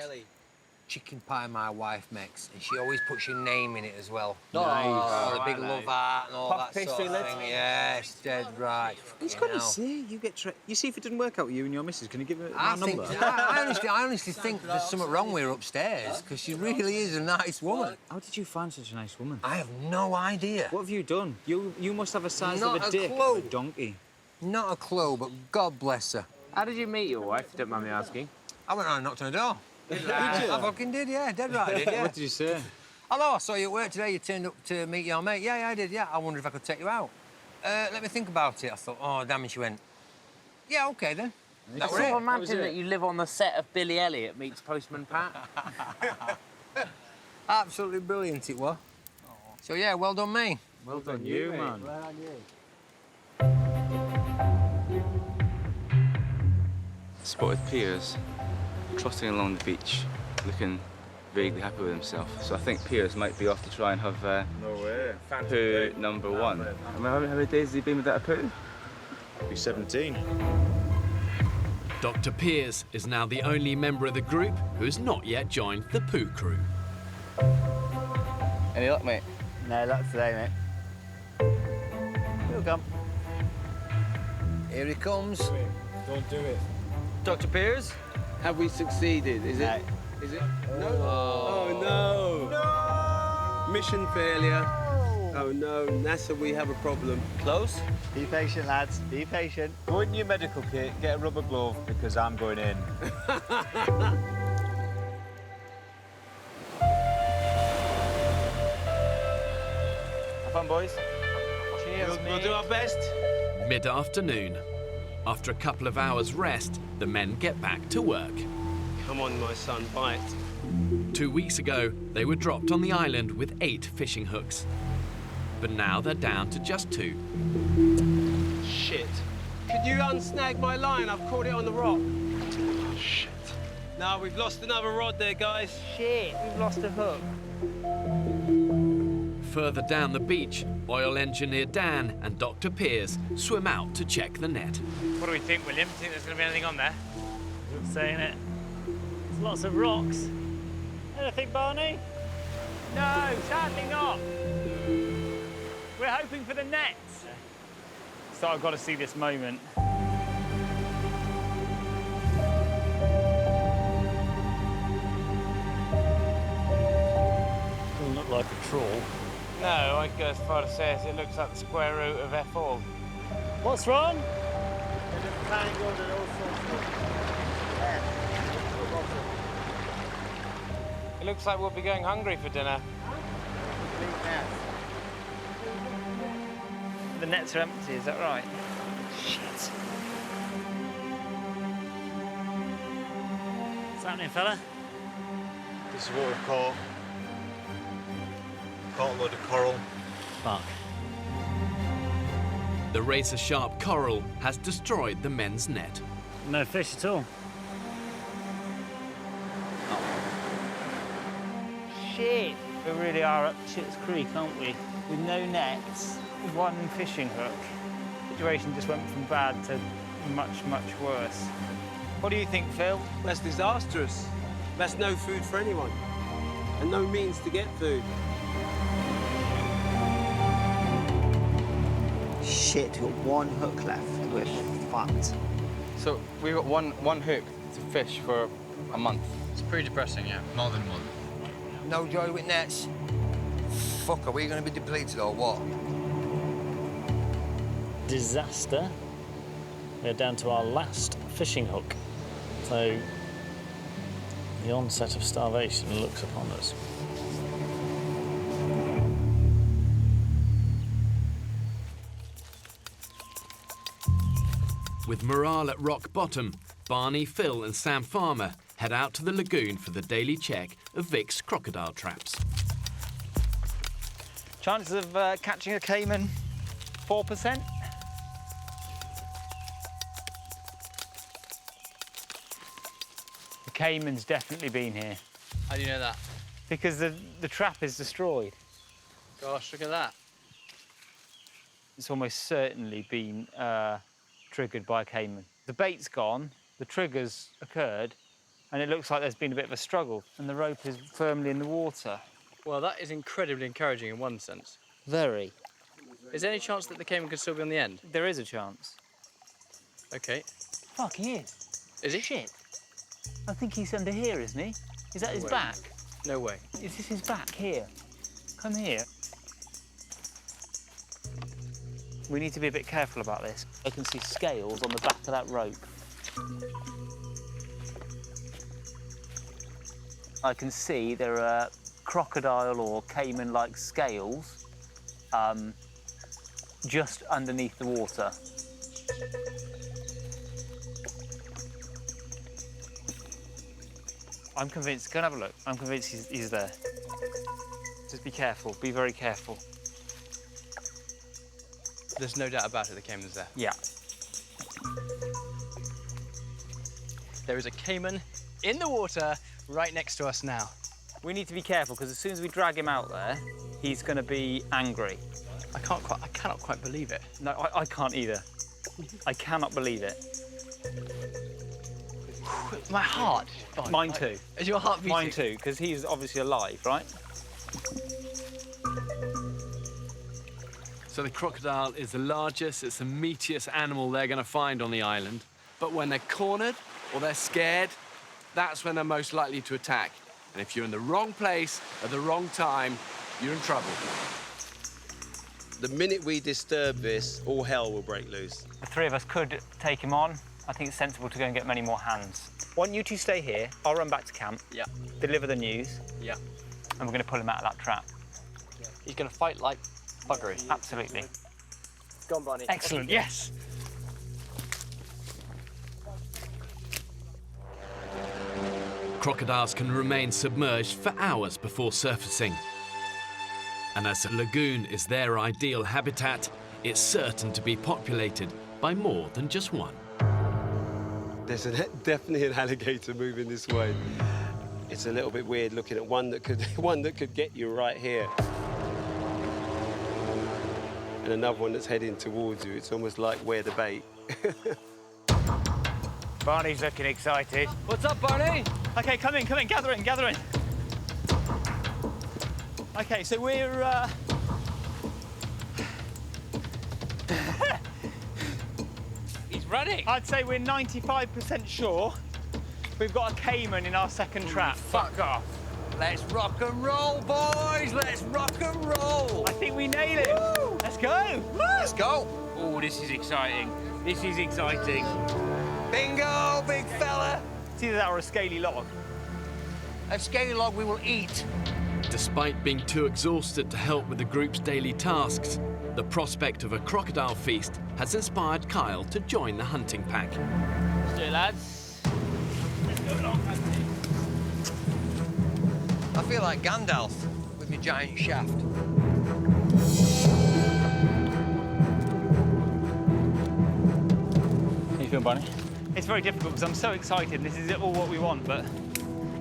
chicken pie my wife makes, and she always puts your name in it as well. Nice. Oh, the big love heart and all Puff that sort pastry of lid? thing. Yes, dead right. He's You got to know. see. You see if it didn't work out with you and your missus. Can you give it I my think, number? I honestly think there's something wrong with her upstairs, because she really is a nice woman. How did you find such a nice woman? I have no idea. What have you done? You must have a size Not of a a dick clue. of a donkey. Not a clue, but God bless her. How did you meet your wife, if you don't mind me asking? I went around and knocked on the door. Did you? I fucking did, yeah, dead right, I did, yeah. What did you say? Hello, I saw you at work today. You turned up to meet your mate. Yeah, I did, yeah. I wondered if I could take you out. Let me think about it. I thought, oh, damn, and she went, yeah, OK, then. That was I it. sort of imagine that you live on the set of Billy Elliot meets Postman Pat. Absolutely brilliant it was. So, yeah, well done, me. Well done, you, man. Well done, you. Spotted Piers trotting along the beach, looking vaguely happy with himself. So I think Piers might be off to try and have No way. poo number one. I mean, how many days has he been without a poo? Be 17. Dr. Piers is now the only member of the group who has not yet joined the poo crew. Any luck, mate? No luck today, mate. He'll come. Here he comes. Don't do it. Dr. Piers, have we succeeded? Is it? Is it? No. Oh no. No. Mission failure. Oh no, NASA, we have a problem. Close? Be patient, lads. Be patient. Go in your medical kit, get a rubber glove, because I'm going in. Have fun, boys. Cheers, We'll do our best. Mid-afternoon. After a couple of hours rest, the men get back to work. Come on, my son, bite. 2 weeks ago, they were dropped on the island with 8 fishing hooks. But now they're down to just 2. Shit. Could you unsnag my line? I've caught it on the rock. Oh, shit. No, we've lost another rod there, guys. Shit, we've lost a hook. Further down the beach, oil engineer Dan and Dr. Piers swim out to check the net. What do we think, William? Think there's going to be anything on there? Not saying it. There's lots of rocks. Anything, Barney? No, sadly not. We're hoping for the nets. So I've got to see this moment. Doesn't look like a trawl. No, I'd go as far to say as it looks like the square root of F all. What's wrong? tangled and all sorts of... It looks like we'll be going hungry for dinner. The nets are empty, is that right? Shit. What's happening, fella? This is what we've caught. Caught a load of coral. Fuck. The razor-sharp coral has destroyed the men's net. No fish at all. Shit. We really are up Shit's Creek, aren't we? With no nets, one fishing hook. The situation just went from bad to much, much worse. What do you think, Phil? That's disastrous. That's no food for anyone. And no means to get food. Shit, we've got one hook left. We're fucked. So we've got one hook to fish for a month. It's pretty depressing, yeah. More than one. No joy with nets. Fuck, are we going to be depleted or what? Disaster. We're down to our last fishing hook. So the onset of starvation looks upon us. With morale at rock bottom, Barney, Phil and Sam Farmer head out to the lagoon for the daily check of Vic's crocodile traps. Chances of catching a caiman, 4%. The caiman's definitely been here. How do you know that? Because the trap is destroyed. Gosh, look at that. It's almost certainly been triggered by a caiman. The bait's gone, the trigger's occurred, and it looks like there's been a bit of a struggle, and the rope is firmly in the water. Well, that is incredibly encouraging in one sense. Very. Is there any chance that the caiman could still be on the end? There is a chance. OK. Fuck, he is. Is he? Shit. I think he's under here, isn't he? Is that his way. back? No way. Is this his back here? Come here. We need to be a bit careful about this. I can see scales on the back of that rope. I can see there are crocodile or caiman-like scales just underneath the water. I'm convinced, go and have a look. I'm convinced he's there. Just be careful, be very careful. There's no doubt about it, the caiman's there. Yeah. There is a caiman in the water right next to us now. We need to be careful because as soon as we drag him out there, he's going to be angry. I cannot quite believe it. No, I can't either. I cannot believe it. My heart. Oh, Mine too. Is your heart beating? Mine too, because he's obviously alive, right? So the crocodile is the largest, it's the meatiest animal they're going to find on the island. But when they're cornered or they're scared, that's when they're most likely to attack. And if you're in the wrong place at the wrong time, you're in trouble. The minute we disturb this, all hell will break loose. The three of us could take him on. I think it's sensible to go and get many more hands. Why don't you two stay here? I'll run back to camp. Yeah. Deliver the news. Yeah. And we're going to pull him out of that trap. He's going to fight like buggery. Absolutely. Go on, Barney. Excellent, yes. Crocodiles can remain submerged for hours before surfacing. And as the lagoon is their ideal habitat, it's certain to be populated by more than just one. There's definitely an alligator moving this way. It's a little bit weird looking at one that could get you right here. And another one that's heading towards you. It's almost like where the bait. Barney's looking excited. What's up, Barney? OK, come in, gather in. OK, so we're... He's running. I'd say we're 95% sure we've got a caiman in our second trap. Fuck off. Let's rock and roll, boys! Let's rock and roll! I think we nailed it. Woo! Let's go. Let's go! Oh, this is exciting. This is exciting. Bingo, big fella. It's either that or a scaly log. A scaly log we will eat. Despite being too exhausted to help with the group's daily tasks, the prospect of a crocodile feast has inspired Kyle to join the hunting pack. Let's do it, lads. Let's go along, hunting. I feel like Gandalf with my giant shaft. How you feeling, Barney? It's very difficult because I'm so excited. This is all what we want, but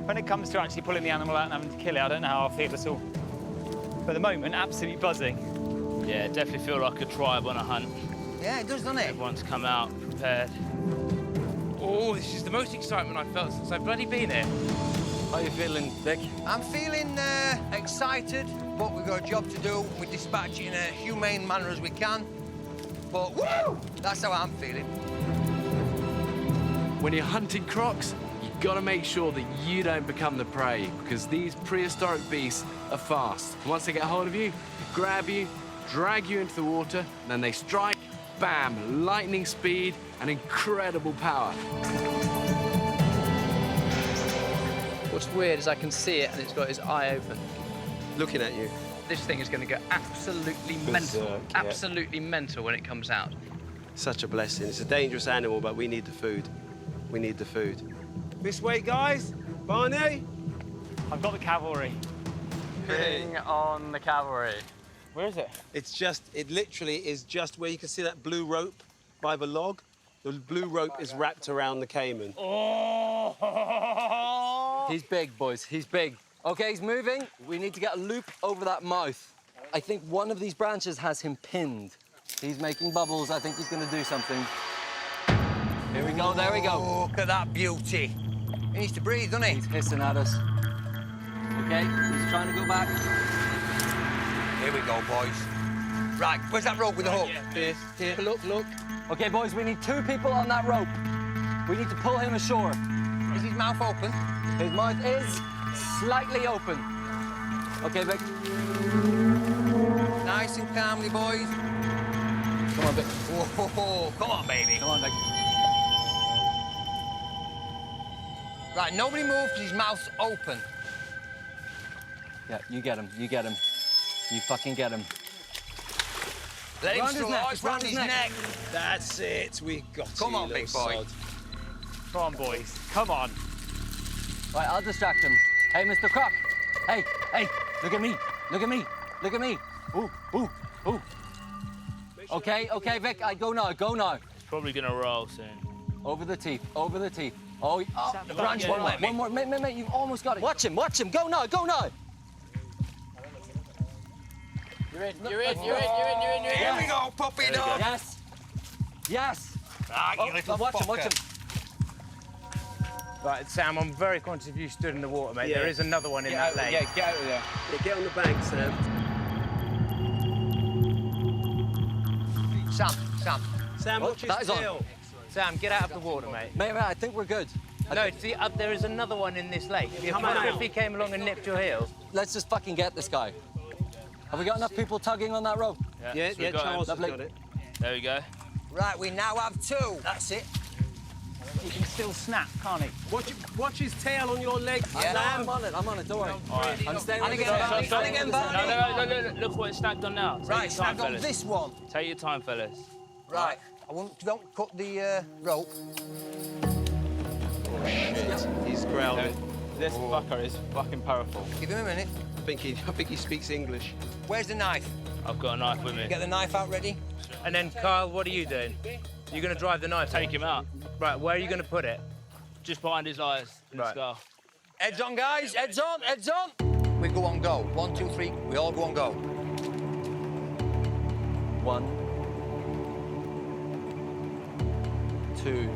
when it comes to actually pulling the animal out and having to kill it, I don't know how I feel at all. But at the moment, absolutely buzzing. Yeah, definitely feel like a tribe on a hunt. Yeah, it does, doesn't it? Everyone's come out prepared. Oh, this is the most excitement I've felt since I've bloody been here. How are you feeling, Vic? I'm feeling excited, but we've got a job to do. We dispatch it in a humane manner as we can. But woo! That's how I'm feeling. When you're hunting crocs, you've got to make sure that you don't become the prey, because these prehistoric beasts are fast. And once they get hold of you, they grab you, drag you into the water, and then they strike, bam, lightning speed and incredible power. What's weird is I can see it and it's got his eye open. Looking at you. This thing is going to go absolutely mental. Absolutely mental when it comes out. Such a blessing. It's a dangerous animal, but we need the food. We need the food. This way, guys. Barney. I've got the cavalry. Bring on the cavalry. Where is it? It literally is just where you can see that blue rope by the log. The blue rope is wrapped around the caiman. Oh! He's big, boys. He's big. Okay, he's moving. We need to get a loop over that mouth. I think one of these branches has him pinned. He's making bubbles. I think he's going to do something. Here we go. There we go. Oh, look at that beauty. He needs to breathe, doesn't he? He's hissing at us. Okay, he's trying to go back. Here we go, boys. Right, where's that rope with the hook? Here. Look. Okay, boys, we need 2 people on that rope. We need to pull him ashore. Is his mouth open? His mouth is slightly open. Okay, Vic. Nice and calmly, boys. Come on, Vic. Whoa, come on, baby. Come on, Vic. Right, nobody move because his mouth's open. Yeah, you get him. You get him. You fucking get him. Let him slow. It's round his neck. That's it. We got it. Come on, big boy. Come on, boys. Come on. Right, I'll distract him. Hey, Mr. Croc. Hey, look at me. Look at me. Look at me. Ooh. Okay, Vic, I go now. It's probably going to roll soon. Over the teeth. Oh, the branch won't let me. One more. Mate, you've almost got it. Watch him. Go now. You're in. Here we go, puppy dog. Yes. You little watch fucker. him. Right, Sam, I'm very conscious if you stood in the water, mate. Yeah. There is another one in that lake. Yeah, get out of there. Yeah, get on the bank, Sam. Sam, watch his tail. Sam, get out of the water, mate. Mate, I think we're good. No, see, there is another one in this lake. If he came along and nipped your heel. Let's just fucking get this guy. Have we got enough people tugging on that rope? Yeah, Charles has got it. There we go. Right, we now have 2. That's it. He can still snap, can't he? Watch his tail on your leg, Yeah. Sam. I'm on it, don't worry. Right. I'm staying And with again, Barney. No, look what it's snagged on now. Right, snagged on this one. Take your time, fellas. Right, don't cut the rope. Oh, shit. He's growling. This fucker is fucking powerful. Give him a minute. I think he speaks English. Where's the knife? I've got a knife with me. Get the knife out ready. And then, Kyle, what are you doing? You're going to drive the knife? Take him out. Right, where are you going to put it? Just behind his eyes, in the skull. Heads on, guys. Heads on. We go on go. 1, 2, 3. We all go on go. 1, 2,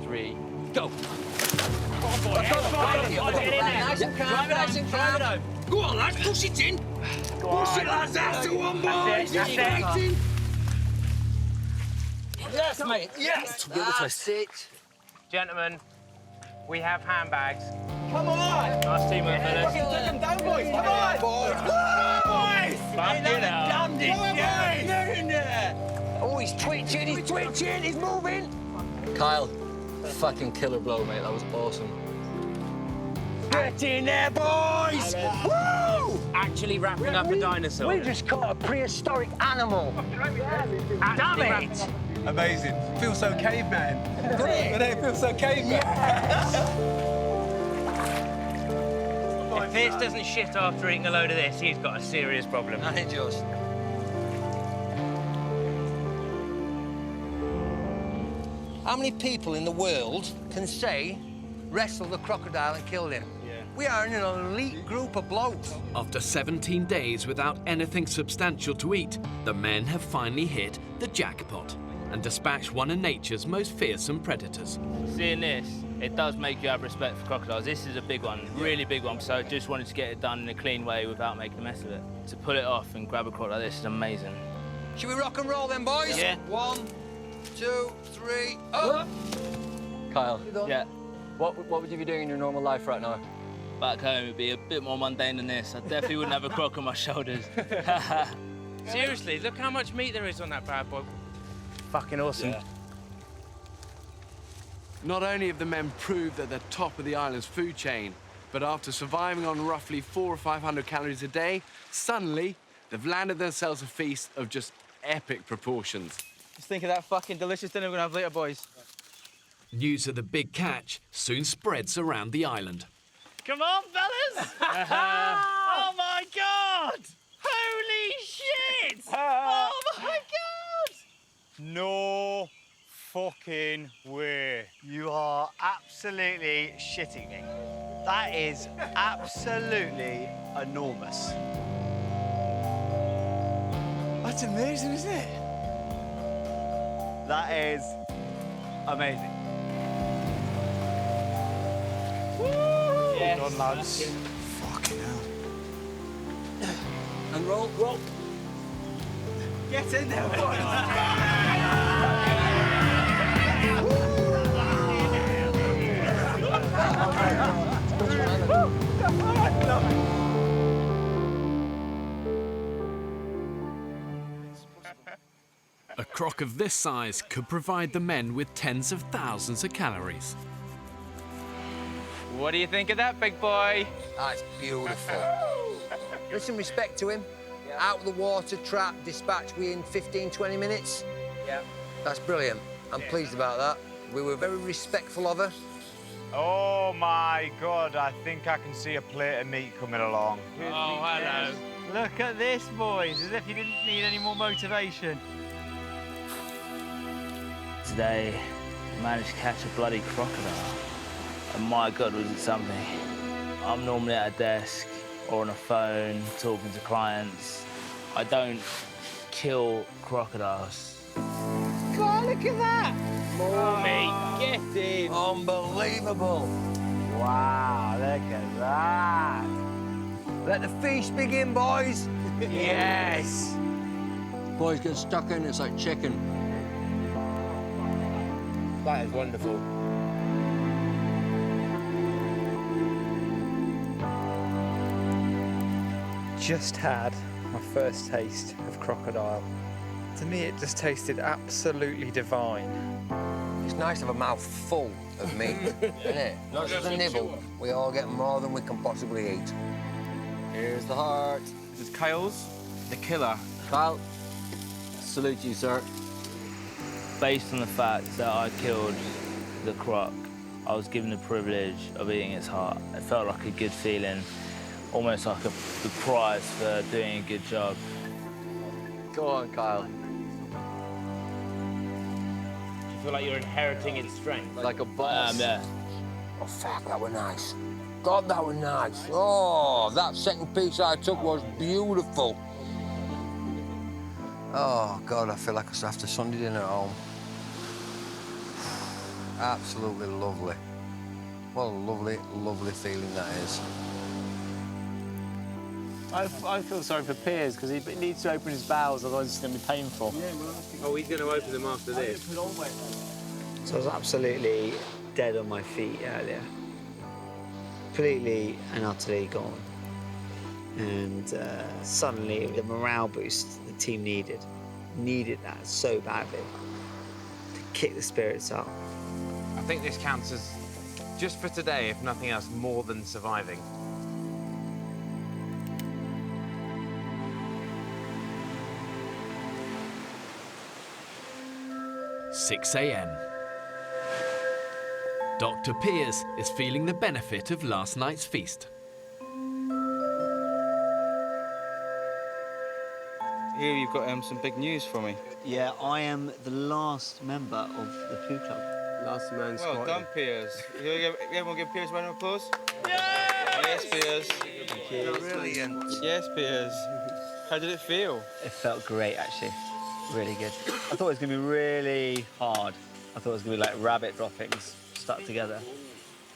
3, go. Come on, boy. Nice and calm. Go on, lads. Push it in. Push it, lads. That's the one, boys. That's it. Yes, mate. Yes. That's it. Gentlemen, we have handbags. Come on. Nice teamwork, fellas. Take them down, boys. Come on, boys. Boys! Ain't that the damnedest shit. Oh, he's twitching, he's moving! Kyle, fucking killer blow, mate. That was awesome. Get in there, boys! Woo! Actually wrapping up a dinosaur. We just caught a prehistoric animal. Damn it! Amazing. Feels so caveman. Doesn't it feel so caveman? If Pierce doesn't shit after eating a load of this, he's got a serious problem. And it just... How many people in the world can say, wrestle the crocodile and kill him? Yeah. We are an elite group of blokes. After 17 days without anything substantial to eat, the men have finally hit the jackpot and dispatched one of nature's most fearsome predators. Seeing this, it does make you have respect for crocodiles. This is a big one, really big one, so I just wanted to get it done in a clean way without making a mess of it. To pull it off and grab a crocodile, this is amazing. Should we rock and roll then, boys? Yeah. 1, 2, 3, up! Kyle. Yeah. What would you be doing in your normal life right now? Back home, it'd be a bit more mundane than this. I definitely wouldn't have a croc on my shoulders. Seriously, look how much meat there is on that bad boy. Fucking awesome. Yeah. Not only have the men proved that they're top of the island's food chain, but after surviving on roughly 400 or 500 calories a day, suddenly they've landed themselves a feast of just epic proportions. Just think of that fucking delicious dinner we're gonna have later, boys. News of the big catch soon spreads around the island. Come on, fellas! Oh my God! Holy shit! Oh my God! No fucking way. You are absolutely shitting me. That is absolutely enormous. That's amazing, isn't it? That is amazing. Yes. Well done, lads. Fucking hell. And roll. Get in there, boys. A croc of this size could provide the men with tens of thousands of calories. What do you think of that, big boy? That's beautiful. Listen, respect to him. Out of the water, trap, dispatch within 15, 20 minutes. Yeah. That's brilliant. I'm pleased about that. We were very respectful of her. Oh my God, I think I can see a plate of meat coming along. Oh, hello. Look at this, boys, as if you didn't need any more motivation. Today, I managed to catch a bloody crocodile. And my God, was it something. I'm normally at a desk or on a phone talking to clients. I don't kill crocodiles. God, look at that! Mate, get in. Unbelievable. Wow, look at that. Let the feast begin, boys. Yes. Boys, get stuck in, it's like chicken. That is wonderful. Just had my first taste of crocodile. To me, it just tasted absolutely divine. It's nice to have a mouth full of meat, isn't it? Not just a nibble. We all get more than we can possibly eat. Here's the heart. This is Kyle's, the killer. Kyle, salute you, sir. Based on the fact that I killed the croc, I was given the privilege of eating its heart. It felt like a good feeling, almost like the prize for doing a good job. Go on, Kyle. You feel like you're inheriting its strength. Like a boss. Yeah. Oh, fuck, that was nice. God, that was nice. Oh, that second piece I took was beautiful. Oh, God, I feel like it's after Sunday dinner at home. Absolutely lovely. What a lovely, lovely feeling that is. I feel sorry for Piers because he needs to open his bowels, otherwise it's going to be painful. Oh, he's going to open them after this. So I was absolutely dead on my feet earlier. Completely and utterly gone. And suddenly, the morale boost the team needed needed that so badly to kick the spirits up. I think this counts as, just for today, if nothing else, more than surviving. "6 a.m. Dr. Piers is feeling the benefit of last night's feast. Here you've got some big news for me. Yeah, I am the last member of the Poo Club. Last man Well squatting. done, Piers. Everyone give Piers a round of applause? Yes, Piers. Brilliant. Yes, Piers. How did it feel? It felt great, actually. Really good. I thought it was going to be really hard. I thought it was going to be like rabbit droppings stuck together.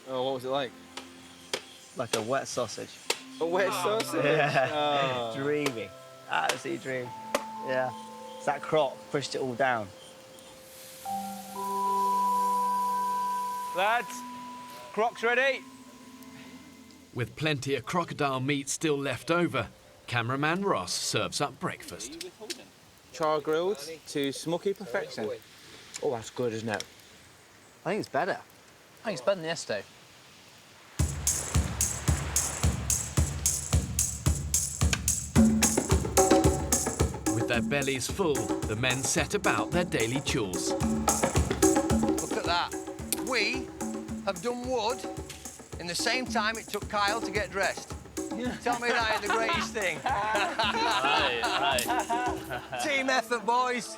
Oh, what was it like? Like a wet sausage. A wet sausage? Yeah. Oh. Dreamy. Absolutely dream. Yeah. It's that croc pushed it all down. Lads, croc's ready. With plenty of crocodile meat still left over, cameraman Ross serves up breakfast. Char grilled to smoky perfection. Oh, that's good, isn't it? I think it's better. I think it's better than yesterday. With their bellies full, the men set about their daily chores. Look at that. We have done wood in the same time it took Kyle to get dressed. Tell me that ain't the greatest thing. Right. Team effort, boys.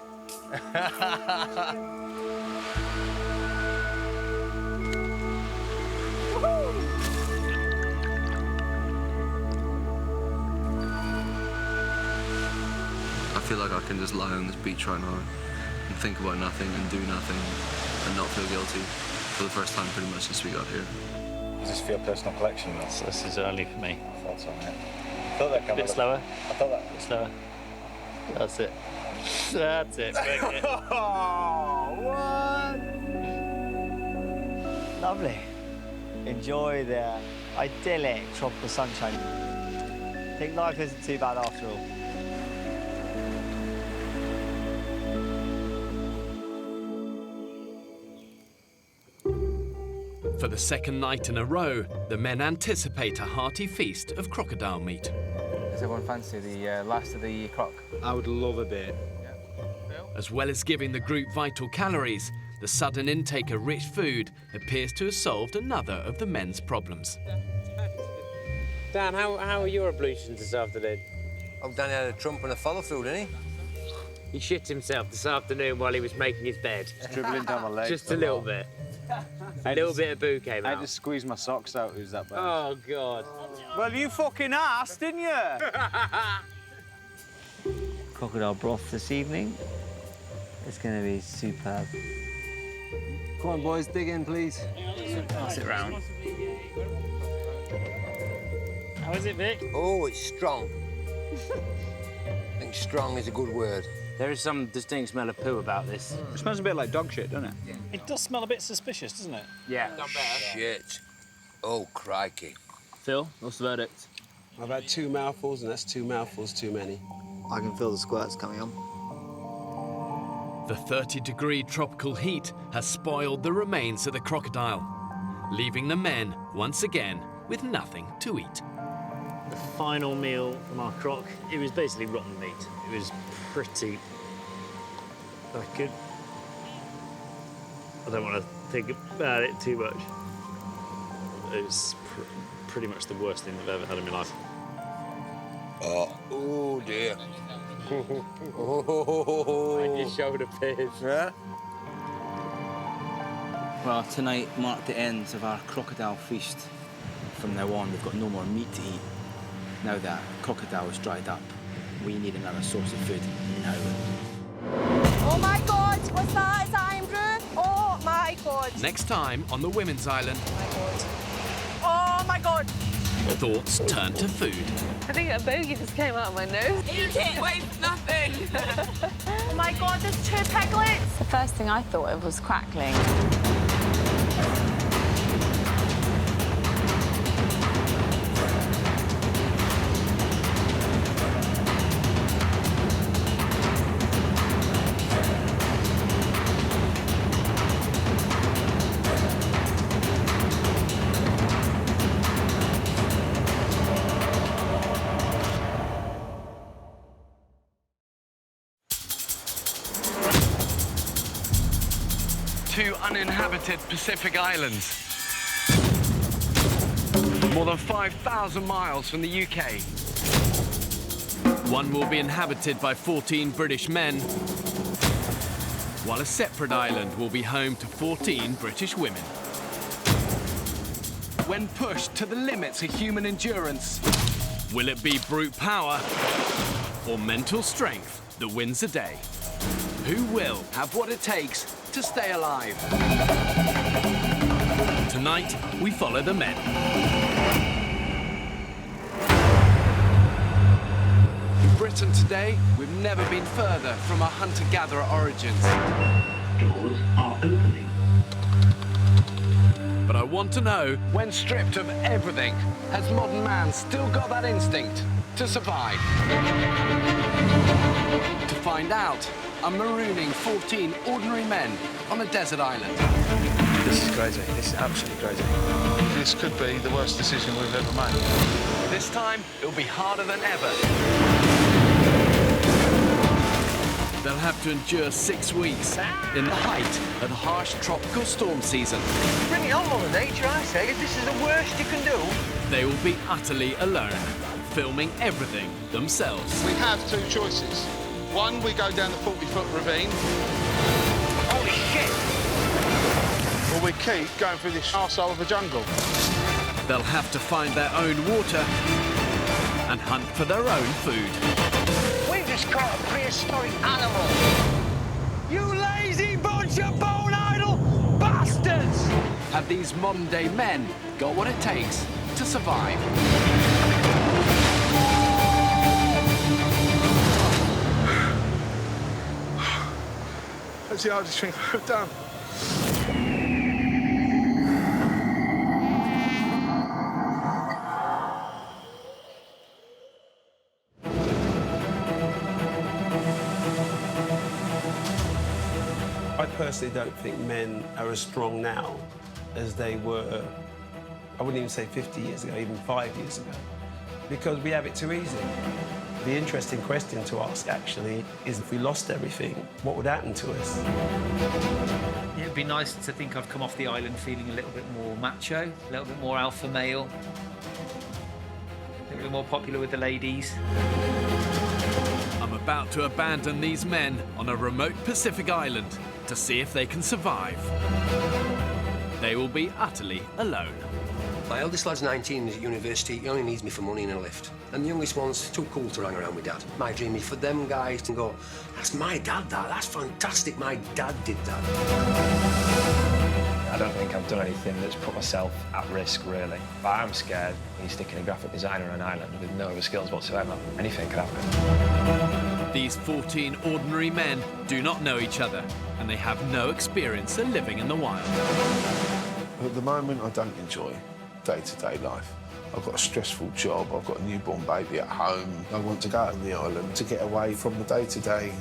I feel like I can just lie on this beach right now and think about nothing and do nothing and not feel guilty for the first time pretty much since we got here. Is this for your personal collection? This is early for me. I thought so, yeah. I thought that A bit slower. I thought that. A bit slower. That's it. That's it. Bring it. Lovely. Enjoy the idyllic tropical sunshine. I think life isn't too bad after all. For the second night in a row, the men anticipate a hearty feast of crocodile meat. Does everyone fancy the last of the croc? I would love a bit. As well as giving the group vital calories, the sudden intake of rich food appears to have solved another of the men's problems. Dan, how are your ablutions this afternoon? Oh, Danny had a trump and a follow through, didn't he? He shit himself this afternoon while he was making his bed. Dribbling down my legs. Just a little bit. A little bit of boo came I out. had to squeeze my socks out. Who's that bad? Oh, God. Well, you fucking asked, didn't you? Crocodile broth this evening. It's going to be superb. Come on, boys, dig in, please. Pass it round. How is it, Vic? Oh, it's strong. I think strong is a good word. There is some distinct smell of poo about this. It smells a bit like dog shit, doesn't it? It does smell a bit suspicious, doesn't it? Yeah. Shit. Oh, crikey. Phil, what's the verdict? I've had 2 mouthfuls, and that's 2 mouthfuls too many. I can feel the squirts coming on. The 30-degree tropical heat has spoiled the remains of the crocodile, leaving the men, once again, with nothing to eat. The final meal from our croc, it was basically rotten meat. It was pretty... I don't want to think about it too much. It was pretty much the worst thing I've ever had in my life. Oh dear. And your shoulder Piers. Yeah? Well, tonight marked the end of our crocodile feast. From now on, we've got no more meat to eat. Now that crocodile is dried up, we need another source of food now. Oh my God, what's that? Is that Andrew? Oh my God. Next time on the Women's Island, Oh my God. thoughts turn to food. I think a bogey just came out of my nose. Eat it, waste nothing. Oh my God, there's 2 piglets. The first thing I thought of was crackling. two uninhabited Pacific islands. More than 5,000 miles from the UK. One will be inhabited by 14 British men, while a separate island will be home to 14 British women. When pushed to the limits of human endurance, will it be brute power or mental strength that wins the day? Who will have what it takes to stay alive? Tonight, we follow the men. In Britain today, we've never been further from our hunter-gatherer origins. Doors are opening. But I want to know, when stripped of everything, has modern man still got that instinct to survive? To find out, I'm marooning 14 ordinary men on a desert island. This is crazy. This is absolutely crazy. This could be the worst decision we've ever made. This time, it'll be harder than ever. They'll have to endure 6 weeks in the height of the harsh tropical storm season. Bring it on, Mother Nature, I say. This is the worst you can do. They will be utterly alone, filming everything themselves. We have two choices. One, we go down the 40-foot ravine. Holy shit! Or we keep going through this arsehole of a jungle. They'll have to find their own water and hunt for their own food. We've just caught a prehistoric animal. You lazy bunch of bone-idle bastards! Have these modern-day men got what it takes to survive? That's the hardest thing I've done. I personally don't think men are as strong now as they were, I wouldn't even say 50 years ago, even 5 years ago, because we have it too easy. The interesting question to ask, actually, is if we lost everything, what would happen to us? Yeah, it'd be nice to think I've come off the island feeling a little bit more macho, a little bit more alpha male, a little bit more popular with the ladies. I'm about to abandon these men on a remote Pacific island to see if they can survive. They will be utterly alone. My eldest lad's 19, he's at university. He only needs me for money and a lift. And the youngest one's too cool to hang around with Dad. My dream is for them guys to go, that's my dad, that. That's fantastic. My dad did that. I don't think I've done anything that's put myself at risk, really. But I'm scared he's sticking a graphic designer on an island with no other skills whatsoever. Anything could happen. These 14 ordinary men do not know each other, and they have no experience of living in the wild. At the moment, I don't enjoy day-to-day life. I've got a stressful job, I've got a newborn baby at home. I want to go on the island to get away from the day-to-day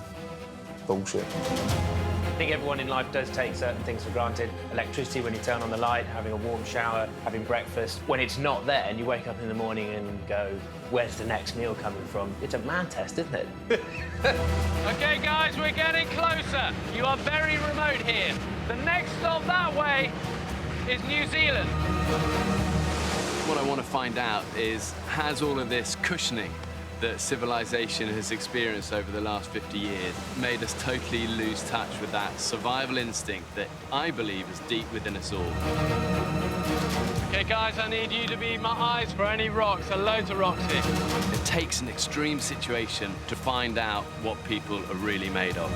bullshit. I think everyone in life does take certain things for granted. Electricity when you turn on the light, having a warm shower, having breakfast. When it's not there and you wake up in the morning and go, where's the next meal coming from? It's a man test, isn't it? OK, guys, we're getting closer. You are very remote here. The next stop that way is New Zealand. What I want to find out is, has all of this cushioning that civilization has experienced over the last 50 years made us totally lose touch with that survival instinct that I believe is deep within us all? OK, guys, I need you to be my eyes for any rocks. There are loads of rocks here. It takes an extreme situation to find out what people are really made of.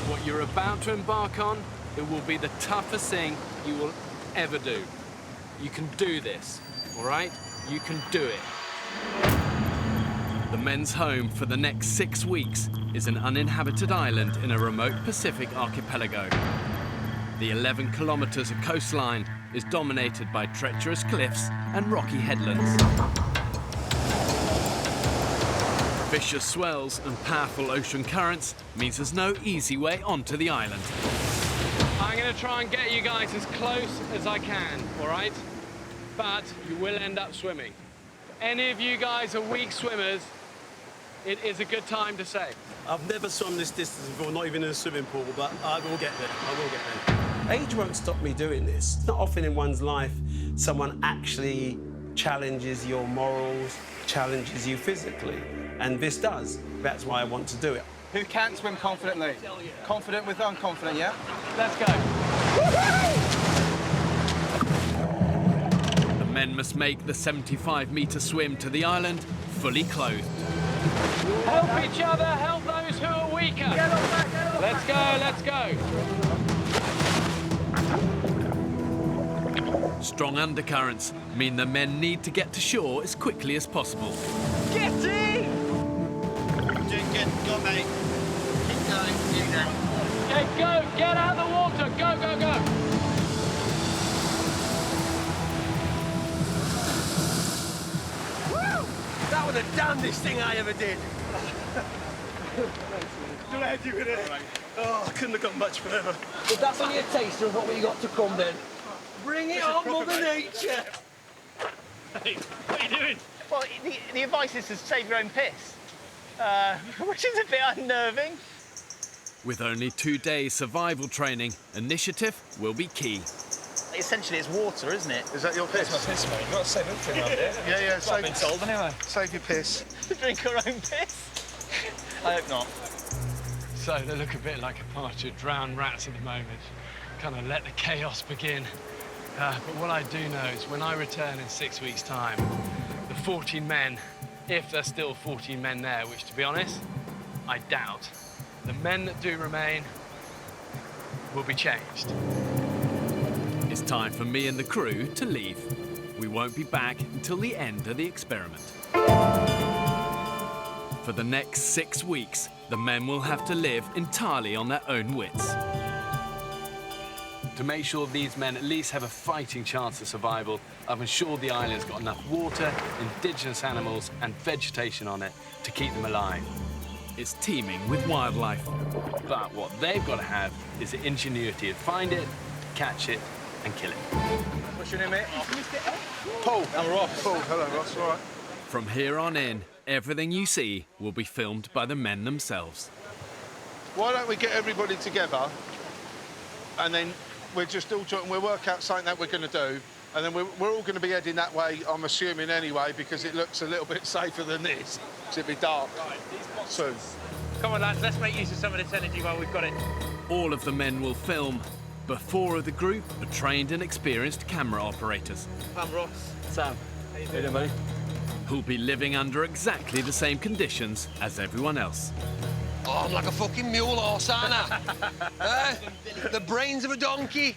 What you're about to embark on, it will be the toughest thing you will ever do. You can do this, all right? You can do it. The men's home for the next 6 weeks is an uninhabited island in a remote Pacific archipelago. The 11 kilometers of coastline is dominated by treacherous cliffs and rocky headlands. Vicious swells and powerful ocean currents means there's no easy way onto the island. I'm going to try and get you guys as close as I can, all right? But you will end up swimming. If any of you guys are weak swimmers, it is a good time to say. I've never swum this distance before, not even in a swimming pool, but I will get there. I will get there. Age won't stop me doing this. It's not often in one's life someone actually challenges your morals, challenges you physically, and this does. That's why I want to do it. Who can't swim confidently? Confident with unconfident, yeah? Let's go. The men must make the 75-metre swim to the island fully clothed. Help each other, help those who are weaker. Let's go, let's go. Strong undercurrents mean the men need to get to shore as quickly as possible. Get in! Go, mate. Keep going, keep going. Okay, go, get out of the water, go, go, go. Woo! That was the damnedest thing I ever did. Glad you were there. Oh, I couldn't have got much further. If that's only a taster of what we got to come, then bring it on, Mother Nature. Hey, what are you doing? Well, the advice is to save your own piss, which is a bit unnerving. With only 2 days survival training, initiative will be key. Essentially, it's water, isn't it? Is that your piss? That's my piss, mate. You've got to save everything around here. Yeah, That's what I've been told anyway. Save your piss. Drink our own piss? I hope not. So they look a bit like a party of drowned rats at the moment. Kind of let the chaos begin. But what I do know is when I return in 6 weeks' time, the 14 men, if there's still 14 men there, which to be honest, I doubt, the men that do remain will be changed. It's time for me and the crew to leave. We won't be back until the end of the experiment. For the next 6 weeks, the men will have to live entirely on their own wits. To make sure these men at least have a fighting chance of survival, I've ensured the island's got enough water, indigenous animals and vegetation on it to keep them alive. It's teeming with wildlife. But what they've got to have is the ingenuity to find it, catch it and kill it. What's your name, mate? Paul. I'm Ross. Paul. Hello, Ross. All right. From here on in, everything you see will be filmed by the men themselves. Why don't we get everybody together and then we're just all talking, we'll work out something that we're going to do, and then we're all going to be heading that way, I'm assuming anyway, because it looks a little bit safer than this, because it'll be dark soon. Come on, lads, let's make use of some of this energy while we've got it. All of the men will film, but 4 of the group are trained and experienced camera operators. I'm Ross. Sam. How you doing, mate? Who'll be living under exactly the same conditions as everyone else. Oh, I'm like a fucking mule horse, aren't I? The brains of a donkey.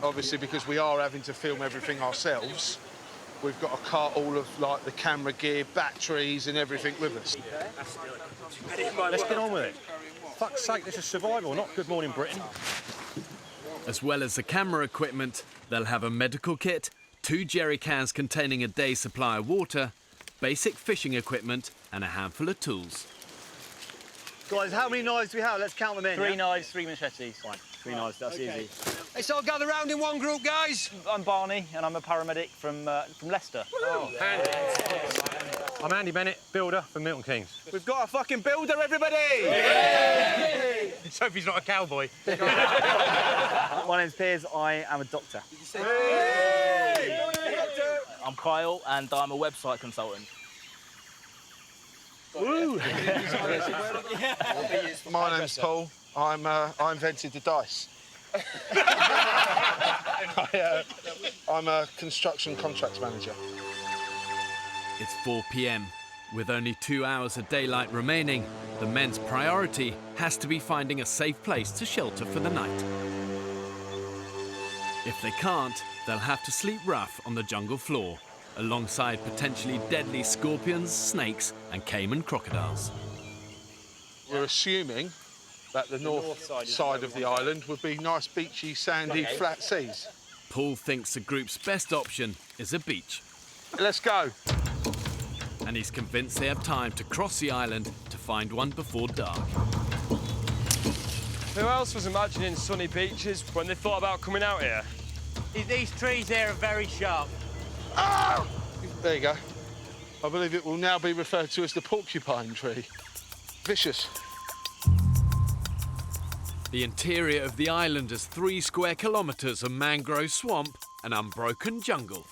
Obviously, because we are having to film everything ourselves, we've got to cart all of, like, the camera gear, batteries and everything with us. Let's get on with it. Fuck's sake, this is survival, not Good Morning Britain. As well as the camera equipment, they'll have a medical kit, 2 jerry cans containing a day's supply of water, basic fishing equipment and a handful of tools. Guys, how many knives do we have? Let's count them in. 3 knives, 3 machetes. Fine. 3 knives, that's easy. Let's all gather round in one group, guys. I'm Barney, and I'm a paramedic from Leicester. Oh, handy. I'm Andy Bennett, builder from Milton Keynes. We've got a fucking builder, everybody! Yay! Sophie's not a cowboy. My name's Piers, I am a doctor. I'm Kyle, and I'm a website consultant. Woo! My name's Paul. I invented the dice. I'm a construction contracts manager. It's 4 p.m. With only 2 hours of daylight remaining, the men's priority has to be finding a safe place to shelter for the night. If they can't, they'll have to sleep rough on the jungle floor, alongside potentially deadly scorpions, snakes and caiman crocodiles. We're assuming that the north side of the island would be nice, beachy, sandy, flat seas. Paul thinks the group's best option is a beach. Let's go. And he's convinced they have time to cross the island to find one before dark. Who else was imagining sunny beaches when they thought about coming out here? These trees here are very sharp. Oh! There you go. I believe it will now be referred to as the porcupine tree. Vicious. The interior of the island is 3 square kilometres of mangrove swamp and unbroken jungle.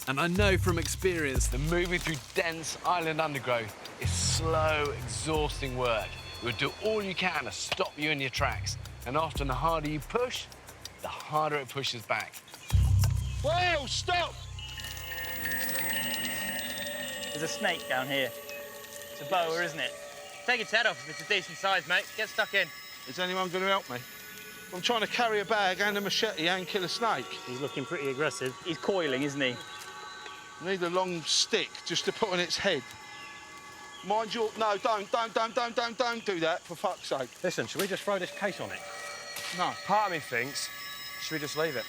And I know from experience that moving through dense island undergrowth is slow, exhausting work. It will do all you can to stop you in your tracks. And often the harder you push, the harder it pushes back. Whoa, stop! There's a snake down here. It's a boa, isn't it? Take its head off if it's a decent size, mate. Get stuck in. Is anyone going to help me? I'm trying to carry a bag and a machete and kill a snake. He's looking pretty aggressive. He's coiling, isn't he? I need a long stick just to put on its head. Mind your... No, don't do that, for fuck's sake. Listen, should we just throw this case on it? No. Part of me thinks, should we just leave it?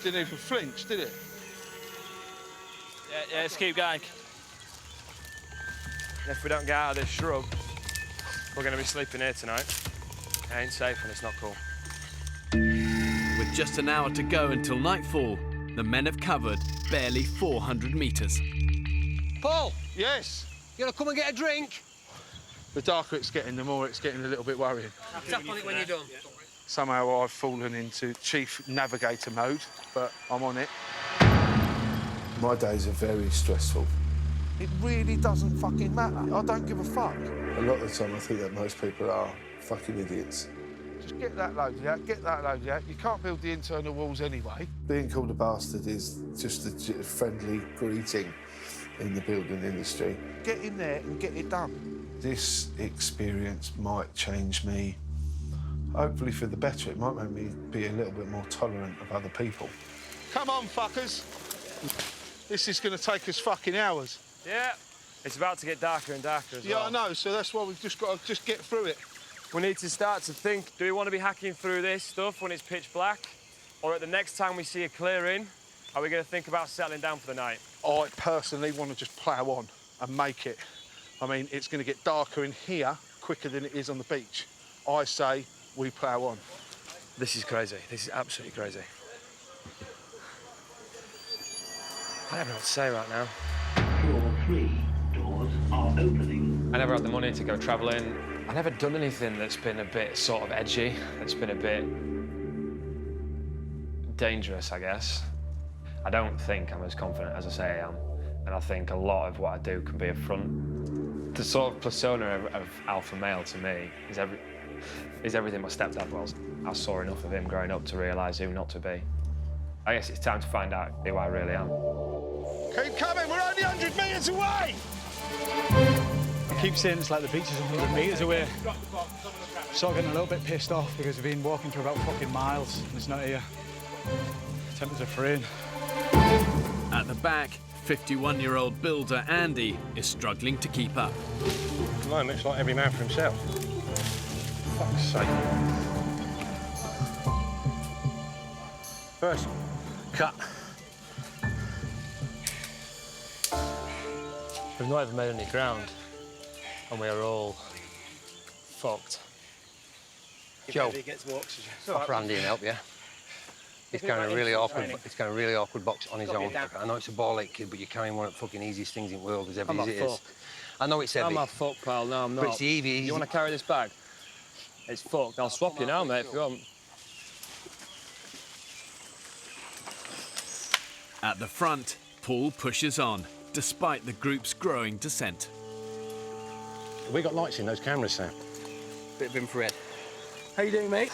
Didn't even flinch, did it? Yeah, let's keep going. And if we don't get out of this shrub, we're going to be sleeping here tonight. It ain't safe and it's not cool. With just an hour to go until nightfall, the men have covered barely 400 metres. Paul! Yes? You gonna come and get a drink? The darker it's getting, the more it's getting a little bit worrying. Tap on it when you're done. Somehow I've fallen into chief navigator mode, but I'm on it. My days are very stressful. It really doesn't fucking matter. I don't give a fuck. A lot of the time I think that most people are fucking idiots. Just get that loaded out, get that loaded out. You can't build the internal walls anyway. Being called a bastard is just a friendly greeting in the building industry. Get in there and get it done. This experience might change me, hopefully for the better. It might make me be a little bit more tolerant of other people. Come on, fuckers. This is going to take us fucking hours. Yeah, it's about to get darker and darker as well. Yeah, I know, so that's why we've just got to just get through it. We need to start to think, do we want to be hacking through this stuff when it's pitch black? Or at the next time we see a clearing, are we going to think about settling down for the night? I personally want to just plough on and make it. I mean, it's going to get darker in here quicker than it is on the beach. I say we plough on. This is crazy. This is absolutely crazy. I don't know what to say right now. Door 3 doors are opening. I never had the money to go travelling. I never done anything that's been a bit sort of edgy, that's been a bit dangerous, I guess. I don't think I'm as confident as I say I am, and I think a lot of what I do can be a front. The sort of persona of alpha male to me is everything my stepdad was. I saw enough of him growing up to realise who not to be. I guess it's time to find out who I really am. Keep coming, we're only 100 metres away! I keep saying it's like the beach is 100 metres away. Sort of getting a little bit pissed off because we've been walking for about fucking miles and it's not here. Tempers are fraying. At the back, 51-year-old builder Andy is struggling to keep up. Mine looks like every man for himself. Fuck's sake. First, cut. We've not even made any ground, and we are all fucked. Joe, offer Andy and help you. He's carrying a really awkward box on his own. I know it's a ball ache kid, but you're carrying one of the fucking easiest things in the world, as heavy as it is. I know it's heavy. I'm a fuck, pal. No, I'm not. But it's easy. You want to carry this bag? It's fucked. I'll swap you now, mate, if you want. At the front, Paul pushes on, despite the group's growing dissent. We got lights in those cameras, Sam. Bit of infrared. How you doing, mate?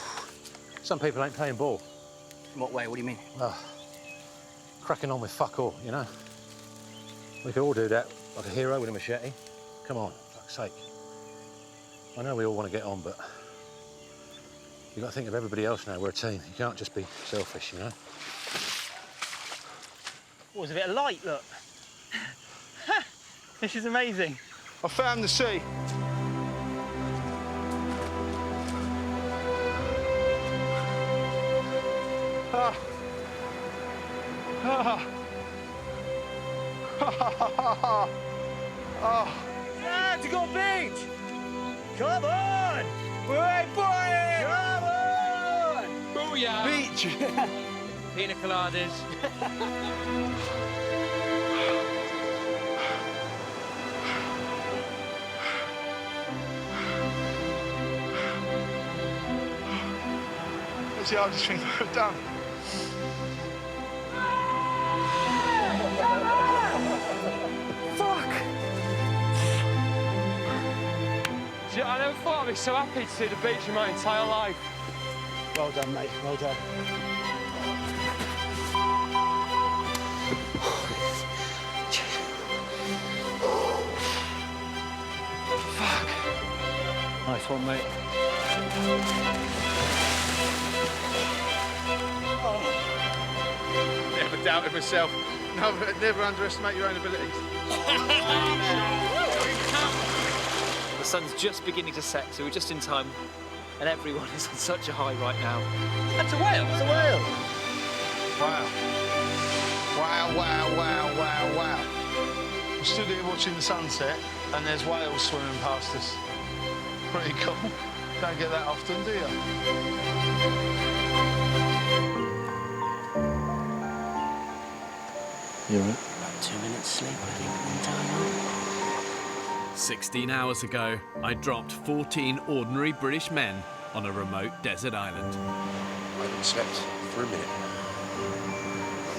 Some people ain't playing ball. In what way? What do you mean? Cracking on with fuck all, you know? We could all do that, like a hero with a machete. Come on, fuck's sake. I know we all want to get on, but you've got to think of everybody else now. We're a team. You can't just be selfish, you know? Oh, there's a bit of light, look. This is amazing. I found the sea. Yeah, to go beach! Come on! We're boy! Come on! Booyah! Beach! Pina coladas. was the hardest thing I've ever done. Fuck! See, I never thought I'd be so happy to see the beach in my entire life. Well done, mate. Well done. Fuck. Nice one, mate. Never doubted myself. Never underestimate your own abilities. The sun's just beginning to set, so we're just in time. And everyone is on such a high right now. That's a whale! That's a whale! Wow. Wow, wow, wow, wow, wow. I'm stood here watching the sunset and there's whales swimming past us. Pretty cool. Don't get that often, do you? You all right? About 2 minutes sleep, I think, one time. 16 hours ago, I dropped 14 ordinary British men on a remote desert island. I haven't slept for a minute.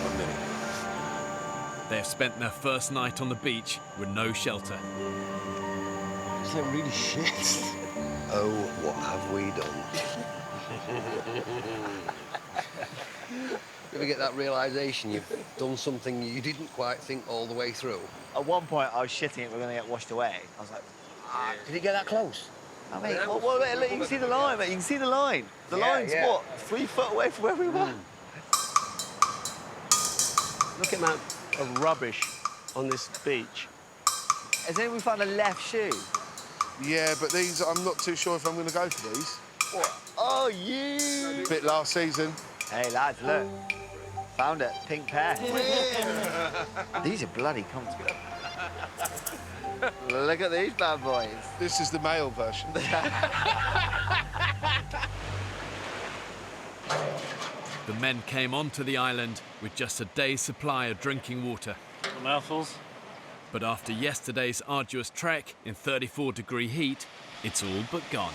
1 minute. They have spent their first night on the beach with no shelter. Is that really shit? Oh, what have we done? You ever get that realisation you've done something you didn't quite think all the way through? At one point, I was shitting it, we're going to get washed away. I was like, Did it get that close? I mean, what about, look, you can see the line, mate. You can see the line. The line's, what, 3 foot away from where we were? Look at that of rubbish on this beach. Has anyone found a left shoe? Yeah, but these, I'm not too sure if I'm going to go for these. What? Oh, you! Bit last season. Hey, lads, look. Found it. Pink pair. These are bloody comfortable. Look at these bad boys. This is the male version. The men came onto the island with just a day's supply of drinking water. Mouthfuls. But after yesterday's arduous trek in 34-degree heat, it's all but gone.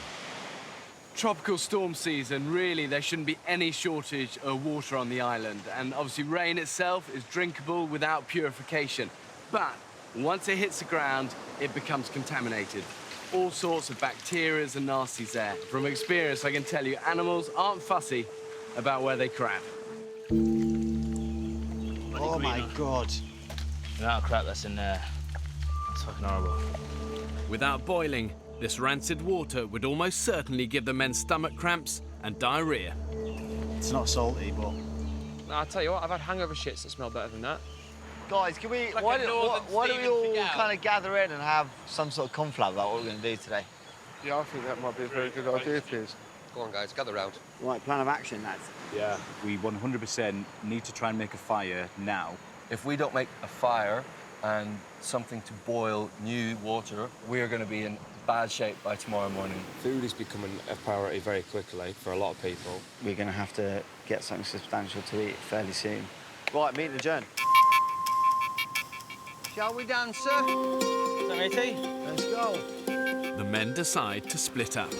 Tropical storm season, really, there shouldn't be any shortage of water on the island. And obviously rain itself is drinkable without purification. But once it hits the ground, it becomes contaminated. All sorts of bacteria and nasties there. From experience, I can tell you, animals aren't fussy about where they crap. Oh, my God. The amount of crap that's in there, it's fucking horrible. Without boiling, this rancid water would almost certainly give the men stomach cramps and diarrhea. It's not salty, but... No, I'll tell you what, I've had hangover shits that smell better than that. Guys, can we... Like why a do northern we all Stephen kind of gather in and have some sort of conflab about what we're going to do today? Yeah, I think that might be a very good idea, Piers. Go on, guys, gather round. Right, plan of action, lads. Yeah. We 100% need to try and make a fire now. If we don't make a fire and something to boil new water, we're going to be in bad shape by tomorrow morning. Food is becoming a priority very quickly for a lot of people. We're going to have to get something substantial to eat fairly soon. Right, meeting adjourned. Shall we dance, sir? Let's go. The men decide to split up.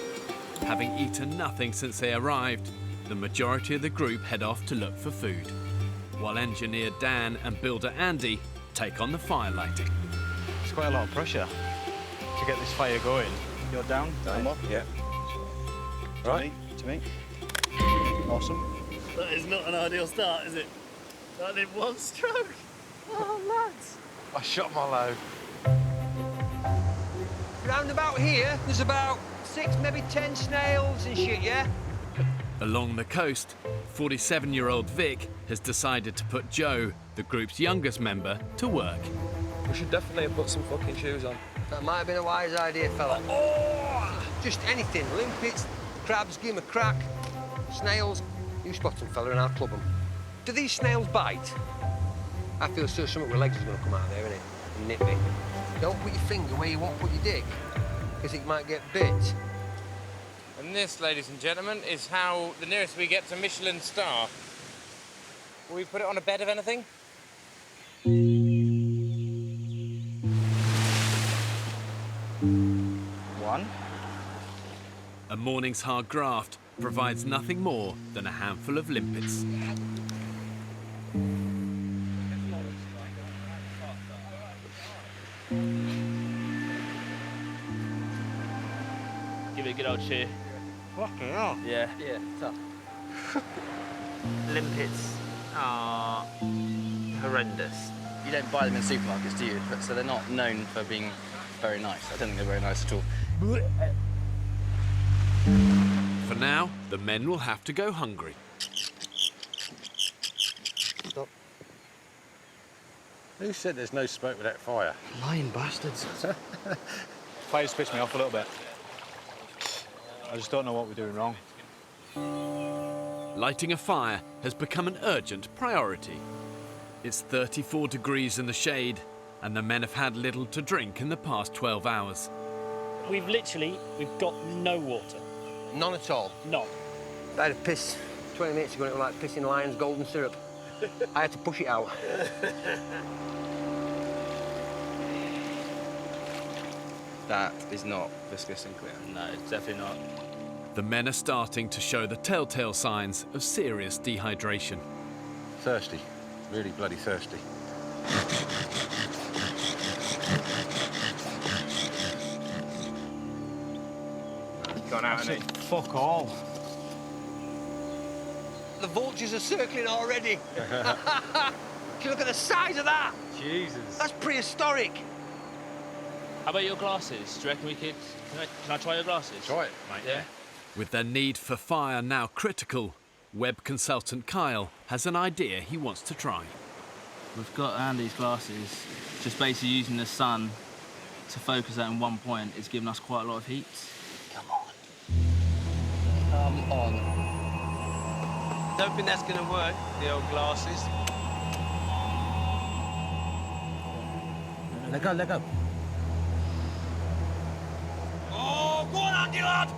Having eaten nothing since they arrived, the majority of the group head off to look for food, while engineer Dan and builder Andy take on the fire lighting. It's quite a lot of pressure to get this fire going. You're down? I'm up, yeah. Right. To me. Awesome. That is not an ideal start, is it? That did one stroke. Oh, lads. I shot my load. Round about here, there's about 6, maybe 10 snails and shit, yeah? Along the coast, 47-year-old Vic has decided to put Joe, the group's youngest member, to work. We should definitely have put some fucking shoes on. That might have been a wise idea, fella. Oh! Just anything. Limpets, crabs, give 'em a crack. Snails, you spot them, fella, and I'll club them. Do these snails bite? I feel sure something with legs is going to come out of there, innit? And nip me. Don't put your finger where you won't put your dick, because it might get bit. And this, ladies and gentlemen, is how the nearest we get to Michelin star. Will we put it on a bed of anything? One. A morning's hard graft provides nothing more than a handful of limpets. Give it a good old cheer. Fucking hell. Yeah. Yeah, tough. Limpets are horrendous. You don't buy them in supermarkets, do you? So they're not known for being very nice. I don't think they're very nice at all. For now, the men will have to go hungry. Stop. Who said there's no smoke without fire? Lying bastards. Fire's pissed me off a little bit. I just don't know what we're doing wrong. Lighting a fire has become an urgent priority. It's 34 degrees in the shade, and the men have had little to drink in the past 12 hours. We've got no water. None at all? None. I had a piss 20 minutes ago, and it was like pissing lion's golden syrup. I had to push it out. That is not viscous and clear. No, it's definitely not. The men are starting to show the telltale signs of serious dehydration. Thirsty. Really bloody thirsty. Gone out, hasn't it? Fuck all. The vultures are circling already. Can you look at the size of that? Jesus. That's prehistoric. How about your glasses? Do you reckon we could... Can I try your glasses? Try it, mate. Yeah. With their need for fire now critical, web consultant Kyle has an idea he wants to try. We've got Andy's glasses. Just basically using the sun to focus that in one point is giving us quite a lot of heat. Come on. Don't think that's going to work, the old glasses. Let go, let go. Oh, go on, Andy, lad!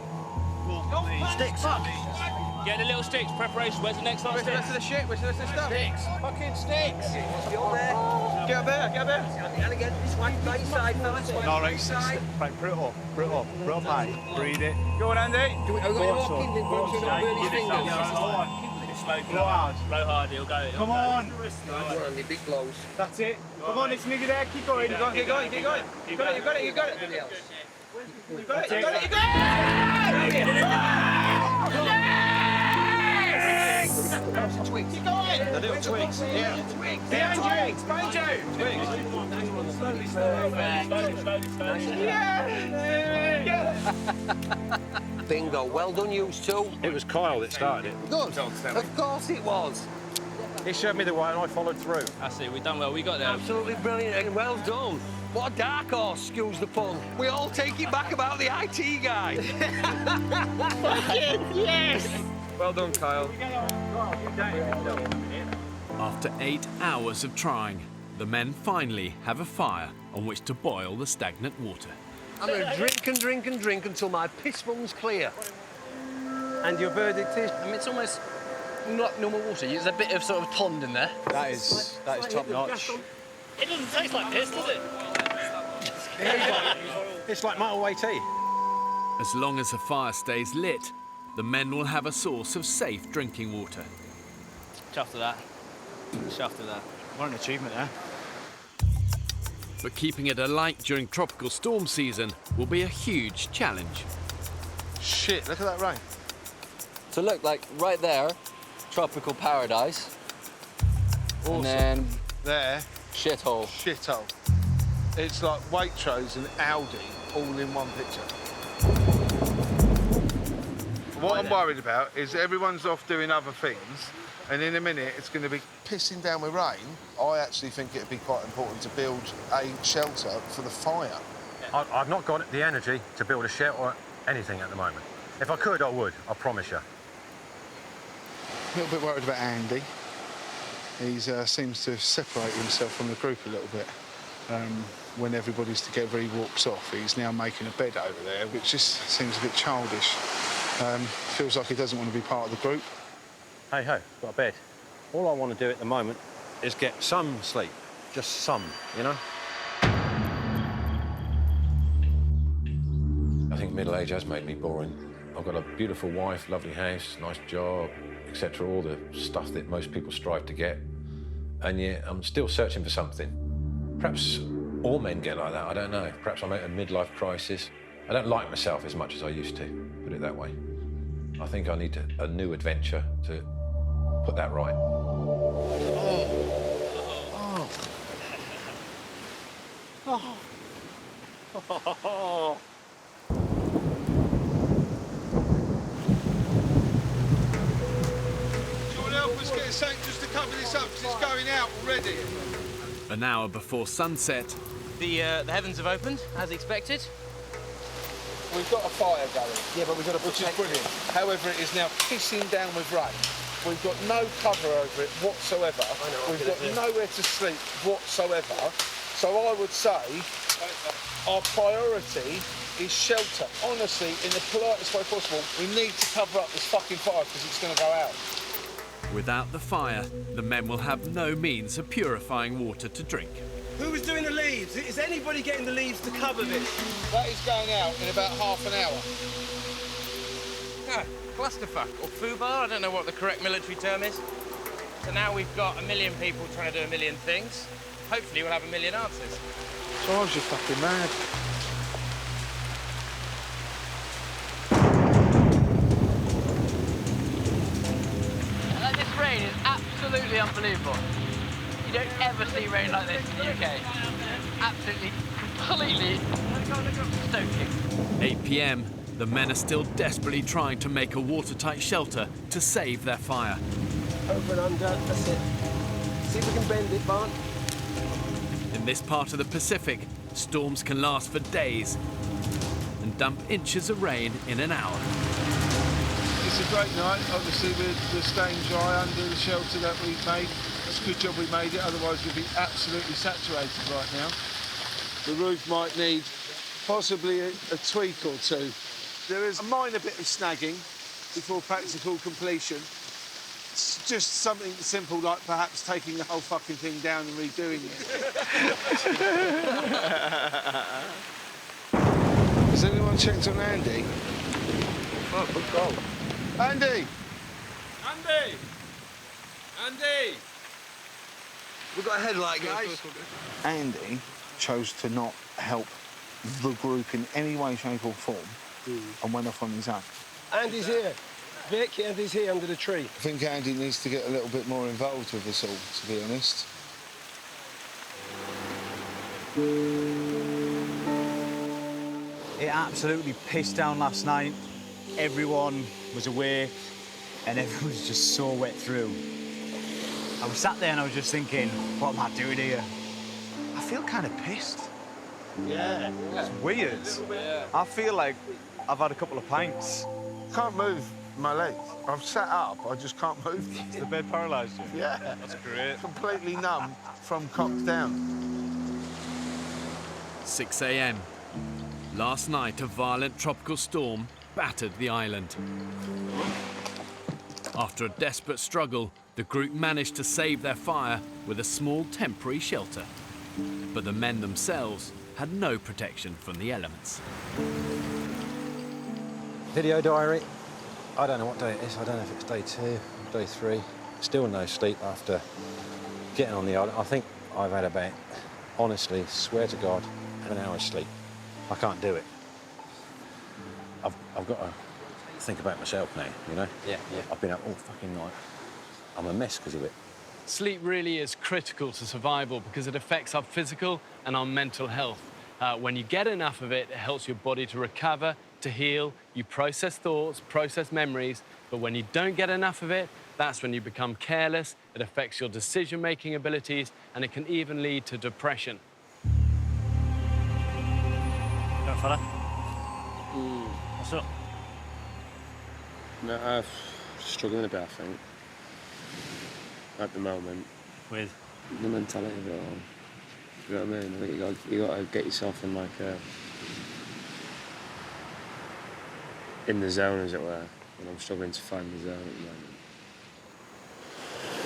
Sticks. Get the little sticks. Preparation. Where's the next lot of sticks? Where's the rest of the shit? Where's the rest of the stuff? Sticks. Fucking sticks! Get up there. Get up there, get up there. And again, this way, right side, fellas. No, right, right, put it up, mate. Breathe it. Go on, Andy. Do we, are we going to walk in? Then go to burn his fingers. Blow hard, he'll go. Come on. Go on, Andy, big blows. That's it. Come on, it's nearly there. Keep going. Keep going, keep going, keep going. You got it, you got it, you got it. Everybody else. You got it, you got it, you got it! Twigs. Keep going! The little twigs. Yeah. Twigs. Behind you! Behind you! Twigs. Yeah! Bingo. Well done, you two. It was Kyle that started it. Good. Of course it was. He showed me the way and I followed through. That's it. We've done well. We got there. Absolutely brilliant and well done. What a dark horse, excuse the pun. We all take it back about the IT guy. Fucking yes! Well done, Kyle. After 8 hours of trying, the men finally have a fire on which to boil the stagnant water. I'm going to drink and drink and drink until my piss runs clear. And your verdict is? I mean, it's almost not normal water. There's a bit of sort of pond in there. That is top notch. It doesn't taste like piss, does it? It's like motorway tea. As long as the fire stays lit, the men will have a source of safe drinking water. Chuffed to that. Chuffed to that. What an achievement there. But keeping it alight during tropical storm season will be a huge challenge. Shit, look at that rain. So look, like right there, tropical paradise. Awesome. And then there. Shithole. Shithole. It's like Waitrose and Aldi all in one picture. What I'm worried about is everyone's off doing other things, and in a minute it's going to be pissing down with rain. I actually think it'd be quite important to build a shelter for the fire. I've not got the energy to build a shelter or anything at the moment. If I could, I would, I promise you. A little bit worried about Andy. He seems to separate himself from the group a little bit. When everybody's together, he walks off. He's now making a bed over there, which just seems a bit childish. Feels like he doesn't want to be part of the group. Hey ho, got a bed. All I want to do at the moment is get some sleep. Just some, you know? I think middle age has made me boring. I've got a beautiful wife, lovely house, nice job, etc. All the stuff that most people strive to get. And yet I'm still searching for something. Perhaps all men get like that, I don't know. Perhaps I'm at a midlife crisis. I don't like myself as much as I used to, put it that way. I think I need a new adventure to put that right. Oh. Let's get something just to cover this up, because it's going out already. An hour before sunset, The heavens have opened, as expected. We've got a fire going. Yeah, but we've got which is brilliant. However, it is now pissing down with rain. We've got no cover over it whatsoever. We've got nowhere to sleep whatsoever. So I would say our priority is shelter. Honestly, in the politest way possible, we need to cover up this fucking fire because it's going to go out. without the fire, the men will have no means of purifying water to drink. Who was doing the leaves? Is anybody getting the leaves to cover this? That is going out in about half an hour. Ah, clusterfuck, or foobar, I don't know what the correct military term is. So now we've got 1 million people trying to do 1 million things. Hopefully we'll have 1 million answers. So I was just fucking mad. This rain is absolutely unbelievable. You don't ever see rain like this in the UK. Absolutely, completely stoking. 8 p.m, the men are still desperately trying to make a watertight shelter to save their fire. Over and under, that's it. See if we can bend it, Barn. In this part of the Pacific, storms can last for days and dump inches of rain in an hour. It's a great night. Obviously, we're staying dry under the shelter that we've made. It's a good job we made it, otherwise we'd be absolutely saturated right now. The roof might need possibly a tweak or two. There is a minor bit of snagging before practical completion. It's just something simple, like perhaps taking the whole fucking thing down and redoing it. Has anyone checked on Andy? Oh, good goal. Andy! Andy! Andy! We've got a headlight, guys. Andy chose to not help the group in any way, shape or form and went off on his own. Andy's here. Vic, Andy's here under the tree. I think Andy needs to get a little bit more involved with us all, to be honest. It absolutely pissed down last night. Everyone was awake and everyone was just so wet through. I was sat there and I was just thinking, what am I doing here? I feel kind of pissed. Yeah. It's weird. I feel like I've had a couple of pints. Can't move my legs. I've sat up, I just can't move. Is the bed paralysed you? Yeah. That's great. Completely numb from cock down. 6 a.m. Last night, a violent tropical storm battered the island. After a desperate struggle, the group managed to save their fire with a small temporary shelter. But the men themselves had no protection from the elements. Video diary. I don't know what day it is. I don't know if it's day 2, day 3. Still no sleep after getting on the island. I think I've had about, honestly, swear to God, an hour's sleep. I can't do it. I've got to think about myself now, you know? Yeah. I've been up all fucking night. I'm a mess because of it. Sleep really is critical to survival because it affects our physical and our mental health. When you get enough of it, it helps your body to recover, to heal, you process thoughts, process memories, but when you don't get enough of it, that's when you become careless, it affects your decision-making abilities, and it can even lead to depression. Young fella. What's up? No, I'm struggling a bit, I think. At the moment. With? The mentality of it all. You know what I mean? I think you got to get yourself in, like, in the zone, as it were. And I'm struggling to find the zone at the moment.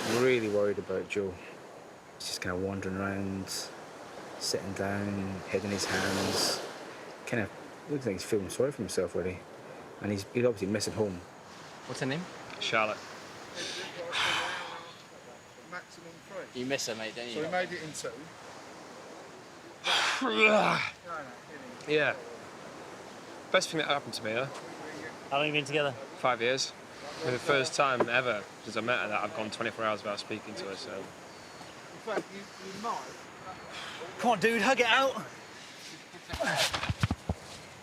I'm really worried about Joe. He's just kind of wandering around, sitting down, head in his hands. Kind of looks like he's feeling sorry for himself, really. And he's obviously missing home. What's her name? Charlotte. Maximum 3. You miss her, mate, don't you? So we made it in 2. Yeah. Best thing that happened to me, huh? How long have you been together? 5 years. For the first time ever since I met her that I've gone 24 hours without speaking to her, so... In fact, you might. Come on, dude, hug it out.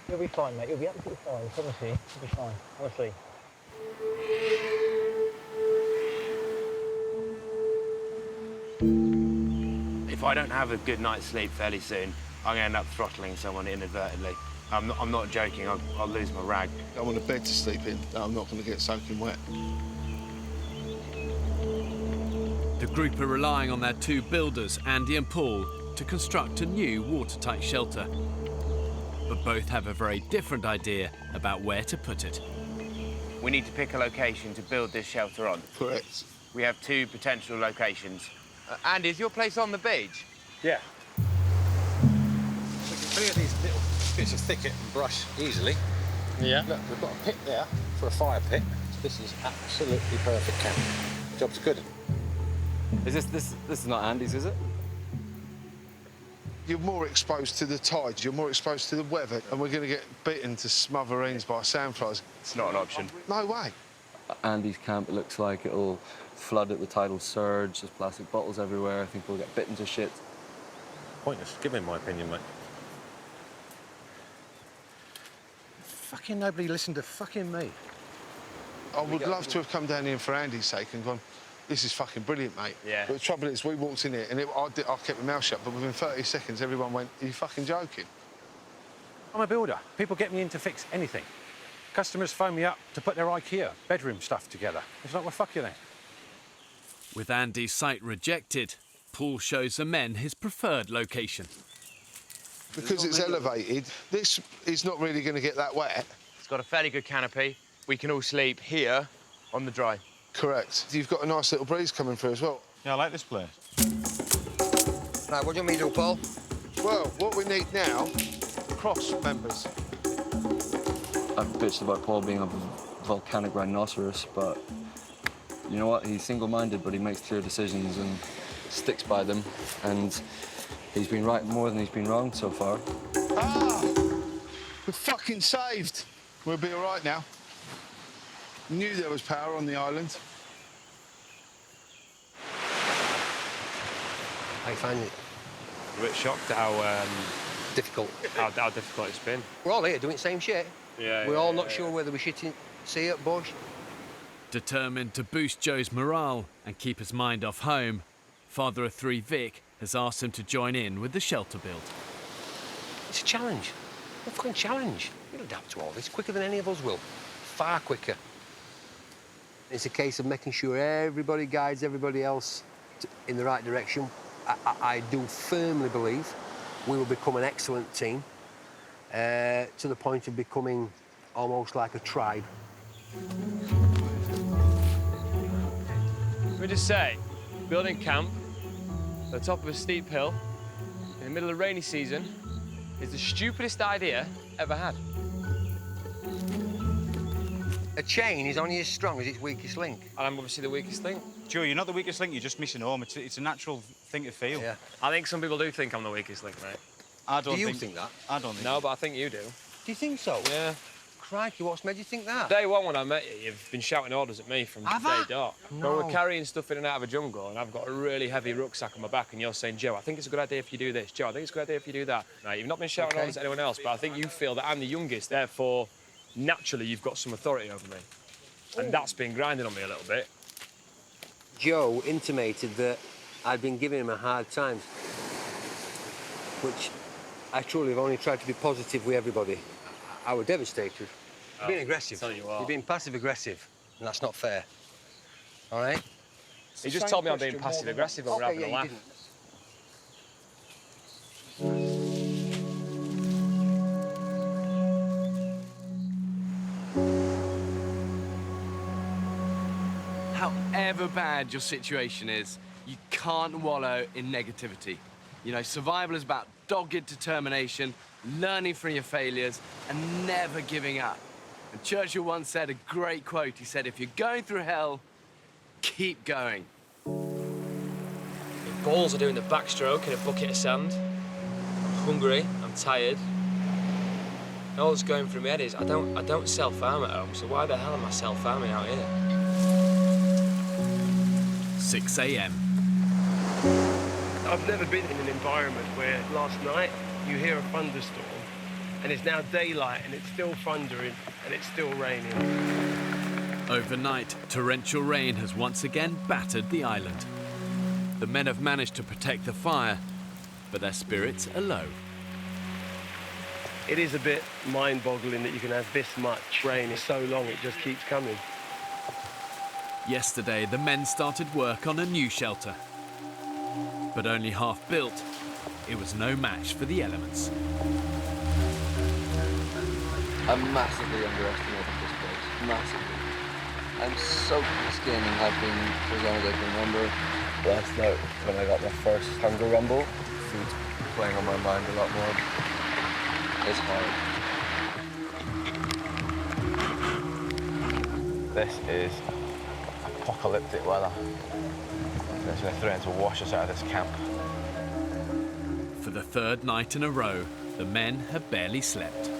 You'll be fine, mate. You'll be absolutely fine. I promise you. You'll be fine. Honestly. If I don't have a good night's sleep fairly soon, I'm going to end up throttling someone inadvertently. I'm not joking, I'll lose my rag. I want a bed to sleep in that I'm not going to get soaking wet. The group are relying on their two builders, Andy and Paul, to construct a new watertight shelter. But both have a very different idea about where to put it. We need to pick a location to build this shelter on. Correct. We have 2 potential locations. Andy, is your place on the beach? Yeah. We can clear these little bits of thicket and brush easily. Yeah. Look, we've got a pit there for a fire pit. This is absolutely perfect camp. Job's good. Is this is not Andy's, is it? You're more exposed to the tides, you're more exposed to the weather, and we're going to get bitten to smithereens by sandflies. It's not an option. No way. Andy's camp, it looks like it'll flood at the tidal surge. There's plastic bottles everywhere. I think we'll get bitten to shit. Pointless. Give me my opinion, mate. Fucking nobody listened to fucking me. I would love to have come down here for Andy's sake and gone, this is fucking brilliant, mate. Yeah. But the trouble is, we walked in here and I kept my mouth shut, but within 30 seconds, everyone went, are you fucking joking? I'm a builder. People get me in to fix anything. Customers phone me up to put their IKEA bedroom stuff together. It's like, well, fuck you then. With Andy's site rejected, Paul shows the men his preferred location. Because it's elevated, this is not really going to get that wet. It's got a fairly good canopy. We can all sleep here on the dry. Correct. You've got a nice little breeze coming through as well. Yeah, I like this place. Right, what do you want me to do, Paul? Well, what we need now, cross members. I've bitched about Paul being a volcanic rhinoceros, but you know what? He's single-minded, but he makes clear decisions and sticks by them. And he's been right more than he's been wrong so far. Ah! We're fucking saved. We'll be all right now. Knew there was power on the island. How you find it? I'm a bit shocked how difficult. How difficult it's been. We're all here doing the same shit. Yeah. We're all not sure whether we should see it, bush. Determined to boost Joe's morale and keep his mind off home, father of 3 Vic has asked him to join in with the shelter build. It's a challenge. A fucking challenge. You'll adapt to all this quicker than any of us will. Far quicker. It's a case of making sure everybody guides everybody else in the right direction. I do firmly believe we will become an excellent team to the point of becoming almost like a tribe. Let me just say, building camp at the top of a steep hill in the middle of rainy season is the stupidest idea ever had. A chain is only as strong as its weakest link. And I'm obviously the weakest link. Joe, you're not the weakest link, you're just missing home. It's a natural thing to feel. Yeah. I think some people do think I'm the weakest link, mate. I don't Do you think that? I don't think No, but I think you do. Do you think so? Yeah. Crikey, what's made you think that? Day one when I met you, you've been shouting orders at me from Have day I? dot. No. But we're carrying stuff in and out of a jungle, and I've got a really heavy rucksack on my back, and you're saying, Joe, I think it's a good idea if you do this. Joe, I think it's a good idea if you do that. Right, you've not been shouting orders at anyone else, but I think you feel that I'm the youngest, therefore, naturally, you've got some authority over me. And that's been grinding on me a little bit. Joe intimated that I'd been giving him a hard time, which I truly have only tried to be positive with everybody. I was devastated. You're being aggressive. Tell you what. You're being passive-aggressive, and that's not fair. All right? He just told me I'm being passive-aggressive when we're having a laugh. However bad your situation is, you can't wallow in negativity. You know, survival is about dogged determination, learning from your failures, and never giving up. And Churchill once said a great quote. He said, if you're going through hell, keep going. The balls are doing the backstroke in a bucket of sand. I'm hungry, I'm tired. And all that's going through my head is, I don't self-farm at home, so why the hell am I self-farming out here? 6 a.m. I've never been in an environment where last night you hear a thunderstorm and it's now daylight and it's still thundering and it's still raining. Overnight, torrential rain has once again battered the island. The men have managed to protect the fire, but their spirits are low. It is a bit mind-boggling that you can have this much rain for so long, it just keeps coming. Yesterday, the men started work on a new shelter. But only half built, it was no match for the elements. I massively underestimated this place, massively. I'm soaked to the skin and have been for as long as I can remember. Last night, when I got my first hunger rumble, food's playing on my mind a lot more. It's hard. This is apocalyptic weather. It's going to threaten to wash us out of this camp. For the third night in a row, the men have barely slept.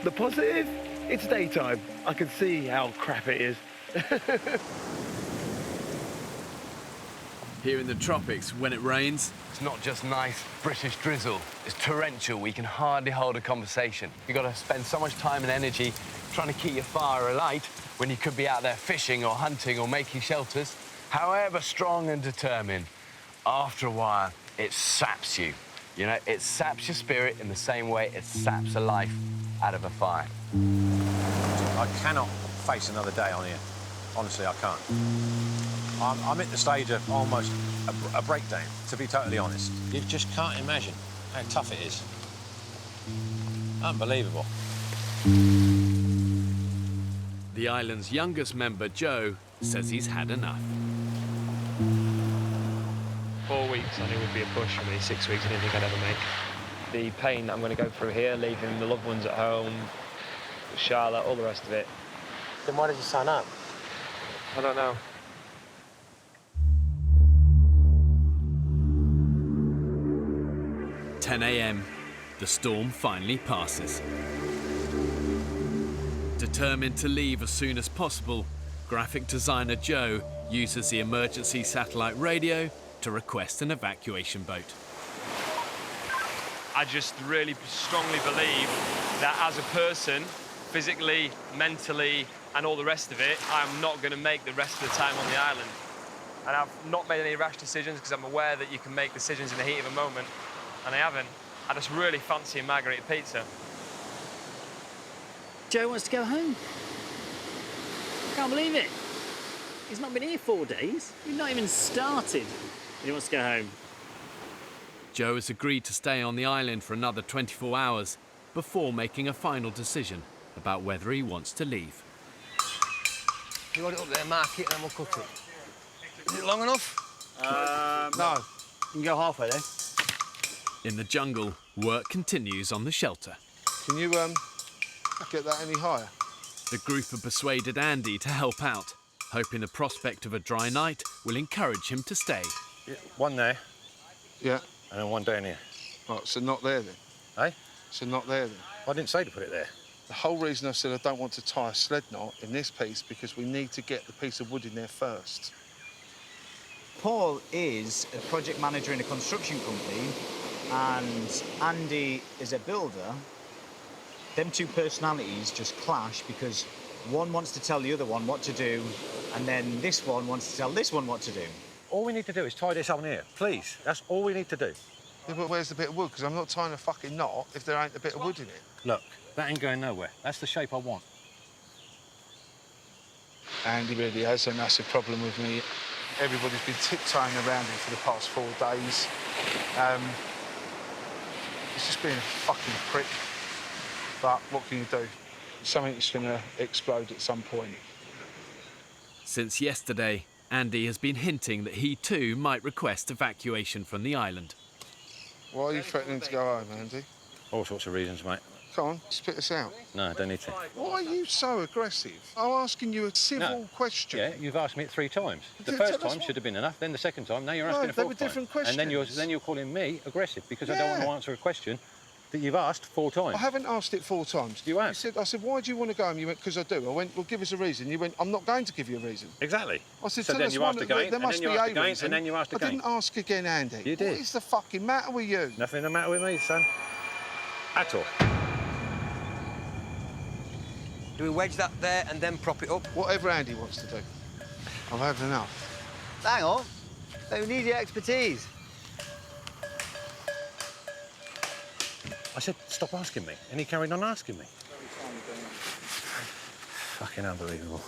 The positive? It's daytime. I can see how crap it is. Here in the tropics, when it rains, it's not just nice British drizzle. It's torrential. We can hardly hold a conversation. You've got to spend so much time and energy trying to keep your fire alight when you could be out there fishing or hunting or making shelters. However strong and determined, after a while, it saps you. You know, it saps your spirit in the same way it saps a life out of a fire. I cannot face another day on here. Honestly, I can't. I'm at the stage of almost a breakdown, to be totally honest. You just can't imagine how tough it is. Unbelievable. The island's youngest member, Joe, says he's had enough. 4 weeks, I knew would be a push for me. 6 weeks, I didn't think I'd ever make. The pain that I'm going to go through here, leaving the loved ones at home, Charlotte, all the rest of it. Then why did you sign up? I don't know. At 10 a.m, the storm finally passes. Determined to leave as soon as possible, graphic designer Joe uses the emergency satellite radio to request an evacuation boat. I just really strongly believe that as a person, physically, mentally, and all the rest of it, I'm not going to make the rest of the time on the island. And I've not made any rash decisions because I'm aware that you can make decisions in the heat of a moment, and I haven't. I just really fancy a margherita pizza. Joe wants to go home. Can't believe it. He's not been here 4 days. We've not even started. He wants to go home. Joe has agreed to stay on the island for another 24 hours before making a final decision about whether he wants to leave. You want it up there, mark it, and we'll cut it. Is it long enough? No. You can go halfway then. In the jungle, work continues on the shelter. Can you get that any higher? The group have persuaded Andy to help out, hoping the prospect of a dry night will encourage him to stay. Yeah, one there. Yeah. And then one down here. Right, so not there then? Eh? So not there then? I didn't say to put it there. The whole reason I said I don't want to tie a sled knot in this piece because we need to get the piece of wood in there first. Paul is a project manager in a construction company, and Andy is a builder. Them two personalities just clash because one wants to tell the other one what to do, and then this one wants to tell this one what to do. All we need to do is tie this on here, please. That's all we need to do. Yeah, but where's the bit of wood? Because I'm not tying a fucking knot if there ain't a bit of wood in it. Look, that ain't going nowhere. That's the shape I want. Andy really has a massive problem with me. Everybody's been tiptoeing around him for the past 4 days. He's just being a fucking prick. But what can you do? Something's gonna explode at some point. Since yesterday, Andy has been hinting that he too might request evacuation from the island. Why are you threatening to go home, Andy? All sorts of reasons, mate. Come on, spit us out. No, I don't need to. Why are you so aggressive? I'm asking you a civil question. Yeah, you've asked me it 3 times. The Yeah, first tell us time what- then the second time, now you're asking a No, fourth they were time. different And then questions. you're calling me aggressive because I don't Yeah. want to answer a question that you've asked 4 times. I haven't asked it 4 times. You have. I said, why do you want to go home? You went, because I do. I went, well, give us a reason. You went, I'm not going to give you a reason. Exactly. I said, So tell then us you one. asked again, There and must then be you asked a again, reason. and then you asked again. I didn't ask again, Andy. You did. What is the fucking matter with you? Nothing the matter with me, son. At all. Do we wedge that there and then prop it up? Whatever Andy wants to do. I've had enough. Hang on. They need your expertise. I said, stop asking me. And he carried on asking me. Fucking unbelievable.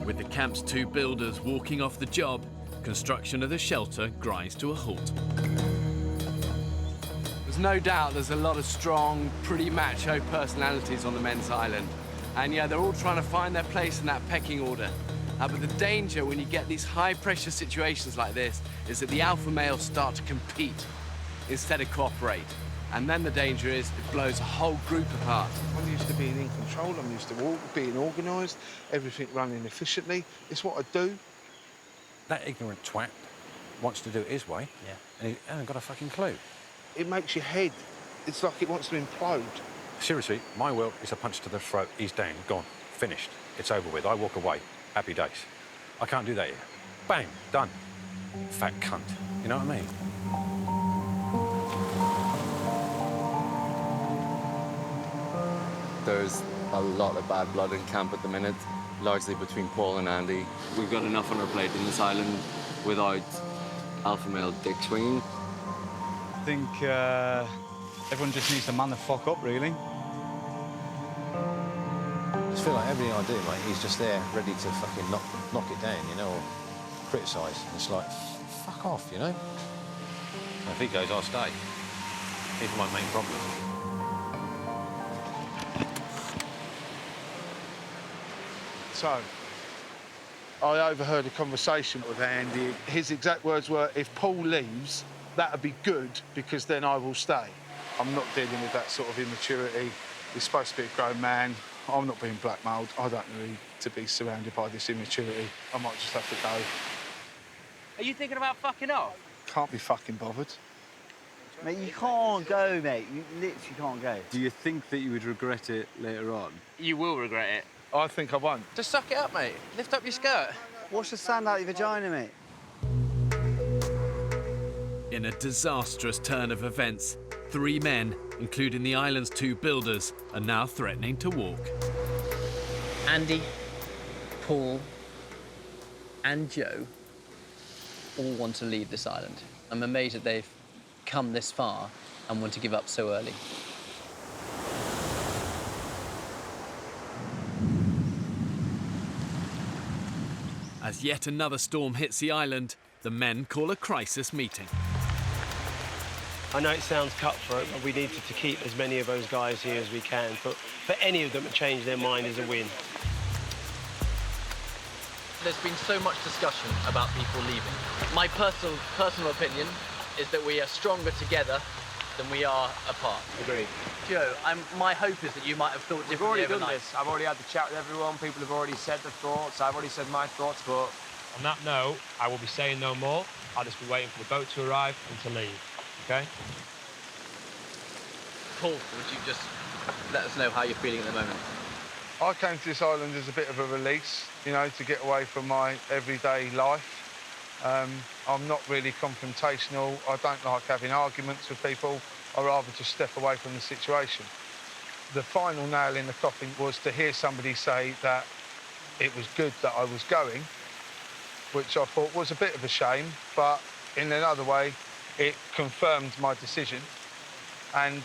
With the camp's 2 builders walking off the job, construction of the shelter grinds to a halt. There's no doubt there's a lot of strong, pretty macho personalities on the men's island. And yeah, they're all trying to find their place in that pecking order. But the danger when you get these high-pressure situations like this is that the alpha males start to compete instead of cooperate. And then the danger is it blows a whole group apart. I'm used to being in control. I'm used to being organised, everything running efficiently. It's what I do. That ignorant twat wants to do it his way. Yeah. And he hasn't got a fucking clue. It makes your head, it's like it wants to implode. Seriously, my will is a punch to the throat. He's down, gone, finished. It's over with. I walk away. Happy days. I can't do that yet. Bang, done. Fat cunt. You know what I mean? There's a lot of bad blood in camp at the minute, largely between Paul and Andy. We've got enough on our plate in this island without alpha male dick swinging. I think everyone just needs to man the fuck up, really. I just feel like everything I do, mate, he's just there, ready to fucking knock it down, you know, or criticise. And it's like, fuck off, you know? If he goes, I'll stay. He's my main problem. So, I overheard a conversation with Andy. His exact words were, if Paul leaves, that'd be good, because then I will stay. I'm not dealing with that sort of immaturity. He's supposed to be a grown man. I'm not being blackmailed. I don't need to be surrounded by this immaturity. I might just have to go. Are you thinking about fucking off? Can't be fucking bothered. Mate, you can't go, mate. You literally can't go. Do you think that you would regret it later on? You will regret it. I think I won't. Just suck it up, mate. Lift up your skirt. Wash the sand out of your vagina, mate. In a disastrous turn of events, 3 men, including the island's 2 builders, are now threatening to walk. Andy, Paul, and Joe all want to leave this island. I'm amazed that they've come this far and want to give up so early. As yet another storm hits the island, the men call a crisis meeting. I know it sounds cutthroat, but we need to keep as many of those guys here as we can. But for any of them to change their mind is a win. There's been so much discussion about people leaving. My personal opinion is that we are stronger together than we are apart. Agreed. Joe, my hope is that you might have thought We've differently already done overnight. this. I've already had the chat with everyone. People have already said their thoughts. I've already said my thoughts, but on that note, I will be saying no more. I'll just be waiting for the boat to arrive and to leave, okay? Paul, would you just let us know how you're feeling at the moment? I came to this island as a bit of a release, you know, to get away from my everyday life. I'm not really confrontational. I don't like having arguments with people. I'd rather just step away from the situation. The final nail in the coffin was to hear somebody say that it was good that I was going, which I thought was a bit of a shame, but in another way, it confirmed my decision. And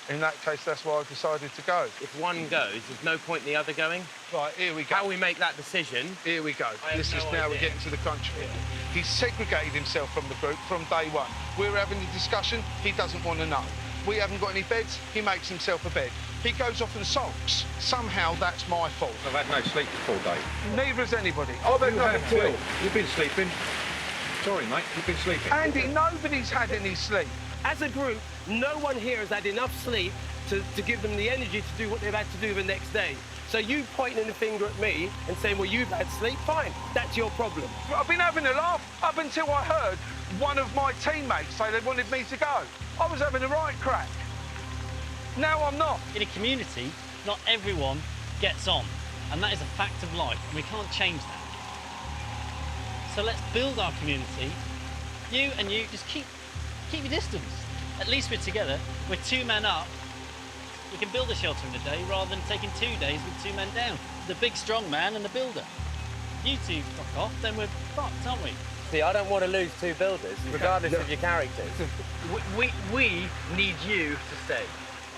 in that case, that's why I decided to go. If one goes, there's no point in the other going. Right, here we go. How we make that decision? Here we go. This is now we're getting to the crunch bit. He's segregated himself from the group from day one. We're having a discussion, he doesn't want to know. We haven't got any beds, he makes himself a bed. He goes off and sulks. Somehow that's my fault. I've had no sleep for 4 days. Neither has anybody. I've had nothing to eat. You've been sleeping. Sorry, mate, you've been sleeping. Andy, nobody's had any sleep. As a group, no one here has had enough sleep to give them the energy to do what they've had to do the next day. So you pointing the finger at me and saying, well, you've had sleep, fine, that's your problem. I've been having a laugh up until I heard one of my teammates say they wanted me to go. I was having a right crack. Now I'm not. In a community, not everyone gets on, and that is a fact of life, and we can't change that. So let's build our community. You and you, just keep your distance. At least we're together. We're 2 men up. We can build a shelter in a day rather than taking 2 days with 2 men down. The big strong man and the builder. You two fuck off, then we're fucked, aren't we? See, I don't want to lose 2 builders, regardless of your characters. We need you to stay.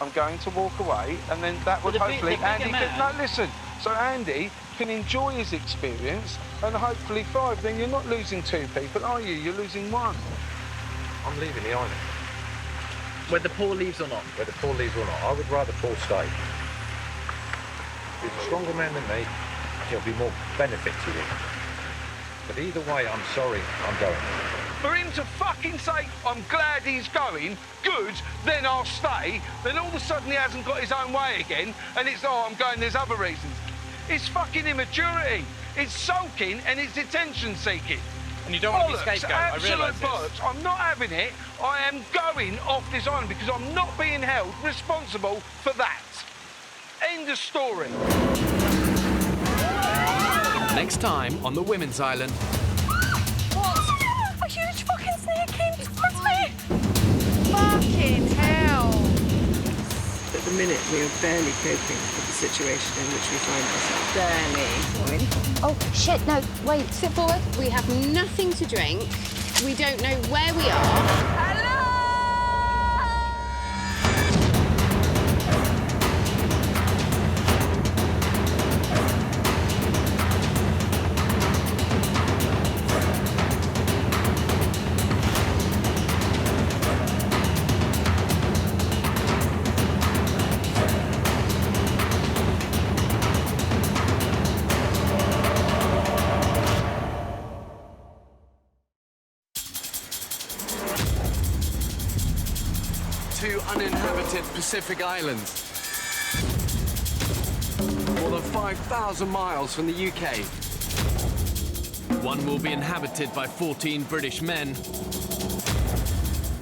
I'm going to walk away, and then that would hopefully Andy can. No, listen. So Andy can enjoy his experience and hopefully thrive. Then you're not losing 2 people, are you? You're losing 1. I'm leaving the island. Whether Paul leaves or not. Whether Paul leaves or not, I would rather Paul stay. He's a stronger man than me. He'll be more benefit to you. But either way, I'm sorry, I'm going. For him to fucking say, I'm glad he's going, good, then I'll stay, then all of a sudden he hasn't got his own way again, and it's, oh, I'm going, there's other reasons. It's fucking immaturity. It's sulking and it's attention-seeking. And you don't want to be scapegoat, I realise this. Bollocks. I'm not having it. I am going off this island because I'm not being held responsible for that. End of story. Next time on the Women's Island. What? A huge fucking snake came towards me! Fucking hell! At the minute, we are barely coping with the situation in which we find ourselves. Barely. Oh, shit, no, wait, sit forward. We have nothing to drink. We don't know where we are. Uninhabited Pacific Islands. More than 5,000 miles from the UK. One will be inhabited by 14 British men,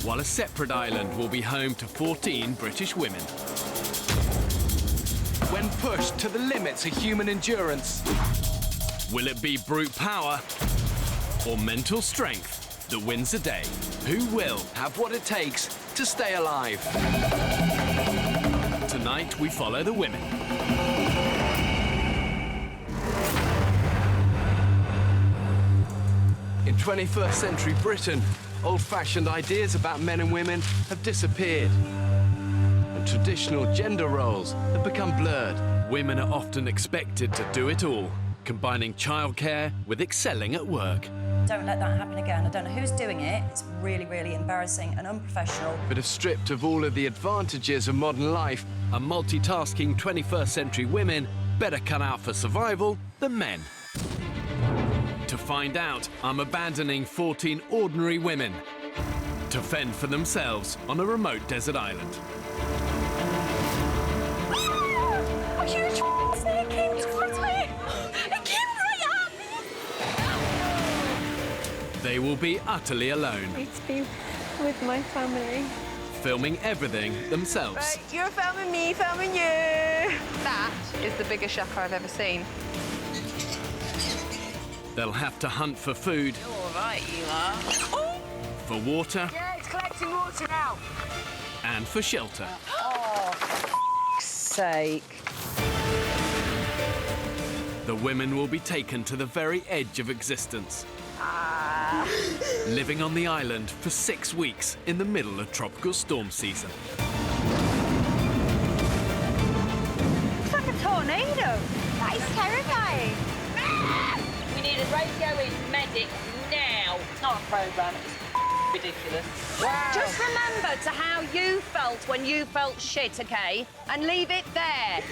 while a separate island will be home to 14 British women. When pushed to the limits of human endurance, will it be brute power or mental strength that wins the day? Who will have what it takes to stay alive? Tonight, we follow the women. In 21st century Britain, old-fashioned ideas about men and women have disappeared. And traditional gender roles have become blurred. Women are often expected to do it all, combining childcare with excelling at work. Don't let that happen again. I don't know who's doing it. It's really, really embarrassing and unprofessional. But if stripped of all of the advantages of modern life, are multitasking 21st century women better cut out for survival than men? To find out, I'm abandoning 14 ordinary women to fend for themselves on a remote desert island. A huge snake came towards me! It came right at me! They will be utterly alone, I need to be with my family. filming everything themselves. Right, you're filming me, filming you! That is the biggest shocker I've ever seen. They'll have to hunt for food, All right, you are. Oh! for water, Yeah, it's collecting water now. and for shelter. Oh, for f***'s sake. The women will be taken to the very edge of existence, living on the island for 6 weeks in the middle of tropical storm season. It's like a tornado. That is terrifying. We need a radio-in medic now. It's not a programme, it's ridiculous. Wow. Just remember to how you felt when you felt shit, OK? And leave it there.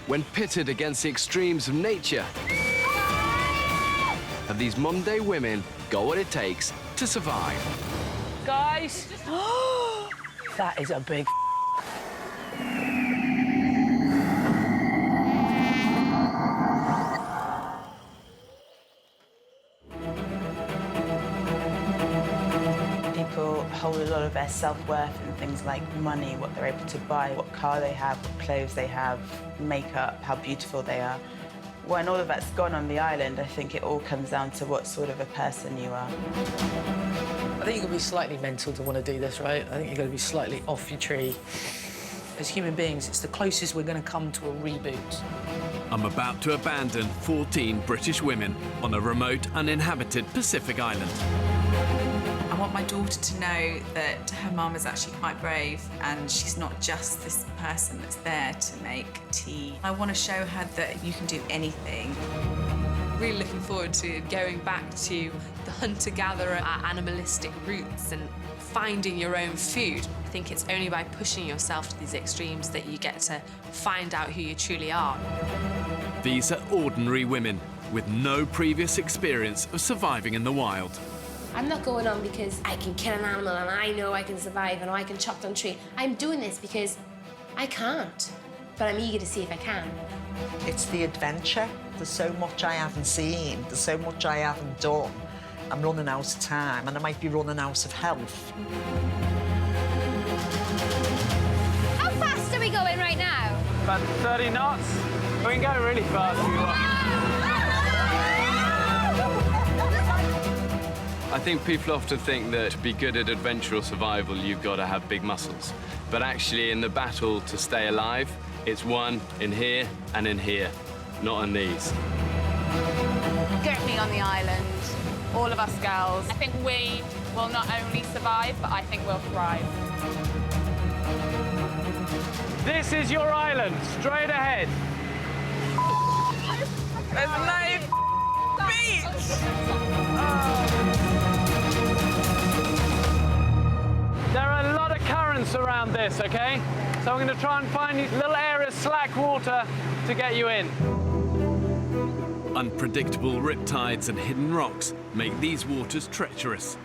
when pitted against the extremes of nature, have these modern-day women got what it takes to survive? Guys. That is a big People hold a lot of their self-worth in things like money, what they're able to buy, what car they have, what clothes they have, makeup, how beautiful they are. When all of that's gone on the island, I think it all comes down to what sort of a person you are. I think you've got to be slightly mental to want to do this, right? I think you've got to be slightly off your tree. As human beings, it's the closest we're going to come to a reboot. I'm about to abandon 14 British women on a remote, uninhabited Pacific island. I want my daughter to know that her mum is actually quite brave and she's not just this person that's there to make tea. I want to show her that you can do anything. Really looking forward to going back to the hunter-gatherer, our animalistic roots and finding your own food. I think it's only by pushing yourself to these extremes that you get to find out who you truly are. These are ordinary women with no previous experience of surviving in the wild. I'm not going on because I can kill an animal and I know I can survive and I can chop down a tree. I'm doing this because I can't, but I'm eager to see if I can. It's the adventure. There's so much I haven't seen. There's so much I haven't done. I'm running out of time and I might be running out of health. How fast are we going right now? About 30 knots. We can go really fast if you want. I think people often think that to be good at adventure or survival, you've got to have big muscles. But actually, in the battle to stay alive, it's one in here and in here, not on these. Get me on the island, all of us girls. I think we will not only survive, but I think we'll thrive. This is your island, straight ahead. There's no beach! There are a lot of currents around this, okay? So I'm going to try and find these little areas, slack water, to get you in. Unpredictable riptides and hidden rocks make these waters treacherous.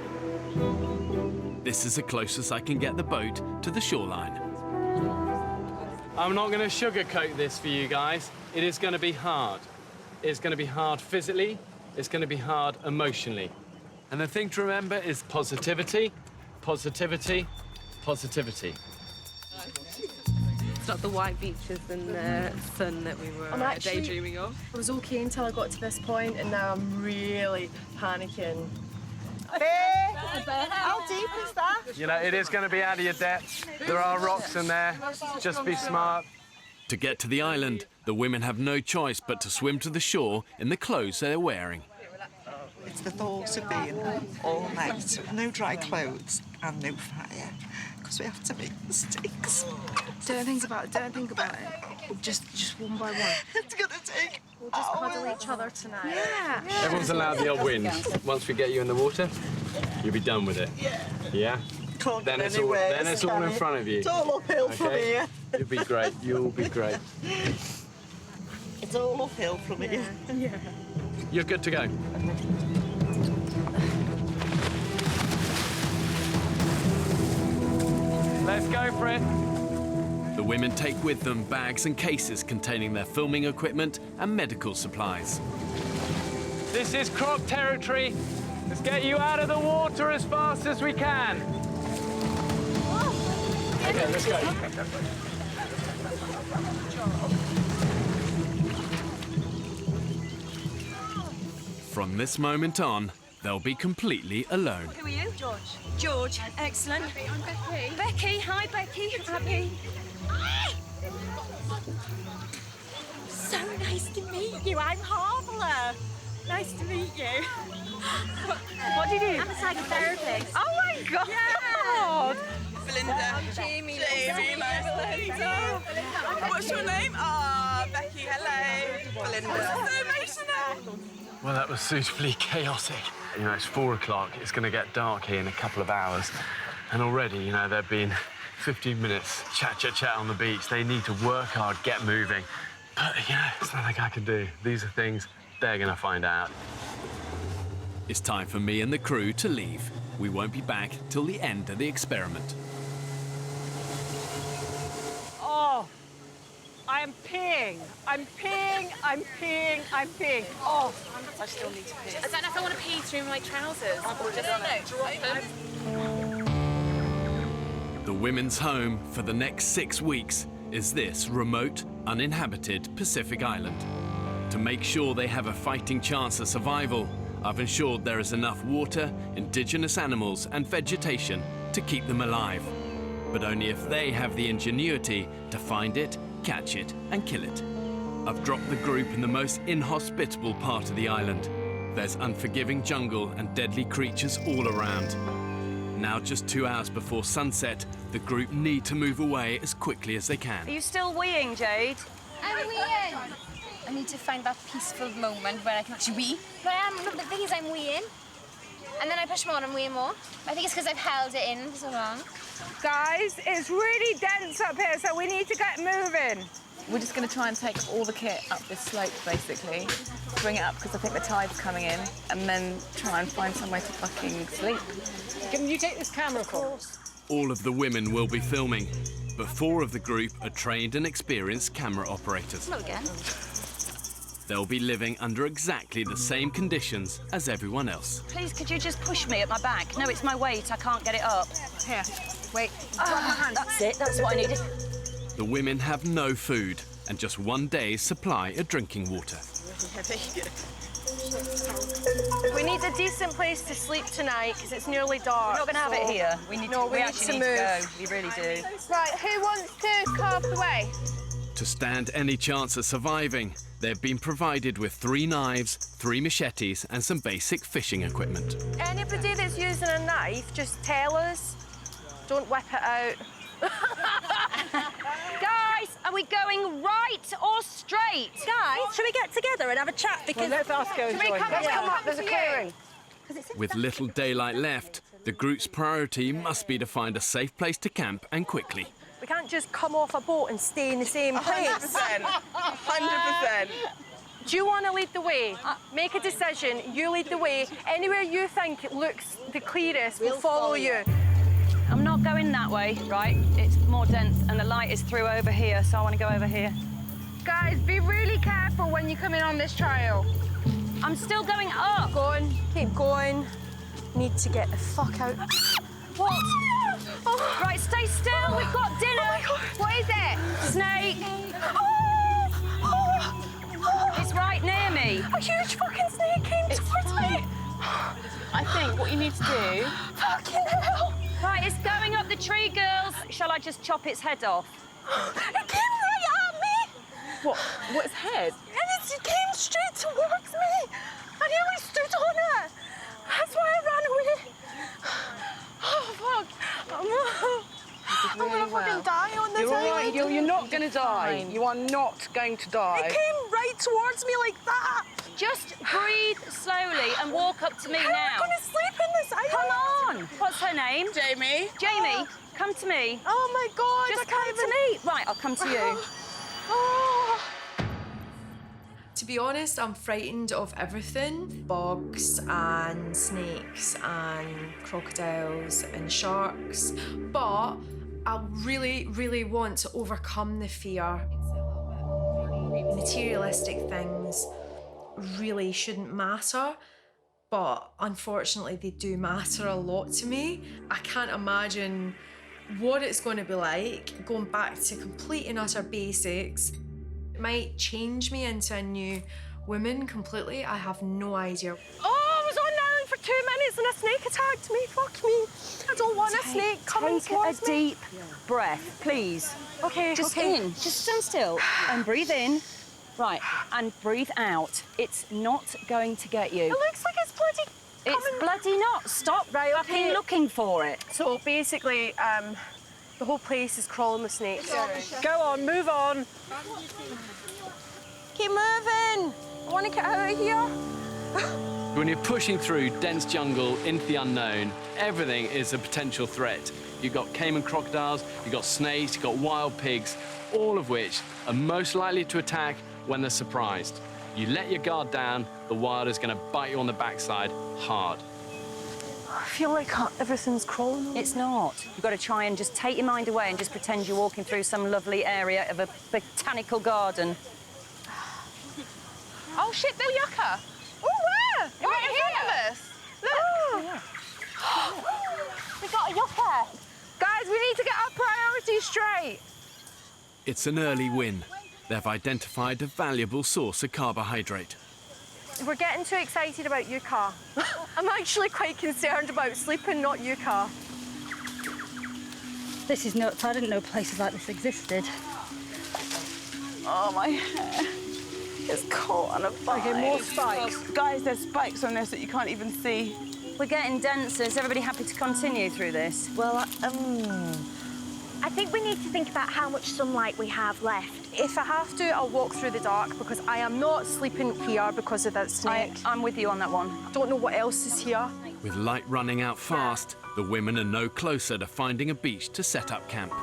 This is the closest I can get the boat to the shoreline. I'm not going to sugarcoat this for you guys. It is going to be hard. It's going to be hard physically. It's going to be hard emotionally. And the thing to remember is positivity, positivity, positivity. It's not the white beaches and the sun that we were daydreaming of. I was okay until I got to this point, and now I'm really panicking. How deep is that? You know, it is going to be out of your depth. There are rocks in there. Just be smart. To get to the island, the women have no choice but to swim to the shore in the clothes they're wearing. It's the thought of being all night, no dry clothes and no fire, because we have to make mistakes. Don't think about it. Don't think about it. Just one by one. It's gonna take. We'll just cuddle each other tonight. Yeah. Everyone's allowed the odd wind. Once we get you in the water, you'll be done with it. Yeah? Can't Then get it's anywhere, all, then it's all in front of you. It's all uphill from here. You'll be great. You'll be great. It's all uphill from here. Yeah. You're good to go. Let's go for it. The women take with them bags and cases containing their filming equipment and medical supplies. This is Croc territory. Let's get you out of the water as fast as we can. Okay, let's go. From this moment on, they'll be completely alone. Who are you? George. George, excellent. I'm Becky. Becky, hi Becky. Happy. So nice to meet you. I'm Harvella. Nice to meet you. What do you do? I'm a psychotherapist. Oh my God. Yeah. Belinda. Jamie. Jamie, nice to meet you. What's your name? Becky, hello. Belinda. So emotional. Well, that was suitably chaotic. You know, it's 4 o'clock. It's going to get dark here in a couple of hours. And already, you know, there've been 15 minutes chat on the beach. They need to work hard, get moving. But, you know, it's nothing I can do. These are things they're going to find out. It's time for me and the crew to leave. We won't be back till the end of the experiment. peeing. I'm peeing, I'm peeing, I'm peeing. Oh, I still need to pee. I don't know if I want to pee through my trousers. The women's home for the next 6 weeks is this remote, uninhabited Pacific island. To make sure they have a fighting chance of survival, I've ensured there is enough water, indigenous animals and vegetation to keep them alive. But only if they have the ingenuity to find it, catch it and kill it. I've dropped the group in the most inhospitable part of the island. There's unforgiving jungle and deadly creatures all around. Now just 2 hours before sunset, the group need to move away as quickly as they can. Are you still weeing, Jade? I'm weeing. I need to find that peaceful moment where I can actually wee. But the thing is, I'm weeing. And then I push more and I'm weeing more. I think it's because I've held it in for so long. Guys, it's really dense up here, so we need to get moving. We're just going to try and take all the kit up this slope, basically. Bring it up, because I think the tide's coming in, and then try and find somewhere to fucking sleep. Can you take this camera, of course? All of the women will be filming, but 4 of the group are trained and experienced camera operators. Hello again. They'll be living under exactly the same conditions as everyone else. Please, could you just push me at my back? No, it's my weight. I can't get it up. Here, wait. That's it. That's what I needed. The women have no food and just 1 day's supply of drinking water. We need a decent place to sleep tonight, because it's nearly dark. We're not going to have it here. We need to, we actually need to go. We really do. Right, who wants to carve the way? To stand any chance of surviving, they've been provided with 3 knives, 3 machetes and some basic fishing equipment. Anybody that's using a knife, just tell us. Don't whip it out. Guys, are we going right or straight? Guys, should we get together and have a chat? Because let's ask her. Let's come up, there's a clearing. With little daylight left, the group's priority must be to find a safe place to camp and quickly. We can't just come off a boat and stay in the same place. 100%. 100%. Do you want to lead the way? Make a decision. You lead the way. Anywhere you think it looks the clearest, we'll follow you. I'm not going that way, right? It's more dense and the light is through over here, so I want to go over here. Guys, be really careful when you come in on this trail. I'm still going up. Keep going, keep going. Need to get the fuck out. What? Oh. Right, stay still. We've got dinner. Oh my God. What is it? Snake. It's right near me. A huge fucking snake came towards me. I think what you need to do... Fucking hell. Right, it's going up the tree, girls. Shall I just chop its head off? It came right at me. What? What's head? And it came straight towards me. I nearly stood on it. That's why I ran away. Oh, fuck. I'm gonna fucking die on this You're all right. island. You're not gonna die. You are not going to die. It came right towards me like that. Just breathe slowly and walk up to me How now. am I gonna sleep in this island? Come on. What's her name? Jamie. Jamie, come to me. Oh my God. Just come to me. Right, I'll come to you. Oh. To be honest, I'm frightened of everything. Bogs and snakes and crocodiles and sharks. But I really, really want to overcome the fear. Materialistic things really shouldn't matter, but unfortunately they do matter a lot to me. I can't imagine what it's going to be like going back to complete and utter basics. It might change me into a new woman completely. I have no idea. Oh, I was on the island for 2 minutes and a snake attacked me. Fuck me. I don't want a snake coming towards me. Take a deep breath, please. Okay, Just okay. in. Just stand still and breathe in. Right, and breathe out. It's not going to get you. It looks like it's bloody It's bloody not. Stop fucking looking for it. So basically, the whole place is crawling with snakes. Go on, move on. Keep moving. I want to get out of here. When you're pushing through dense jungle into the unknown, everything is a potential threat. You've got caiman crocodiles, you've got snakes, you've got wild pigs, all of which are most likely to attack when they're surprised. You let your guard down, the wild is going to bite you on the backside hard. I feel like everything's crawling. It's not. You've got to try and just take your mind away and just pretend you're walking through some lovely area of a botanical garden. Oh, shit, they're yucca. Oh, where? Right in front of us. Look. We got a yucca. Guys, we need to get our priorities straight. It's an early win. They've identified a valuable source of carbohydrate. We're getting too excited about yucca. I'm actually quite concerned about sleeping, not yucca. This is nuts. I didn't know places like this existed. Oh, my hair. It's caught on a bike. Okay, more spikes. Guys, there's spikes on this that you can't even see. We're getting denser. Is everybody happy to continue through this? Well, I think we need to think about how much sunlight we have left. If I have to, I'll walk through the dark because I am not sleeping here because of that snake. I'm with you on that one. I don't know what else is here. With light running out fast, the women are no closer to finding a beach to set up camp.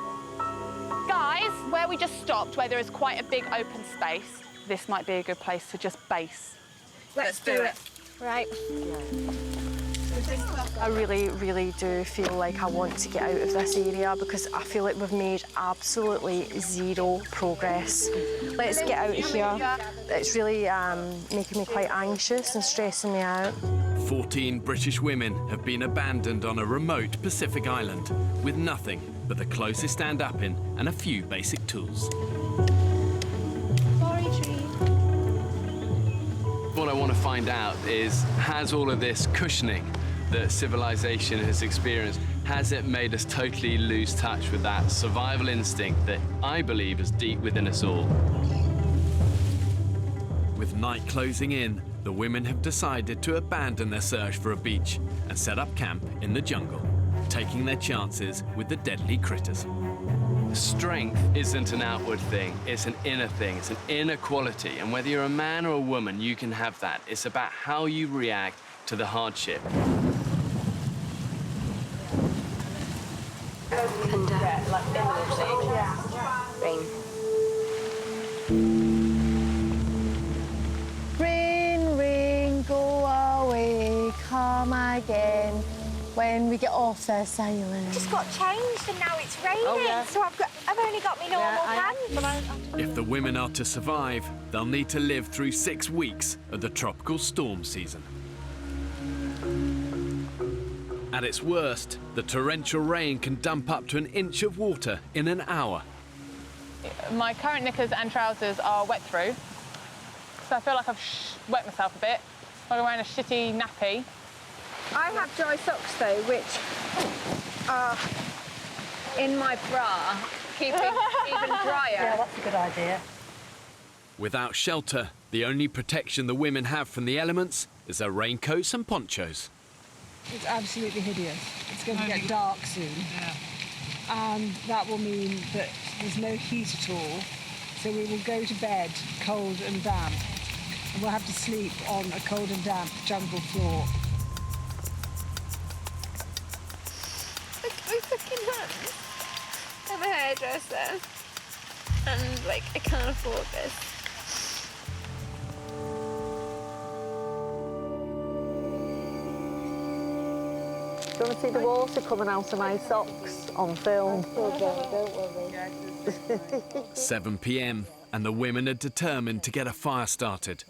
Guys, where we just stopped, where there is quite a big open space, this might be a good place to just base. Let's do it. Right. I really, really do feel like I want to get out of this area because I feel like we've made absolutely zero progress. Let's get out of here. It's really making me quite anxious and stressing me out. 14 British women have been abandoned on a remote Pacific island with nothing but the closest stand-up-in and a few basic tools. Sorry, tree. What I want to find out is, has all of this cushioning that civilization has experienced, has it made us totally lose touch with that survival instinct that I believe is deep within us all? With night closing in, the women have decided to abandon their search for a beach and set up camp in the jungle, taking their chances with the deadly critters. Strength isn't an outward thing, it's an inner thing, it's an inner quality. And whether you're a man or a woman, you can have that. It's about how you react to the hardship. Rain, rain, go away, come again. When we get off this island. Just got changed and now it's raining. So I've only got my normal pants. If the women are to survive, they'll need to live through 6 weeks of the tropical storm season. At its worst, the torrential rain can dump up to an inch of water in an hour. My current knickers and trousers are wet through, so I feel like I've wet myself a bit. I'm wearing a shitty nappy. I have dry socks though, which are in my bra, keeping even drier. Yeah, that's a good idea. Without shelter, the only protection the women have from the elements is their raincoats and ponchos. It's absolutely hideous. It's going to get dark soon. And that will mean that there's no heat at all. So we will go to bed cold and damp. And we'll have to sleep on a cold and damp jungle floor. Look at my fucking hands. I'm a hairdresser. And, like, I can't afford this. Do you want to see the water coming out of my socks on film? Don't worry. 7 p.m. and the women are determined to get a fire started.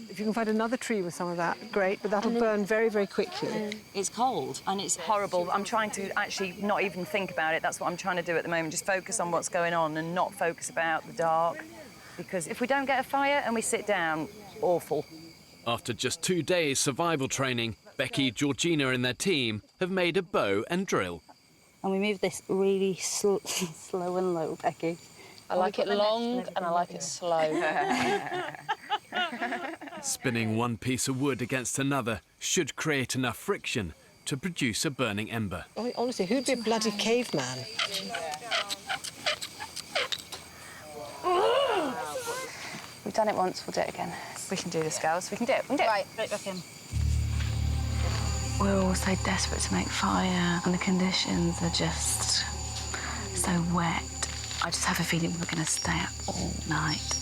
If you can find another tree with some of that, great, but that'll burn very, very quickly. It's cold and it's horrible. I'm trying to actually not even think about it. That's what I'm trying to do at the moment, just focus on what's going on and not focus about the dark. Because if we don't get a fire and we sit down, awful. After just 2 days survival training, Becky, Georgina and their team have made a bow and drill. And we move this really slow and low, Becky. I like it long and I like it slow. Spinning one piece of wood against another should create enough friction to produce a burning ember. I mean, honestly, who'd be a bloody caveman? We've done it once, we'll do it again. We can do this, girls. We can do it. We can do it. Right back in. We're all so desperate to make fire, and the conditions are just so wet. I just have a feeling we're going to stay up all night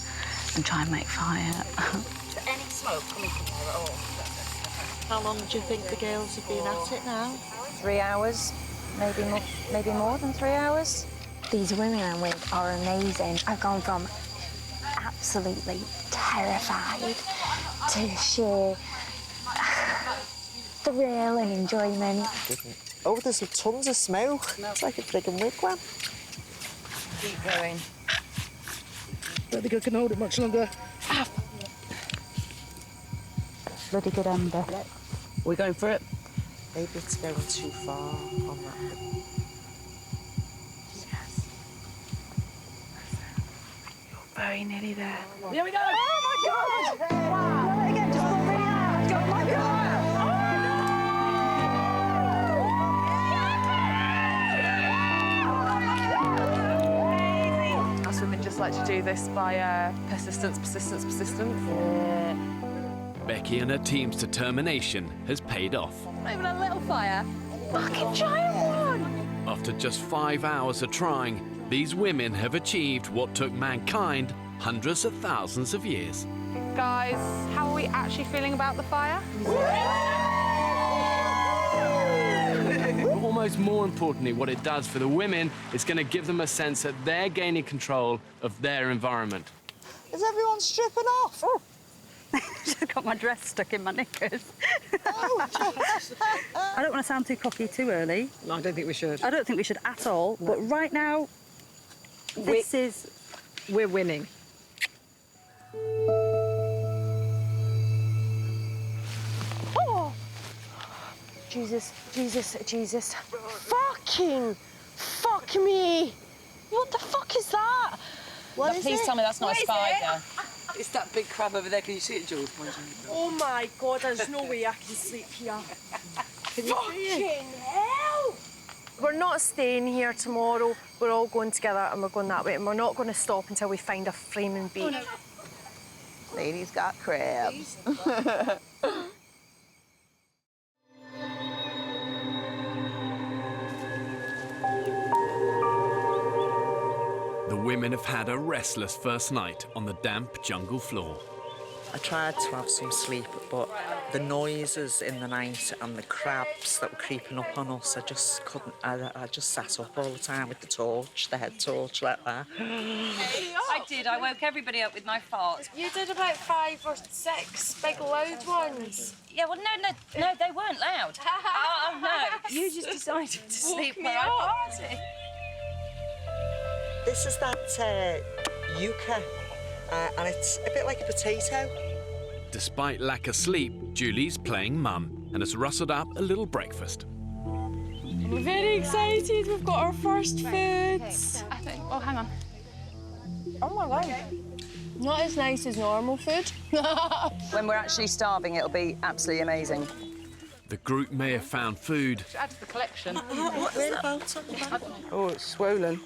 and try and make fire. Any smoke coming from there at all? How long do you think the girls have been at it now? 3 hours, maybe more than 3 hours. These women I'm with are amazing. I've gone from absolutely terrified to sheer thrill and enjoyment. Oh, there's tons of smoke. It's like a friggin' wigwam. Keep going. Don't think I can hold it much longer. Bloody good ember. We're going for it. Maybe it's going too far on that. Very nearly there. Here we go! Oh my God! Wow! Let it get just pull me out! Oh my God! Us women just like to do this by persistence. Becky and her team's determination has paid off. Not even a little fire. Fucking giant one! After just 5 hours of trying, these women have achieved what took mankind hundreds of thousands of years. Guys, how are we actually feeling about the fire? But almost more importantly, what it does for the women is going to give them a sense that they're gaining control of their environment. Is everyone stripping off? Oh. Just got my dress stuck in my knickers. I don't want to sound too cocky too early. No, I don't think we should. I don't think we should at all. No. But right now, we're winning. Oh! Jesus. Fuck me! What the fuck is that? Please tell me that's not a spider. It's that big crab over there. Can you see it, Jules? Oh my God, there's no way I can sleep here. Fucking hell! We're not staying here tomorrow. We're all going together and we're going that way, and we're not going to stop until we find a flaming beach. Oh, no. Lady's got crabs. The women have had a restless first night on the damp jungle floor. I tried to have some sleep, but the noises in the night and the crabs that were creeping up on us, I just couldn't. I just sat up all the time with the torch, the head torch like that. I did. I woke everybody up with my farts. You did about 5 or 6 big loud ones. Yeah, well, no, they weren't loud. Oh, no. You just decided to sleep where I party. This is that yucca, and it's a bit like a potato. Despite lack of sleep, Julie's playing mum and has rustled up a little breakfast. We're very excited. We've got our first foods. Oh, hang on. Oh my God. Not as nice as normal food. When we're actually starving, it'll be absolutely amazing. The group may have found food. Add to the collection. Oh, it's swollen.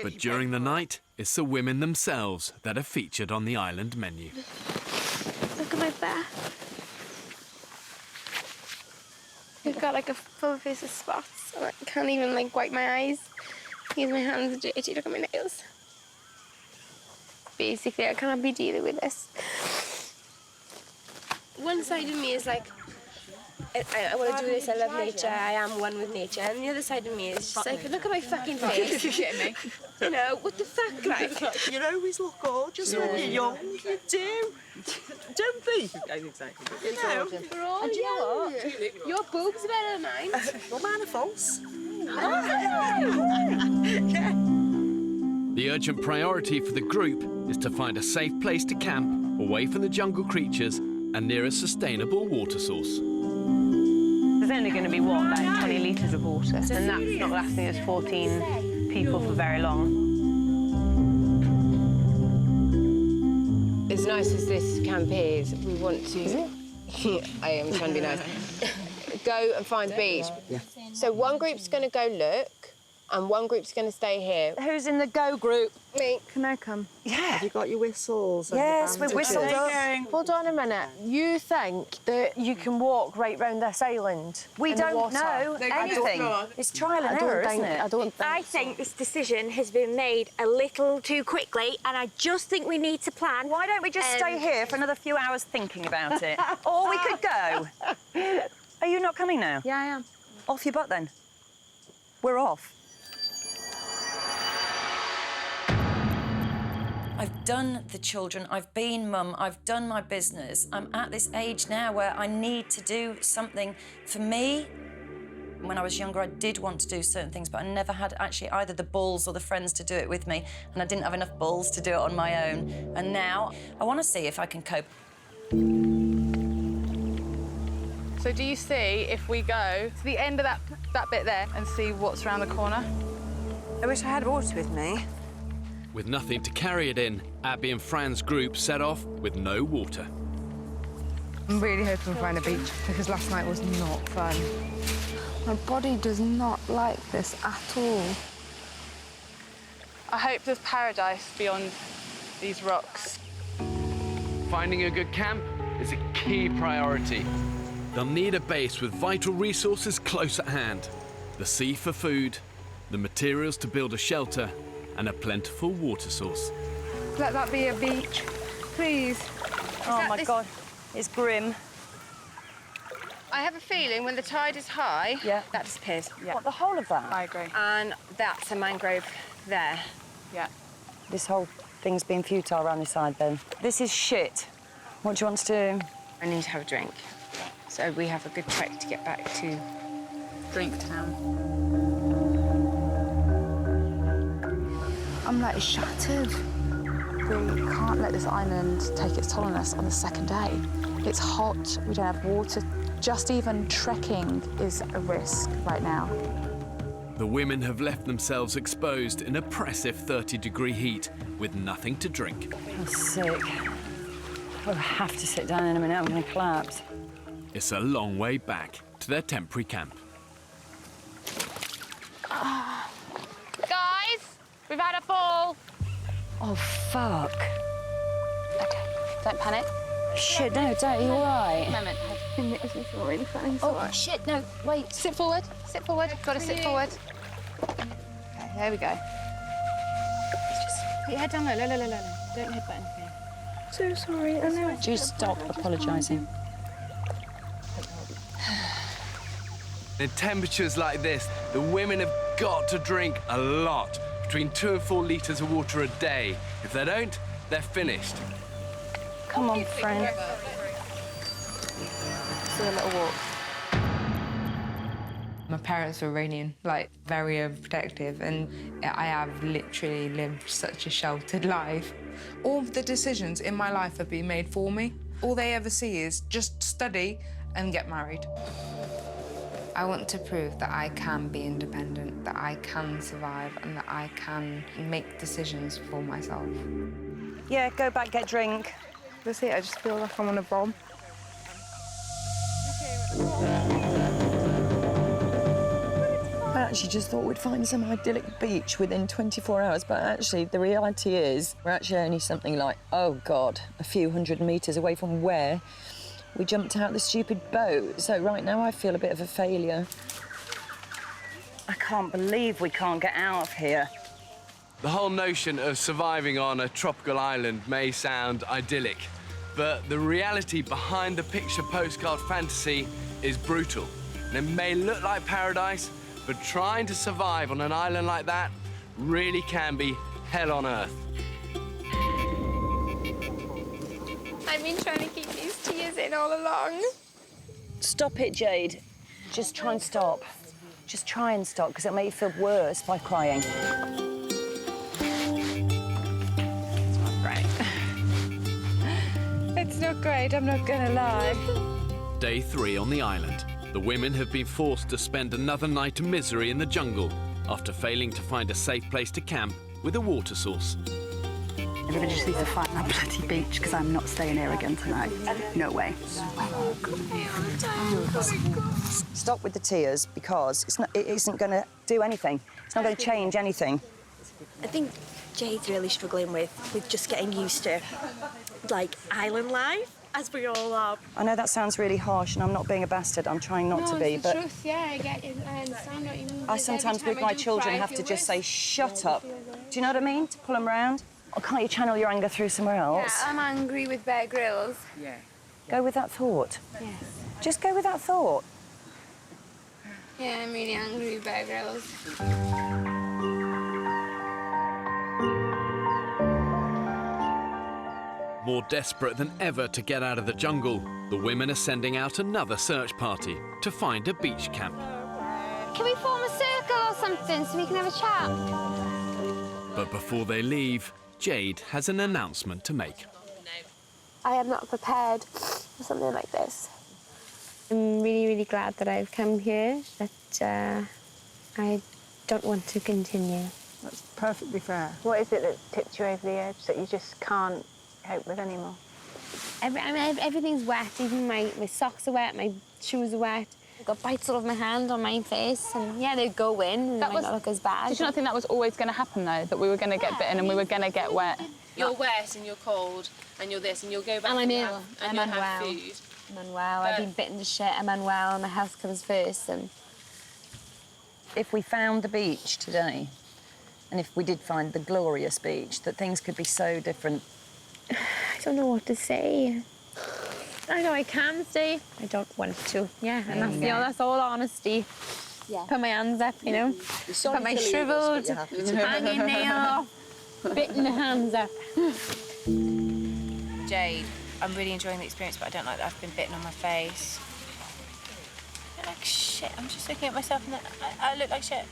But during the night, it's the women themselves that are featured on the island menu. Look at my back. I've got like a full face of spots. I can't even like wipe my eyes because my hands are dirty. Look at my nails. Basically, I can't be dealing with this. One side of me is like, I want to do this, I love nature, I am one with nature. And the other side of me is just like, look at my fucking face. You're shitting me. You know, what the fuck, like? You always look gorgeous when you're young, you do. Don't they? Exactly. You know. We're all young. Your boobs are better than mine. Well, mine are false. The urgent priority for the group is to find a safe place to camp, away from the jungle creatures and near a sustainable water source. There's only going to be, what, about 20 litres of water, and that's not lasting us 14 people for very long. As nice as this camp is, we want to... I am trying to be nice. Go and find beach. Yeah. So one group's going to go look, and one group's going to stay here. Who's in the go group? Me. Can I come? Yeah. Have you got your whistles? and Yes, your we're whistled bandages? up. Hold on a minute. You think that you can walk right round this island? We in the don't water? know anything. It's trial and error, isn't it? I think this decision has been made a little too quickly, and I just think we need to plan. Why don't we just stay here for another few hours thinking about it? Or we could go. Are you not coming now? Yeah, I am. Off your butt, then. We're off. I've done the children, I've been mum, I've done my business. I'm at this age now where I need to do something for me. When I was younger, I did want to do certain things, but I never had actually either the balls or the friends to do it with me, and I didn't have enough balls to do it on my own. And now I want to see if I can cope. So do you see if we go to the end of that bit there and see what's around the corner? I wish I had water with me. With nothing to carry it in, Abby and Fran's group set off with no water. I'm really hoping we find a beach because last night was not fun. My body does not like this at all. I hope there's paradise beyond these rocks. Finding a good camp is a key priority. They'll need a base with vital resources close at hand. The sea for food, the materials to build a shelter, and a plentiful water source. Let that be a beach, please. Oh my God, it's grim. I have a feeling when the tide is high, that disappears. Yeah. What, the whole of that? I agree. And that's a mangrove there. Yeah. This whole thing's been futile around this side, then. This is shit. What do you want to do? I need to have a drink. So we have a good trek to get back to Drink Town. I'm like shattered. We can't let this island take its toll on us on the second day. It's hot, we don't have water. Just even trekking is a risk right now. The women have left themselves exposed in oppressive 30-degree heat with nothing to drink. I'm sick. I'll have to sit down in a minute, I'm going to collapse. It's a long way back to their temporary camp. Guys, we've had a fall. Oh, fuck. Okay, don't panic. Shit, no, don't. Are you all right? Moment. Oh, shit, no, wait. Sit forward. Sit forward. Got to sit forward. Okay, there we go. Just put your head down low. Low. Don't headbutt anything. So sorry. I know. Do stop apologising. In temperatures like this, the women have got to drink a lot, between 2 and 4 litres of water a day. If they don't, they're finished. Come on, friend. Do a little walk. My parents were Iranian, like, very overprotective, and I have literally lived such a sheltered life. All of the decisions in my life have been made for me. All they ever see is just study and get married. I want to prove that I can be independent, that I can survive, and that I can make decisions for myself. Yeah, go back, get drink. That's it, I just feel like I'm on a bomb. I actually just thought we'd find some idyllic beach within 24 hours, but actually the reality is we're actually only something like, oh God, a few hundred metres away from where we jumped out the stupid boat. So right now I feel a bit of a failure. I can't believe we can't get out of here. The whole notion of surviving on a tropical island may sound idyllic, but the reality behind the picture postcard fantasy is brutal. And it may look like paradise, but trying to survive on an island like that really can be hell on earth. I've been trying to keep these tears in all along. Stop it, Jade. Just try and stop. Just try and stop, because it'll make you feel worse by crying. It's not great. It's not great, I'm not gonna lie. Day 3 on the island. The women have been forced to spend another night of misery in the jungle after failing to find a safe place to camp with a water source. Everybody just needs to find that bloody beach, because I'm not staying here again tonight. No way. Stop with the tears, because it isn't going to do anything. It's not going to change anything. I think Jade's really struggling with just getting used to, like, island life, as we all are. I know that sounds really harsh, and I'm not being a bastard. I'm trying not to be, it's the but truth, yeah, I get you. I understand what you mean. I sometimes, with my children, have to just say, shut up. Do you know what I mean? To pull them round. Or can't you channel your anger through somewhere else? Yeah, I'm angry with Bear Grylls. Yeah. Go with that thought. Yes. Just go with that thought. Yeah, I'm really angry with Bear Grylls. More desperate than ever to get out of the jungle, the women are sending out another search party to find a beach camp. Can we form a circle or something so we can have a chat? But before they leave, Jade has an announcement to make. I am not prepared for something like this. I'm really, really glad that I've come here, but I don't want to continue. That's perfectly fair. What is it that tipped you over the edge that you just can't cope with anymore? Everything's wet, even my socks are wet, my shoes are wet. I've got bites all over my hand, on my face, and yeah, they go in, and that look as bad. Did you not think that was always going to happen, though? That we were going to get bitten and we were going to get wet? You're wet and you're cold and you're this and you'll go back and I'm ill. and I'm you'll have unwell. food. I'm unwell. I've been bitten to shit. I'm unwell. My health comes first. And if we found the beach today, and if we did find the glorious beach, that things could be so different. I don't know what to say. I know I can stay. I don't want to. Yeah, and that's, that's all honesty. Yeah. Put my hands up, you know. Put my shriveled, hanging nail off, bitten hands up. Jade, I'm really enjoying the experience, but I don't like that I've been bitten on my face. I look like shit. I'm just looking at myself and I look like shit.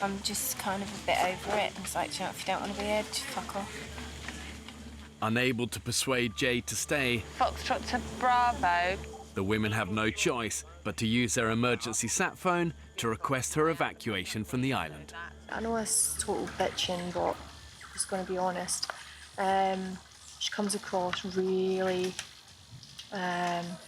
I'm just kind of a bit over it. It's like, you know, if you don't want to be here, just fuck off. Unable to persuade Jade to stay, Foxtrot to Bravo. the women have no choice but to use their emergency sat phone to request her evacuation from the island. I know it's total bitching, but I'm just going to be honest. She comes across really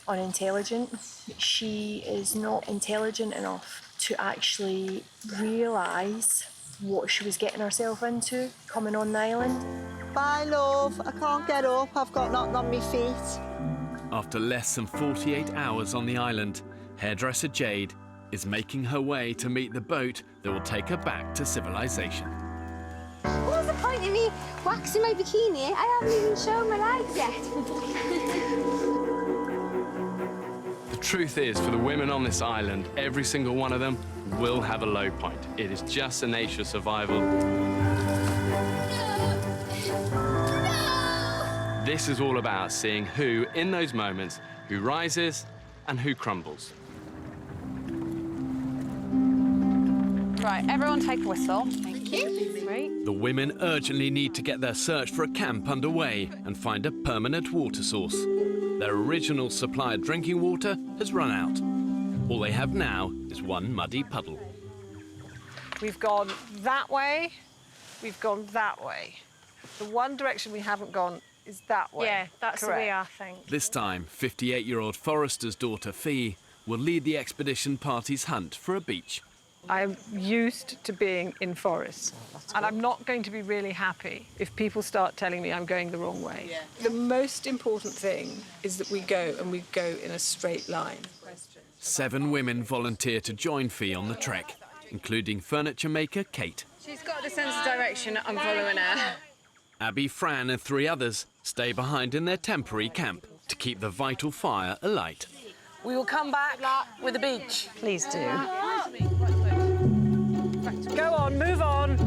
unintelligent. She is not intelligent enough to actually realise what she was getting herself into coming on the island. Bye, love. I can't get up. I've got nothing on my feet. After less than 48 hours on the island, hairdresser Jade is making her way to meet the boat that will take her back to civilization. What was the point of me waxing my bikini? I haven't even shown my legs yet. The truth is, for the women on this island, every single one of them will have a low point. It is just the nature of survival. This is all about seeing who, in those moments, who rises and who crumbles. Right, everyone take a whistle. Thank you. Great. The women urgently need to get their search for a camp underway and find a permanent water source. Their original supply of drinking water has run out. All they have now is one muddy puddle. We've gone that way, we've gone that way. The one direction we haven't gone is that way. Yeah, that's correct. the way I think. This time, 58-year-old Forrester's daughter Fee will lead the expedition party's hunt for a beach. I'm used to being in forests, and I'm not going to be really happy if people start telling me I'm going the wrong way. Yeah. The most important thing is that we go, and we go in a straight line. 7 women volunteer to join Fee on the trek, including furniture maker Kate. She's got the sense of direction. I'm following her. Abby, Fran and 3 others stay behind in their temporary camp to keep the vital fire alight. We will come back with a beach. Please do. Go on, move on.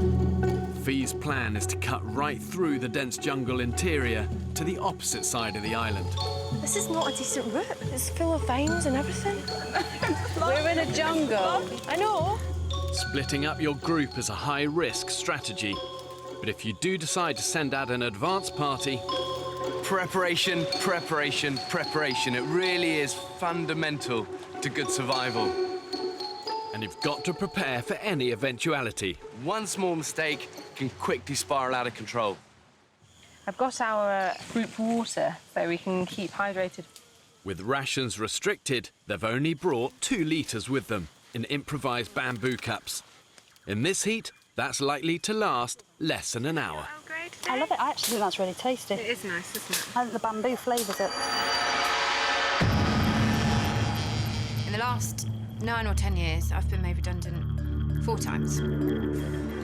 Fee's plan is to cut right through the dense jungle interior to the opposite side of the island. This is not a decent route. It's full of vines and everything. We're in a jungle. I know. Splitting up your group is a high-risk strategy. But if you do decide to send out an advance party... Preparation, preparation, preparation. It really is fundamental to good survival. And you've got to prepare for any eventuality. One small mistake can quickly spiral out of control. I've got our group water so we can keep hydrated. With rations restricted, they've only brought 2 litres with them in improvised bamboo cups. In this heat, that's likely to last less than an hour. I love it. I actually think that's really tasty. It is nice, isn't it? I think the bamboo flavours it. In the last 9 or 10 years, I've been made redundant 4 times.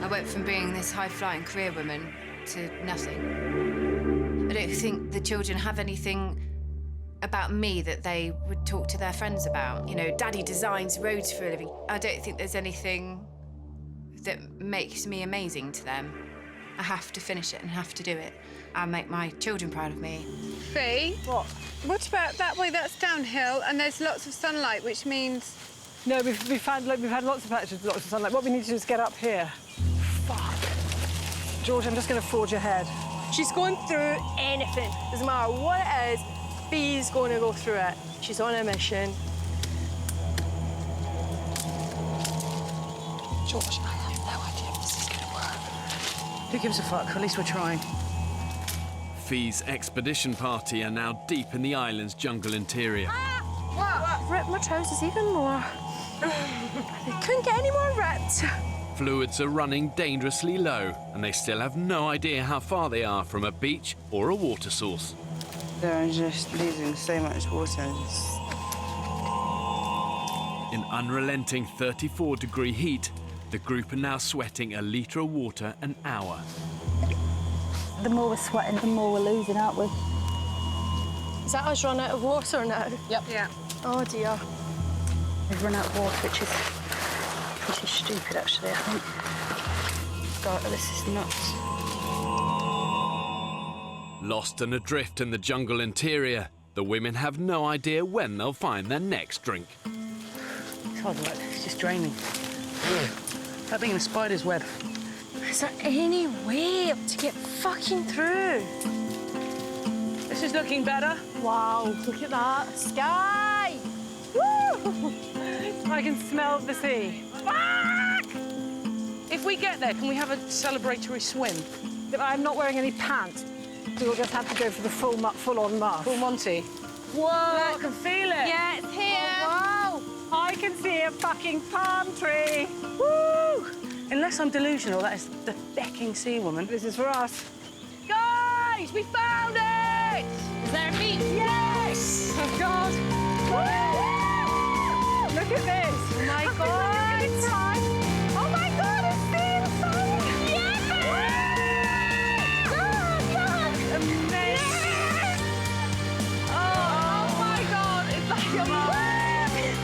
I went from being this high-flying career woman to nothing. I don't think the children have anything about me that they would talk to their friends about. You know, Daddy designs roads for a living. I don't think there's anything that makes me amazing to them. I have to finish it and have to do it and make my children proud of me. Fee? What? What about that way? That's downhill and there's lots of sunlight, which means... No, we've had lots of patches, lots of sunlight. What we need to do is get up here. Fuck. George, I'm just going to forge ahead. She's going through anything. Doesn't matter what it is, Fee's going to go through it. She's on a mission. George, I have no idea if this is going to work. Who gives a fuck? At least we're trying. Fee's expedition party are now deep in the island's jungle interior. What? Ripped my trousers even more. They couldn't get any more ripped. Fluids are running dangerously low, and they still have no idea how far they are from a beach or a water source. They're just losing so much water. In unrelenting 34-degree heat, the group are now sweating a litre of water an hour. The more we're sweating, the more we're losing, aren't we? Is that us run out of water now? Yep. Yeah. Oh, dear. We've run out of water, which is pretty stupid, actually, I think. God, this is nuts. Lost and adrift in the jungle interior, the women have no idea when they'll find their next drink. It's hard work. It's just draining. Like being in a spider's web. Is there any way to get fucking through? This is looking better. Wow, look at that. Sky! Woo! I can smell the sea. Fuck! If we get there, can we have a celebratory swim? I'm not wearing any pants. We'll just have to go for the full-on muff. Full Monty. Whoa, I can feel it. Yeah, it's here. Oh, wow. I can see a fucking palm tree. Woo! Unless I'm delusional, that is the becking sea woman. This is for us. Guys, we found it! Is there a beach? Yes! Oh, God. Woo! Look at this. Oh, my God. Oh, my God, it's been fun. Yeah! Amazing. Oh, my God, it's like a wave.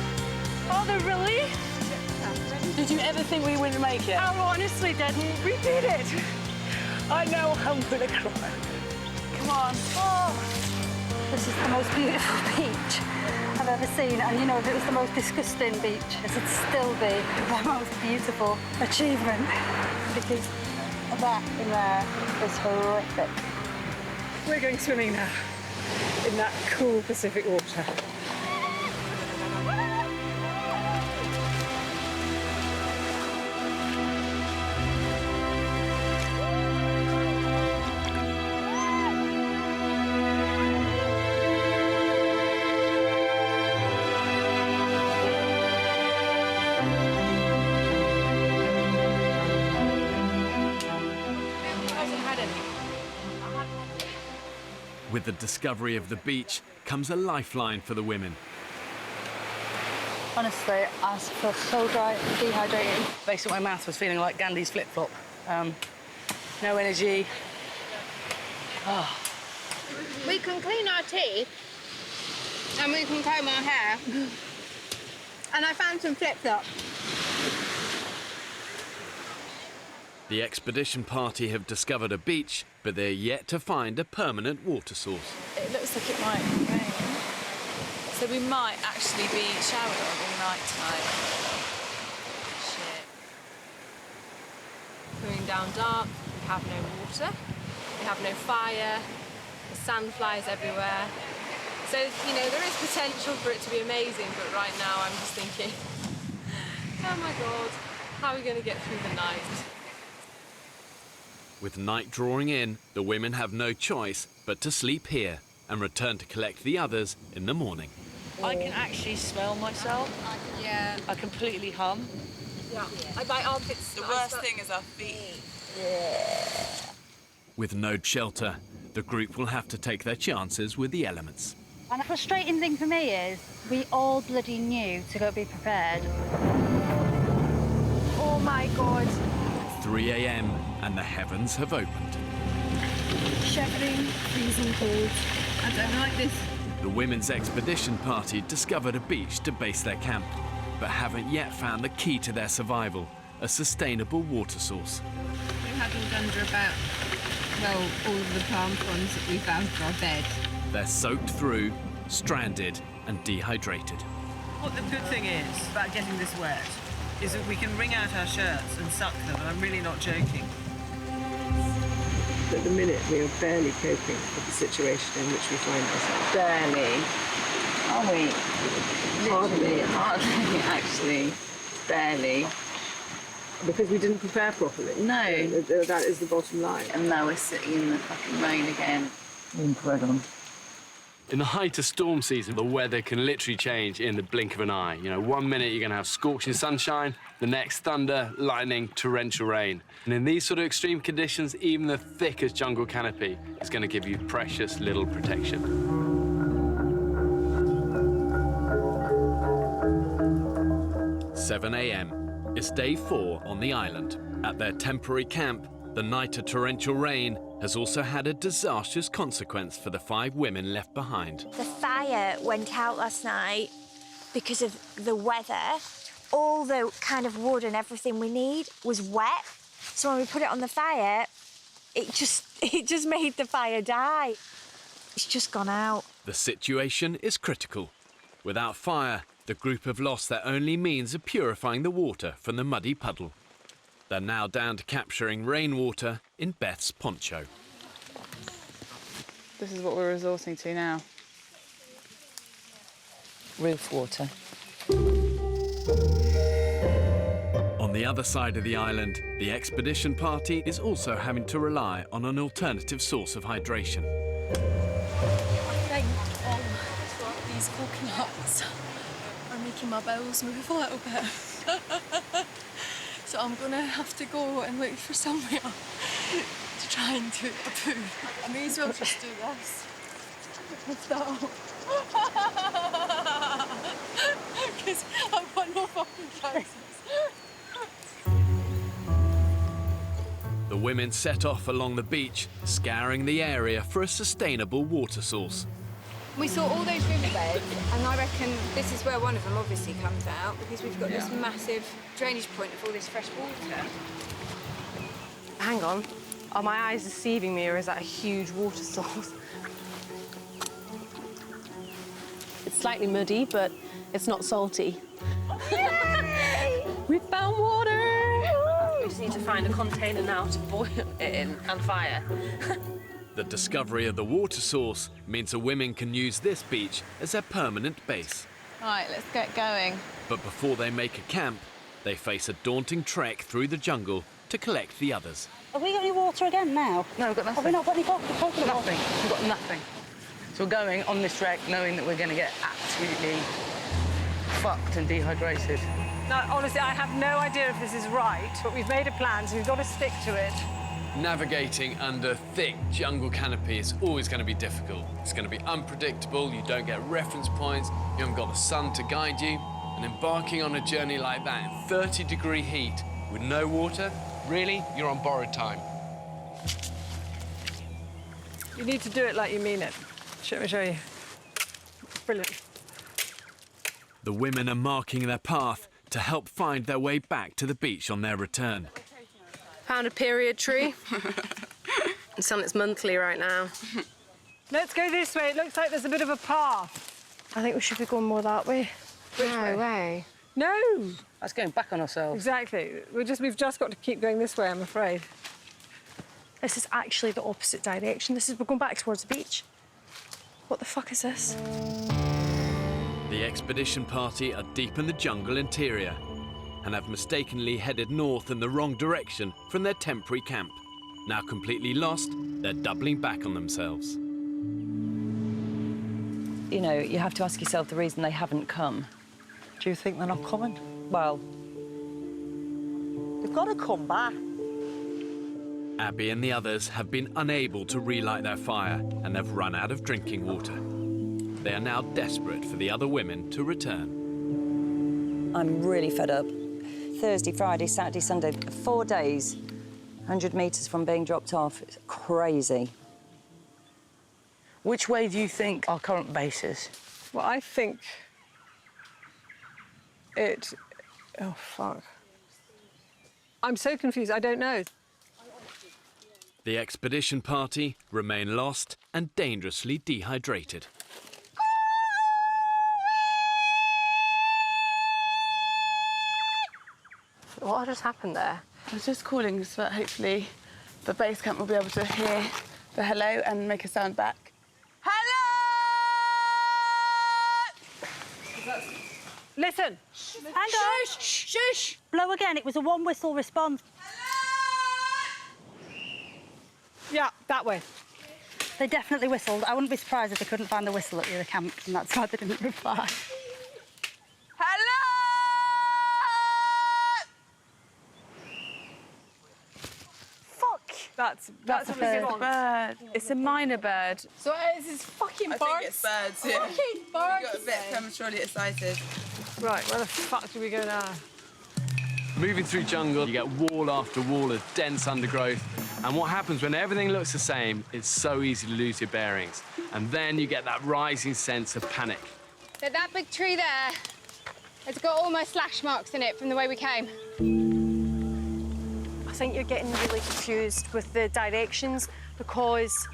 Oh, the relief. Did you ever think we wouldn't make it? I honestly didn't. We did it. I know I'm gonna cry. Come on. Oh, this is the most beautiful beach I've ever seen. And, you know, if it was the most disgusting beach, it'd still be the most beautiful achievement. Because that in there is horrific. We're going swimming now in that cool Pacific water. With the discovery of the beach comes a lifeline for the women. Honestly, I feel so dry and dehydrated. Based on my mouth, was feeling like Gandhi's flip-flop. No energy. Oh. We can clean our teeth and we can comb our hair. And I found some flip-flops. The expedition party have discovered a beach, but they're yet to find a permanent water source. It looks like it might rain. So we might actually be showered on all night tonight. Shit. Going down dark, we have no water, we have no fire, the sand flies everywhere. So, you know, there is potential for it to be amazing, but right now I'm just thinking, oh my God, how are we going to get through the night? With night drawing in, the women have no choice but to sleep here. and return to collect the others in the morning. I can actually smell myself. Yeah. I completely hum. Yeah. My armpits. The worst thing is our feet. With no shelter, the group will have to take their chances with the elements. And the frustrating thing for me is we all bloody knew to go be prepared. Oh my God. 3 a.m. and the heavens have opened. Shivering, freezing cold. I don't like this. The women's expedition party discovered a beach to base their camp, but haven't yet found the key to their survival, a sustainable water source. We huddled under about, well, all of the palm fronds that we found for our bed. They're soaked through, stranded and dehydrated. What the good thing is about getting this wet is that we can wring out our shirts and suck them, and I'm really not joking. At the minute, we are barely coping with the situation in which we find ourselves. Barely. Are we? Hardly, actually. Barely. Because we didn't prepare properly. No. That is the bottom line. And now we're sitting in the fucking rain again. Incredible. In the height of storm season, the weather can literally change in the blink of an eye. You know, 1 minute you're going to have scorching sunshine, the next thunder, lightning, torrential rain. And in these sort of extreme conditions, even the thickest jungle canopy is going to give you precious little protection. 7 a.m. It's day 4 on the island. At their temporary camp, the night of torrential rain has also had a disastrous consequence for the 5 women left behind. The fire went out last night because of the weather. All the kind of wood and everything we need was wet. So when we put it on the fire, it just made the fire die. It's just gone out. The situation is critical. Without fire, the group have lost their only means of purifying the water from the muddy puddle. They're now down to capturing rainwater in Beth's poncho. This is what we're resorting to now. Roof water. On the other side of the island, the expedition party is also having to rely on an alternative source of hydration. Thank these coconuts are making my bowels move a little bit. So I'm gonna have to go and look for somewhere to try and do a poo. I may as well just do this. Because I've got no fucking trousers. The women set off along the beach, scouring the area for a sustainable water source. We saw all those riverbeds, and I reckon this is where one of them obviously comes out, because we've got this massive drainage point of all this fresh water. Hang on. Are my eyes deceiving me, or is that a huge water source? It's slightly muddy, but it's not salty. Yay! We found water! We just need to find a container now to boil it in and fire. The discovery of the water source means the women can use this beach as their permanent base. Right, let's get going. But before they make a camp, they face a daunting trek through the jungle to collect the others. Have we got any water again now? No, we've got nothing. Have we not got any coconut water? Nothing. We've got nothing. So we're going on this trek knowing that we're going to get absolutely fucked and dehydrated. Now, honestly, I have no idea if this is right, but we've made a plan, so we've got to stick to it. Navigating under thick jungle canopy is always going to be difficult. It's going to be unpredictable, you don't get reference points, you haven't got the sun to guide you. And embarking on a journey like that in 30-degree heat with no water, really, you're on borrowed time. You need to do it like you mean it. Let me show you. Brilliant. The women are marking their path to help find their way back to the beach on their return. Found a period tree. It's on its monthly right now. Let's go this way. It looks like there's a bit of a path. I think we should be going more that way. Which way? No. That's going back on ourselves. Exactly. We've just got to keep going this way, I'm afraid. This is actually the opposite direction. We're going back towards the beach. What the fuck is this? The expedition party are deep in the jungle interior and have mistakenly headed north in the wrong direction from their temporary camp. Now completely lost, they're doubling back on themselves. you know, you have to ask yourself the reason they haven't come. Do you think they're not coming? Well, they've got to come back. Abby and the others have been unable to relight their fire and have run out of drinking water. They are now desperate for the other women to return. I'm really fed up. Thursday, Friday, Saturday, Sunday, 4 days, 100 metres from being dropped off. It's crazy. Which way do you think our current base is? Well, I think it... Oh, fuck. I'm so confused, I don't know. The expedition party remain lost and dangerously dehydrated. What just happened there? I was just calling so that hopefully the base camp will be able to hear the hello and make a sound back. Listen. Hang on. Shush, shush. Blow again. It was a one-whistle response. Yeah, that way. They definitely whistled. I wouldn't be surprised if they couldn't find a whistle at the other camp, and that's why they didn't reply. That's a bird. It's a minor bird. So it's this fucking birds. I think it's birds, yeah. Fucking birds. We got a bit prematurely excited. Right, where the fuck do we go now? Moving through jungle, you get wall after wall of dense undergrowth. And what happens when everything looks the same, it's so easy to lose your bearings. And then you get that rising sense of panic. So that big tree there, it's got all my slash marks in it from the way we came. I think you're getting really confused with the directions, because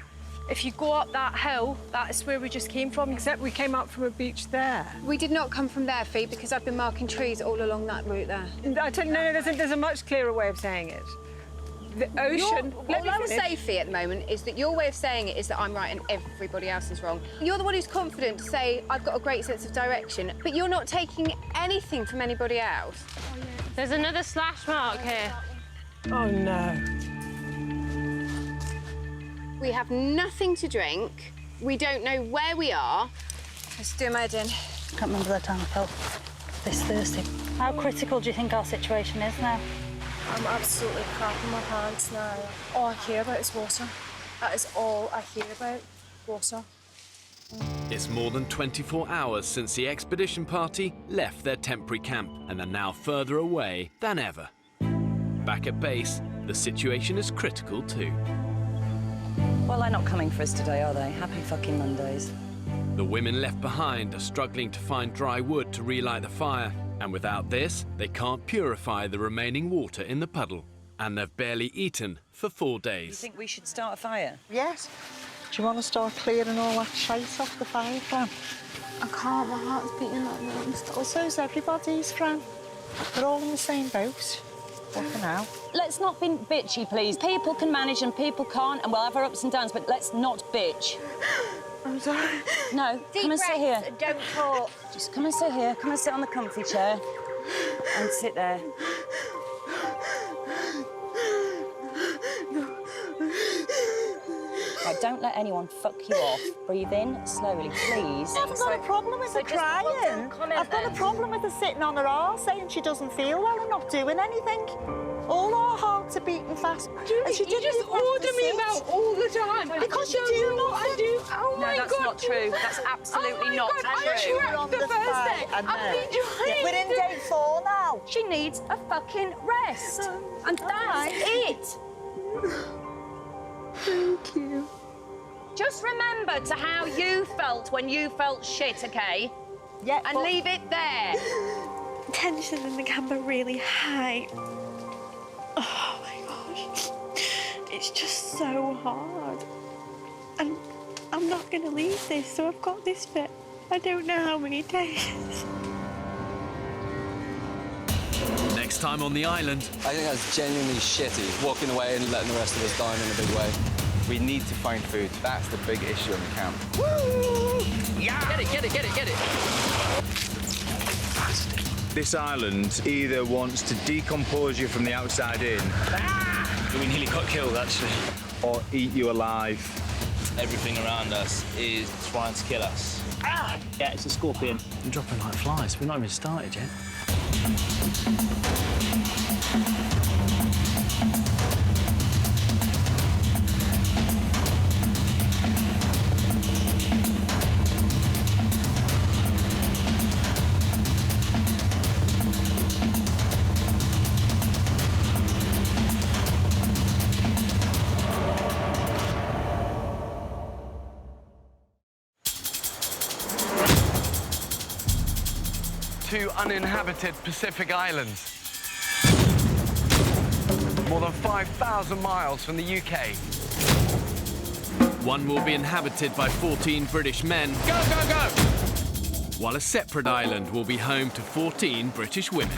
if you go up that hill, that is where we just came from. Except we came up from a beach there. We did not come from there, Fee, because I've been marking trees all along that route there. I tell you, no, there's a much clearer way of saying it. The ocean... All I will say, Fee, at the moment is that your way of saying it is that I'm right and everybody else is wrong. You're the one who's confident to say, I've got a great sense of direction, but you're not taking anything from anybody else. There's another slash mark here. Oh, no. We have nothing to drink. We don't know where we are. Let's do my din. Can't remember the time I felt this thirsty. How critical do you think our situation is now? I'm absolutely crapping my pants now. All I hear about is water. That is all I hear about, water. It's more than 24 hours since the expedition party left their temporary camp and are now further away than ever. Back at base, the situation is critical too. Well, they're not coming for us today, are they? Happy fucking Mondays. The women left behind are struggling to find dry wood to relight the fire, and without this, they can't purify the remaining water in the puddle. And they've barely eaten for 4 days. You think we should start a fire? Yes. Do you want to start clearing all that shite off the fire, Fran? I can't, my heart's beating like that. Well, so's everybody's, Fran. We're all in the same boat. What for now? Let's not be bitchy, please. People can manage and people can't, and we'll have our ups and downs, but let's not bitch. I'm sorry. No, come and sit here. Don't talk. Just come and sit here. Come and sit on the comfy chair. And sit there. Right, don't let anyone fuck you off. Breathe in slowly, please. I haven't got a problem with her crying. I've got a problem with her sitting on her arse saying she doesn't feel well and not doing anything. All our hearts are beating fast. Julie, and she you just order me about all the time. Because you do not. I do. Oh my God. No, that's not true. That's absolutely not true. I tracked the first day. I've been trying. We're in day 4 now. She needs a fucking rest. And that's it. Thank you. Just remember to how you felt when you felt shit, okay? Yeah. And leave it there. Tension in the camp are really high. Oh my gosh. It's just so hard. And I'm not going to leave this, so I've got this for I don't know how many days. Next time on the island. I think that's genuinely shitty, walking away and letting the rest of us die in a big way. We need to find food. That's the big issue in the camp. Woo! Yeah! Get it. This island either wants to decompose you from the outside in. We nearly got killed, actually. Or eat you alive. Everything around us is trying to kill us. Ah! Yeah, it's a scorpion. I'm dropping like flies. We've not even started yet. Two uninhabited Pacific islands. More than 5,000 miles from the UK. One will be inhabited by 14 British men. Go, go, go! While a separate island will be home to 14 British women.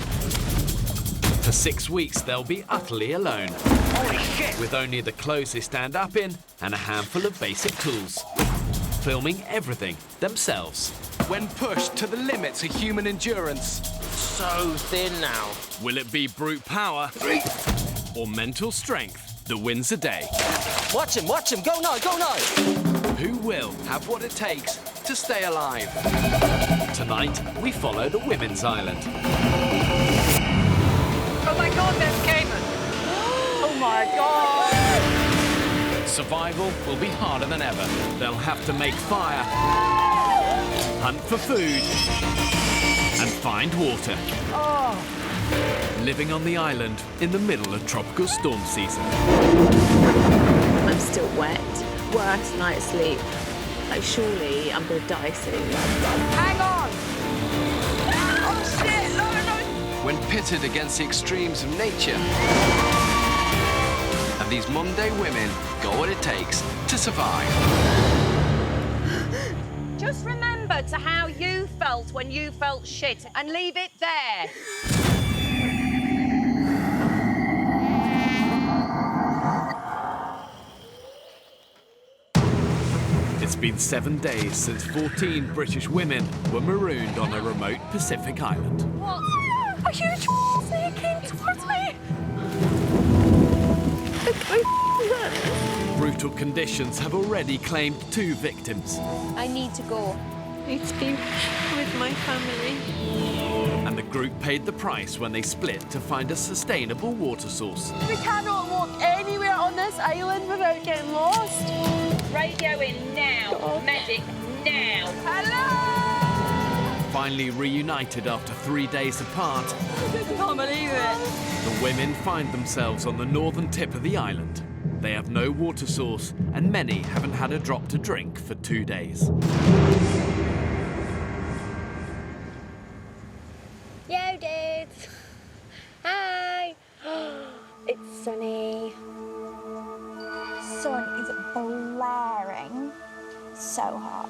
For 6 weeks, they'll be utterly alone. Holy shit! With only the clothes they stand up in and a handful of basic tools. Filming everything themselves. When pushed to the limits of human endurance. So thin now. Will it be brute power or mental strength that wins the day? Watch him, go now, go now! Who will Have what it takes to stay alive. Tonight, we follow the women's island. Oh my God, there's Cayman. Oh my God. Survival will be harder than ever. They'll have to make fire, hunt for food, and find water. Oh. Living on the island in the middle of tropical storm season. I'm still wet. Worst night's sleep. Like, surely I'm gonna die soon. Hang on! Oh shit! No, no! When pitted against the extremes of nature. And these modern-day women got what it takes to survive. Just remember to how you felt when you felt shit and leave it there. It's been 7 days since 14 British women were marooned on a remote Pacific island. What? A huge snake came towards me. Brutal conditions have already claimed 2 victims. I need to go. I need to be with my family. And the group paid the price when they split to find a sustainable water source. We cannot walk anywhere on this island without getting lost. Radio in now. Medic now. Hello! Finally reunited after 3 days apart, I can't believe it. the women find themselves on the northern tip of the island. They have no water source, and many haven't had a drop to drink for 2 days. Yo, dudes. Hi. It's sunny. Sun is blaring. So hot.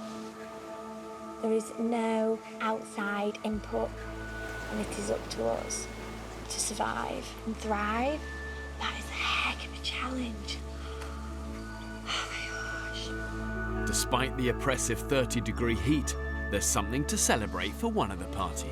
There is no outside input, and it is up to us to survive and thrive. That is a heck of a challenge. Oh my gosh. Despite the oppressive 30-degree heat, there's something to celebrate for one of the party.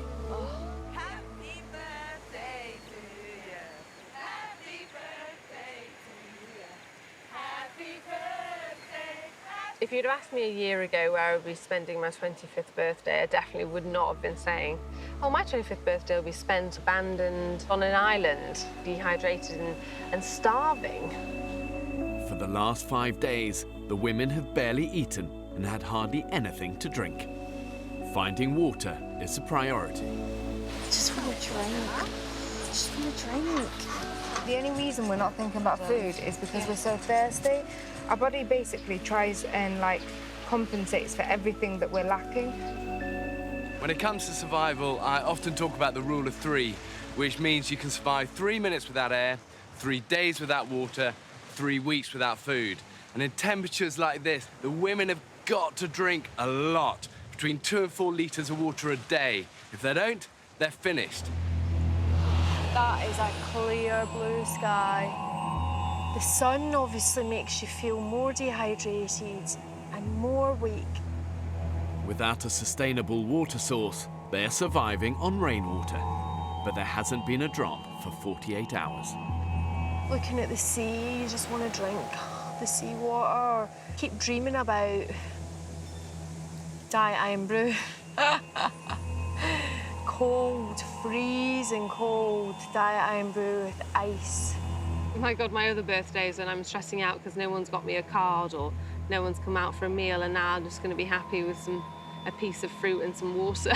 If you'd have asked me a year ago where I would be spending my 25th birthday, I definitely would not have been saying, oh, my 25th birthday will be spent abandoned on an island, dehydrated and starving. For the last 5 days, the women have barely eaten and had hardly anything to drink. Finding water is a priority. I just want to drink. I just want to drink. The only reason we're not thinking about food is because we're so thirsty. Our body basically tries and compensates for everything that we're lacking. When it comes to survival, I often talk about the rule of 3, which means you can survive 3 minutes without air, 3 days without water, 3 weeks without food. And in temperatures like this, the women have got to drink a lot, between 2 and 4 litres of water a day. If they don't, they're finished. That is a clear blue sky. The sun obviously makes you feel more dehydrated and more weak. Without a sustainable water source, they're surviving on rainwater. But there hasn't been a drop for 48 hours. Looking at the sea, you just want to drink the seawater. Keep dreaming about Diet Iron Brew. Cold, freezing cold Diet Iron Brew with ice. Oh my God, my other birthdays when I'm stressing out because no one's got me a card or no one's come out for a meal, and now I'm just going to be happy with a piece of fruit and some water.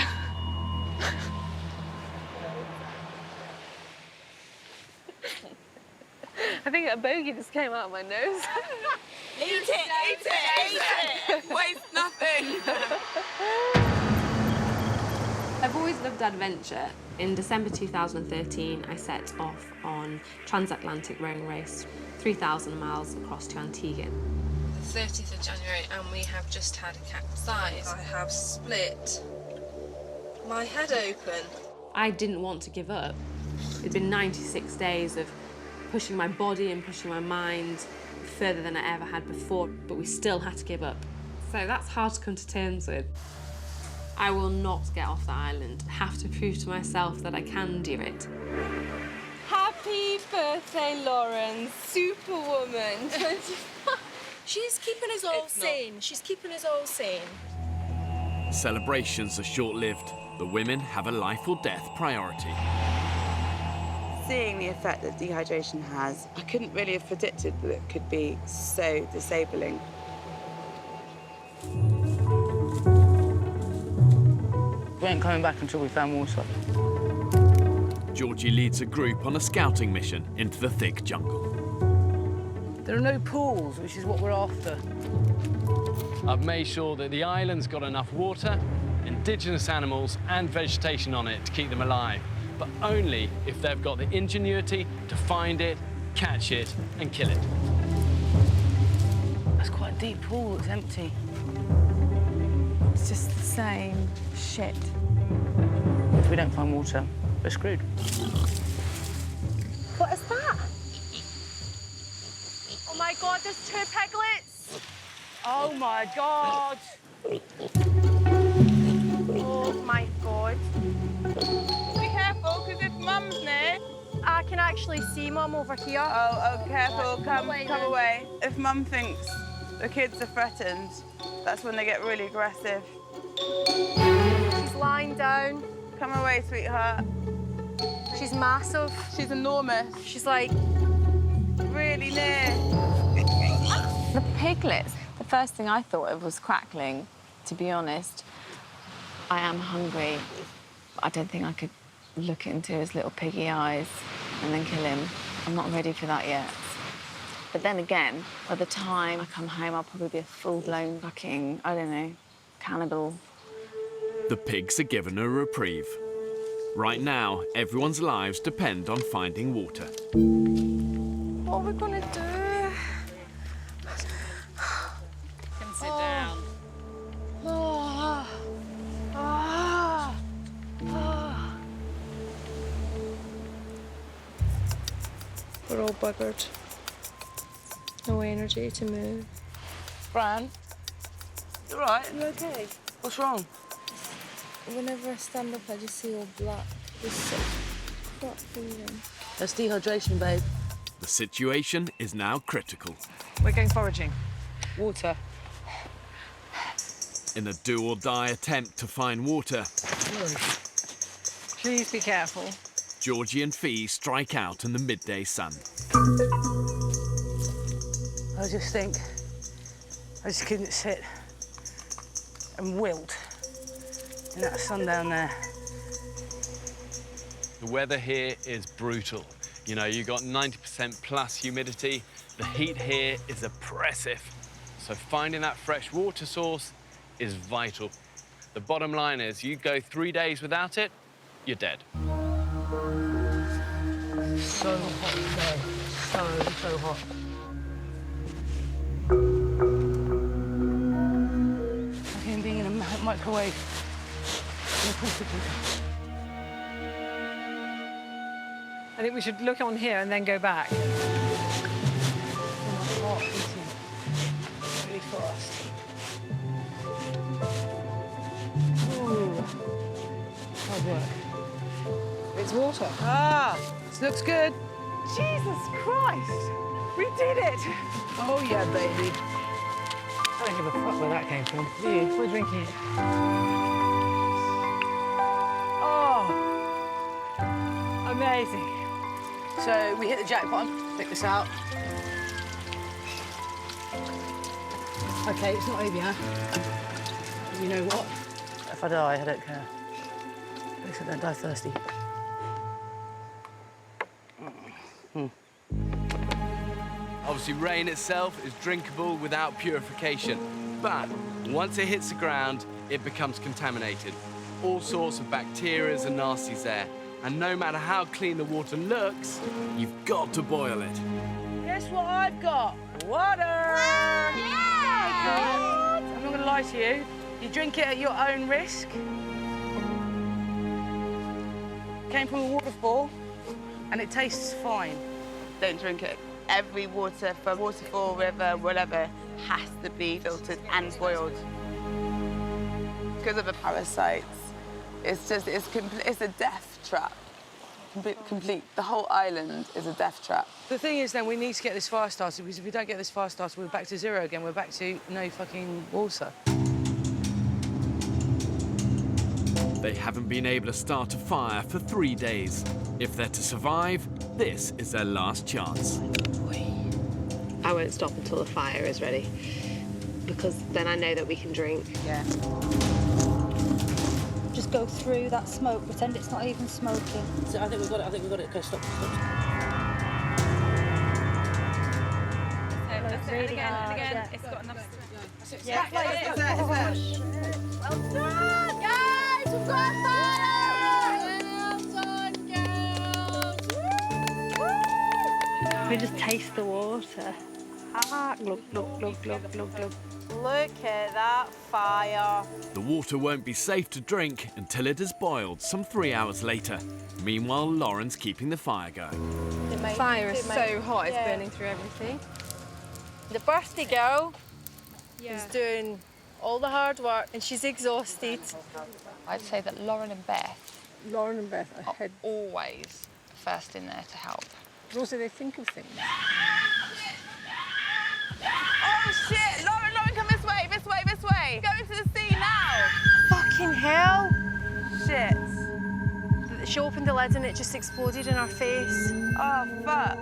I think a bogey just came out of my nose. Eat it, eat it, eat it! Waste nothing! I've always loved adventure. In December 2013, I set off on transatlantic rowing race, 3,000 miles across to Antigua. The 30th of January, and we have just had a capsize. I have split my head open. I didn't want to give up. It'd been 96 days of pushing my body and pushing my mind further than I ever had before, but we still had to give up. So that's hard to come to terms with. I will not get off the island. I have to prove to myself that I can do it. Happy birthday, Lauren, Superwoman. She's keeping us all sane. She's keeping us all sane. Celebrations are short-lived. The women have a life or death priority. Seeing the effect that dehydration has, I couldn't really have predicted that it could be so disabling. We ain't coming back until we found water. Georgie leads a group on a scouting mission into the thick jungle. There are no pools, which is what we're after. I've made sure that the island's got enough water, indigenous animals and vegetation on it to keep them alive, but only if they've got the ingenuity to find it, catch it and kill it. That's quite a deep pool, it's empty. It's just the same shit. If we don't find water, we're screwed. What is that? Oh my God, there's 2 piglets. Oh my God! Oh my God. Be careful, because if Mum's near... I can actually see Mum over here. Oh, careful, come away. If Mum thinks the kids are threatened, that's when they get really aggressive. She's lying down. Come away, sweetheart. She's massive. She's enormous. She's like... really near. The piglets, the first thing I thought of was crackling, to be honest. I am hungry. I don't think I could look into his little piggy eyes and then kill him. I'm not ready for that yet. But then again, by the time I come home, I'll probably be a full-blown fucking, I don't know, cannibal. The pigs are given a reprieve. Right now, everyone's lives depend on finding water. What are we gonna do? You can sit down. We're all buggered. No energy to move. Fran, you all right? You okay? What's wrong? Whenever I stand up, I just see all black. It's such crap feeling. That's dehydration, babe. The situation is now critical. We're going foraging. Water. In a do-or-die attempt to find water, Please be careful. Georgie and Fee strike out in the midday sun. I just think I just couldn't sit and wilt in that sun down there. The weather here is brutal. You know, you've got 90% plus humidity. The heat here is oppressive. So finding that fresh water source is vital. The bottom line is you go 3 days without it, you're dead. So hot today. So hot. Like him being in a microwave. I think we should look on here and then go back. Hot eating really fast. Ooh. Hard work. It's water. Ah! This looks good. Jesus Christ! We did it! Oh, yeah, baby. I don't give a fuck where that came from. Do you? We're drinking it. Oh! Amazing. So we hit the jackpot. Pick this out. OK, it's not over yet. You know what? If I die, I don't care. At least I don't die thirsty. Obviously, rain itself is drinkable without purification, but once it hits the ground, it becomes contaminated. All sorts of bacteria and nasties there, and no matter how clean the water looks, you've got to boil it. Guess what I've got? Water! Yeah! I'm not going to lie to you. You drink it at your own risk. Came from a waterfall, and it tastes fine. Don't drink it. Every water from waterfall, river, whatever, has to be filtered and boiled. Because of the parasites, it's a death trap. Complete. The whole island is a death trap. The thing is, then, we need to get this fire started, because if we don't get this fire started, we're back to zero again. We're back to no fucking water. They haven't been able to start a fire for 3 days. If they're to survive, this is their last chance. I won't stop until the fire is ready, because then I know that we can drink. Yeah. Just go through that smoke, pretend it's not even smoking. So I think we've got it. Okay, stop. Really hard, again. yeah. It's got enough. Yeah. Well done, guys! We've got fire! We just taste the water. Ah, look. Look at that fire. The water won't be safe to drink until it has boiled some 3 hours later. Meanwhile, Lauren's keeping the fire going. The fire is so hot, it's burning through everything. The birthday girl is doing all the hard work and she's exhausted. I'd say that Lauren and Beth are always first in there to help. But also they think of things. Oh, shit! Lauren, come this way! Go into the sea now! Fucking hell! Shit. She opened the lid and it just exploded in our face. Oh, fuck.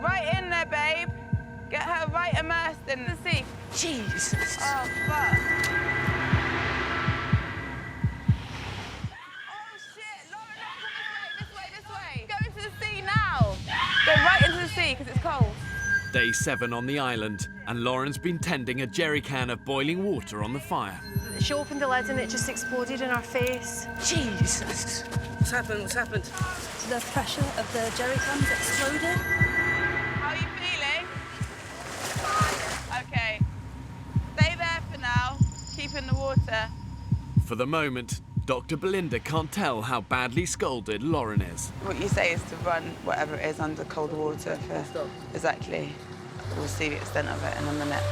Right in there, babe. Get her right immersed in the sea. Jesus. Oh, fuck. Go into the sea now! Go right into the sea, because it's cold. Day 7 on the island, and Lauren's been tending a jerry can of boiling water on the fire. She opened the lid and it just exploded in our face. Jesus. What's happened? The pressure of the jerry cans exploded. How are you feeling? Okay. Stay there for now. Keep in the water. For the moment, Dr. Belinda can't tell how badly scalded Lauren is. What you say is to run whatever it is under cold water for... Exactly. We'll see the extent of it in a minute.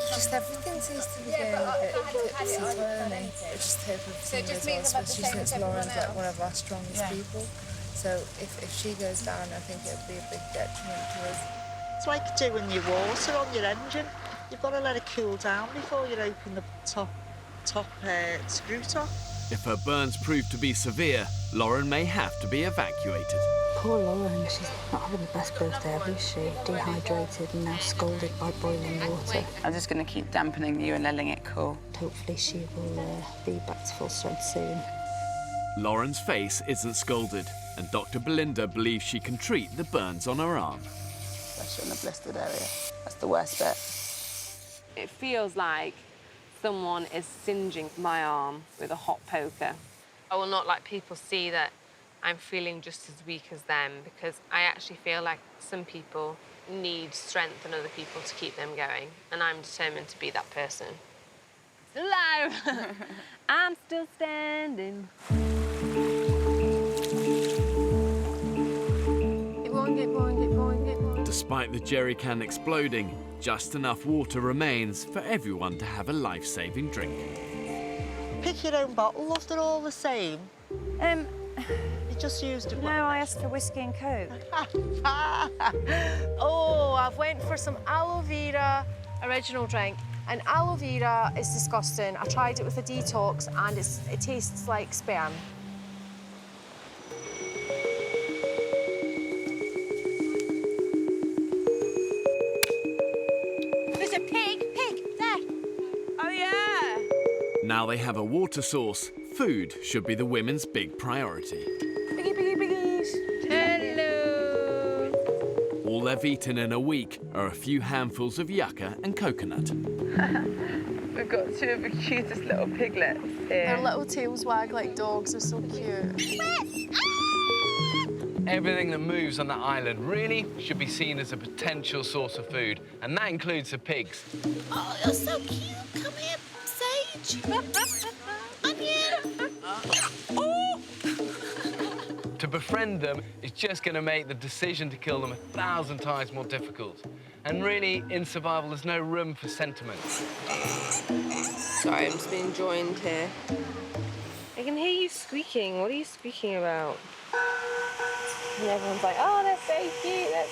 Just everything seems to be going a bit tipsy-turvy. I just hope everything goes well, especially since Lauren's like one of our strongest people. So if she goes down, I think it'll be a big detriment to us. It's like doing your water on your engine. You've got to let it cool down before you open the top screw top. If her burns prove to be severe, Lauren may have to be evacuated. Poor Lauren, she's not having the best birthday ever, is she? Dehydrated and now scalded by boiling water. I'm just going to keep dampening you and letting it cool. Hopefully she will be back to full strength soon. Lauren's face isn't scalded, and Dr. Belinda believes she can treat the burns on her arm. Especially in the blistered area. That's the worst bit. It feels like someone is singeing my arm with a hot poker. I will not let people see that I'm feeling just as weak as them, because I actually feel like some people need strength in other people to keep them going, and I'm determined to be that person. Still alive! I'm still standing. Keep going. Despite the jerry can exploding, just enough water remains for everyone to have a life-saving drink. Pick your own bottle, love, they're all the same. You just used it. No, I asked for whiskey and Coke. Oh, I've went for some aloe vera original drink. And aloe vera is disgusting. I tried it with a detox and it tastes like sperm. There's a pig there. Oh, yeah. Now they have a water source, food should be the women's big priority. Piggies. Hello. All they've eaten in a week are a few handfuls of yucca and coconut. We've got two of the cutest little piglets here. Their little tails wag like dogs. They're so cute. Everything that moves on that island really should be seen as a potential source of food, and that includes the pigs. Oh, you're so cute. Come here, Sage. Onion. To befriend them is just going to make the decision to kill them 1,000 times more difficult. And really, in survival, there's no room for sentiment. Sorry, I'm just being joined here. I can hear you squeaking. What are you squeaking about? And everyone's like, oh, they're so cute, like,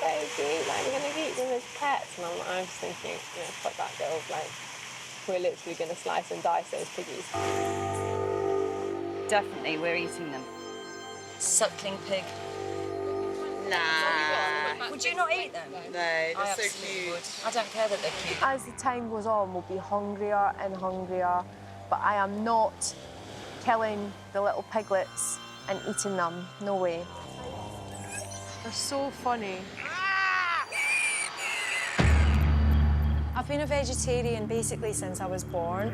we're going to keep them as pets. And I'm just thinking, you know, fuck that, girls. Like, we're literally going to slice and dice those piggies. Definitely, we're eating them. Suckling pig. Nah. Would you not eat them? No, they're so cute. I don't care that they're cute. As the time goes on, we'll be hungrier and hungrier, but I am not killing the little piglets and eating them. No way. They're so funny. I've been a vegetarian basically since I was born.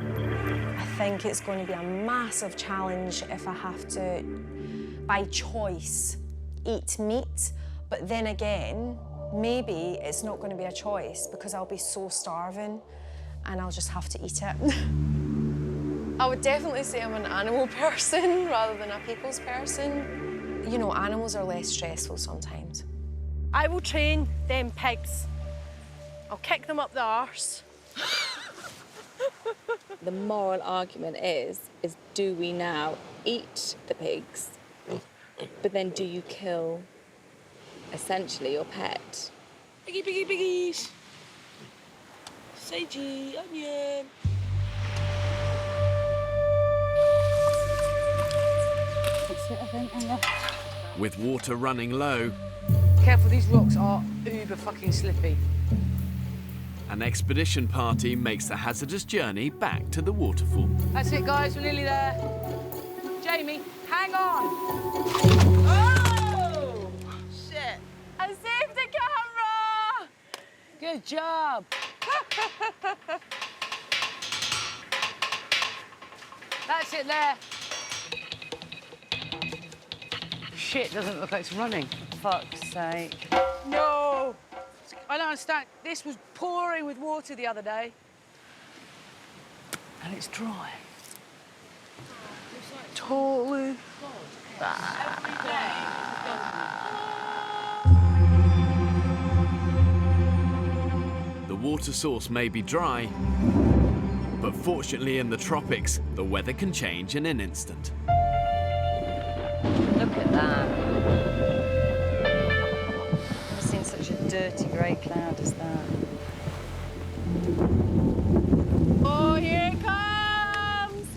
I think it's going to be a massive challenge if I have to, by choice, eat meat. But then again, maybe it's not going to be a choice because I'll be so starving and I'll just have to eat it. I would definitely say I'm an animal person rather than a people's person. You know, animals are less stressful sometimes. I will train them pigs. I'll kick them up the arse. The moral argument is do we now eat the pigs, but then do you kill, essentially, your pet? Piggy, piggy, piggies. Sagey, onion. That's it, I think, and left. With water running low, Careful, these rocks are uber fucking slippy. an expedition party makes the hazardous journey back to the waterfall. That's it, guys, we're nearly there. Jamie, hang on. Oh! Shit. I saved the camera! Good job. That's it there. Shit, doesn't look like it's running. Fuck's sake. No! I don't understand. This was pouring with water the other day. And it's dry. Totally. The water source may be dry, but fortunately in the tropics, the weather can change in an instant. Look at that. Never seen such a dirty grey cloud as that. Oh, here it comes!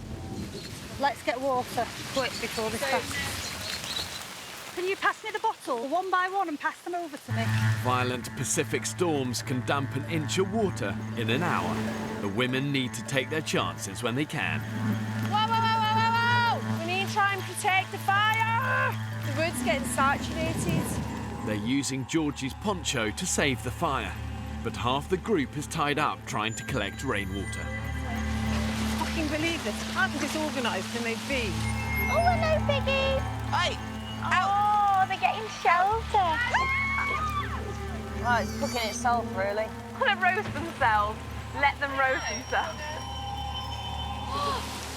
Let's get water quick before this passes. Can you pass me the bottle one by one and pass them over to me? Violent Pacific storms can dump an inch of water in an hour. The women need to take their chances when they can. Whoa, whoa, whoa, whoa, whoa, whoa! We need to try and protect the fire! The wood's getting saturated. They're using Georgie's poncho to save the fire, but half the group is tied up trying to collect rainwater. I fucking believe this. How disorganised can they be? Oh, hello, piggies. Hey! Oh, they're getting shelter. Oh, it's cooking itself, really. Want to roast themselves? Let them roast themselves.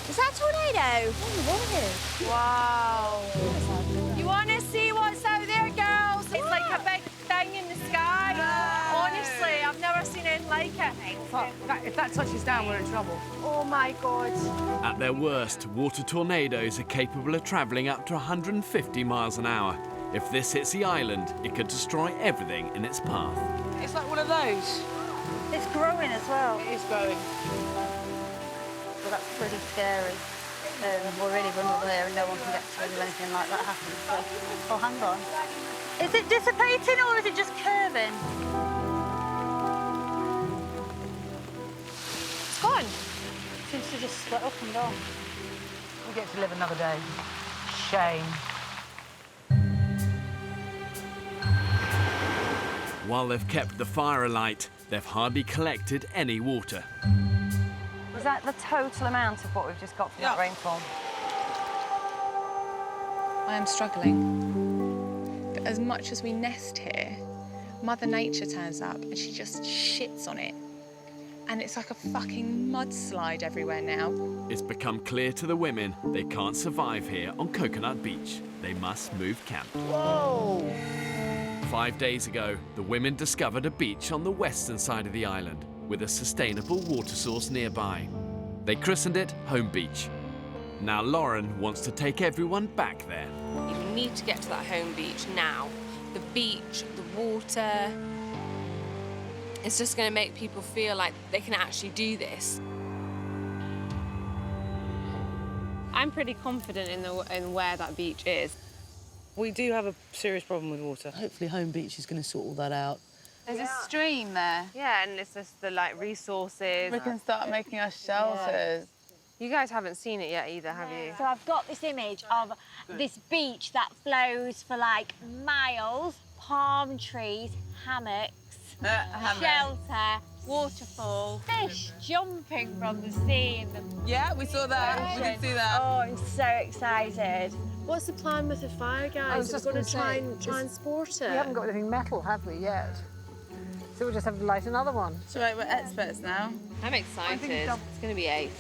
Is that a tornado? Oh, wow. You want to see what's out there, girls? It's like a big thing in the sky. Honestly, I've never seen anything like it. Fuck, if that touches down, we're in trouble. Oh, my God. At their worst, water tornadoes are capable of travelling up to 150 miles an hour. If this hits the island, it could destroy everything in its path. It's like one of those. It's growing as well. It is growing. So that's pretty scary. We're really vulnerable here and no one can get to us if anything like that happens. So, oh, hang on. Is it dissipating or is it just curving? It's gone. Seems to just split up and gone. We get to live another day. Shame. While they've kept the fire alight, they've hardly collected any water. Was that the total amount of what we've just got from that rainfall? I am struggling. But as much as we nest here, Mother Nature turns up and she just shits on it. And it's like a fucking mudslide everywhere now. It's become clear to the women they can't survive here on Coconut Beach. They must move camp. Whoa! 5 days ago, the women discovered a beach on the western side of the island with a sustainable water source nearby. They christened it Home Beach. Now Lauren wants to take everyone back there. You need to get to that home beach now. The beach, the water. It's just going to make people feel like they can actually do this. I'm pretty confident in where that beach is. We do have a serious problem with water. Hopefully Home Beach is going to sort all that out. There's a stream there. Yeah, and it's just the resources. We can start making our shelters. You guys haven't seen it yet either, have you? So I've got this image of this beach that flows for like miles, palm trees, hammocks, shelter, waterfall, fish jumping from the sea in the Yeah, we saw that. We did see that. Oh, I'm so excited. What's the plan with the fire, guys? We're going to try and transport it. We haven't got anything metal, have we, yet? So we'll just have to light another one. It's all right, we're experts now. I'm excited. It's going to be ace.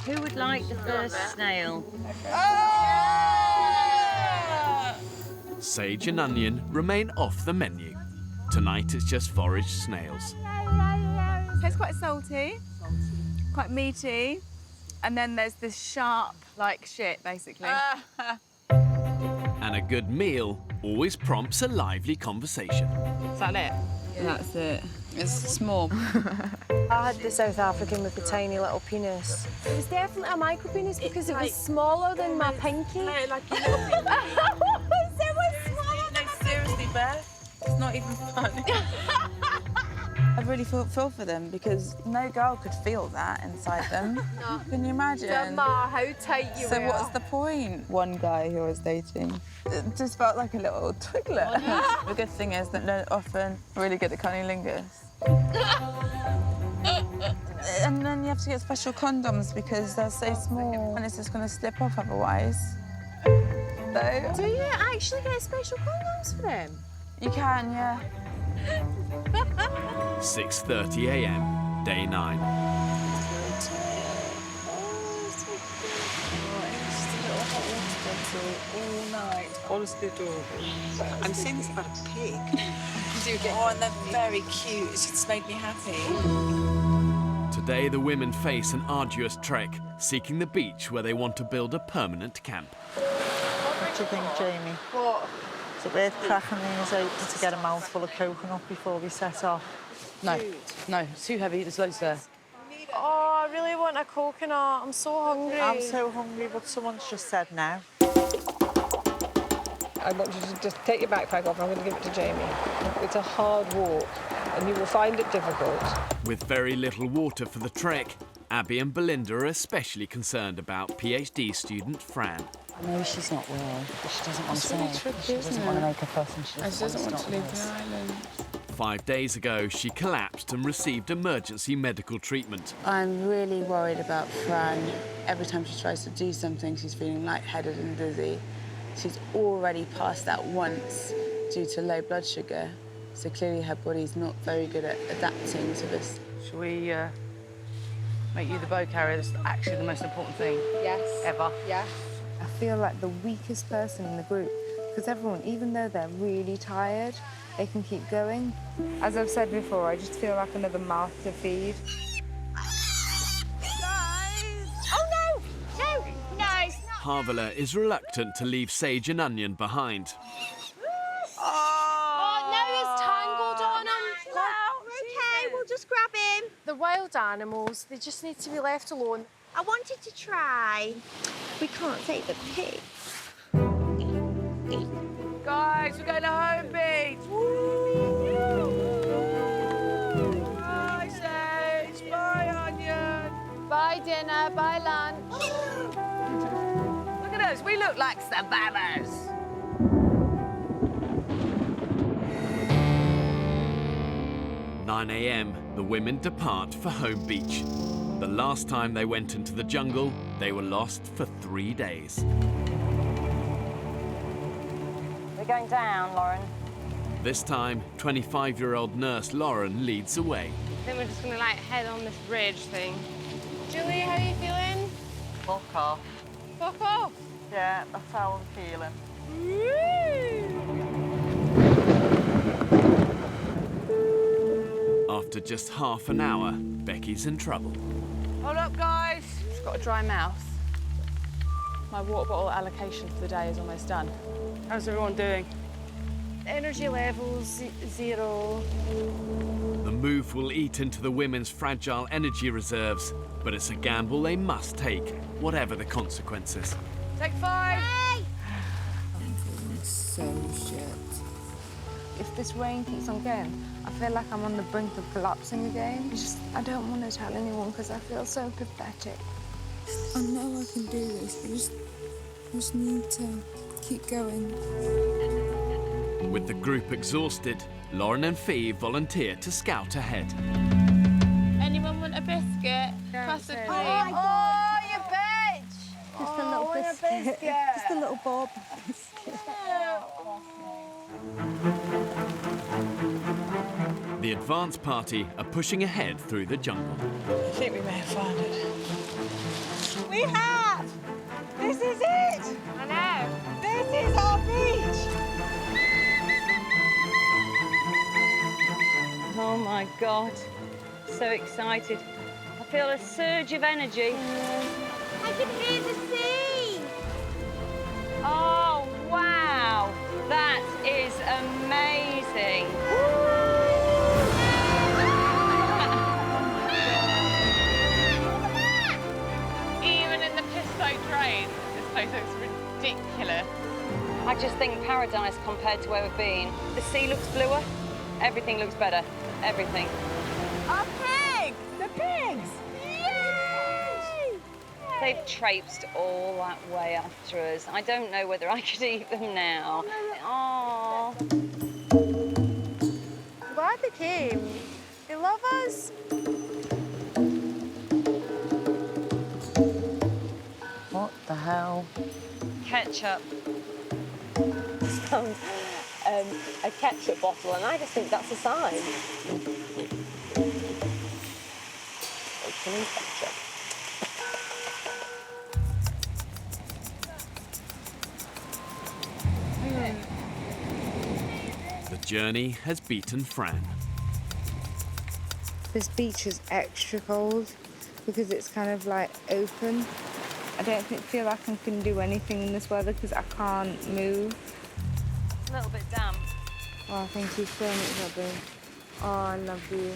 Who would like the first snail? Sage and onion remain off the menu. Tonight it's just foraged snails. Tastes quite salty, quite meaty, and then there's this sharp, like shit, basically. And a good meal always prompts a lively conversation. Is that it? Yeah. That's it. It's small. I had the South African with the tiny little penis. It was definitely a micro penis because it was smaller than my pinky. No, like a little pinky. It was smaller. No, seriously, Beth. It's not even funny. I really feel for them because no girl could feel that inside them. No. Can you imagine? How tight you So what's the point? One guy who I was dating, it just felt like a little twiggler. The good thing is that they're often really good at cunnilingus. And then you have to get special condoms because they're so small and it's just going to slip off otherwise. So, do you actually get special condoms for them? You can, yeah. 6:30 a.m, day 9. All night, honestly adorable. I'm saying this about a pig. Oh, and they're very cute. It's just made me happy. Today the women face an arduous trek, seeking the beach where they want to build a permanent camp. What do you think, Jamie? What? Is it worth cracking these open to get a mouthful of coconut before we set off? No, no, it's too heavy. There's loads there. Oh, I really want a coconut. I'm so hungry. I'm so hungry, but someone's just said no. I want you to just take your backpack off. I'm going to give it to Jamie. It's a hard walk, and you will find it difficult. With very little water for the trek, Abby and Belinda are especially concerned about PhD student Fran. I know she's not well, but she doesn't want to really say. tricky, She doesn't isn't want to it? make a fuss, and she doesn't want to stop leave the this. island. 5 days ago, she collapsed and received emergency medical treatment. I'm really worried about Fran. Every time she tries to do something, she's feeling lightheaded and dizzy. She's already passed that once due to low blood sugar. So clearly her body's not very good at adapting to this. Shall we make you the bow carrier? That's actually the most important thing. Yes. Ever. Yes. I feel like the weakest person in the group because everyone, even though they're really tired, they can keep going. As I've said before, I just feel like another mouth to feed. Oh, no! No! No, it's not. Harvela is reluctant to leave Sage and Onion behind. Oh, no, it's tangled on them. No, we're okay. We'll just grab The wild animals, they just need to be left alone. I wanted to try. We can't take the pig. Guys, we're going to home beach. Bye, Sage. Bye, Onion. Bye dinner, bye lunch. Look at us, we look like savannahs. At 9 a.m, the women depart for home beach. The last time they went into the jungle, they were lost for 3 days. We're going down, Lauren. This time, 25-year-old nurse Lauren leads the way. I think we're just gonna like head on this ridge thing. Julie, how are you feeling? Fuck off. Fuck off. Yeah, that's how I'm feeling. After just half an hour, Becky's in trouble. Hold up, guys. She's got a dry mouth. My water bottle allocation for the day is almost done. How's everyone doing? Energy levels, 0. The move will eat into the women's fragile energy reserves, but it's a gamble they must take, whatever the consequences. Take 5. I'm feeling so shit. If this rain keeps on going, I feel like I'm on the brink of collapsing again. I don't want to tell anyone because I feel so pathetic. I know I can do this. I just need to keep going. With the group exhausted, Lauren and Fee volunteer to scout ahead. Anyone want a biscuit? Custard cream? Oh, you bitch! Just a little biscuit. Just a little bob biscuit. The advance party are pushing ahead through the jungle. I think we may have found it. We have! This is it! I know. This is our beach! Oh my God, so excited. I feel a surge of energy. I can hear the sea. Oh, wow, that is amazing. Even in the piss-soaked rain, this place looks ridiculous. I just think paradise compared to where we've been. The sea looks bluer, everything looks better, everything. Our pig! The pigs! Yay! They've traipsed all that way after us. I don't know whether I could eat them now. Oh. I'm glad they came. They love us. What the hell? Ketchup. Found a ketchup bottle, and I just think that's a sign. Opening ketchup. The journey has beaten Fran. This beach is extra cold because it's kind of like open. I don't feel like I can do anything in this weather because I can't move. It's a little bit damp. Oh, thank you so much, Abby. Oh, I love you.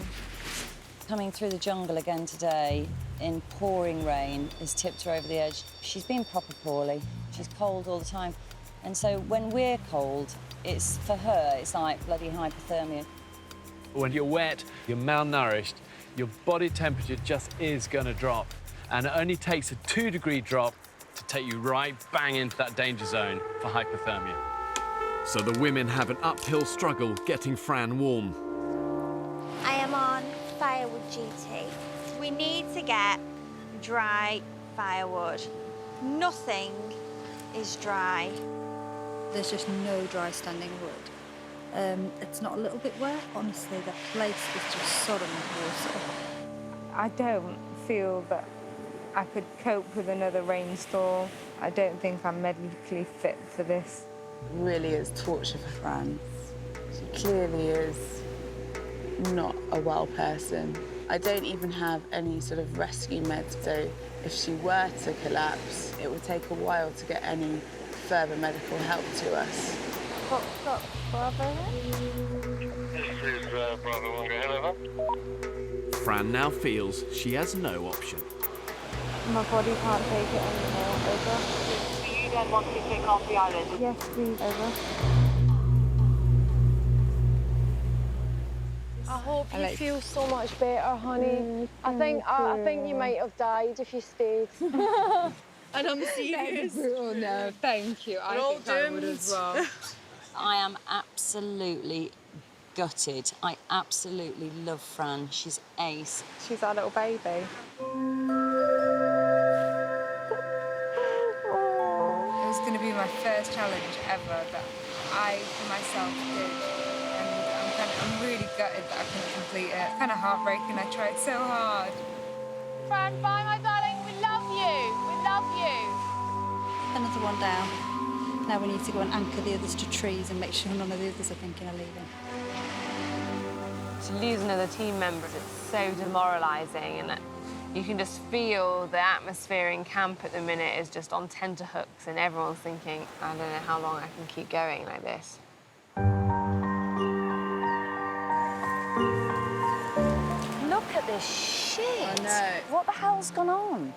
Coming through the jungle again today in pouring rain has tipped her over the edge. She's been proper poorly. She's cold all the time. And so when we're cold, it's for her, it's like bloody hypothermia. When you're wet, you're malnourished, your body temperature just is going to drop. And it only takes a 2-degree drop to take you right bang into that danger zone for hypothermia. So the women have an uphill struggle getting Fran warm. I am on firewood duty. We need to get dry firewood. Nothing is dry. There's just no dry standing wood. It's not a little bit wet. Honestly, the place is just sodden with water. I don't feel that I could cope with another rainstorm. I don't think I'm medically fit for this. It really is torture for Fran. She clearly is not a well person. I don't even have any sort of rescue meds, so if she were to collapse, it would take a while to get any further medical help to us. What's up, Bravo? This is Bravo 1, go ahead, over. Fran now feels she has no option. My body can't take it anymore. Over. Do you then want to take off the island? Yes, please. Over. I hope you feel so much better, honey. I think you might have died if you stayed. And I'm serious. Oh no, thank you. I think I would as well. I am absolutely gutted. I absolutely love Fran. She's ace. She's our little baby. It was going to be my first challenge ever that I myself did, and I'm really gutted that I couldn't complete it. It's kind of heartbreaking. I tried so hard. Fran, bye, my darling. We love you. We love you. Another one down. Now we need to go and anchor the others to trees and make sure none of the others are thinking of leaving. To lose another team member, it's so demoralising, and you can just feel the atmosphere in camp at the minute is just on tenterhooks, and everyone's thinking, I don't know how long I can keep going like this. Look at this shit. I know. What the hell's gone on?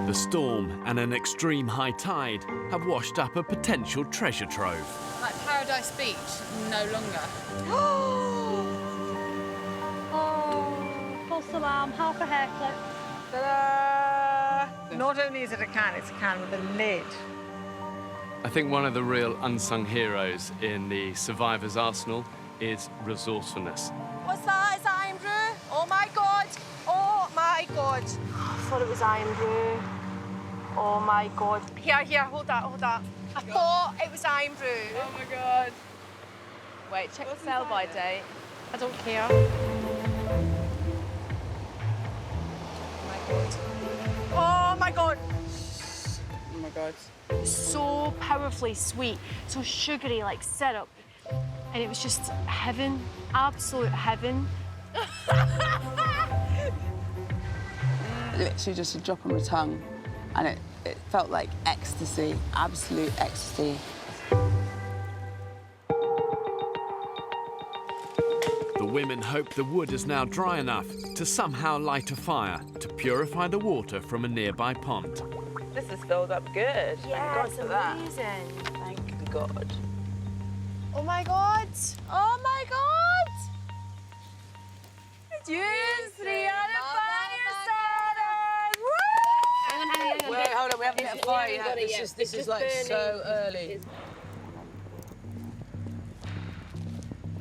The storm and an extreme high tide have washed up a potential treasure trove. Like Paradise Beach, no longer. Oh, false alarm, half a hair clip. Ta-da! Not only is it a can, it's a can with a lid. I think one of the real unsung heroes in the survivor's arsenal is resourcefulness. What's that? Is that iron brew? Oh my God. Oh my God. I thought it was iron brew. Oh my God. Here, hold that. I thought it was iron brew. Oh my God. Wait, check the sell-by date. I don't care. Oh my God. Oh my God. So powerfully sweet, so sugary, like syrup. And it was just heaven, absolute heaven. Literally just a drop on my tongue, and it felt like ecstasy, absolute ecstasy. The women hope the wood is now dry enough to somehow light a fire to purify the water from a nearby pond. This is filled up good. Yeah, Thank it's God for that. amazing. Thank God. Oh my God. Oh my God. Wait, hold on, we haven't lit a fire yet. This is like so early.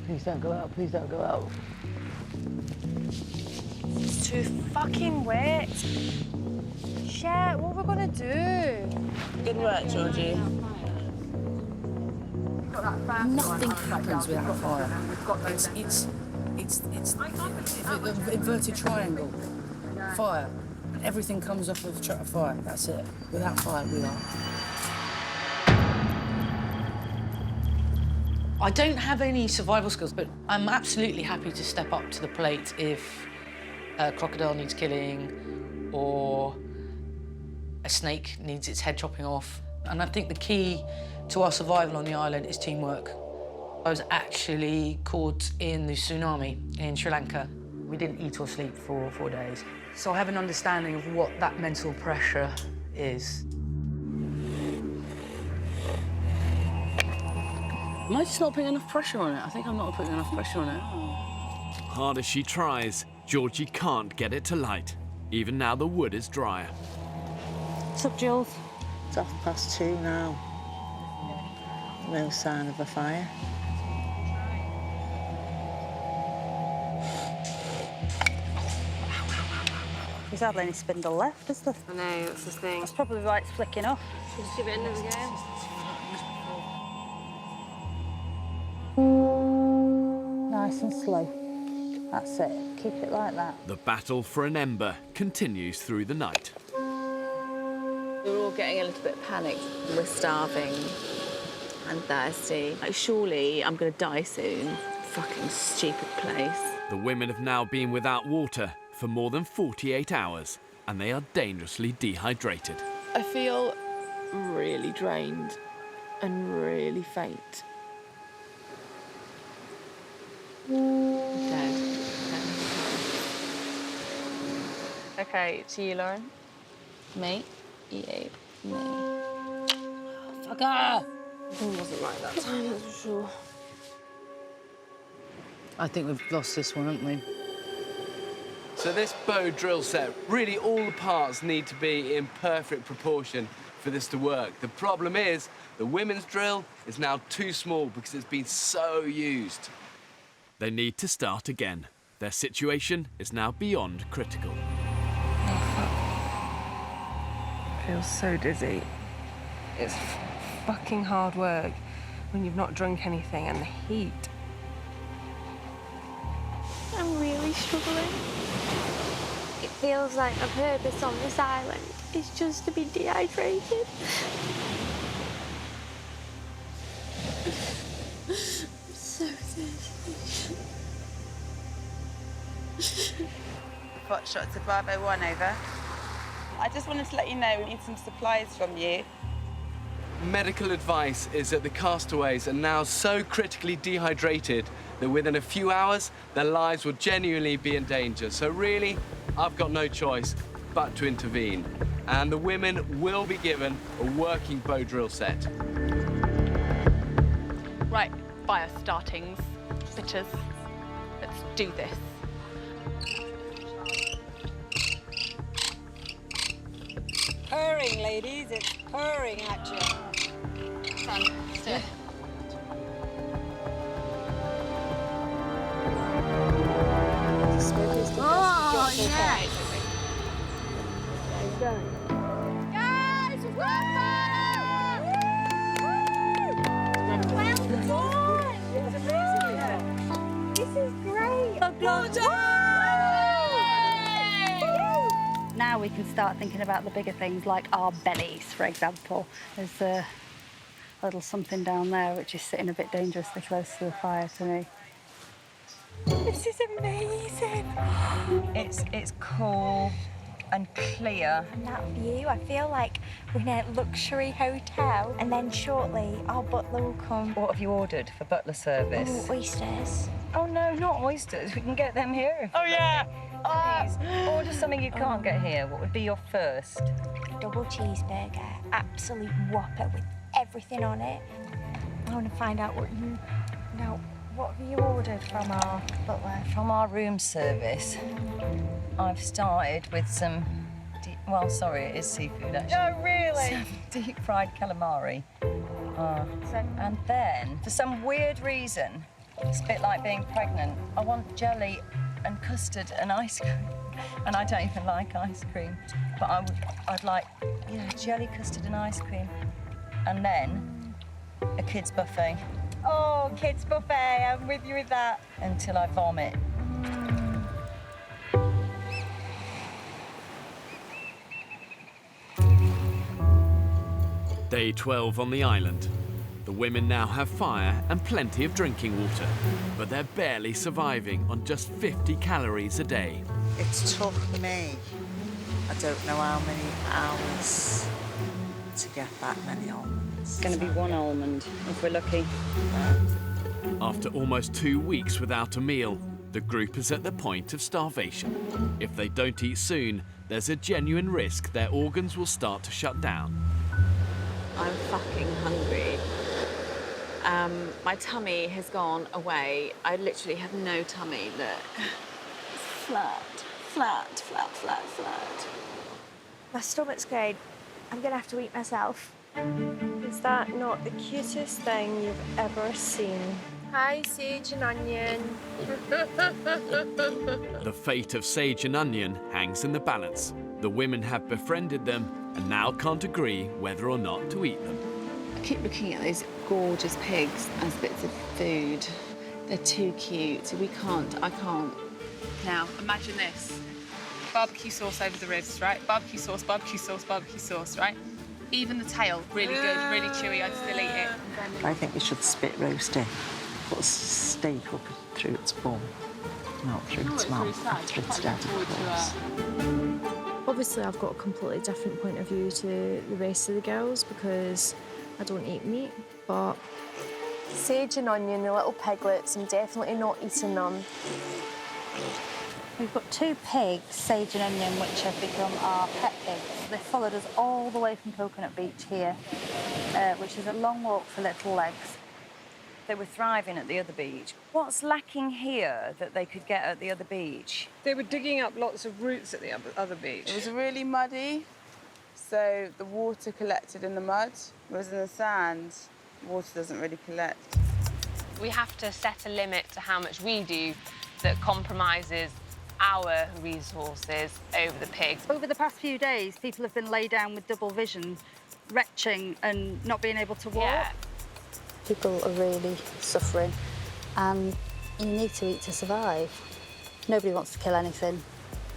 Please don't go out, please don't go out. It's too fucking wet. Shit, what are we gonna do? Good work, Georgie. Nothing happens without a fire. It's an inverted triangle. Fire. Everything comes off of a fire. That's it. Without fire, we are. I don't have any survival skills, but I'm absolutely happy to step up to the plate if a crocodile needs killing or a snake needs its head chopping off. And I think the key to our survival on the island is teamwork. I was actually caught in the tsunami in Sri Lanka. We didn't eat or sleep for 4 days. So I have an understanding of what that mental pressure is. Am I just not putting enough pressure on it? I think I'm not putting enough pressure on it. Hard as she tries, Georgie can't get it to light, even now the wood is drier. What's up, Jules? It's 2:30 now. No sign of a fire. There's hardly any spindle left, is there? I know, that's the thing. That's probably why it's flicking off. Just give it another go. Nice and slow. That's it. Keep it like that. The battle for an ember continues through the night. We're all getting a little bit panicked. We're starving and thirsty. Like, surely I'm going to die soon. Fucking stupid place. The women have now been without water for more than 48 hours, and they are dangerously dehydrated. I feel really drained and really faint. Okay, to you, Lauren. Me, you, me. Fuck her! It wasn't right that time, that's for sure. I think we've lost this one, haven't we? So this bow drill set, really all the parts need to be in perfect proportion for this to work. The problem is the women's drill is now too small because it's been so used. They need to start again. Their situation is now beyond critical. Feels so dizzy. It's fucking hard work when you've not drunk anything and the heat. I'm really struggling. It feels like my purpose on this island is just to be dehydrated. I'm so thirsty. Foxtrot to Bravo 1, over. I just wanted to let you know we need some supplies from you. Medical advice is that the castaways are now so critically dehydrated that within a few hours, their lives will genuinely be in danger. So really, I've got no choice but to intervene. And the women will be given a working bow drill set. Right, fire startings, bitches. Let's do this. Purring, ladies, it's purring action. Run, stay. Oh, yeah. Guys, well done! This is great! Now we can start thinking about the bigger things like our bellies, for example. There's a little something down there which is sitting a bit dangerously close to the fire to me. This is amazing! It's cool and clear. And that view, I feel like we're in a luxury hotel, and then shortly our butler will come. What have you ordered for butler service? Oh, oysters. Oh no, not oysters. We can get them here. Oh, yeah! Order something you can't get here. What would be your first? Double cheeseburger, absolute whopper with everything on it. I want to find out what you... Now, what have you ordered from our butler? From our room service, I've started with some... well, sorry, it is seafood, actually. Oh, really? Some deep-fried calamari. And then, for some weird reason, it's a bit like being pregnant, I want jelly and custard and ice cream. And I don't even like ice cream. But I'd like, jelly, custard and ice cream. And then a kids' buffet. Oh, kids' buffet, I'm with you with that. Until I vomit. Day 12 on the island. The women now have fire and plenty of drinking water, but they're barely surviving on just 50 calories a day. It's took me, I don't know how many hours to get that many almonds. It's going to be one almond, if we're lucky. After almost 2 weeks without a meal, the group is at the point of starvation. If they don't eat soon, there's a genuine risk their organs will start to shut down. I'm fucking hungry. My tummy has gone away. I literally have no tummy, look. It's flat, flat, flat, flat, flat. My stomach's great. I'm gonna have to eat myself. Is that not the cutest thing you've ever seen? Hi, Sage and Onion. The fate of Sage and Onion hangs in the balance. The women have befriended them and now can't agree whether or not to eat them. I keep looking at those gorgeous pigs as bits of food. They're too cute. I can't. Now, imagine this. Barbecue sauce over the ribs, right? Barbecue sauce, barbecue sauce, barbecue sauce, right? Even the tail, really good, really chewy. I'd still eat it. I think we should spit roast it. Put a steak up through its bum, not through its mouth, after it's dead, of course. Obviously, I've got a completely different point of view to the rest of the girls because I don't eat meat, but Sage and Onion, the little piglets, I'm definitely not eating them. We've got 2 pigs, Sage and Onion, which have become our pet pigs. They followed us all the way from Coconut Beach here, which is a long walk for little legs. They were thriving at the other beach. What's lacking here that they could get at the other beach? They were digging up lots of roots at the other beach. It was really muddy, so the water collected in the mud, whereas in the sand, water doesn't really collect. We have to set a limit to how much we do that compromises our resources over the pigs. Over the past few days, people have been laid down with double vision, retching and not being able to walk. Yeah. People are really suffering, and you need to eat to survive. Nobody wants to kill anything,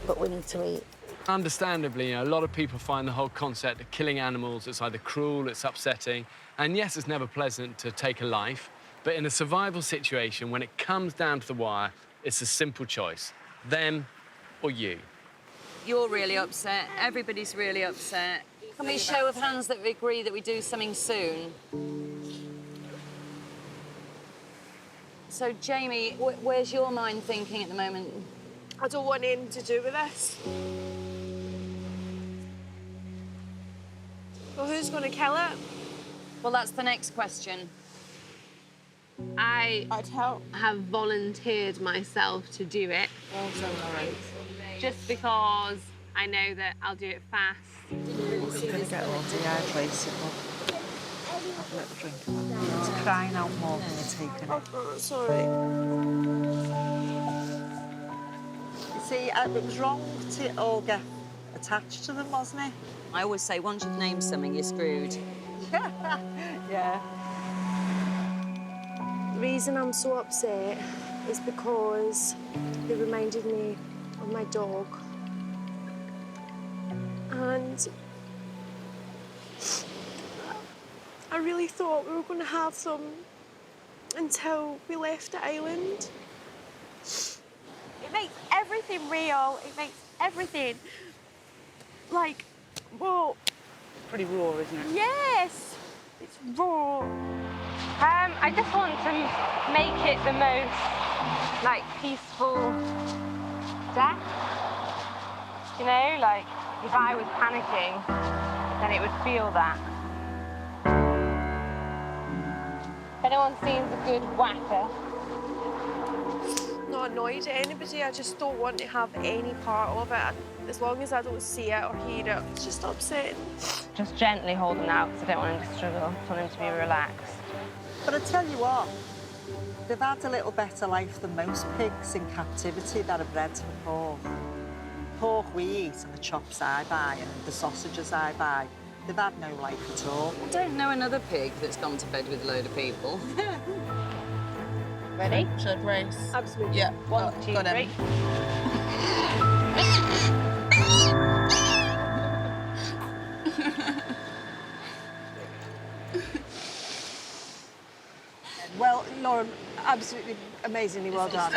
but we need to eat. Understandably, a lot of people find the whole concept of killing animals, it's either cruel, it's upsetting, and yes, it's never pleasant to take a life, but in a survival situation, when it comes down to the wire, it's a simple choice, them or you. You're really upset. Everybody's really upset. Can we show of hands that we agree that we do something soon? So, Jamie, where's your mind thinking at the moment? I don't want anything to do with this. Well, who's going to kill it? Well, that's the next question. I'd have volunteered myself to do it. Well done, Lauren. Just because I know that I'll do it fast. It's going to get all dehydrated. Have a little drink of that. It's crying out more than you're taking it. Oh, sorry. You see, it was wrong to all get attached to them, wasn't it? I always say, once you've named something, you're screwed. Yeah. The reason I'm so upset is because they reminded me of my dog. And I really thought we were going to have them until we left the island. It makes everything real. It makes everything, like, raw. Pretty raw, isn't it? Yes, it's raw. I just want to make it the most, like, peaceful death. You know, like, if I was panicking, then it would feel that. If anyone seems a good whacker. Not annoyed at anybody, I just don't want to have any part of it. As long as I don't see it or hear it, it's just upsetting. Just gently hold them out, because I don't want him to struggle. I want him to be relaxed. But I tell you what, they've had a little better life than most pigs in captivity that are bred for pork. Pork we eat and the chops I buy and the sausages I buy, they've had no life at all. I don't know another pig that's gone to bed with a load of people. Ready? Should I brace? Absolutely. Yeah. 1, 2, 3. Well, Lauren, absolutely amazingly well done.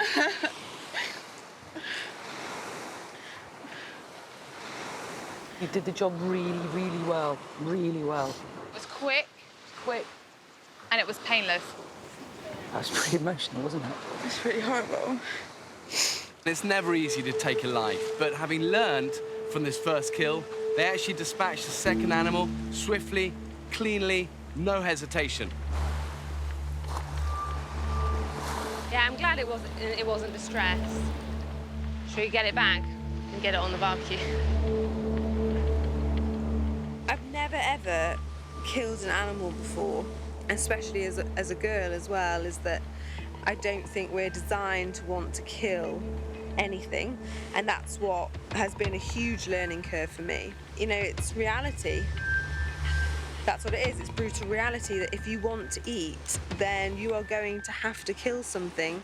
You did the job really, really well. Really well. It was quick, and it was painless. That was pretty emotional, wasn't it? It's really horrible. It's never easy to take a life, but having learned from this first kill, they actually dispatched the second animal swiftly, cleanly, no hesitation. Yeah, I'm glad it wasn't distress. Should we get it back and get it on the barbecue? I've never, ever killed an animal before, especially as a girl as well, is that I don't think we're designed to want to kill anything, and that's what has been a huge learning curve for me. You know, it's reality. That's what it is. It's brutal reality that if you want to eat, then you are going to have to kill something.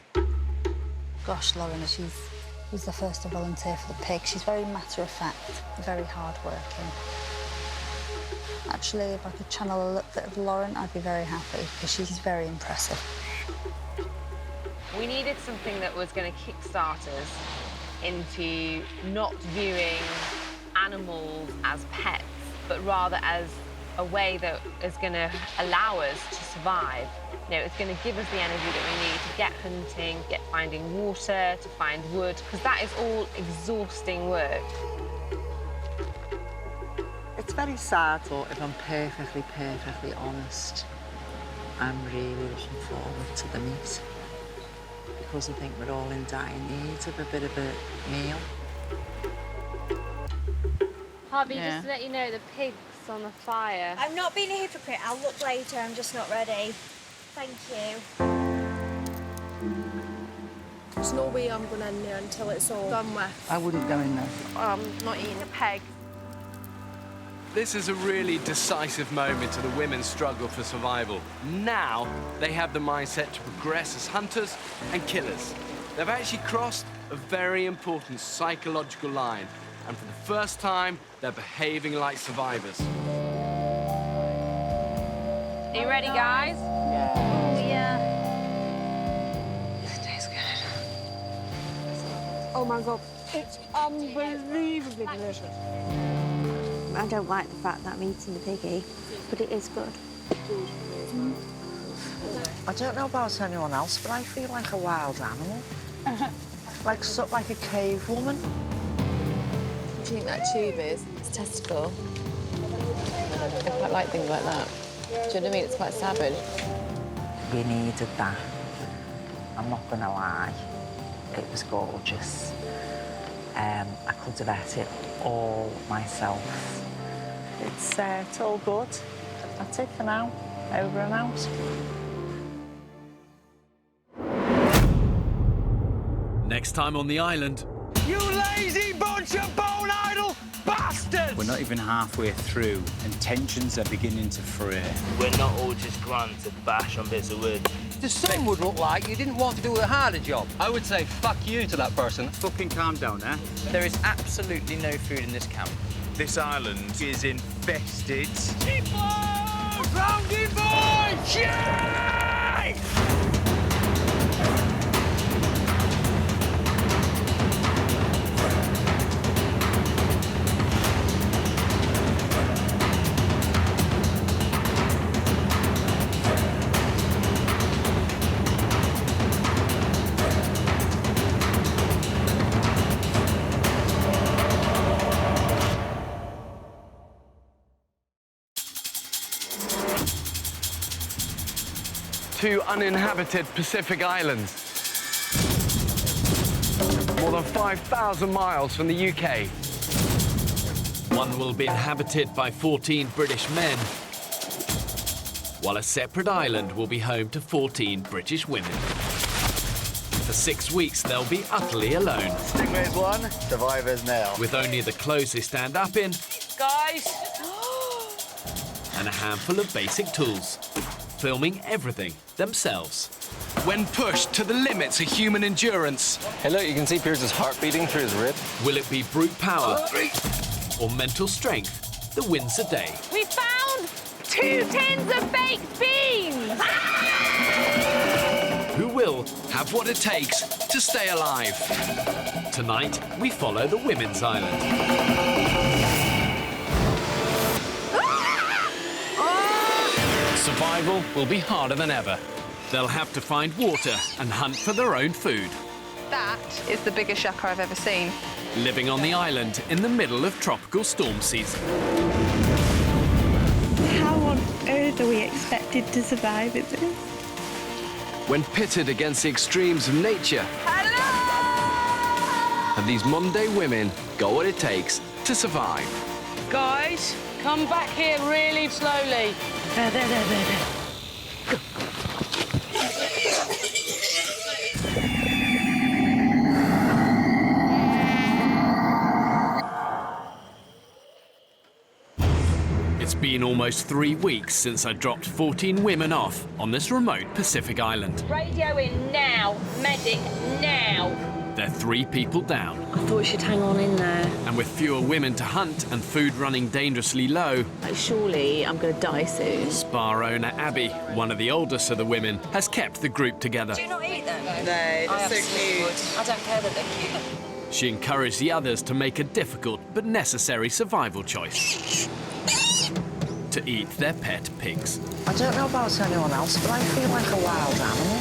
Gosh, Lauren, she's the first to volunteer for the pig. She's very matter-of-fact, very hard-working. Actually, if I could channel a little bit of Lauren, I'd be very happy, because she's very impressive. We needed something that was going to kickstart us into not viewing animals as pets, but rather as a way that is going to allow us to survive. You know, it's going to give us the energy that we need to get hunting, get finding water, to find wood, because that is all exhausting work. It's very sad, but if I'm perfectly honest, I'm really looking forward to the meat. Because I think we're all in dire need of a bit of a meal. Harvey, just to let you know, the pig's on the fire. I'm not being a hypocrite. I'll look later. I'm just not ready. Thank you. There's no way I'm going in there until it's all done with. I wouldn't go in there. I'm not eating a pig. This is a really decisive moment of the women's struggle for survival. Now, they have the mindset to progress as hunters and killers. They've actually crossed a very important psychological line, and for the first time, they're behaving like survivors. Are you ready, guys? Yeah. This tastes good. Oh my God, it's unbelievably delicious. I don't like the fact that I'm eating the piggy, but it is good. I don't know about anyone else, but I feel like a wild animal. like a cave woman. Do you think that tube is? It's testicle. I quite like things like that. Do you know what I mean? It's quite savage. We needed that. I'm not gonna lie, it was gorgeous. I could have ate it all myself. It's all good. That's it for now. Over and out. Next time on the island. You lazy bunch of bone idle bastards! We're not even halfway through, and tensions are beginning to fray. We're not all just grand to bash on bits of wood. To some would look like you didn't want to do a harder job. I would say fuck you to that person. Fucking calm down, eh? There is absolutely no food in this camp. This island is infested. Roundy boy! Yay! Two uninhabited Pacific islands. More than 5,000 miles from the UK. One will be inhabited by 14 British men, while a separate island will be home to 14 British women. For 6 weeks, they'll be utterly alone. Stingrays one, survivors nil. With only the clothes they stand up in Guys! and a handful of basic tools. Filming everything themselves. When pushed to the limits of human endurance. Hey look, you can see Pierce's heart beating through his rib. Will it be brute power or mental strength that wins the day? We found 2 tins of baked beans! Who will Have what it takes to stay alive. Tonight, we follow the women's island. Survival will be harder than ever. They'll have to find water and hunt for their own food. That is the biggest shaka I've ever seen. Living on the island in the middle of tropical storm season. How on earth are we expected to survive in this? When pitted against the extremes of nature, have these modern-day women got what it takes to survive? Guys, come back here really slowly. There. It's been almost 3 weeks since I dropped 14 women off on this remote Pacific island. Radio in now. Medic now. They're 3 people down. I thought we should hang on in there. And with fewer women to hunt and food running dangerously low, Surely I'm going to die soon. Spa owner Abby, one of the oldest of the women, has kept the group together. Do you not eat them? No, they're so cute. I don't care that they're cute. She encouraged the others to make a difficult but necessary survival choice. to eat their pet pigs. I don't know about anyone else, but I feel like a wild animal.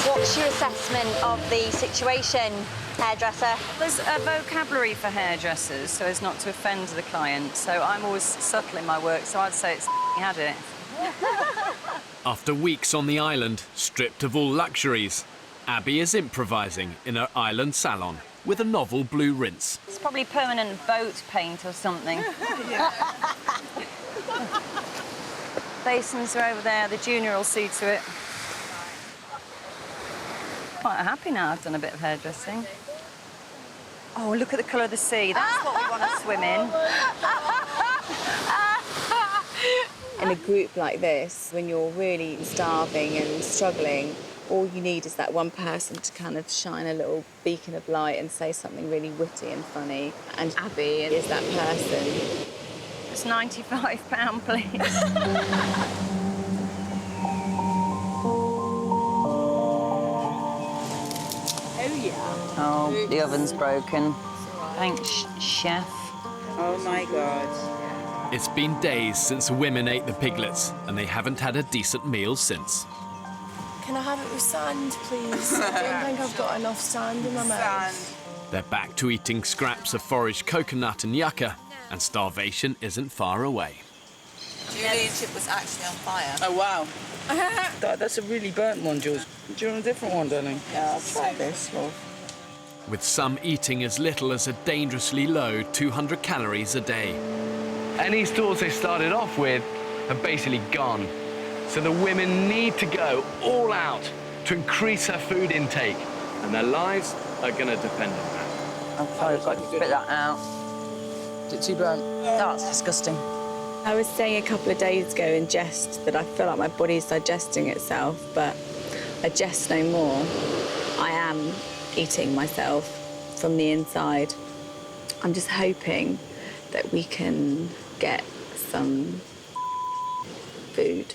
What's your assessment of the situation, hairdresser? There's a vocabulary for hairdressers so as not to offend the client. So I'm always subtle in my work, so I'd say it's had it. After weeks on the island, stripped of all luxuries, Abby is improvising in her island salon with a novel blue rinse. It's probably permanent boat paint or something. Basins are over there, the junior will see to it. Quite happy now I've done a bit of hairdressing. Oh, look at the colour of the sea. That's what we want to swim in. In a group like this, when you're really starving and struggling, all you need is that one person to kind of shine a little beacon of light and say something really witty and funny. And Abby is that person. It's £95, please. Oh, the oven's broken. Thanks, chef. Oh my God. It's been days since the women ate the piglets, and they haven't had a decent meal since. Can I have it with sand, please? I don't think I've got enough sand in my mouth. They're back to eating scraps of foraged coconut and yucca, and starvation isn't far away. Julian's ship was actually on fire. Oh, wow. That's a really burnt one, George. Do you want a different one, darling? Yeah, I'll try this, love. With some eating as little as a dangerously low 200 calories a day. Any stores they started off with have basically gone. So the women need to go all out to increase their food intake, and their lives are going to depend on that. I'm sorry, I've got to spit that out. Is it too burnt? That's disgusting. I was saying a couple of days ago in jest that I feel like my body's digesting itself, but I jest no more. I am eating myself from the inside. I'm just hoping that we can get some food.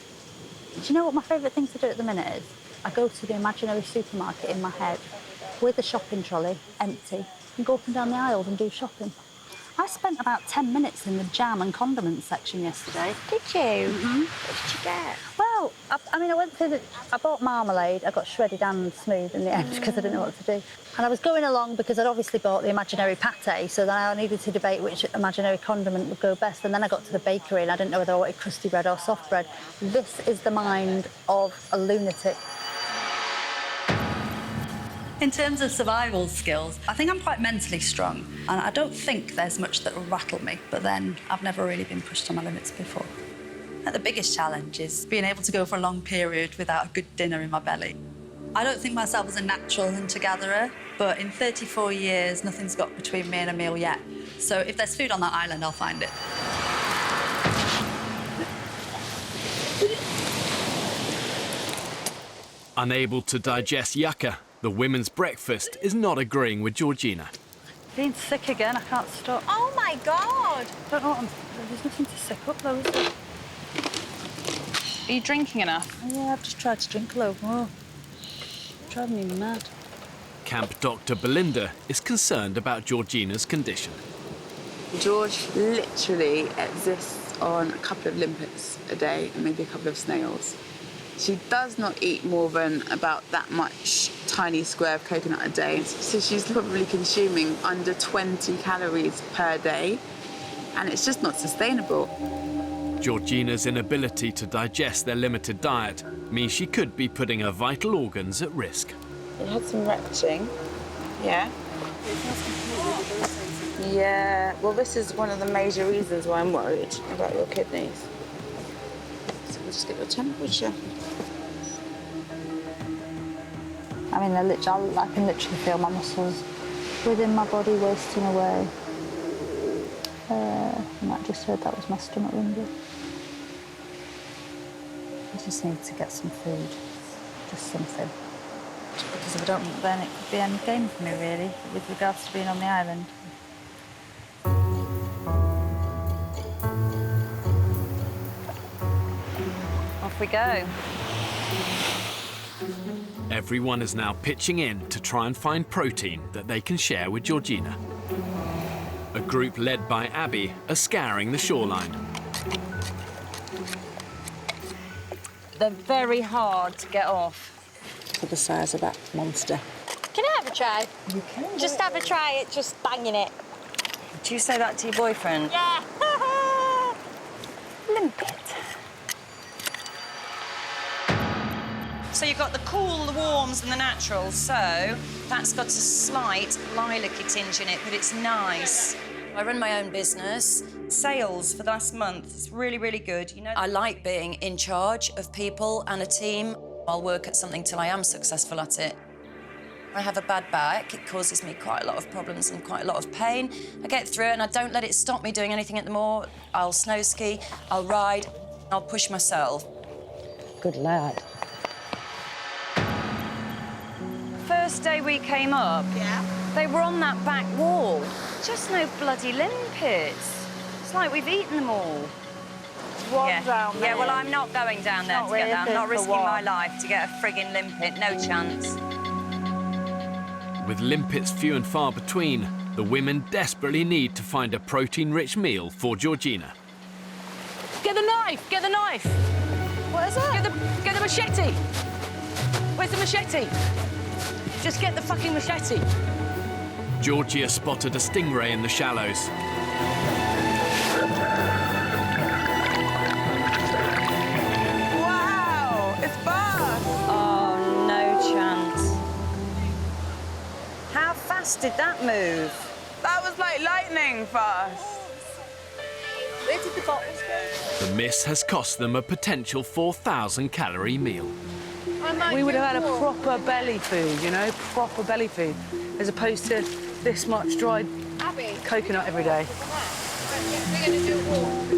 Do you know what my favourite thing to do at the minute is? I go to the imaginary supermarket in my head with a shopping trolley, empty, and go up and down the aisles and do shopping. I spent about 10 minutes in the jam and condiments section yesterday. Did you? Mm-hmm. What did you get? Well, I went through I bought marmalade. I got shredded and smooth in the end because I didn't know what to do. And I was going along because I'd obviously bought the imaginary pate, so then I needed to debate which imaginary condiment would go best. And then I got to the bakery and I didn't know whether I wanted crusty bread or soft bread. This is the mind of a lunatic. In terms of survival skills, I think I'm quite mentally strong, and I don't think there's much that will rattle me, but then I've never really been pushed to my limits before. The biggest challenge is being able to go for a long period without a good dinner in my belly. I don't think myself as a natural hunter-gatherer, but in 34 years, nothing's got between me and a meal yet. So if there's food on that island, I'll find it. Unable to digest yucca, the women's breakfast is not agreeing with Georgina. Being sick again, I can't stop. Oh my God! I don't know, there's nothing to sick up though, is there? Are you drinking enough? Yeah, I've just tried to drink a load more. It's driving me mad. Camp Dr. Belinda is concerned about Georgina's condition. George literally exists on a couple of limpets a day and maybe a couple of snails. She does not eat more than about that much tiny square of coconut a day. So she's probably consuming under 20 calories per day, and it's just not sustainable. Georgina's inability to digest their limited diet means she could be putting her vital organs at risk. It had some retching, yeah. Yeah, well, this is one of the major reasons why I'm worried about your kidneys. So we'll just get your temperature. I mean, I can literally feel my muscles within my body wasting away. You might have just heard that was my stomach rumbling. I just need to get some food, just something. Because if I don't, then it could be any game for me, really, with regards to being on the island. Off we go. Everyone is now pitching in to try and find protein that they can share with Georgina. A group led by Abby are scouring the shoreline. They're very hard to get off. For the size of that monster. Can I have a try? You can. Just have a try at just banging it. Do you say that to your boyfriend? Yeah. Limpet. So you've got the cool, the warms, and the naturals. So that's got a slight lilac-y tinge in it, but it's nice. I run my own business. Sales for the last month is really, really good. You know, I like being in charge of people and a team. I'll work at something till I am successful at it. I have a bad back. It causes me quite a lot of problems and quite a lot of pain. I get through it and I don't let it stop me doing anything at the moor. I'll snow ski, I'll ride, I'll push myself. Good lad. First day we came up, they were on that back wall. Just no bloody limpets. It's like we've eaten them all. One down there. Yeah, well, I'm not going down there to get that. I'm not risking my life to get a friggin' limpet. No chance. With limpets few and far between, the women desperately need to find a protein-rich meal for Georgina. Get the knife! Get the knife! What is it? Get the machete! Where's the machete? Just get the fucking machete. Georgia spotted a stingray in the shallows. Wow, it's fast. Oh, no chance. How fast did that move? That was like lightning fast. Where did the bottles go? The miss has cost them a potential 4,000-calorie meal. We would have had a proper belly food, you know, proper belly food, as opposed to this much dried coconut every day. We're going to do a walk.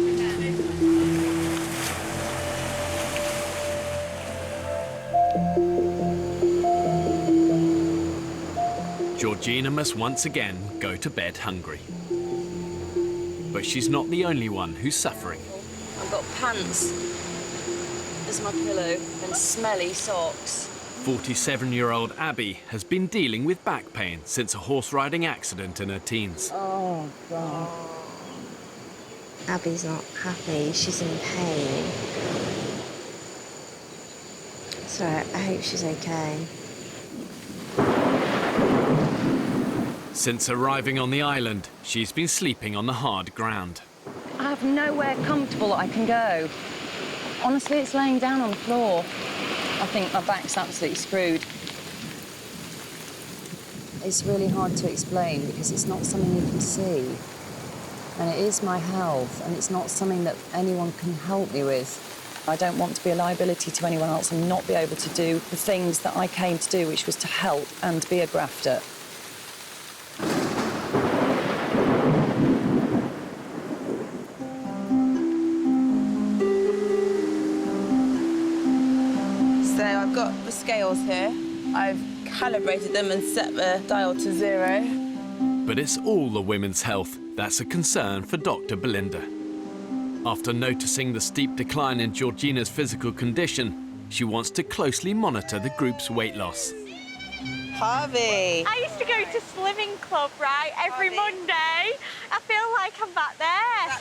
Georgina must once again go to bed hungry. But she's not the only one who's suffering. I've got pants as my pillow and smelly socks. 47-year-old Abby has been dealing with back pain since a horse riding accident in her teens. Oh, God. Abby's not happy. She's in pain. So I hope she's okay. Since arriving on the island, she's been sleeping on the hard ground. I have nowhere comfortable that I can go. Honestly, it's laying down on the floor. I think my back's absolutely screwed. It's really hard to explain because it's not something you can see. And it is my health, and it's not something that anyone can help me with. I don't want to be a liability to anyone else and not be able to do the things that I came to do, which was to help and be a grafter. So I've got the scales here. I've calibrated them and set the dial to 0. But it's all the women's health that's a concern for Dr. Belinda. After noticing the steep decline in Georgina's physical condition, she wants to closely monitor the group's weight loss. Harvey! I used to go to slimming club, right, every Monday. I feel like I'm back there.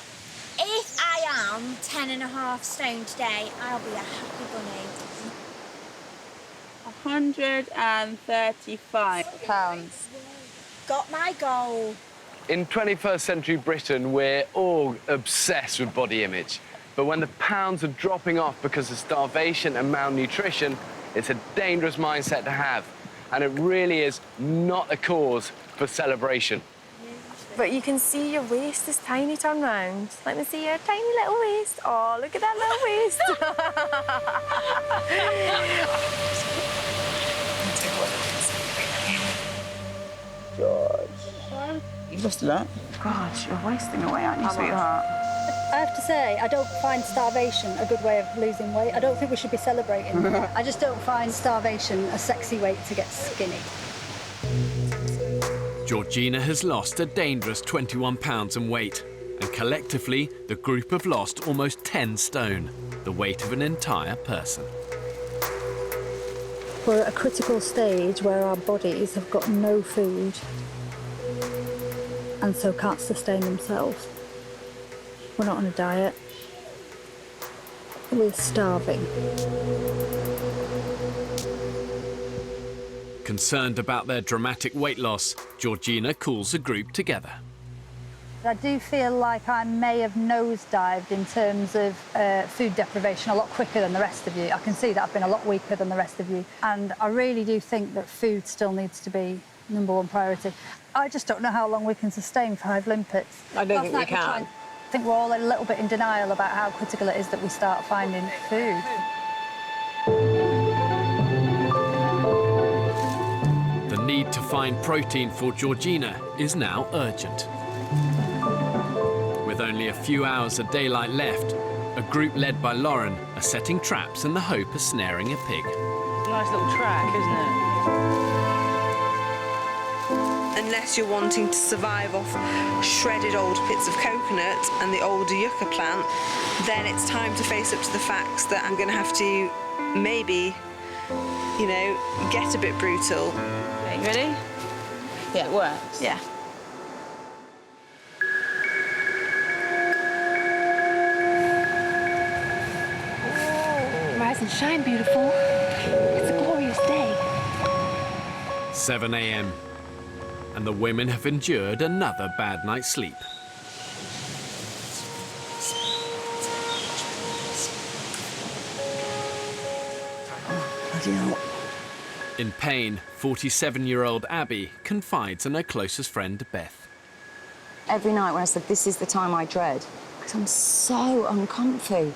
If I am 10.5 stone today, I'll be a happy bunny. 135 pounds. Got my goal. In 21st century Britain, we're all obsessed with body image. But when the pounds are dropping off because of starvation and malnutrition, it's a dangerous mindset to have. And it really is not a cause for celebration. But you can see your waist is tiny turn round. Let me see your tiny little waist. Oh, look at that little waist. George. You lost a lot. God, you're wasting away, aren't you, sweetheart? I have to say, I don't find starvation a good way of losing weight. I don't think we should be celebrating. I just don't find starvation a sexy way to get skinny. Georgina has lost a dangerous 21 pounds in weight, and collectively, the group have lost almost 10 stone, the weight of an entire person. We're at a critical stage where our bodies have got no food and so can't sustain themselves. We're not on a diet. We're starving. Concerned about their dramatic weight loss, Georgina calls a group together. I do feel like I may have nosedived in terms of food deprivation a lot quicker than the rest of you. I can see that I've been a lot weaker than the rest of you. And I really do think that food still needs to be #1 priority. I just don't know how long we can sustain 5 limpets. I don't think we can. I think we're all a little bit in denial about how critical it is that we start finding food. The need to find protein for Georgina is now urgent. With only a few hours of daylight left, a group led by Lauren are setting traps in the hope of snaring a pig. Nice little track, isn't it? Unless you're wanting to survive off shredded old bits of coconut and the older yucca plant, then it's time to face up to the facts that I'm going to have to maybe, you know, get a bit brutal. Okay, you ready? Yeah, it works. Yeah. Rise and shine, beautiful. It's a glorious day. 7 a.m. and the women have endured another bad night's sleep. Bloody hell. In pain, 47-year-old Abby confides in her closest friend, Beth. Every night when I said, this is the time I dread, because I'm so uncomfy.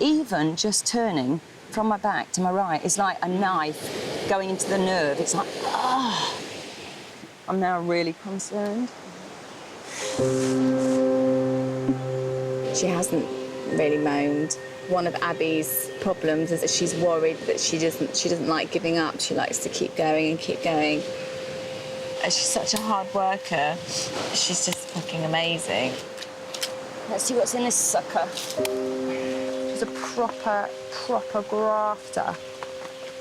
Even just turning from my back to my right is like a knife going into the nerve. It's like, ah. I'm now really concerned. She hasn't really moaned. One of Abby's problems is that she's worried that she doesn't like giving up. She likes to keep going and keep going. And she's such a hard worker. She's just fucking amazing. Let's see what's in this sucker. She's a proper grafter.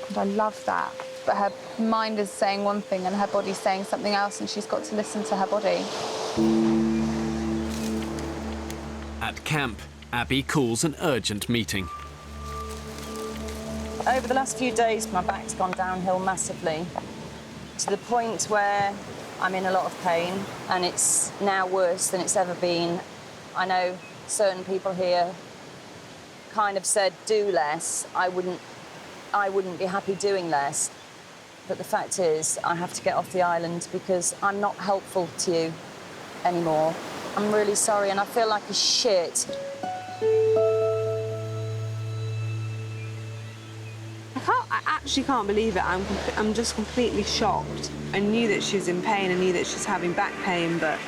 And I love that. But her mind is saying one thing and her body's saying something else, and she's got to listen to her body. At camp, Abby calls an urgent meeting. Over the last few days, my back's gone downhill massively, to the point where I'm in a lot of pain, and it's now worse than it's ever been. I know certain people here kind of said, do less. I wouldn't be happy doing less. But the fact is, I have to get off the island because I'm not helpful to you anymore. I'm really sorry, and I feel like a shit. I actually can't believe it. I'm just completely shocked. I knew that she was in pain, I knew that she's having back pain, but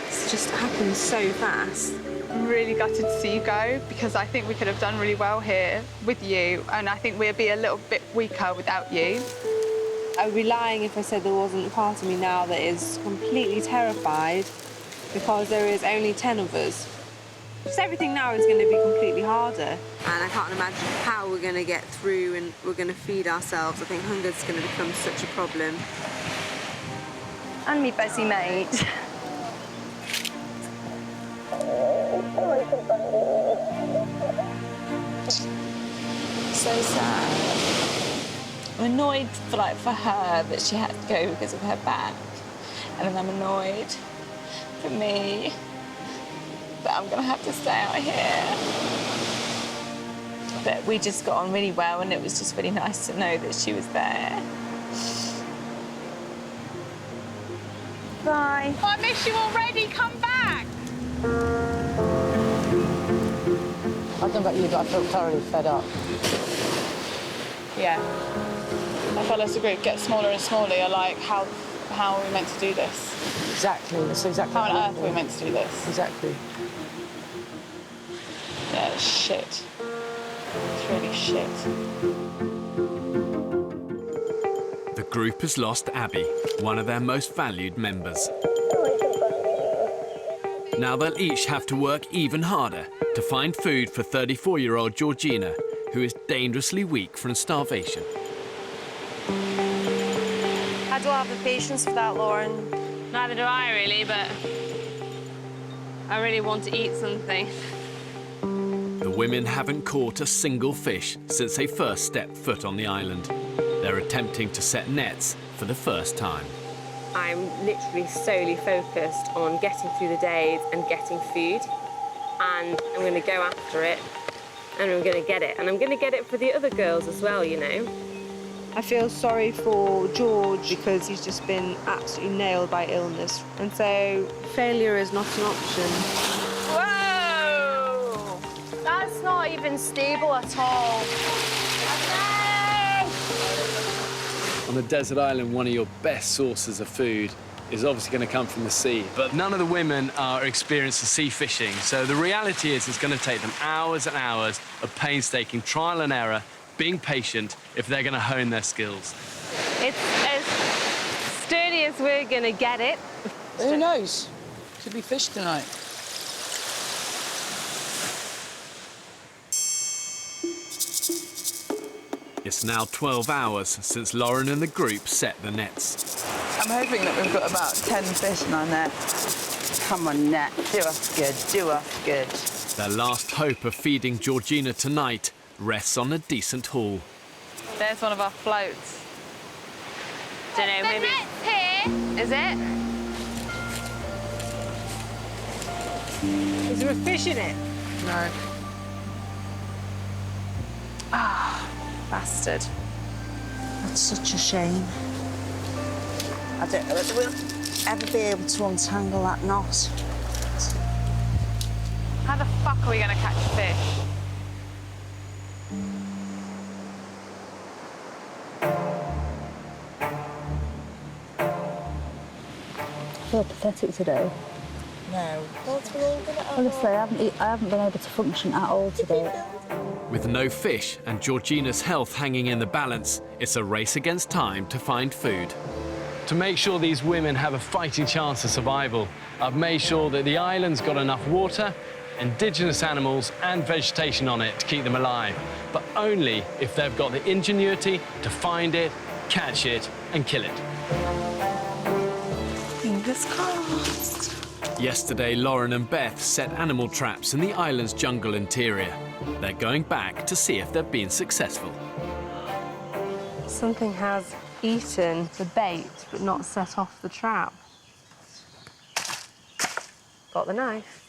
it's just happened so fast. I'm really gutted to see you go, because I think we could have done really well here with you, and I think we'd be a little bit weaker without you. I would be lying if I said there wasn't a part of me now that is completely terrified, because there is only 10 of us. Just everything now is going to be completely harder. And I can't imagine how we're going to get through and we're going to feed ourselves. I think hunger's going to become such a problem. And me busy mate. So sad. I'm annoyed for her that she had to go because of her back. And then I'm annoyed for me that I'm gonna have to stay out here. But we just got on really well, and it was just really nice to know that she was there. Bye. Oh, I miss you already. Come back. I don't know about you, but I feel thoroughly fed up. Yeah. My fellows group get smaller and smaller. You're like, how are we meant to do this? Exactly. That's exactly. How on earth are we meant to do this? Exactly. Yeah, it's shit. It's really shit. The group has lost Abby, one of their most valued members. Now they'll each have to work even harder to find food for 34-year-old Georgina, who is dangerously weak from starvation. I don't have the patience for that, Lauren. Neither do I, really, but I really want to eat something. The women haven't caught a single fish since they first stepped foot on the island. They're attempting to set nets for the first time. I'm literally solely focused on getting through the days and getting food. And I'm going to go after it, and I'm going to get it. And I'm going to get it for the other girls as well, you know. I feel sorry for George because he's just been absolutely nailed by illness. And so failure is not an option. Whoa! That's not even stable at all. On a desert island, one of your best sources of food is obviously going to come from the sea. But none of the women are experienced in sea fishing, so the reality is it's going to take them hours and hours of painstaking trial and error, being patient, if they're going to hone their skills. It's as sturdy as we're going to get it. Who knows? Could be fish tonight. It's now 12 hours since Lauren and the group set the nets. I'm hoping that we've got about 10 fish in our net. Come on, net, do us good, do us good. Their last hope of feeding Georgina tonight rests on a decent haul. There's one of our floats. Don't know, maybe. Here. Is it? Is there a fish in it? No. Ah, bastard. That's such a shame. I don't know whether we'll ever be able to untangle that knot. How the fuck are we going to catch fish? I feel pathetic today. No. Honestly, I haven't been able to function at all today. With no fish and Georgina's health hanging in the balance, it's a race against time to find food. To make sure these women have a fighting chance of survival, I've made sure that the island's got enough water, indigenous animals and vegetation on it to keep them alive, but only if they've got the ingenuity to find it, catch it and kill it. Fingers crossed. Yesterday, Lauren and Beth set animal traps in the island's jungle interior. They're going back to see if they've been successful. Something has eaten the bait, but not set off the trap. Got the knife.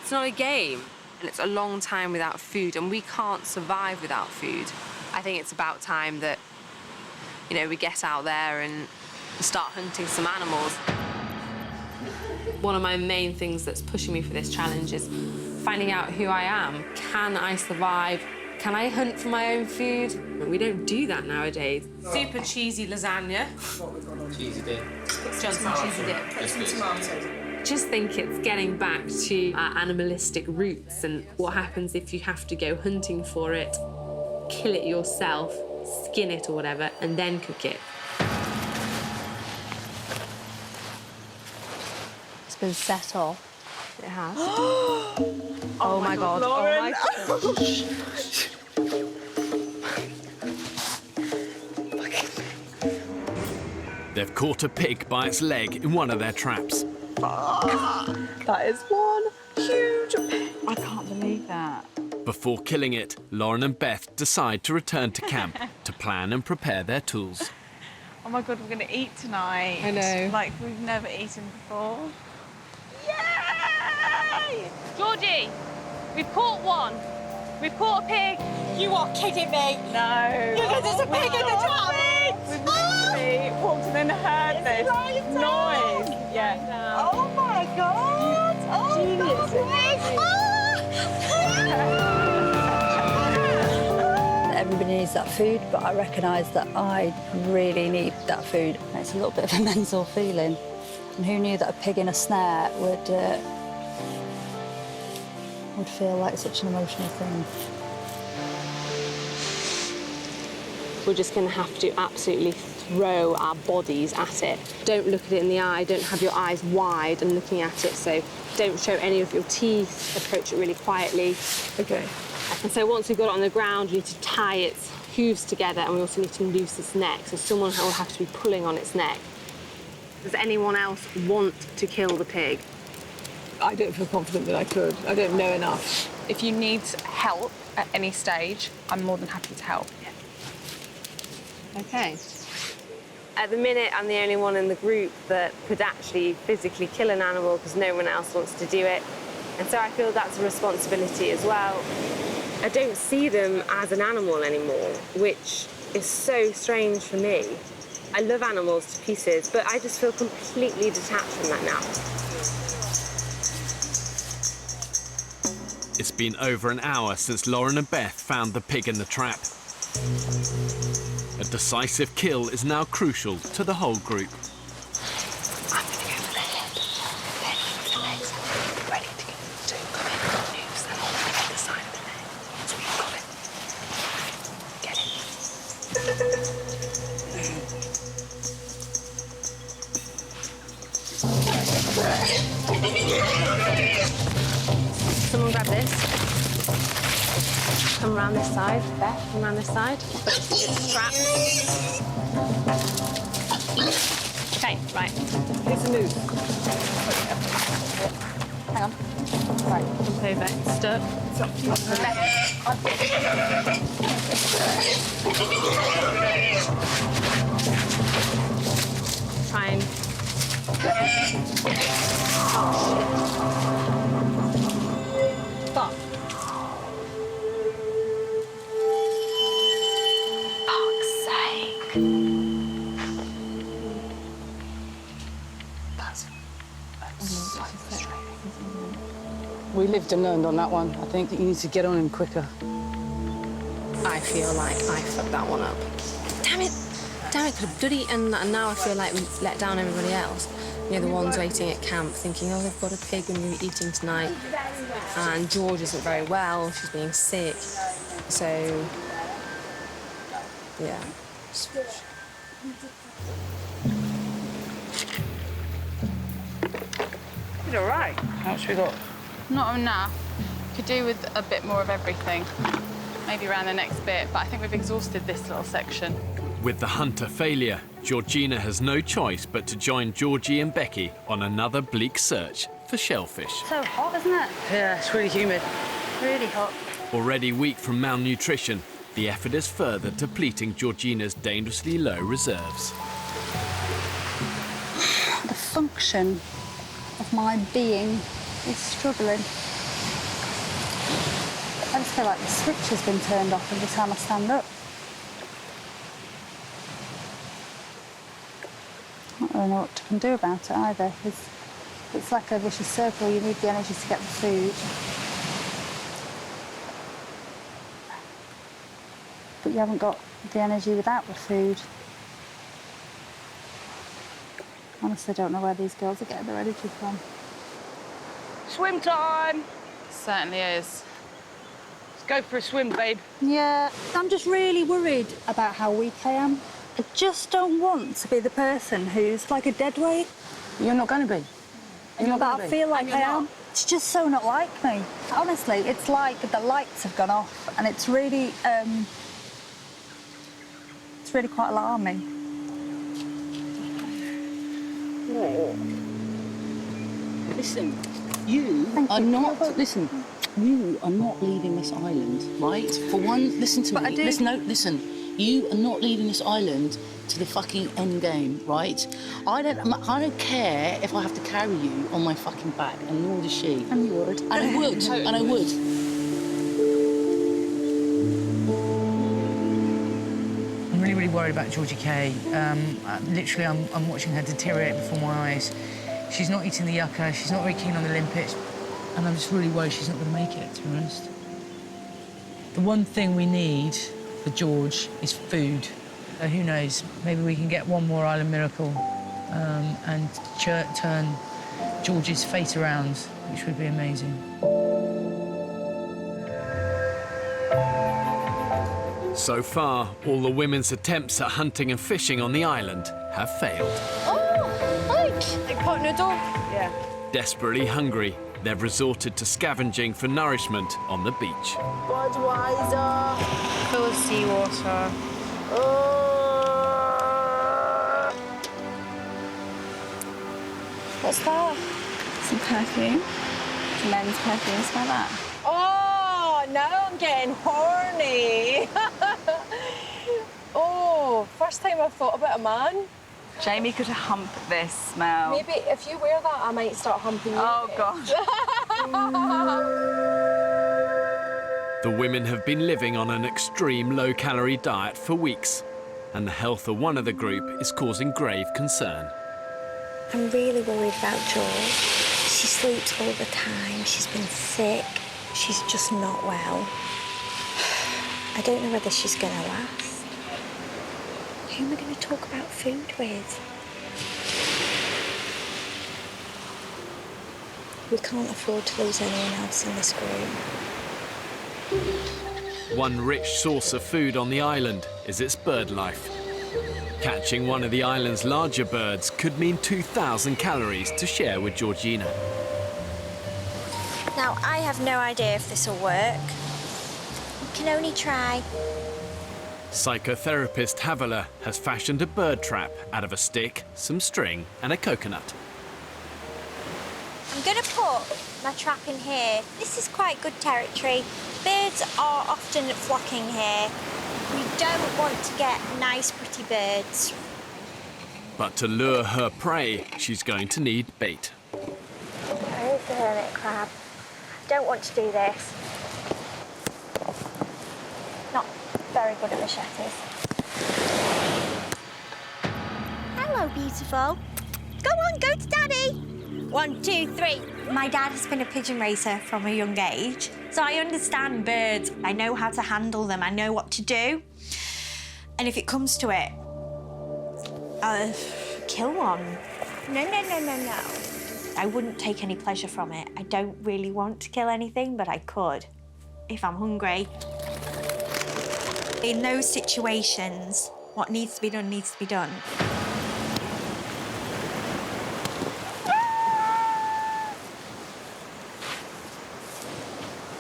It's not a game, and it's a long time without food, and we can't survive without food. I think it's about time that, you know, we get out there and start hunting some animals. One of my main things that's pushing me for this challenge is finding out who I am. Can I survive? Can I hunt for my own food? We don't do that nowadays. Super cheesy lasagna. Cheesy dip. Johnson cheesy dip. Put some tomatoes. Just think it's getting back to our animalistic roots and what happens if you have to go hunting for it, kill it yourself, skin it or whatever, and then cook it. It's been set off. It has. Oh my God, Lauren. Oh my gosh. They've caught a pig by its leg in one of their traps. That is one huge pig. I can't believe that. Before killing it, Lauren and Beth decide to return to camp to plan and prepare their tools. Oh my God, we're going to eat tonight. I know. Like we've never eaten before. Yay! Georgie, we've caught one. We've caught a pig. You are kidding me. No. There's a pig in the trap. We've literally walked and then heard this noise. Yeah. Oh my God. Oh, Genius. Everybody needs that food, but I recognise that I really need that food. It's a little bit of a mental feeling. And who knew that a pig in a snare would feel like such an emotional thing. We're just going to have to absolutely throw our bodies at it. Don't look at it in the eye, don't have your eyes wide and looking at it, so don't show any of your teeth, approach it really quietly. Okay. And so once we've got it on the ground, you need to tie its hooves together, and we also need to noose its neck, so someone will have to be pulling on its neck. Does anyone else want to kill the pig? I don't feel confident that I could. I don't know enough. If you need help at any stage, I'm more than happy to help. Okay. At the minute, I'm the only one in the group that could actually physically kill an animal because no one else wants to do it. And so I feel that's a responsibility as well. I don't see them as an animal anymore, which is so strange for me. I love animals to pieces, but I just feel completely detached from that now. It's been over an hour since Lauren and Beth found the pig in the trap. A decisive kill is now crucial to the whole group. I'm going to go for the head, then with the legs, and be ready to come in with the noose and hold the other side of the leg. So we've got it. Get Someone grab this. Come around this side, Beth, come around this side. It's trapped. Okay, right. It's a noose. Hang on. Right, jump over. It's stuck. It's up to you. Try and... Fuck. fuck's sake. That's so frustrating. We lived and learned on that one. I think that you need to get on him quicker. I feel like I fucked that one up. Damn it! Damn it, could have bloody... And now I feel like we let down everybody else. You know, the ones waiting at camp thinking, oh, they've got a pig and we're eating tonight. And George isn't very well, she's being sick. So, yeah. It's all right. How much we got? Not enough. Could do with a bit more of everything. Maybe around the next bit, but I think we've exhausted this little section. With the hunt a failure, Georgina has no choice but to join Georgie and Becky on another bleak search for shellfish. So hot, isn't it? Yeah, it's really humid. Really hot. Already weak from malnutrition, the effort is further depleting Georgina's dangerously low reserves. The function of my being is struggling. I just feel like the switch has been turned off every time I stand up. I don't really know what I can do about it either. It's like a vicious circle. You need the energy to get the food. But you haven't got the energy without the food. Honestly, I don't know where these girls are getting their energy from. Swim time! Certainly is. Let's go for a swim, babe. Yeah, I'm just really worried about how weak I am. I just don't want to be the person who's like a dead weight. You're not going to be. You're not But going to I be. feel like I am. It's just so not like me. Honestly, it's like the lights have gone off, and it's really quite alarming. Listen, you are not. Listen, you are not leaving this island, right? For one, listen to me. Listen, no, listen. You are not leaving this island to the fucking end game, right? I don't care if I have to carry you on my fucking back, and nor does she. And you would. And I would. And I would. I'm really, really worried about Georgie Kay. Literally, I'm watching her deteriorate before my eyes. She's not eating the yucca, she's not very keen on the limpets, and I'm just really worried she's not going to make it, to be honest. The one thing we need for George is food. Who knows, maybe we can get one more island miracle and turn George's fate around, which would be amazing. So far, all the women's attempts at hunting and fishing on the island have failed. Oh, look! Like pot noodle? Yeah. Desperately hungry, They've resorted to scavenging for nourishment on the beach. Budweiser. Full of seawater. What's that? Some perfume. Some men's perfume. Smell that? Oh, now I'm getting horny. Oh, first time I've thought about a man. Jamie could hump this smell. Maybe if you wear that, I might start humping you. Oh, God. The women have been living on an extreme low-calorie diet for weeks, and the health of one of the group is causing grave concern. I'm really worried about George. She sleeps all the time. She's been sick. She's just not well. I don't know whether she's going to last. Who am I going to talk about food with? We can't afford to lose anyone else in this group. One rich source of food on the island is its bird life. Catching one of the island's larger birds could mean 2,000 calories to share with Georgina. Now, I have no idea if this will work. We can only try. Psychotherapist Havila has fashioned a bird trap out of a stick, some string and a coconut. I'm going to put my trap in here. This is quite good territory. Birds are often flocking here. We don't want to get nice, pretty birds. But to lure her prey, she's going to need bait. Where's the hermit crab? I don't want to do this. Not very good at machetes. Hello, beautiful. Go on, go to Daddy. 1, 2, 3. My dad has been a pigeon racer from a young age, so I understand birds. I know how to handle them. I know what to do. And if it comes to it, I'll kill one. No. I wouldn't take any pleasure from it. I don't really want to kill anything, but I could if I'm hungry. In those situations, what needs to be done needs to be done.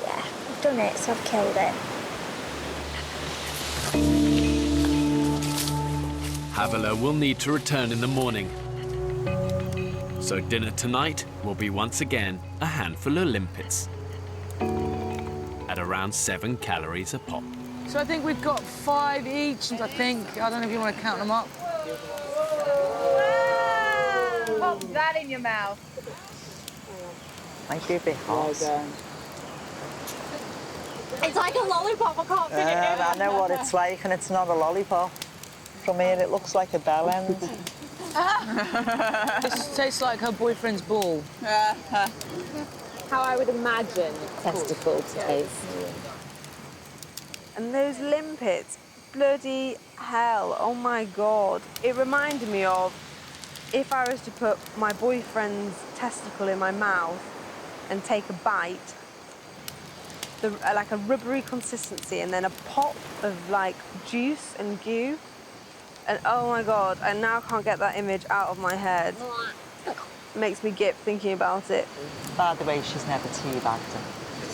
Yeah, I've done it, so I've killed it. Havila will need to return in the morning. So dinner tonight will be once again a handful of limpets at around 7 calories a pop. So I think we've got 5 each, I think. I don't know if you want to count them up. Pop that in your mouth. Might be a bit hot. It's like a lollipop, I can't fit it in. I know what it's like, and it's not a lollipop. From here, it looks like a bell end. This tastes like her boyfriend's ball. How I would imagine. Testicle taste. And those limpets, bloody hell, oh my God. It reminded me of if I was to put my boyfriend's testicle in my mouth and take a bite, like a rubbery consistency, and then a pop of like juice and goo. And oh my God, I now can't get that image out of my head. It makes me gip thinking about it. By the way, she's never teabagged him.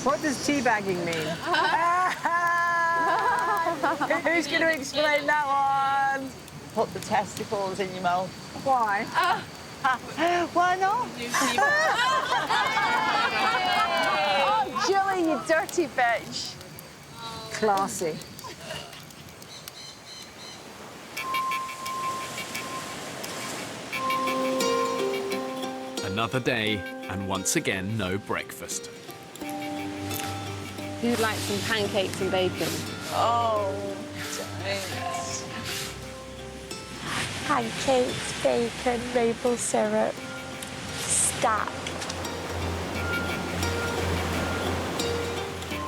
What does teabagging mean? Who's going to explain that one? Put the testicles in your mouth. Why? Why not? Oh, Julie, you dirty bitch. Classy. Another day, and once again, no breakfast. Who'd like some pancakes and bacon? Oh, Pancakes, bacon, maple syrup, stack.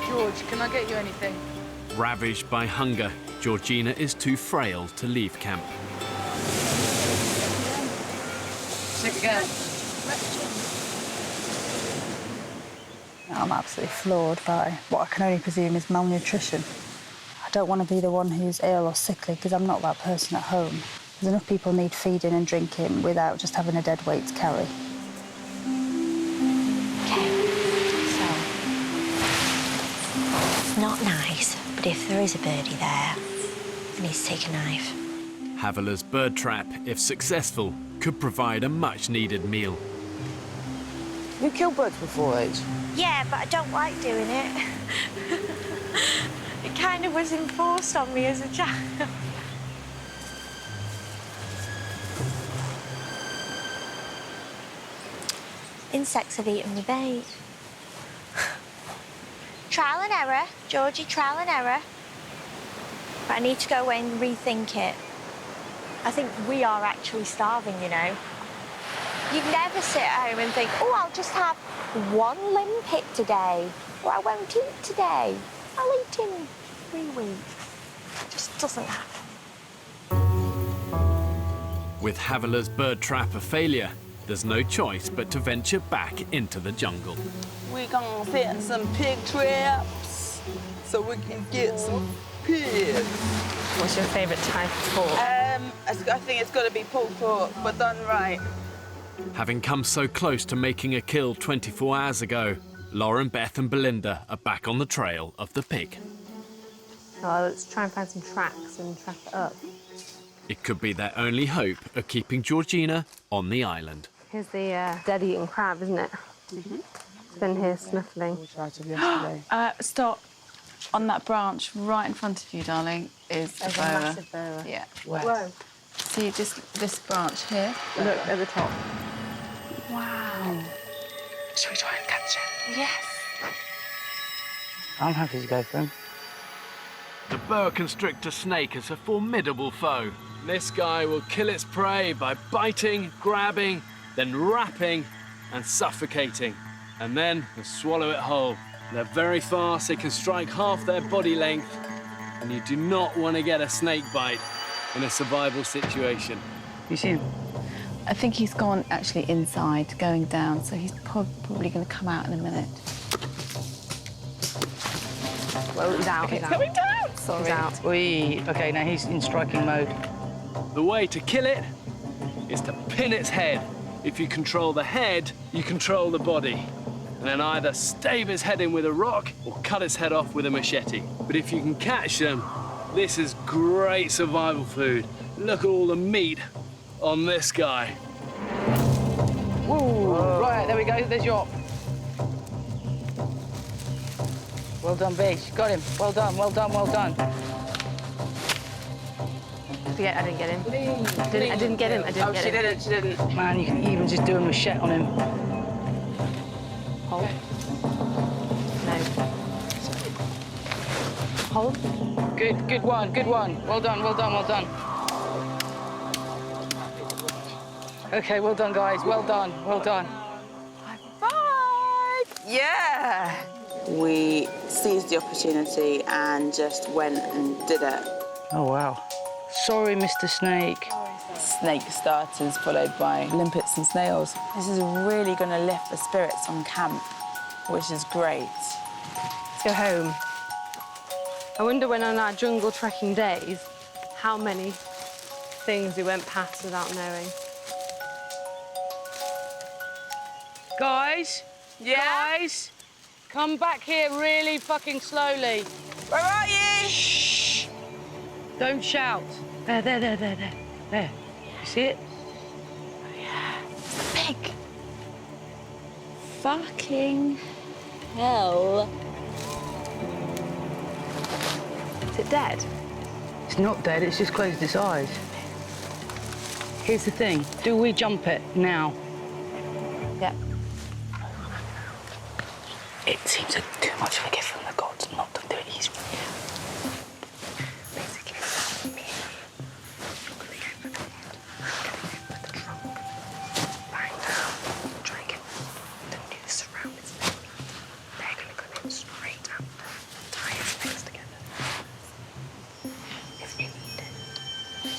George, can I get you anything? Ravaged by hunger, Georgina is too frail to leave camp. Sick again. I'm absolutely floored by what I can only presume is malnutrition. I don't want to be the one who's ill or sickly because I'm not that person at home. There's enough people need feeding and drinking without just having a dead weight to carry. Okay. not nice, but if there is a birdie there, I need to take a knife. Haviler's bird trap, if successful, could provide a much-needed meal. You killed birds before, Age? Yeah, but I don't like doing it. It kind of was enforced on me as a child. Insects have eaten me bait. Trial and error, Georgie, trial and error. But I need to go away and rethink it. I think we are actually starving, you know. You'd never sit at home and think, oh, I'll just have one limpet today, or I won't eat today. I'll eat in 3 weeks. It just doesn't happen. With Haviler's bird trap a failure, there's no choice but to venture back into the jungle. We're gonna set some pig traps so we can get some pigs. What's your favourite type of pork? I think it's got to be pulled pork, but done right. Having come so close to making a kill 24 hours ago, Lauren, Beth and Belinda are back on the trail of the pig. Oh, let's try and find some tracks and track it up. It could be their only hope of keeping Georgina on the island. Here's the dead-eaten crab, isn't it? It's been here snuffling. Stop. On that branch right in front of you, darling, is a boa. Massive boa. Yeah. Whoa. See just this branch here? Look at the top. Wow. Shall we try and catch it? Yes. I'm happy to go for him. The boa constrictor snake is a formidable foe. This guy will kill its prey by biting, grabbing, then wrapping and suffocating, and then swallow it whole. They're very fast, they can strike half their body length, and you do not want to get a snake bite in a survival situation. You see him? I think he's gone actually inside, going down, so he's probably going to come out in a minute. Well, he's out. He's coming down! Sorry. He's out. Okay, now he's in striking mode. The way to kill it is to pin its head. If you control the head, you control the body. And then either stave its head in with a rock or cut its head off with a machete. But if you can catch them, this is great survival food. Look at all the meat on this guy. Whoa. Right, there we go, there's your op. Well done, Beach. Got him. Well done, well done, well done. I didn't get him. I didn't get him. She didn't. Man, you can even just do a machete on him. Hold. No. Hold. Good one, good one. Well done, well done, well done. Okay, well done, guys. Well done, well done. Bye! Yeah! We seized the opportunity and just went and did it. Oh, wow. Sorry, Mr. Snake. Snake starters followed by limpets and snails. This is really going to lift the spirits on camp, which is great. Let's go home. I wonder when on our jungle trekking days, how many things we went past without knowing. Guys? Yeah? Guys? Come back here really fucking slowly. Where are you? Shh! Don't shout. There. There. You see it? Oh, yeah. It's the pig. Fucking hell. Is it dead? It's not dead, it's just closed its eyes. Here's the thing. Do we jump it now? Yeah. It seems too much of a gift from the gods not to do it easily. Basically, me and you're going to go for the head, getting it with the trunk, lying down, trying to get the noose around its neck. They're going to come in straight down, tie its legs together. If we need it,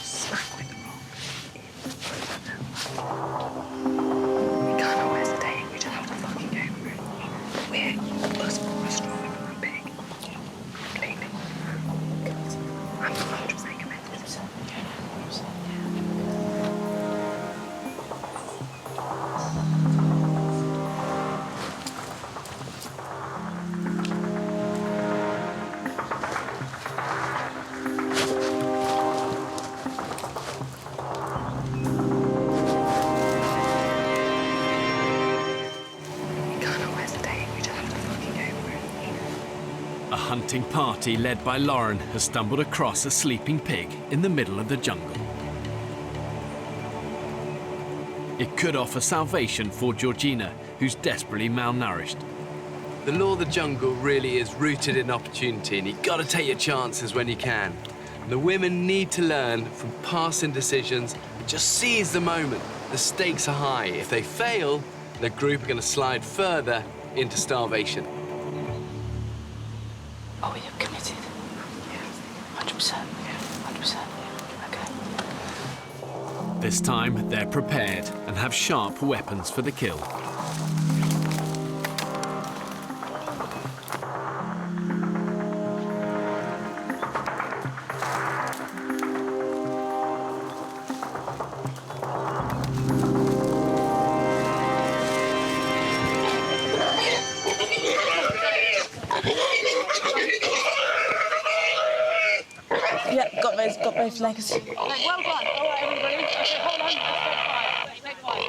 smack with the rock in the throat. We can't always hesitate, we just have to fucking go for it. We're stronger than that pig. Completely. Because I'm 100% committed. hunting party led by Lauren has stumbled across a sleeping pig in the middle of the jungle. It could offer salvation for Georgina, who's desperately malnourished. The law of the jungle really is rooted in opportunity, and you've got to take your chances when you can. And the women need to learn from past indecisions and just seize the moment. The stakes are high. If they fail, the group are going to slide further into starvation. Oh, you're committed? Yeah. 100%. Yeah, 100%. Yeah. Okay. This time, they're prepared and have sharp weapons for the kill. Yeah, got both legs. Well done. All right, everybody. Okay, hold on. Take five.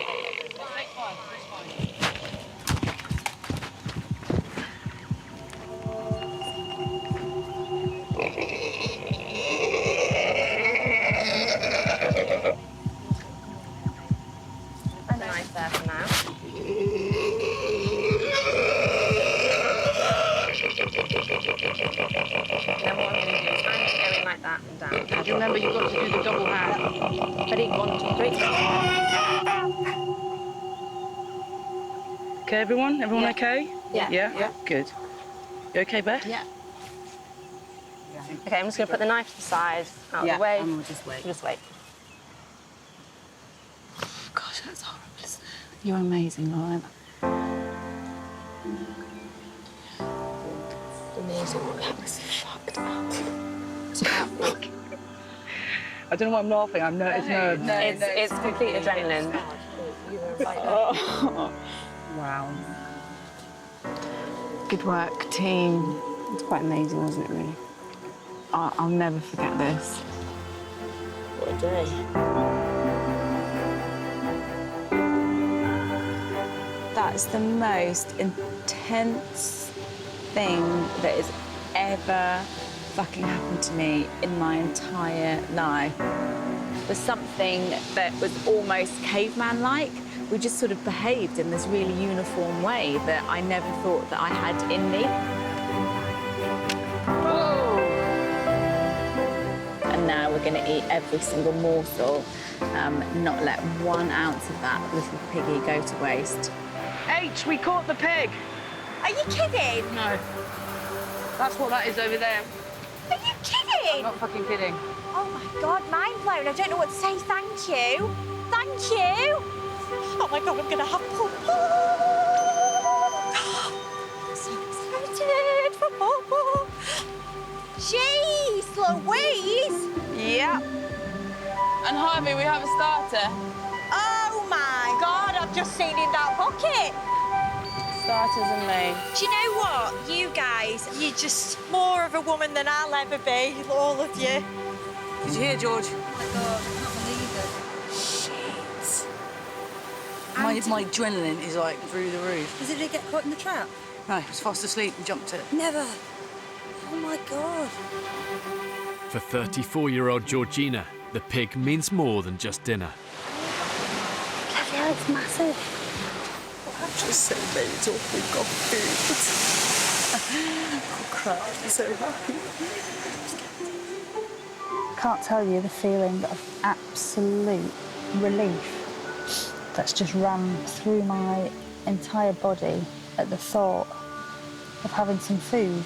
And knife there for now. Then what I'm going to do is I'm just going like that and down. Now, do you remember you've got to do the double hand? Ready? 1, 2, 3. Okay, everyone? Everyone okay? Yeah. Yeah? Good. You okay, Beth? Yeah. Okay, I'm just going to put the knife to the side, out of the way. And we'll just wait. Just wait. Gosh, that's horrible, isn't it? You're amazing, Lauren. Amazing what happens. Fucked up. I don't know why I'm laughing. I'm nervous. It's complete adrenaline. Oh. Wow. Good work, team. It's quite amazing, wasn't it, really? I'll never forget this. What a day. That's the most intense thing that has ever fucking happened to me in my entire life. It was something that was almost caveman-like. We just sort of behaved in this really uniform way that I never thought that I had in me. Whoa! And now we're going to eat every single morsel, not let 1 ounce of that little piggy go to waste. H, we caught the pig. Are you kidding? No. That's what that is over there. Are you kidding? I'm not fucking kidding. Oh my God, mind blown. I don't know what to say. Thank you. Thank you. Oh my God, I'm gonna have pop. I'm so excited. Jeez, Louise. Yeah. And Harvey, we have a starter. Oh my God, I've just seen in that pocket. Starters and me. Do you know what? You guys, you're just more of a woman than I'll ever be, all of you. Did you hear, George? Oh my God, I can't believe it. Shit. My adrenaline is like through the roof. Did it get caught in the trap? No, I was fast asleep and jumped it. Never. Oh my God. For 34-year-old Georgina, the pig means more than just dinner. Bloody hell, it's massive. I've just celebrated all we've got food. I'll cry, I'm so happy. I can't tell you the feeling of absolute relief that's just ran through my entire body at the thought of having some food.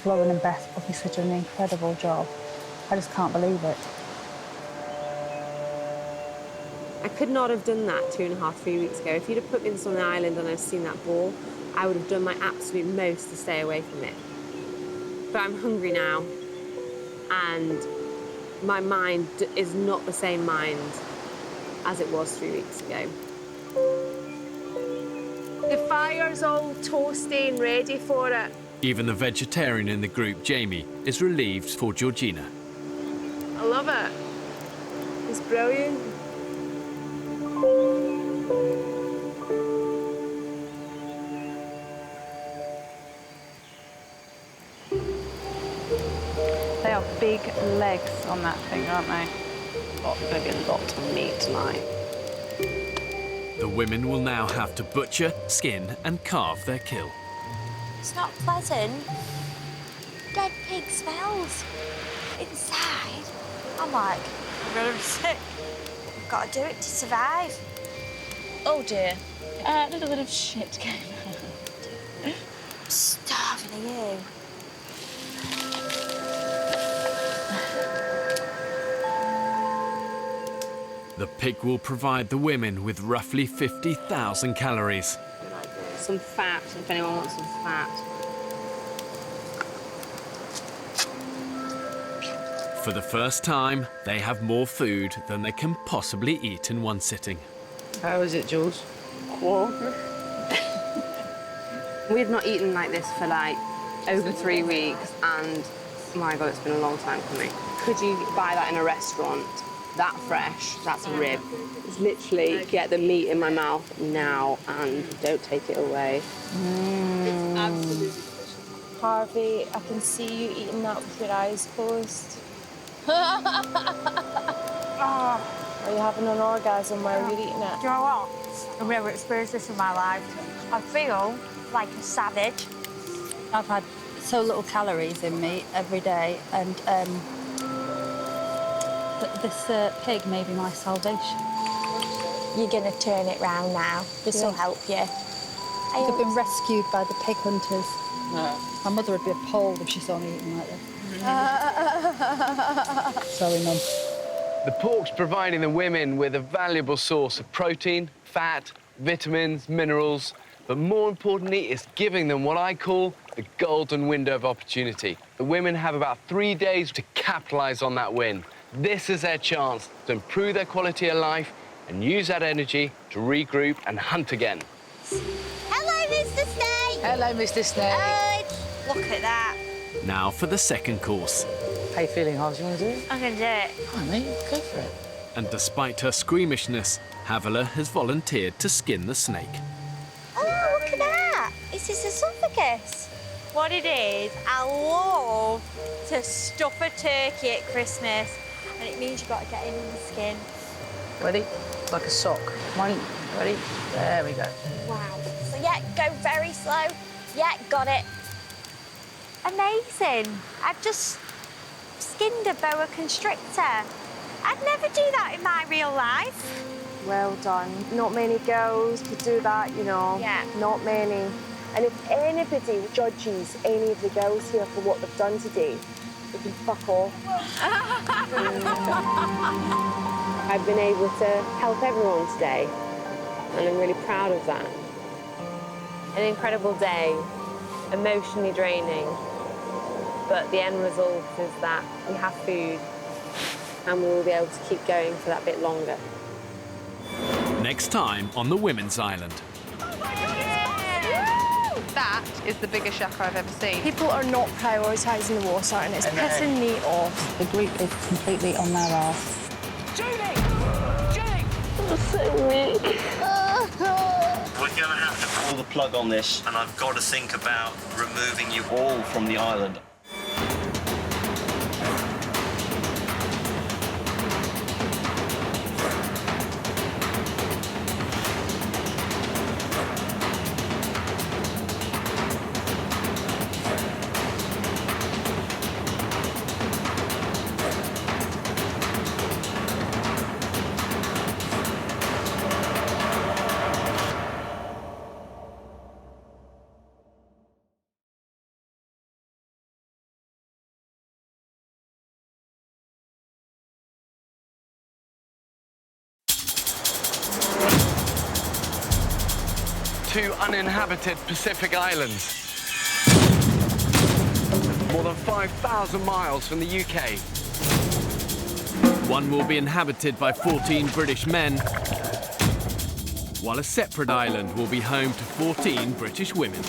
Lauren and Beth probably did an incredible job. I just can't believe it. I could not have done that 2.5, 3 weeks ago. If you'd have put me on an island and I'd seen that ball, I would have done my absolute most to stay away from it. But I'm hungry now, and my mind is not the same mind as it was 3 weeks ago. The fire's all toasty and ready for it. Even the vegetarian in the group, Jamie, is relieved for Georgina. I love it. It's brilliant. They are big legs on that thing, aren't they? Oh, going to be a lot of meat tonight. The women will now have to butcher, skin and carve their kill. It's not pleasant. Dead pig smells. Inside, I'm like, really sick. I've got to do it to survive. Oh dear. A little bit of shit came out. I'm starving of you. The pig will provide the women with roughly 50,000 calories. Some fat, if anyone wants some fat. For the first time, they have more food than they can possibly eat in one sitting. How is it, Jules? Cool. We've not eaten like this for like over 3 weeks, and my God, it's been a long time coming. Could you buy that in a restaurant? That fresh, that's a rib. It's literally get the meat in my mouth now and don't take it away. It's absolutely delicious. Harvey, I can see you eating that with your eyes closed. Are you having an orgasm while you're eating it? Do you know what? I've never experienced this in my life. I feel like a savage. I've had so little calories in me every day, and this pig may be my salvation. You're going to turn it round now. This will help you. I've been rescued by the pig hunters. My mother would be appalled if she saw me eating like this. Sorry, Mum. The pork's providing the women with a valuable source of protein, fat, vitamins, minerals, but more importantly, it's giving them what I call the golden window of opportunity. The women have about 3 days to capitalize on that win. This is their chance to improve their quality of life and use that energy to regroup and hunt again. Hello, Mr. Snake. Hello, Mr. Snake. Look at that. Now for the second course. How you feeling, Harvey? You want to do it? I'm going to do it. Come on, mate. Go for it. And despite her squeamishness, Havila has volunteered to skin the snake. Oh, look at that. It's his esophagus. What it is, I love to stuff a turkey at Christmas, and it means you've got to get in the skin. Ready? Like a sock. Come on. Ready? There we go. Wow. So, yeah, go very slow. Yeah, got it. Amazing. I've just skinned a boa constrictor. I'd never do that in my real life. Well done. Not many girls could do that, you know. Yeah. Not many. And if anybody judges any of the girls here for what they've done today, they can fuck off. I've been able to help everyone today, and I'm really proud of that. An incredible day, emotionally draining, but the end result is that we have food and we will be able to keep going for that bit longer. Next time on the Women's Island. That is the biggest shock I've ever seen. People are not prioritising the water, and it's pissing me off. The group is completely on their arse. Julie! I'm so weak. We're going to have to pull the plug on this, and I've got to think about removing you all from the island. Two uninhabited Pacific islands. More than 5,000 miles from the UK. One will be inhabited by 14 British men, while a separate island will be home to 14 British women.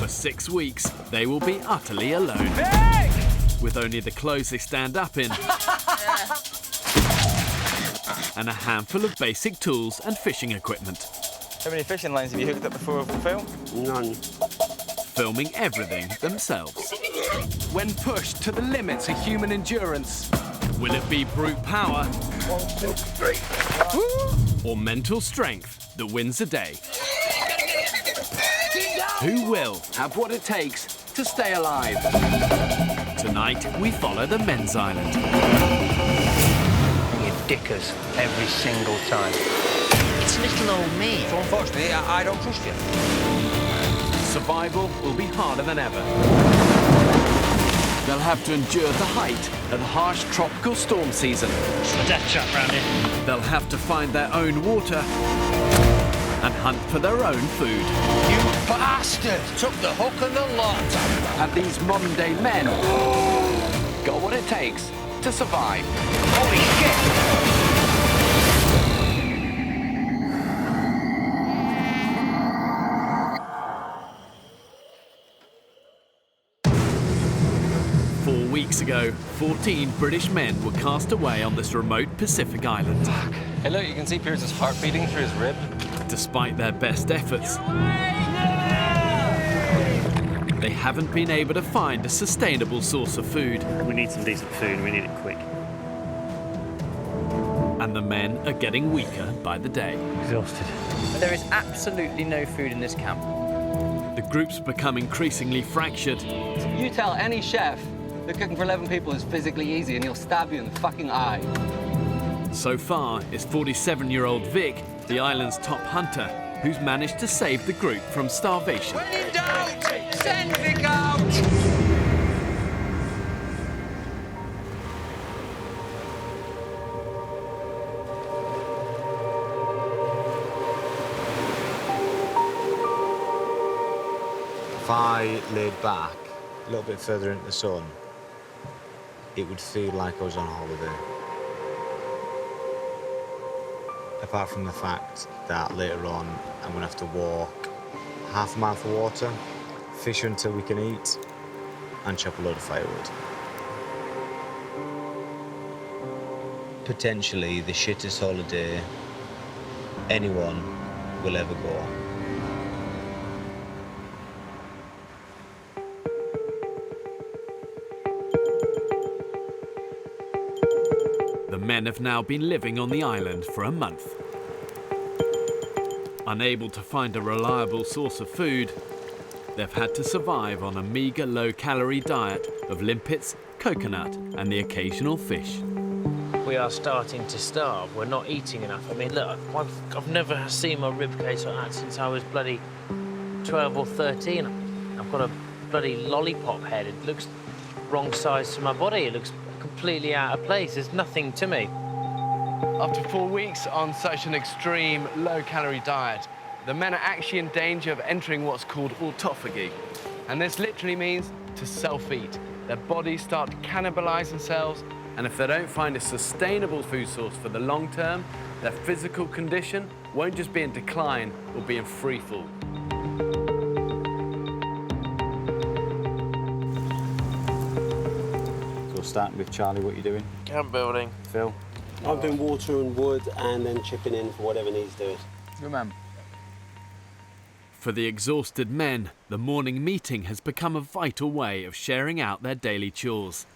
For 6 weeks, they will be utterly alone, with only the clothes they stand up in, and a handful of basic tools and fishing equipment. How many fishing lines have you hooked up before, Phil? None. Filming everything themselves. When pushed to the limits of human endurance, will it be brute power 1, 2, 3. or mental strength that wins the day? Who will have what it takes to stay alive? Tonight, we follow the men's island. You dick us every single time. It's little old me. So unfortunately, I don't trust you. Survival will be harder than ever. They'll have to endure the height of the harsh tropical storm season. It's the death trap round here. They'll have to find their own water and hunt for their own food. You bastard! Took the hook and the lot. Have these modern-day men got what it takes to survive? Holy shit! 4 weeks ago, 14 British men were cast away on this remote Pacific island. Hey look, you can see Pierce's heart beating through his rib. Despite their best efforts, they haven't been able to find a sustainable source of food. We need some decent food, we need it quick. And the men are getting weaker by the day. Exhausted. There is absolutely no food in this camp. The group's become increasingly fractured. You tell any chef that cooking for 11 people is physically easy and he'll stab you in the fucking eye. So far, it's 47-year-old Vic, the island's top hunter, who's managed to save the group from starvation. When in doubt, send Vic out! If I laid back a little bit further into the sun, it would feel like I was on holiday. Apart from the fact that later on I'm going to have to walk half a mile for water, fish until we can eat, and chop a load of firewood. Potentially the shittest holiday anyone will ever go on. The men have now been living on the island for a month. Unable to find a reliable source of food, they've had to survive on a meagre low-calorie diet of limpets, coconut and the occasional fish. We are starting to starve. We're not eating enough. I mean, look, I've never seen my ribcage like that since I was bloody 12 or 13. I've got a bloody lollipop head. It looks wrong size to my body. It looks completely out of place. There's nothing to me. After 4 weeks on such an extreme low-calorie diet, the men are actually in danger of entering what's called autophagy. And this literally means to self-eat. Their bodies start to cannibalize themselves, and if they don't find a sustainable food source for the long term, their physical condition won't just be in decline, it will be in free fall. So starting with Charlie, what are you doing? Camp building. Phil? I'm doing water and wood and then chipping in for whatever needs doing. Good man. For the exhausted men, the morning meeting has become a vital way of sharing out their daily chores.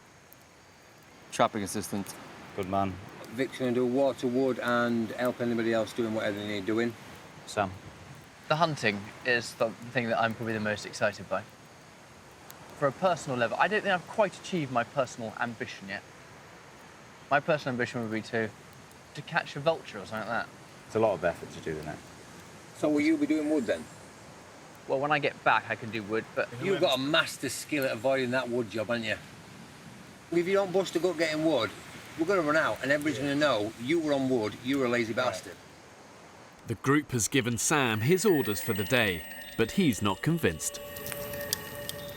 Trapping assistant. Good man. Vic's going to do water, wood and help anybody else doing whatever they need doing. Sam? The hunting is the thing that I'm probably the most excited by. For a personal level, I don't think I've quite achieved my personal ambition yet. My personal ambition would be to catch a vulture or something like that. It's a lot of effort to do, isn't it? So will you be doing wood then? Well, when I get back, I can do wood, but... You've got a master skill at avoiding that wood job, haven't you? If you don't bust a gut getting wood, we're going to run out and everybody's going to know you were on wood, you were a lazy bastard. The group has given Sam his orders for the day, but he's not convinced.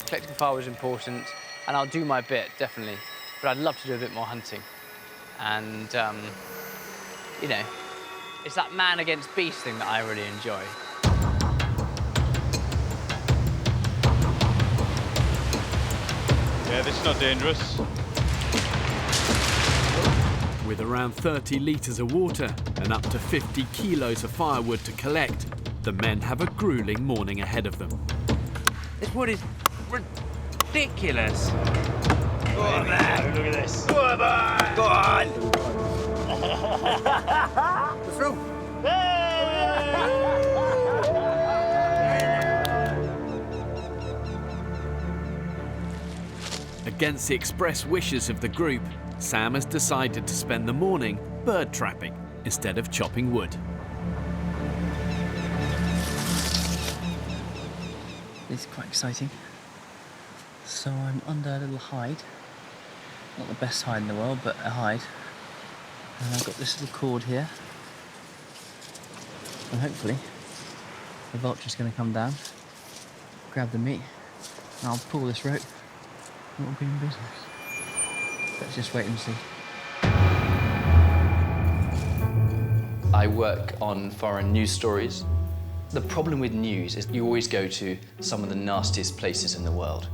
Collecting fire was important, and I'll do my bit, definitely. But I'd love to do a bit more hunting. And, you know, it's that man against beast thing that I really enjoy. Yeah, this is not dangerous. With around 30 litres of water and up to 50 kilos of firewood to collect, the men have a gruelling morning ahead of them. This wood is ridiculous. Go on, man. Look at this. Go on, man. Go on. We're through. Against the express wishes of the group, Sam has decided to spend the morning bird trapping instead of chopping wood. It's quite exciting. So I'm under a little hide. Not the best hide in the world, but a hide. And I've got this little cord here. And hopefully, the vulture's going to come down, grab the meat, and I'll pull this rope, and we'll be in business. Let's just wait and see. I work on foreign news stories. The problem with news is you always go to some of the nastiest places in the world.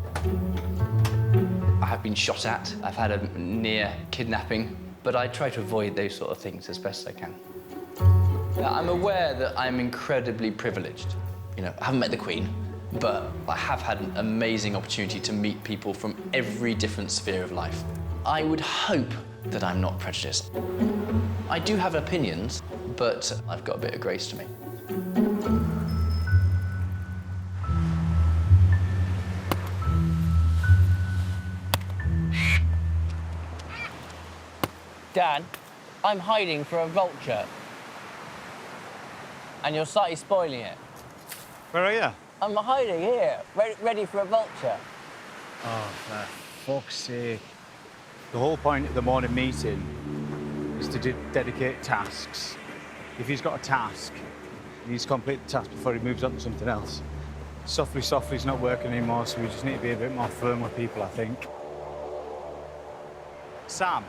I have been shot at, I've had a near kidnapping, but I try to avoid those sort of things as best I can. Now, I'm aware that I'm incredibly privileged. You know, I haven't met the Queen, but I have had an amazing opportunity to meet people from every different sphere of life. I would hope that I'm not prejudiced. I do have opinions, but I've got a bit of grace to me. Dad, I'm hiding for a vulture. And you're slightly spoiling it. Where are you? I'm hiding here, ready for a vulture. Oh, for fuck's sake. The whole point of the morning meeting is to dedicate tasks. If he's got a task, he needs to complete the task before he moves on to something else. Softly's not working anymore, so we just need to be a bit more firm with people, I think. Sam,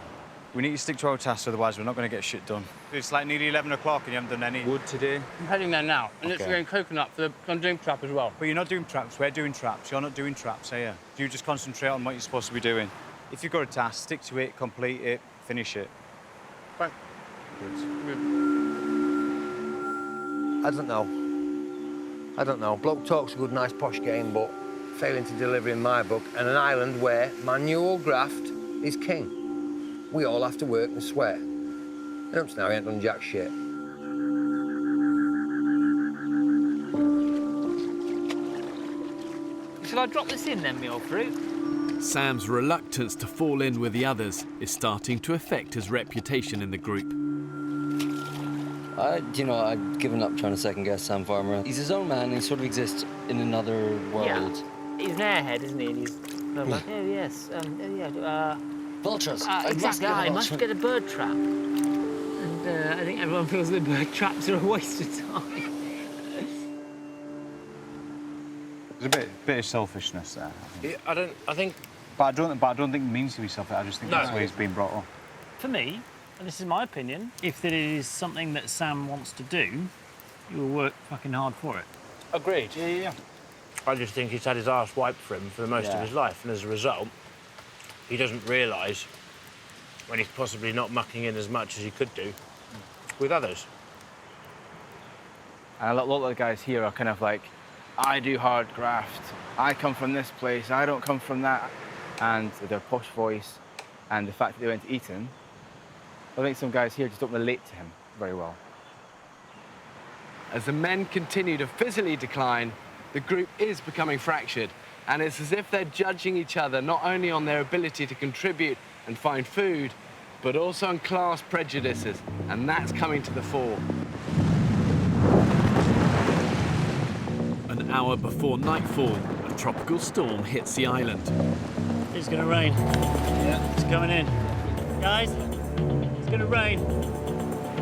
we need to stick to our tasks, otherwise we're not going to get shit done. It's like nearly 11 o'clock and you haven't done any wood today. I'm heading there now, and it's going coconut for the... I'm doing trap as well. But you're not doing traps, we're doing traps. You're not doing traps, are you? You just concentrate on what you're supposed to be doing. If you've got a task, stick to it, complete it, finish it. Right. Good. I don't know. Bloke talk's a good, nice, posh game, but failing to deliver in my book, and an island where manual graft is king. We all have to work and sweat. And up to now, he ain't done jack shit. Shall I drop this in then, me old fruit? Sam's reluctance to fall in with the others is starting to affect his reputation in the group. I've given up trying to second-guess Sam Farmer. He's his own man, and he sort of exists in another world. Yeah. He's an airhead, isn't he? And he's... Vultures. Exactly. I must get a bird trap. And I think everyone feels that bird traps are a waste of time. There's a bit of selfishness there. I think... But I don't think it means to be selfish. I just think that's the way it's been brought up. For me, and this is my opinion, if it is something that Sam wants to do, you will work fucking hard for it. Agreed. Yeah. I just think he's had his arse wiped for him for most of his life, and as a result, he doesn't realise when he's possibly not mucking in as much as he could do with others. And a lot of the guys here are kind of like, I do hard graft, I come from this place, I don't come from that. And with their posh voice and the fact that they went to Eton, I think some guys here just don't relate to him very well. As the men continue to physically decline, the group is becoming fractured, and it's as if they're judging each other not only on their ability to contribute and find food, but also on class prejudices, and that's coming to the fore. An hour before nightfall, a tropical storm hits the island. It's gonna rain. Yeah. It's coming in. Guys, it's gonna rain.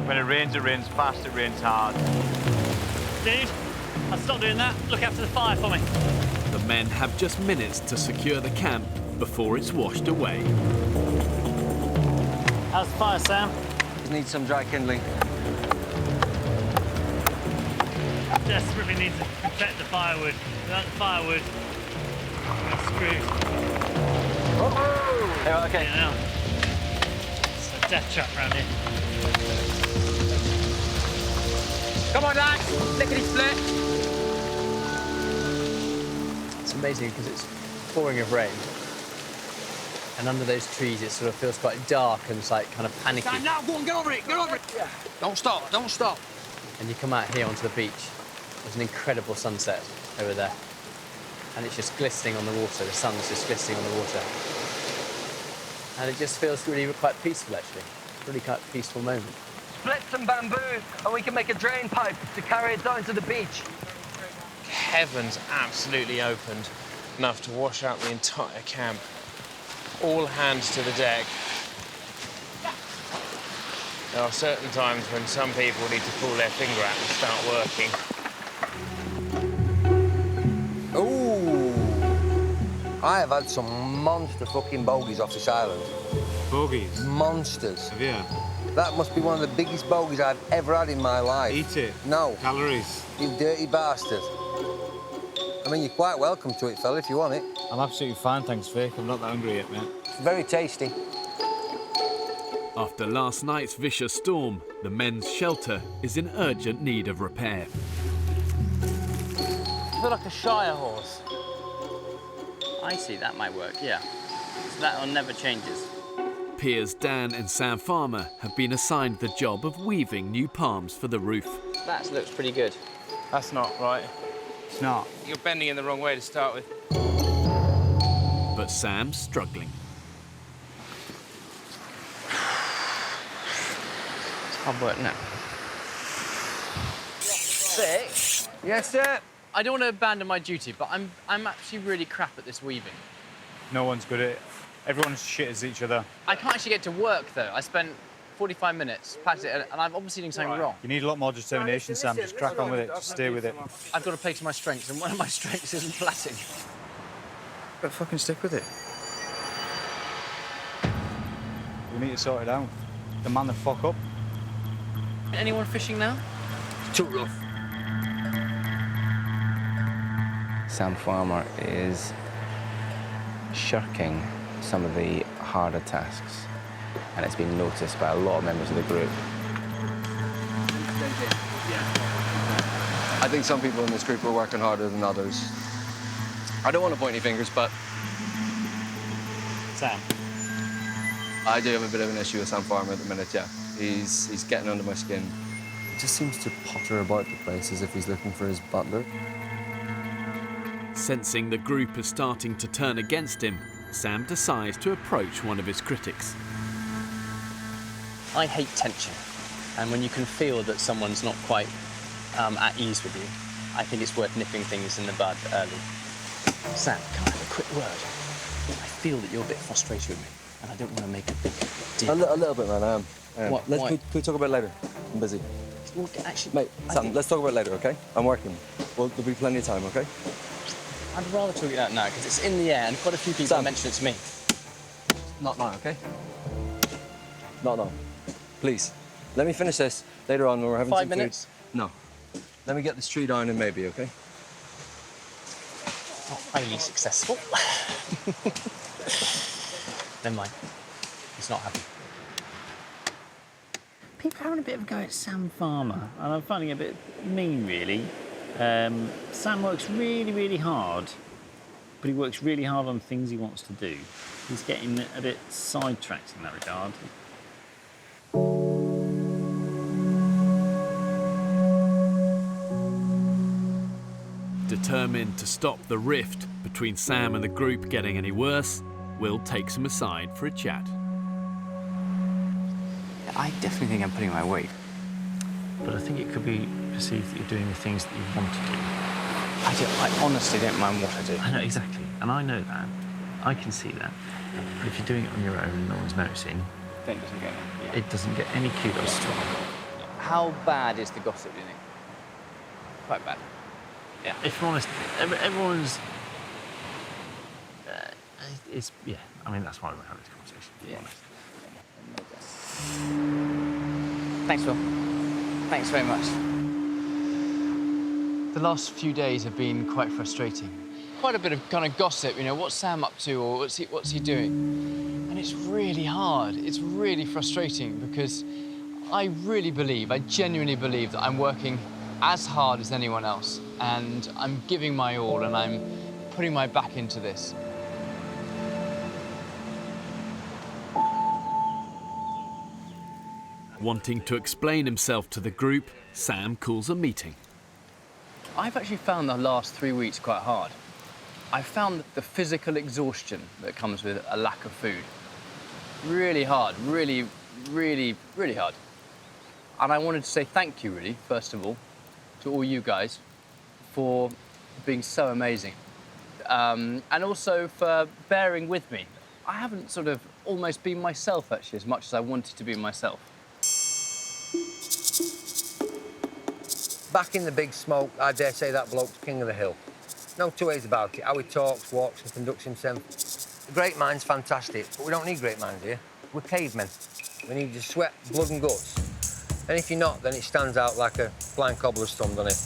When it rains fast, it rains hard. Dude, I'll stop doing that. Look after the fire for me. The men have just minutes to secure the camp before it's washed away. How's the fire, Sam? Just need some dry kindling. Desperately need to protect the firewood. Without the firewood, we're screwed. Yeah, okay. Yeah, now. It's a death trap around here. Come on, lads! Lickety split! It's amazing because it's pouring of rain. And under those trees, it sort of feels quite dark and it's like kind of panicky. Stand now, go on, get over it, get over it. Yeah. Don't stop, don't stop. And you come out here onto the beach. There's an incredible sunset over there. And it's just glistening on the water. The sun's just glistening on the water. And it just feels really quite peaceful, actually. Really quite a peaceful moment. Split some bamboo and we can make a drain pipe to carry it down to the beach. Heaven's absolutely opened, enough to wash out the entire camp. All hands to the deck. There are certain times when some people need to pull their finger out and start working. Ooh. I have had some monster fucking bogies off this island. Bogies? Monsters. Have you? That must be one of the biggest bogies I've ever had in my life. Eat it. No. Calories. You dirty bastard. I mean, you're quite welcome to it, fella, if you want it. I'm absolutely fine, thanks, Vic. I'm not that hungry yet, mate. It's very tasty. After last night's vicious storm, the men's shelter is in urgent need of repair. I feel like a Shire horse. I see, that might work, yeah. So that one never changes. Piers Dan and Sam Farmer have been assigned the job of weaving new palms for the roof. That looks pretty good. That's not right. It's not. You're bending in the wrong way to start with. But Sam's struggling. It's hard work now. Vic? Yes, sir? I don't want to abandon my duty, but I'm actually really crap at this weaving. No one's good at it. Everyone's shit as each other. I can't actually get to work, though. I spent 45 minutes practicing, and I'm obviously doing something wrong. You need a lot more determination, Sam. Just crack on with it. Just stay with it. I've got to play to my strengths, and one of my strengths isn't plaiting. But fucking stick with it. We need to sort it out. The man the fuck up. Anyone fishing now? Too rough. Sam Farmer is shirking some of the harder tasks, and it's been noticed by a lot of members of the group. I think some people in this group are working harder than others. I don't want to point any fingers, but Sam. I do have a bit of an issue with Sam Farmer at the minute, yeah. He's getting under my skin. He just seems to potter about the place as if he's looking for his butler. Sensing the group is starting to turn against him, Sam decides to approach one of his critics. I hate tension, and when you can feel that someone's not quite at ease with you, I think it's worth nipping things in the bud early. Sam, can I have a quick word? I feel that you're a bit frustrated with me, and I don't want to make a big deal. A little bit, man, I am. What, Can why? we talk about it later? I'm busy. Well, actually, Mate, Sam, let's talk about it later, OK? I'm working. Well, there'll be plenty of time, OK? I'd rather talk it out now, because it's in the air, and quite a few people mention it to me. Not now, OK? Not now. Please. Let me finish this later on when we're having 5 some minutes? food. No. Let me get this tree down and maybe, OK? Not highly successful. Never mind. It's not happening. People are having a bit of a go at Sam Farmer, and I'm finding it a bit mean, really. Sam works really, really hard, but he works really hard on things he wants to do. He's getting a bit sidetracked in that regard. Determined to stop the rift between Sam and the group getting any worse, Will takes him aside for a chat. I definitely think I'm putting my weight. But I think it could be perceived that you're doing the things that you want to do. I honestly don't mind what I do. I know, exactly. And I know that. I can see that. But if you're doing it on your own and no one's noticing, Then it doesn't get it. it doesn't get any kudos to it. How bad is the gossip, do you think? Quite bad. Yeah. If we're honest, everyone's... it's, yeah, I mean, that's why we're having this conversation, to be honest. Thanks, Will. Thanks very much. The last few days have been quite frustrating. Quite a bit of kind of gossip, you know, what's Sam up to or what's he doing? And it's really hard. It's really frustrating because I genuinely believe that I'm working as hard as anyone else, and I'm giving my all and I'm putting my back into this. Wanting to explain himself to the group, Sam calls a meeting. I've actually found the last 3 weeks quite hard. I found the physical exhaustion that comes with a lack of food really hard, really, really, really hard. And I wanted to say thank you, really, first of all, to all you guys for being so amazing. And also for bearing with me. I haven't sort of almost been myself, actually, as much as I wanted to be myself. Back in the big smoke, I dare say that bloke's king of the hill. No two ways about it, how he talks, walks and conducts himself. The great mind's fantastic, but we don't need great minds here. We're cavemen. We need your sweat, blood and guts. And if you're not, then it stands out like a blind cobbler's thumb, doesn't it?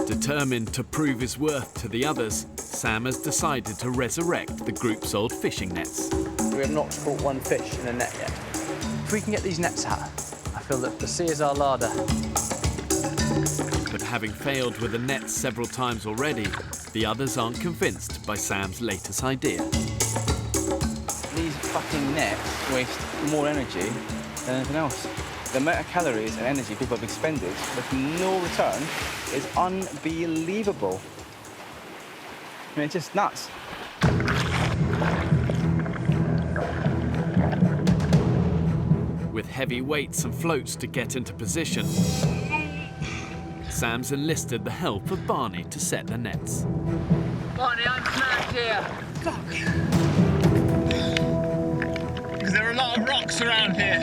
Determined to prove his worth to the others, Sam has decided to resurrect the group's old fishing nets. We have not caught one fish in a net yet. If we can get these nets out, I feel that the sea is our larder. But having failed with the nets several times already, the others aren't convinced by Sam's latest idea. These fucking nets waste more energy than anything else. The amount of calories and energy people have expended with no return is unbelievable. I mean, it's just nuts. With heavy weights and floats to get into position, Sam's enlisted the help of Barney to set the nets. Barney, I'm trapped here. Fuck. Because there are a lot of rocks around here.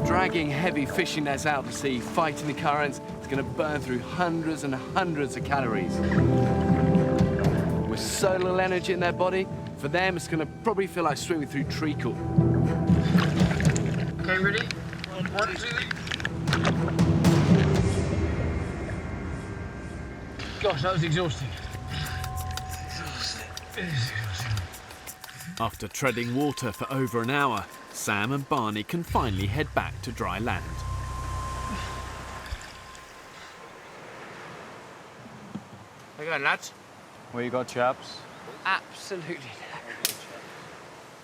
Dragging heavy fishing nets out to sea, fighting the currents, it's going to burn through hundreds and hundreds of calories. With so little energy in their body, for them it's going to probably feel like swimming through treacle. Okay, ready? 1, 2. Gosh, that was exhausting. After treading water for over an hour, Sam and Barney can finally head back to dry land. How you going, lads? Where you got, chaps? Absolutely.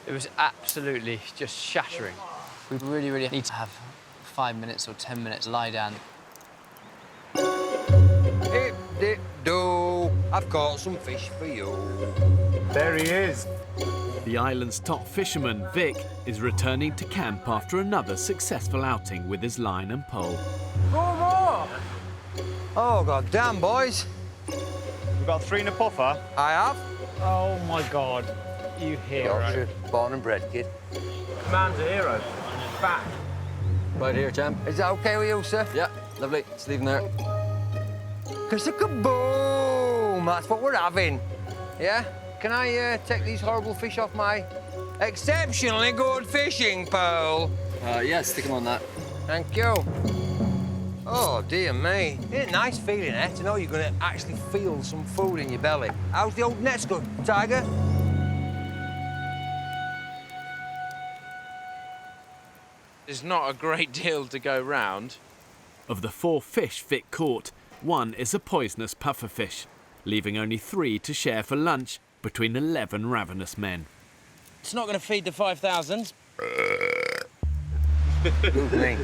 It was absolutely just shattering. We really, really need to have 5 minutes or 10 minutes lie down. Hip, dip, do. I've caught some fish for you. There he is. The island's top fisherman, Vic, is returning to camp after another successful outing with his line and pole. Go more! Oh, god damn, boys. You got 3 in a puffer? I have. Oh my god, you hero. Yorkshire, born and bred, kid. Man's a hero. Back. Right here, champ. Is that okay with you, sir? Yeah, lovely. Just leave him there. Kaboom! That's what we're having. Yeah? Can I take these horrible fish off my exceptionally good fishing pole? Yeah, stick him on that. Thank you. Oh, dear me. Isn't it nice feeling, eh? To know you're going to actually feel some food in your belly. How's the old nets good, Tiger? There's not a great deal to go round. Of the 4 fish Vic caught, 1 is a poisonous pufferfish, leaving only 3 to share for lunch between 11 ravenous men. It's not going to feed the 5,000. Good me.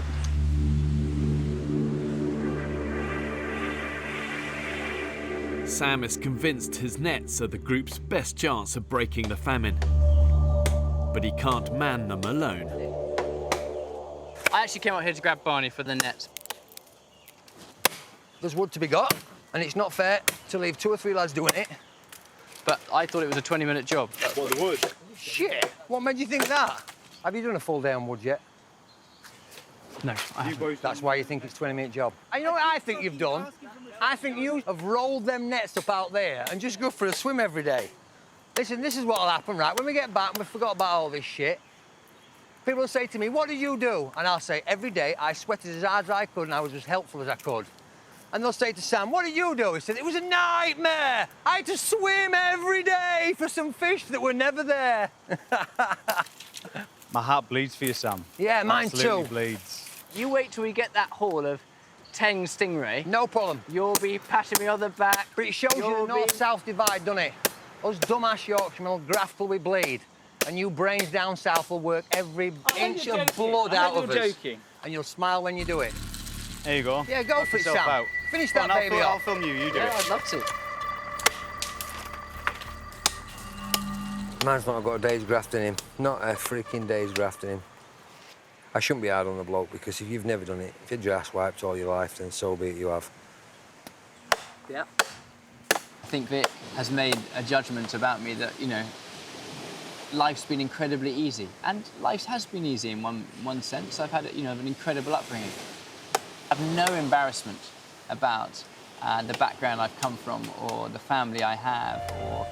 Sam is convinced his nets are the group's best chance of breaking the famine. But he can't man them alone. I actually came out here to grab Barney for the nets. There's wood to be got, and it's not fair to leave 2 or 3 lads doing it. But I thought it was a 20-minute job. What, the wood? Shit! What made you think that? Have you done a full day on wood yet? No, I haven't. That's why you think it's a 20-minute job. And you know what I think you've done? I think you have rolled them nets up out there and just go for a swim every day. Listen, this is what'll happen, right? When we get back and we forgot about all this shit, people will say to me, what did you do? And I'll say, every day I sweated as hard as I could and I was as helpful as I could. And they'll say to Sam, what did you do? He said, it was a nightmare. I had to swim every day for some fish that were never there. My heart bleeds for you, Sam. Yeah, mine Absolutely too. bleeds. You wait till we get that haul of 10 stingray. No problem. You'll be patting me on the back. But it shows you the north-south divide, doesn't it? Us dumbass Yorkshiremen will graft till we bleed. And you brains down south will work every inch of blood out of us. Joking. And you'll smile when you do it. There you go. Yeah, go for it, Sam. Out. Finish Go that on, baby I'll off. film you, you do Yeah, it. I'd love to. Man's not got a day's graft in him. Not a freaking day's graft in him. I shouldn't be hard on the bloke, because if you've never done it, if you're ass wiped all your life, then so be it, you have. Yeah. I think Vic has made a judgment about me that, you know, life's been incredibly easy. And life has been easy in one sense. I've had, you know, an incredible upbringing. I have no embarrassment about the background I've come from, or the family I have, or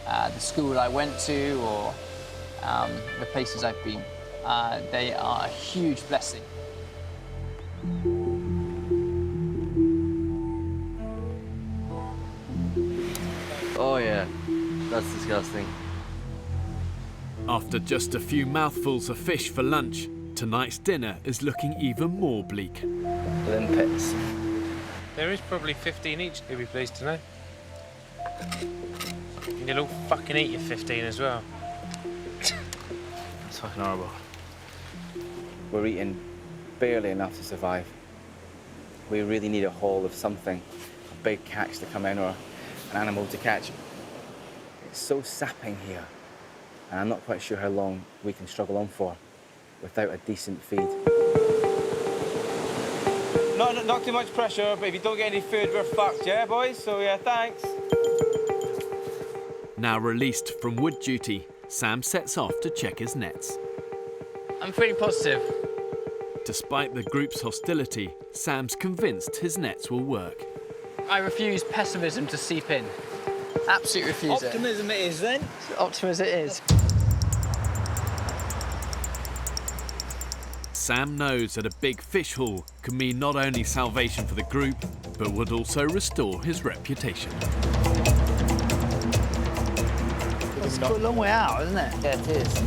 the school I went to, or the places I've been. They are a huge blessing. Oh yeah, that's disgusting. After just a few mouthfuls of fish for lunch, tonight's dinner is looking even more bleak. Limpets. There is probably 15 each, you'll be pleased to know. And you'll all fucking eat your 15 as well. It's fucking horrible. We're eating barely enough to survive. We really need a haul of something, a big catch to come in or an animal to catch. It's so sapping here, and I'm not quite sure how long we can struggle on for without a decent feed. Not too much pressure, but if you don't get any food, we're fucked, yeah, boys? So, yeah, thanks. Now released from wood duty, Sam sets off to check his nets. I'm feeling positive. Despite the group's hostility, Sam's convinced his nets will work. I refuse pessimism to seep in. Absolutely refuse Optimism it is, then. Optimism it is. Sam knows that a big fish haul can mean not only salvation for the group, but would also restore his reputation. It's quite a long way out, isn't it? Yeah, it is.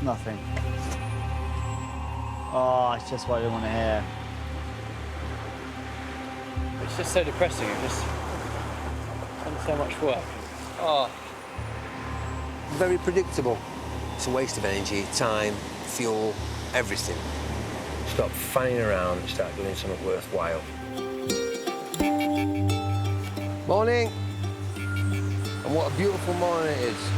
Nothing. Oh, it's just what I didn't want to hear. It's just so depressing. It's just done so much work. Oh. Very predictable. It's a waste of energy, time, fuel, everything. Stop fanning around and start doing something worthwhile. Morning. And what a beautiful morning it is.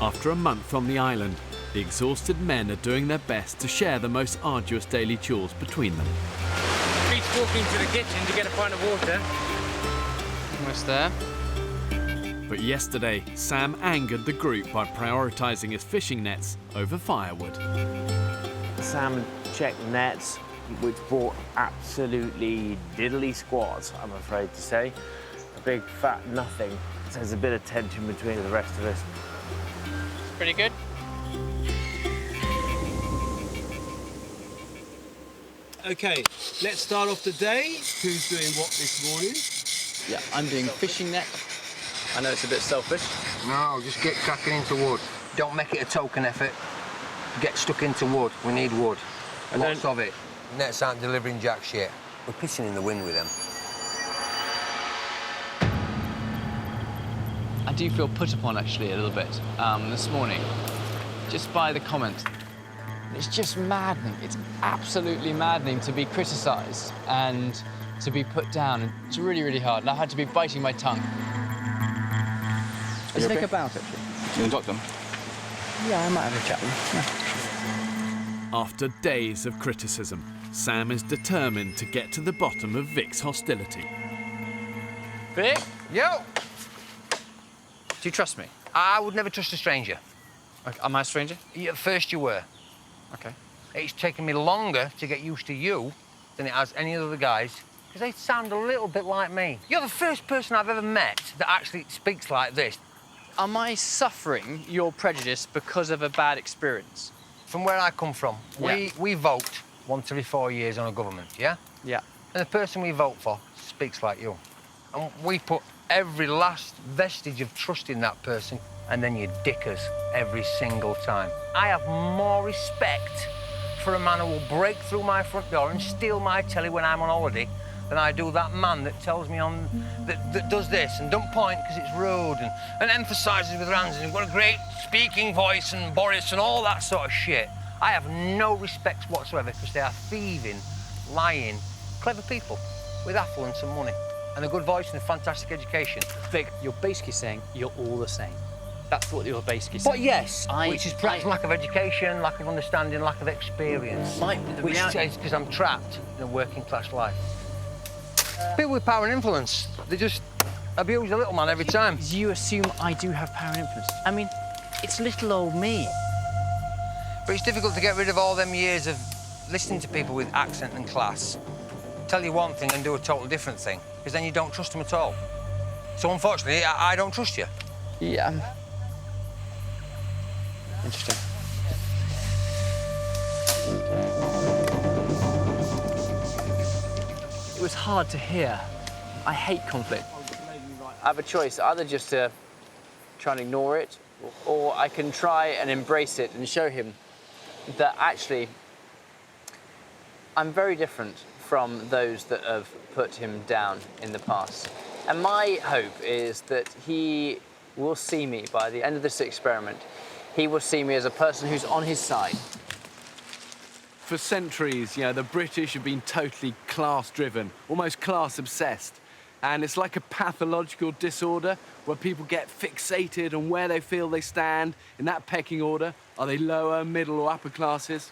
After a month on the island, the exhausted men are doing their best to share the most arduous daily chores between them. Pete's walking to the kitchen to get a pint of water. Almost there. But yesterday, Sam angered the group by prioritising his fishing nets over firewood. Sam checked nets, which brought absolutely diddly squat, I'm afraid to say. A big fat nothing. So there's a bit of tension between the rest of us. Pretty good. OK, let's start off the day. Who's doing what this morning? Yeah, I'm doing fishing net. I know it's a bit selfish. No, just get cracking into wood. Don't make it a token effort. Get stuck into wood. We need wood. Lots of it. Nets aren't delivering jack shit. We're pissing in the wind with them. I do feel put upon, actually, a little bit this morning, just by the comments. It's just maddening. It's absolutely maddening to be criticised and to be put down. And it's really, really hard. And I had to be biting my tongue. Let's think about it, actually. You want to talk to him? Yeah, I might have a chat with him. After days of criticism, Sam is determined to get to the bottom of Vic's hostility. Vic? Yo! Do you trust me? I would never trust a stranger. Okay, am I a stranger? Yeah, at first you were. Okay. It's taken me longer to get used to you than it has any other guys, because they sound a little bit like me. You're the first person I've ever met that actually speaks like this. Am I suffering your prejudice because of a bad experience? From where I come from, Yeah. we vote once every 4 years on a government, yeah? Yeah. And the person we vote for speaks like you. And we put every last vestige of trust in that person, and then you dick us every single time. I have more respect for a man who will break through my front door and steal my telly when I'm on holiday than I do that man that tells me that does this and don't point because it's rude and emphasises with hands and he's got a great speaking voice and Boris and all that sort of shit. I have no respect whatsoever because they are thieving, lying, clever people with affluence and money and a good voice and a fantastic education. Vic, you're basically saying you're all the same. That's what you're basically saying. But yes, which is perhaps lack of education, lack of understanding, lack of experience. Which is because I'm trapped in a working class life. People with power and influence, they just abuse the little man every time. You assume I do have power and influence. I mean, it's little old me. But it's difficult to get rid of all them years of listening to people with accent and class. Tell you one thing and do a totally different thing, because then you don't trust them at all. So unfortunately, I don't trust you. Yeah. Interesting. It was hard to hear. I hate conflict. I have a choice, either just to try and ignore it, or I can try and embrace it and show him that actually I'm very different from those that have put him down in the past. And my hope is that he will see me by the end of this experiment. He will see me as a person who's on his side. For centuries, the British have been totally class-driven, almost class-obsessed. And it's like a pathological disorder where people get fixated on where they feel they stand in that pecking order. Are they lower, middle, or upper classes?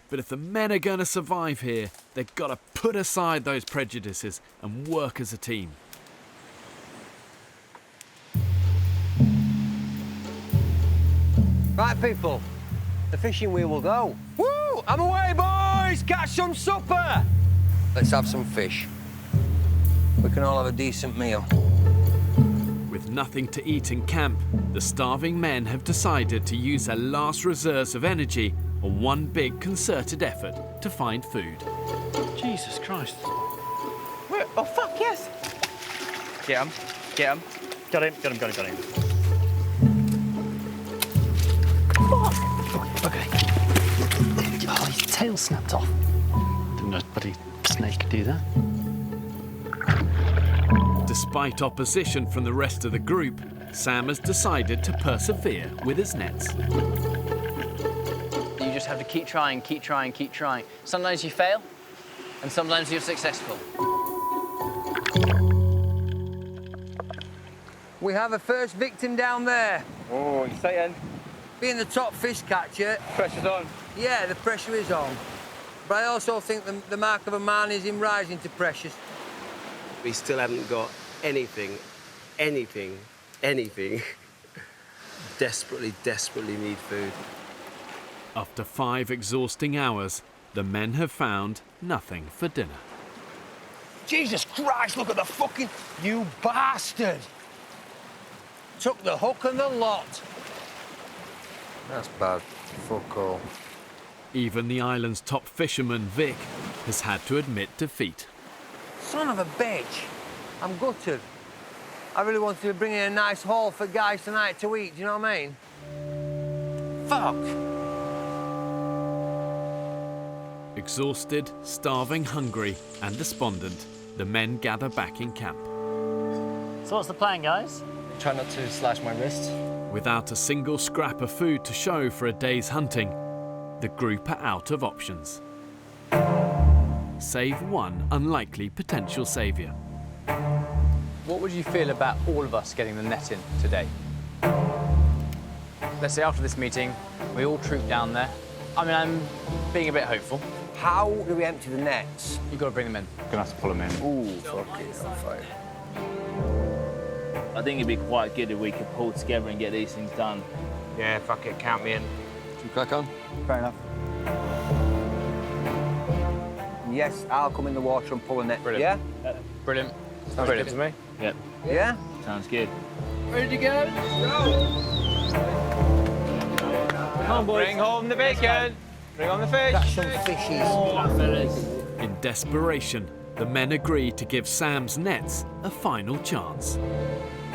But if the men are going to survive here, they've got to put aside those prejudices and work as a team. Right, people, the fishing wheel will go. Woo! I'm away, boys! Catch some supper! Let's have some fish. We can all have a decent meal. With nothing to eat in camp, the starving men have decided to use their last reserves of energy on one big concerted effort to find food. Jesus Christ. Where? Oh, fuck, yes! Get him. Get him. Got him, got him, got him, got him. Okay. Oh, his tail snapped off. Didn't know a bloody snake could do that. Despite opposition from the rest of the group, Sam has decided to persevere with his nets. You just have to keep trying, keep trying, keep trying. Sometimes you fail, and sometimes you're successful. We have a first victim down there. Oh, exciting. Being the top fish catcher... Pressure's on. Yeah, the pressure is on. But I also think the mark of a man is him rising to pressures. We still haven't got anything. Desperately need food. After 5 exhausting hours, the men have found nothing for dinner. Jesus Christ, look at the fucking... You bastard! Took the hook and the lot. That's bad. Fuck all. Even the island's top fisherman, Vic, has had to admit defeat. Son of a bitch. I'm gutted. I really wanted to bring in a nice haul for guys tonight to eat, do you know what I mean? Fuck. Exhausted, starving, hungry, and despondent, the men gather back in camp. So what's the plan, guys? Try not to slash my wrists. Without a single scrap of food to show for a day's hunting, the group are out of options. Save one unlikely potential saviour. What would you feel about all of us getting the net in today? Let's say after this meeting, we all troop down there. I mean, I'm being a bit hopeful. How do we empty the nets? You've got to bring them in. Gonna have to pull them in. Ooh, fuck it, I'm fine. I think it'd be quite good if we could pull together and get these things done. Yeah, fuck it, count me in. Should we crack on? Fair enough. Yes, I'll come in the water and pull a net. Brilliant. Yeah? Brilliant. Sounds good to me. Yep. Yeah? Sounds good. Ready to go? Come on, boys. Bring home the bacon. Bring on the fish. Got some fishies. In desperation, the men agree to give Sam's nets a final chance.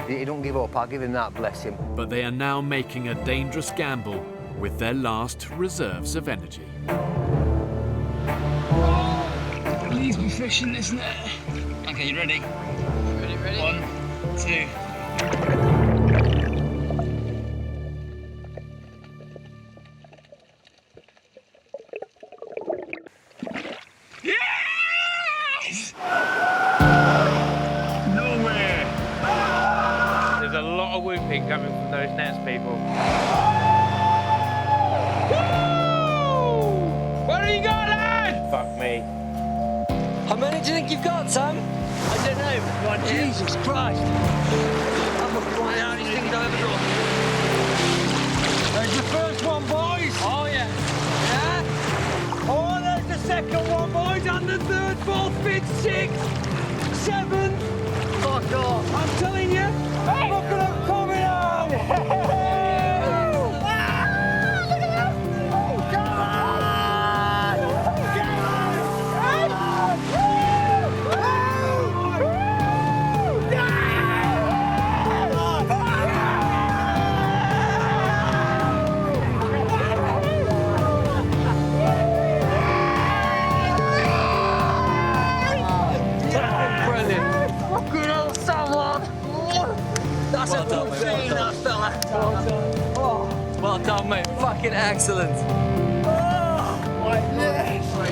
He don't give up, I'll give him that, bless him. But they are now making a dangerous gamble with their last reserves of energy. Please be fishing this net. Okay, you ready? Ready, ready? 1, 2. Yes! Nowhere. There's a lot of whooping coming from those nets, people. Where are you going, lad? Fuck me. How many do you think you've got, Sam? I don't know. One here. Jesus Christ. That's one of the hardest things I've ever done. There's the first one, boys. Oh, yeah. Yeah? Oh, there's the second one, boys. And the third, fourth, fifth, sixth, seventh. Fuck off. I'm telling you. Look at them coming out. That's well a good thing, that fella. Well done, mate. Fucking excellent.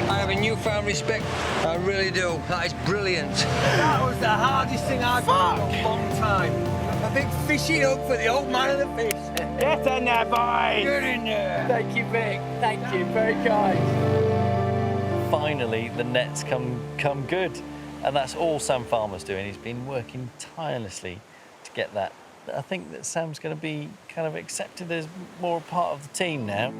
I have a newfound respect, I really do. That is brilliant. That was the hardest thing I've done in a long time. A big fishy hook for the old man of the fish. Get in there, boys. Get in there. Thank you, Vic. Thank you. Very kind. Finally, the nets come good. And that's all Sam Farmer's doing. He's been working tirelessly to get that. I think that Sam's going to be kind of accepted as more a part of the team now.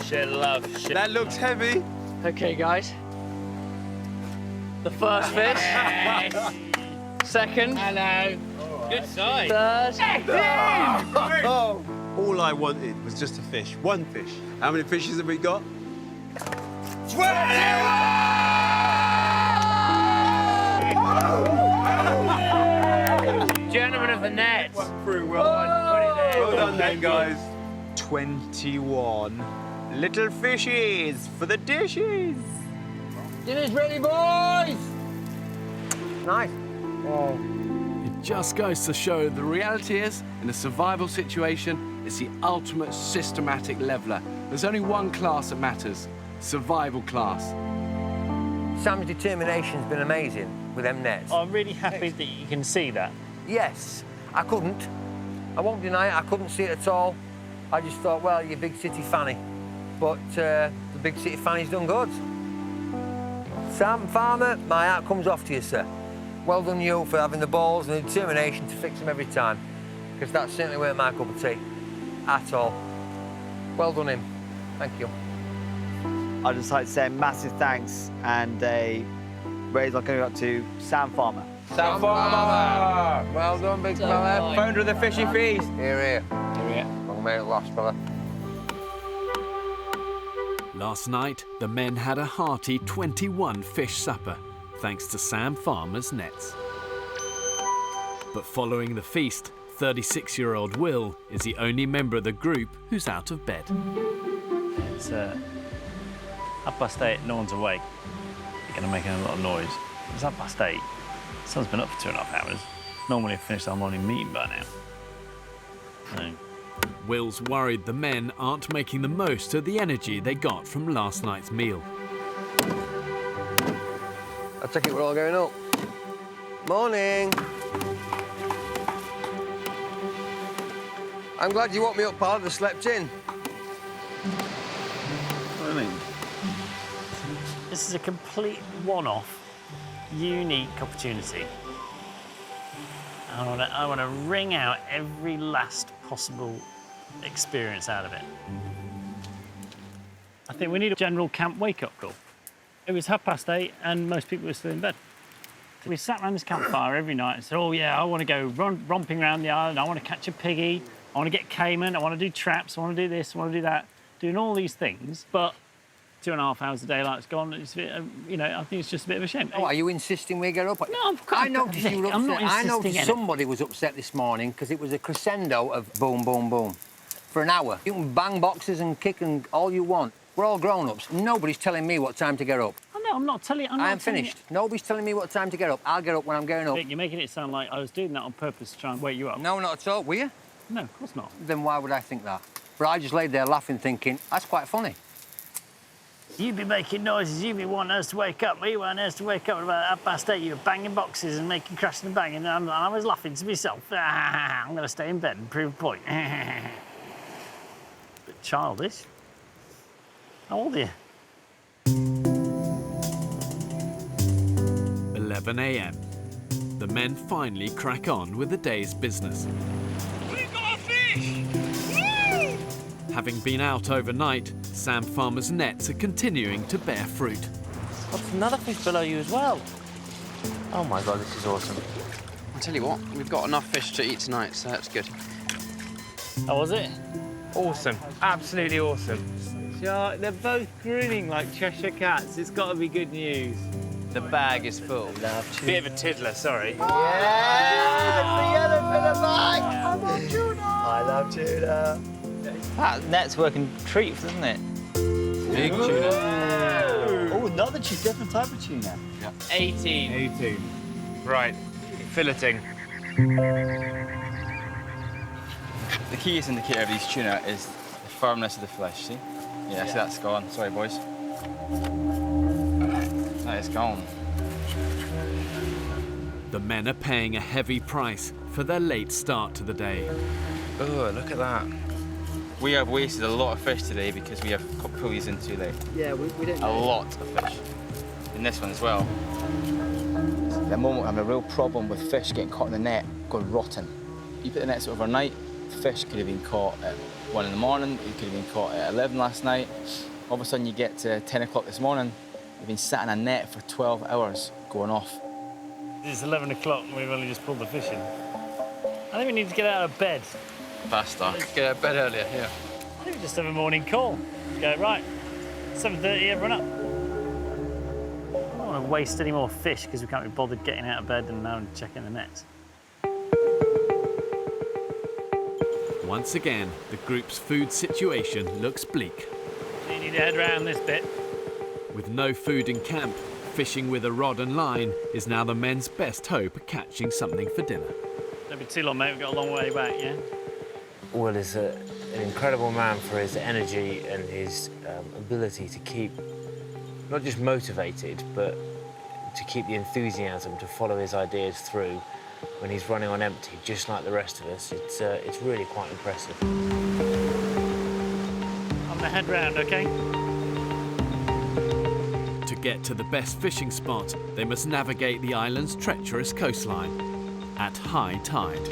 Share love. That looks heavy. Okay, guys. The first fish. Second. Hello. Good sight. Third. All I wanted was just a fish. One fish. How many fishes have we got? 20! Gentlemen of the nets. Through well done then, guys. 21 little fishies for the dishes. Dinner's ready, boys. Nice. It just goes to show the reality is, in a survival situation, it's the ultimate systematic leveler. There's only one class that matters, survival class. Sam's determination's been amazing with them nets. I'm really happy that you can see that. Yes, I couldn't. I won't deny it, I couldn't see it at all. I just thought, well, you're a big city fanny. But the big city fanny's done good. Sam Farmer, my hat comes off to you, sir. Well done you for having the balls and the determination to fix them every time, because that certainly weren't my cup of tea, at all. Well done him. Thank you. I'd just like to say massive thanks and a raise my going up to Sam Farmer. Sam Farmer! Well done, big fella. Founder of the Fishy Feast. Here. Here. Long may it last, fella. Last night, the men had a hearty 21 fish supper, thanks to Sam Farmer's nets. But following the feast, 36-year-old Will is the only member of the group who's out of bed. It's 8:30, no one's awake. You're going to make a lot of noise. It's 8:30. The sun's been up for 2.5 hours. Normally I've finished our morning meeting by now. No. Will's worried the men aren't making the most of the energy they got from last night's meal. I take it we're all going up. Morning. I'm glad you woke me up, pal. I'd have slept in. What do you mean? This is a complete one-off, unique opportunity. I want to wring out every last possible experience out of it. I think we need a general camp wake-up call. It was 8:30 and most people were still in bed. We sat around this campfire every night and said, oh yeah, I want to go romping around the island, I want to catch a piggy, I want to get caiman, I want to do traps, I want to do this, I want to do that. Doing all these things, but 2.5 hours a daylight's gone. It's a bit, you know, I think it's just a bit of a shame. Oh, are you insisting we get up? No, I noticed you were upset. I'm not I insisting noticed somebody was upset this morning because it was a crescendo of boom, boom, boom for an hour. You can bang boxes and kick and all you want. We're all grown-ups. Nobody's telling me what time to get up. Oh, no, I'm not telling you. I am finished. Nobody's telling me what time to get up. I'll get up when I'm getting up. Vic, you're making it sound like I was doing that on purpose to try and wake you up. No, not at all. Were you? No, of course not. Then why would I think that? But I just laid there laughing, thinking, that's quite funny. You'd be making noises, you'd be wanting us to wake up. We want us to wake up at about 8:30. You were banging boxes and making crashing and banging, and I was laughing to myself. I'm going to stay in bed and prove a point. Bit childish. How old are you? 11 a.m. The men finally crack on with the day's business. We got a fish! Woo! Having been out overnight, Sam Farmer's nets are continuing to bear fruit. What's another fish below you as well? Oh my God, this is awesome. I'll tell you what, we've got enough fish to eat tonight, so that's good. How was it? Awesome, absolutely awesome. They're both grinning like Cheshire cats. It's got to be good news. The bag is full. Bit of a tiddler, sorry. Yeah! The yellow for the bag! I love tuna! I love tuna. That net's working treats, isn't it? Big tuna. Oh, another different type of tuna. Yeah. 18. 18. Right, filleting. The key indicator of these tuna is the firmness of the flesh, see? Yeah, see that's gone. Sorry, boys. That is gone. The men are paying a heavy price for their late start to the day. Oh, look at that. We have wasted a lot of fish today because we have got pulleys in too late. Yeah, we didn't. A lot of fish. In this one as well. At the moment, I'm having a real problem with fish getting caught in the net, going rotten. You put the nets overnight, fish could have been caught at 1 in the morning, it could have been caught at 11 last night. All of a sudden, you get to 10 o'clock this morning, you've been sat in a net for 12 hours going off. It's 11 o'clock and we've only just pulled the fish in. I think we need to get out of bed. Faster. Get out of bed earlier, yeah. I think we just have a morning call. Go, right, 7:30, everyone up. I don't want to waste any more fish because we can't be bothered getting out of bed and now checking the nets. Once again, the group's food situation looks bleak. You need to head round this bit. With no food in camp, fishing with a rod and line is now the men's best hope of catching something for dinner. Don't be too long, mate. We've got a long way back, yeah? Will is an incredible man for his energy and his ability to keep not just motivated, but to keep the enthusiasm to follow his ideas through when he's running on empty, just like the rest of us. It's really quite impressive. I'm gonna head round, okay? To get to the best fishing spot, they must navigate the island's treacherous coastline at high tide.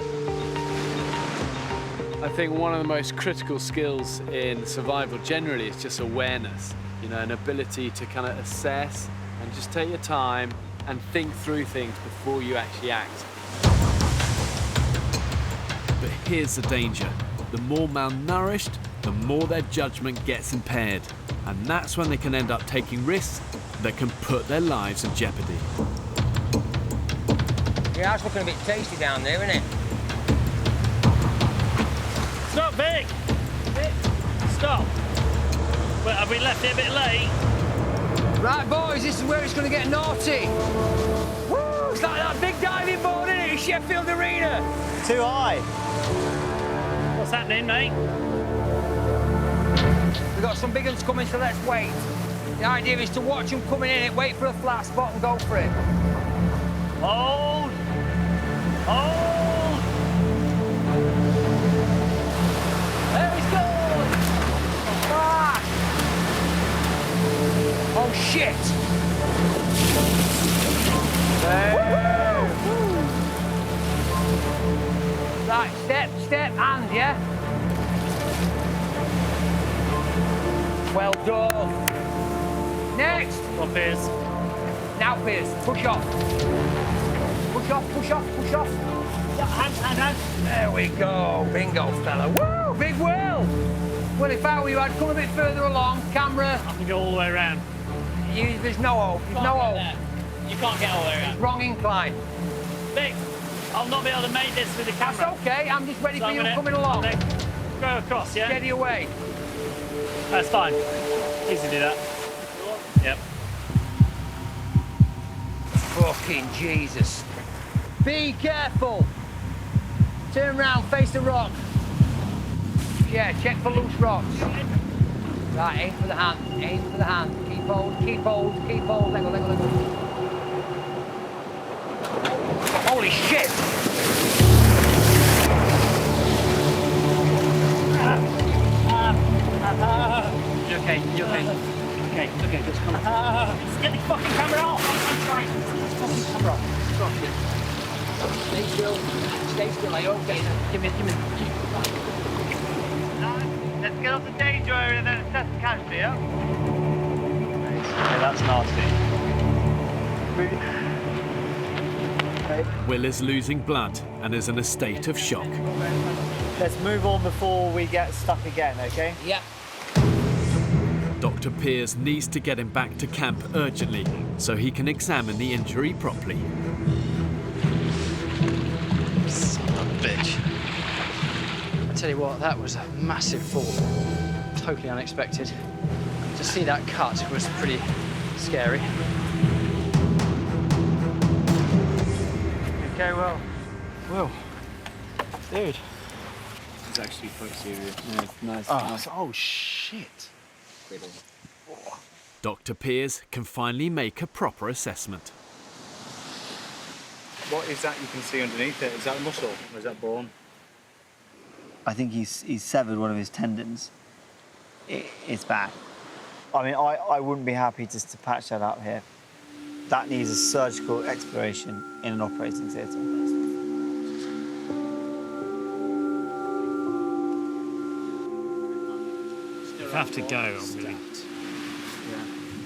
I think one of the most critical skills in survival generally is just awareness, you know, an ability to kind of assess and just take your time and think through things before you actually act. But here's the danger. The more malnourished, the more their judgment gets impaired. And that's when they can end up taking risks that can put their lives in jeopardy. Yeah, it's looking a bit tasty down there, isn't it? Stop, Vic! Vic, stop! Well, have we left it a bit late? Right, boys, this is where it's going to get naughty. Woo! It's like that big diving board, isn't it, in Sheffield Arena? Too high. What's happening, mate? We've got some big ones coming, so let's wait. The idea is to watch them coming in, wait for a flat spot and go for it. Hold! Hold! There we go! Ah! Oh, shit! Right, step, and, yeah? Well done. Next! Come on, Piers. Now, Piers, push off. Push off, push off, push off. Hand. There we go. Bingo, fella. Woo! Big whale! Well, if I were you, I'd come a bit further along. Camera. I can go all the way around. There's no hope. There's no hope. You can't get all the way around. Wrong incline. Vic, I'll not be able to make this with the camera. That's okay. I'm just ready So for you I'm coming along. Go across, yeah? Steady away. That's fine. Easy to do that. Yep. Fucking Jesus. Be careful. Turn round, face the rock. Yeah, check for loose rocks. Right, aim for the hand, aim for the hand. Keep hold, keep hold, keep hold. Let go, let go, let go. Holy shit! You okay? You okay? Okay, okay, just come on. Get the fucking camera off! I'm sorry. Fucking camera off. Stay still. Stay still. Are you okay? Give me. Let's get off the danger area and then assess the casualty, yeah? Okay, that's nasty. Will is losing blood and is in a state of shock. Let's move on before we get stuck again, okay? Yep. Dr. Piers needs to get him back to camp urgently so he can examine the injury properly. Son of a bitch. I tell you what, that was a massive fall. Totally unexpected. To see that cut was pretty scary. Okay, well. Well, dude. It's actually quite serious. Yeah, nice. Nice. Oh, shit. Dr. Piers can finally make a proper assessment. What is that you can see underneath it? Is that muscle or is that bone? I think he's severed one of his tendons. It's bad. I mean, I wouldn't be happy just to patch that up here. That needs a surgical exploration in an operating theatre. If I have to go, I'm really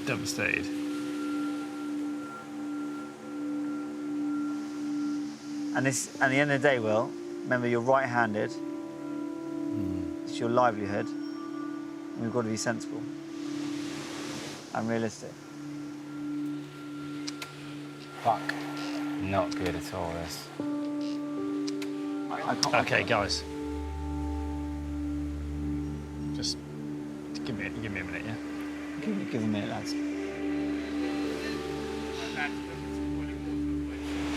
devastated. And at the end of the day, Will, remember you're right-handed. It's your livelihood. And we've got to be sensible and realistic. Fuck. Not good at all, this. Okay, guys. Just give me a minute, yeah? Give a minute, lads.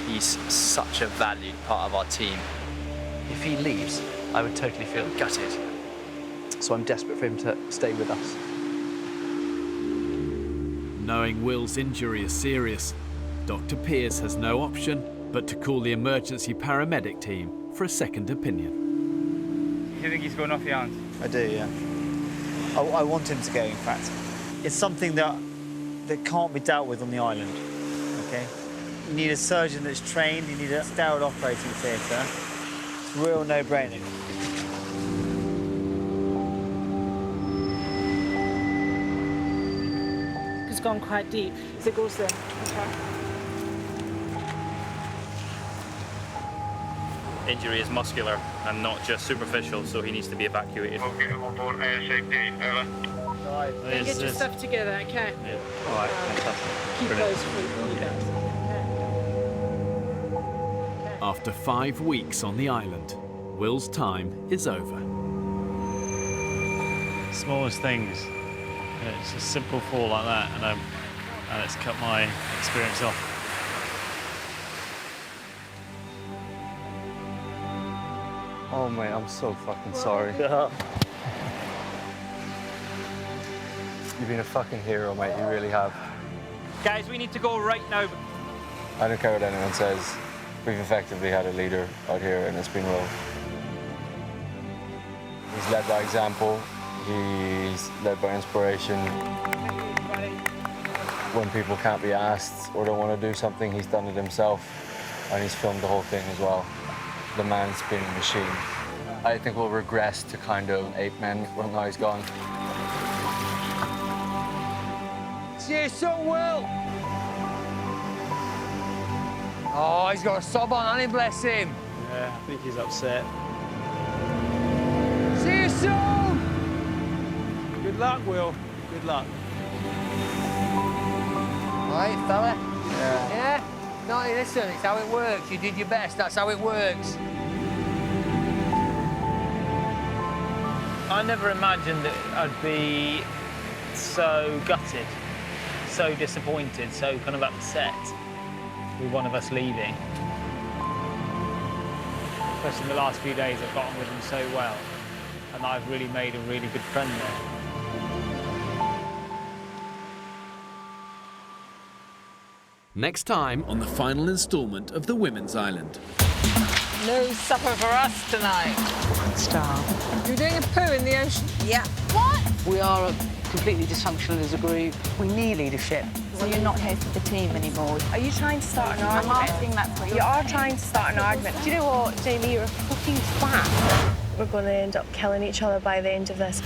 He's such a valued part of our team. If he leaves, I would totally feel gutted. So I'm desperate for him to stay with us. Knowing Will's injury is serious, Dr. Piers has no option but to call the emergency paramedic team for a second opinion. You think he's going off your hands? I do, yeah. I want him to go, in fact. It's something that can't be dealt with on the island, okay? You need a surgeon that's trained, you need a sterile operating theatre. It's a real no-brainer. It's gone quite deep. So it goes there. Okay. Injury is muscular and not just superficial, so he needs to be evacuated. Okay, I'm on board ASAP. Over. Right. Get your stuff together, okay? Yeah. All right, fantastic. Keep Brilliant. those for you guys. After 5 weeks on the island, Will's time is over. Smallest things. It's a simple fall like that, and it's cut my experience off. Oh, mate, I'm so fucking sorry. You've been a fucking hero, mate. You really have. Guys, we need to go right now. I don't care what anyone says. We've effectively had a leader out here, and it's been Will. He's led by example. He's led by inspiration. When people can't be asked or don't want to do something, he's done it himself, and he's filmed the whole thing as well. The man's been a machine. I think we'll regress to kind of ape men when now he's gone. See you soon, Will. Oh, he's got a sob on, hasn't he? Bless him. Yeah, I think he's upset. See you soon. Good luck, Will. Good luck. All right, fella? Yeah? No, listen, it's how it works. You did your best, that's how it works. I never imagined that I'd be so gutted, so disappointed, so kind of upset with one of us leaving. Especially in the last few days, I've got on with him so well, and I've really made a really good friend there. Next time on the final instalment of The Women's Island. No supper for us tonight. Starve. You're doing a poo in the ocean? Yeah. What? We are completely dysfunctional as a group. We need leadership. So you're not here for the team anymore? Are you trying to start an argument? I'm asking that for you. You are trying to start an argument. Do you know what, Jamie? You're a fucking twat. We're going to end up killing each other by the end of this.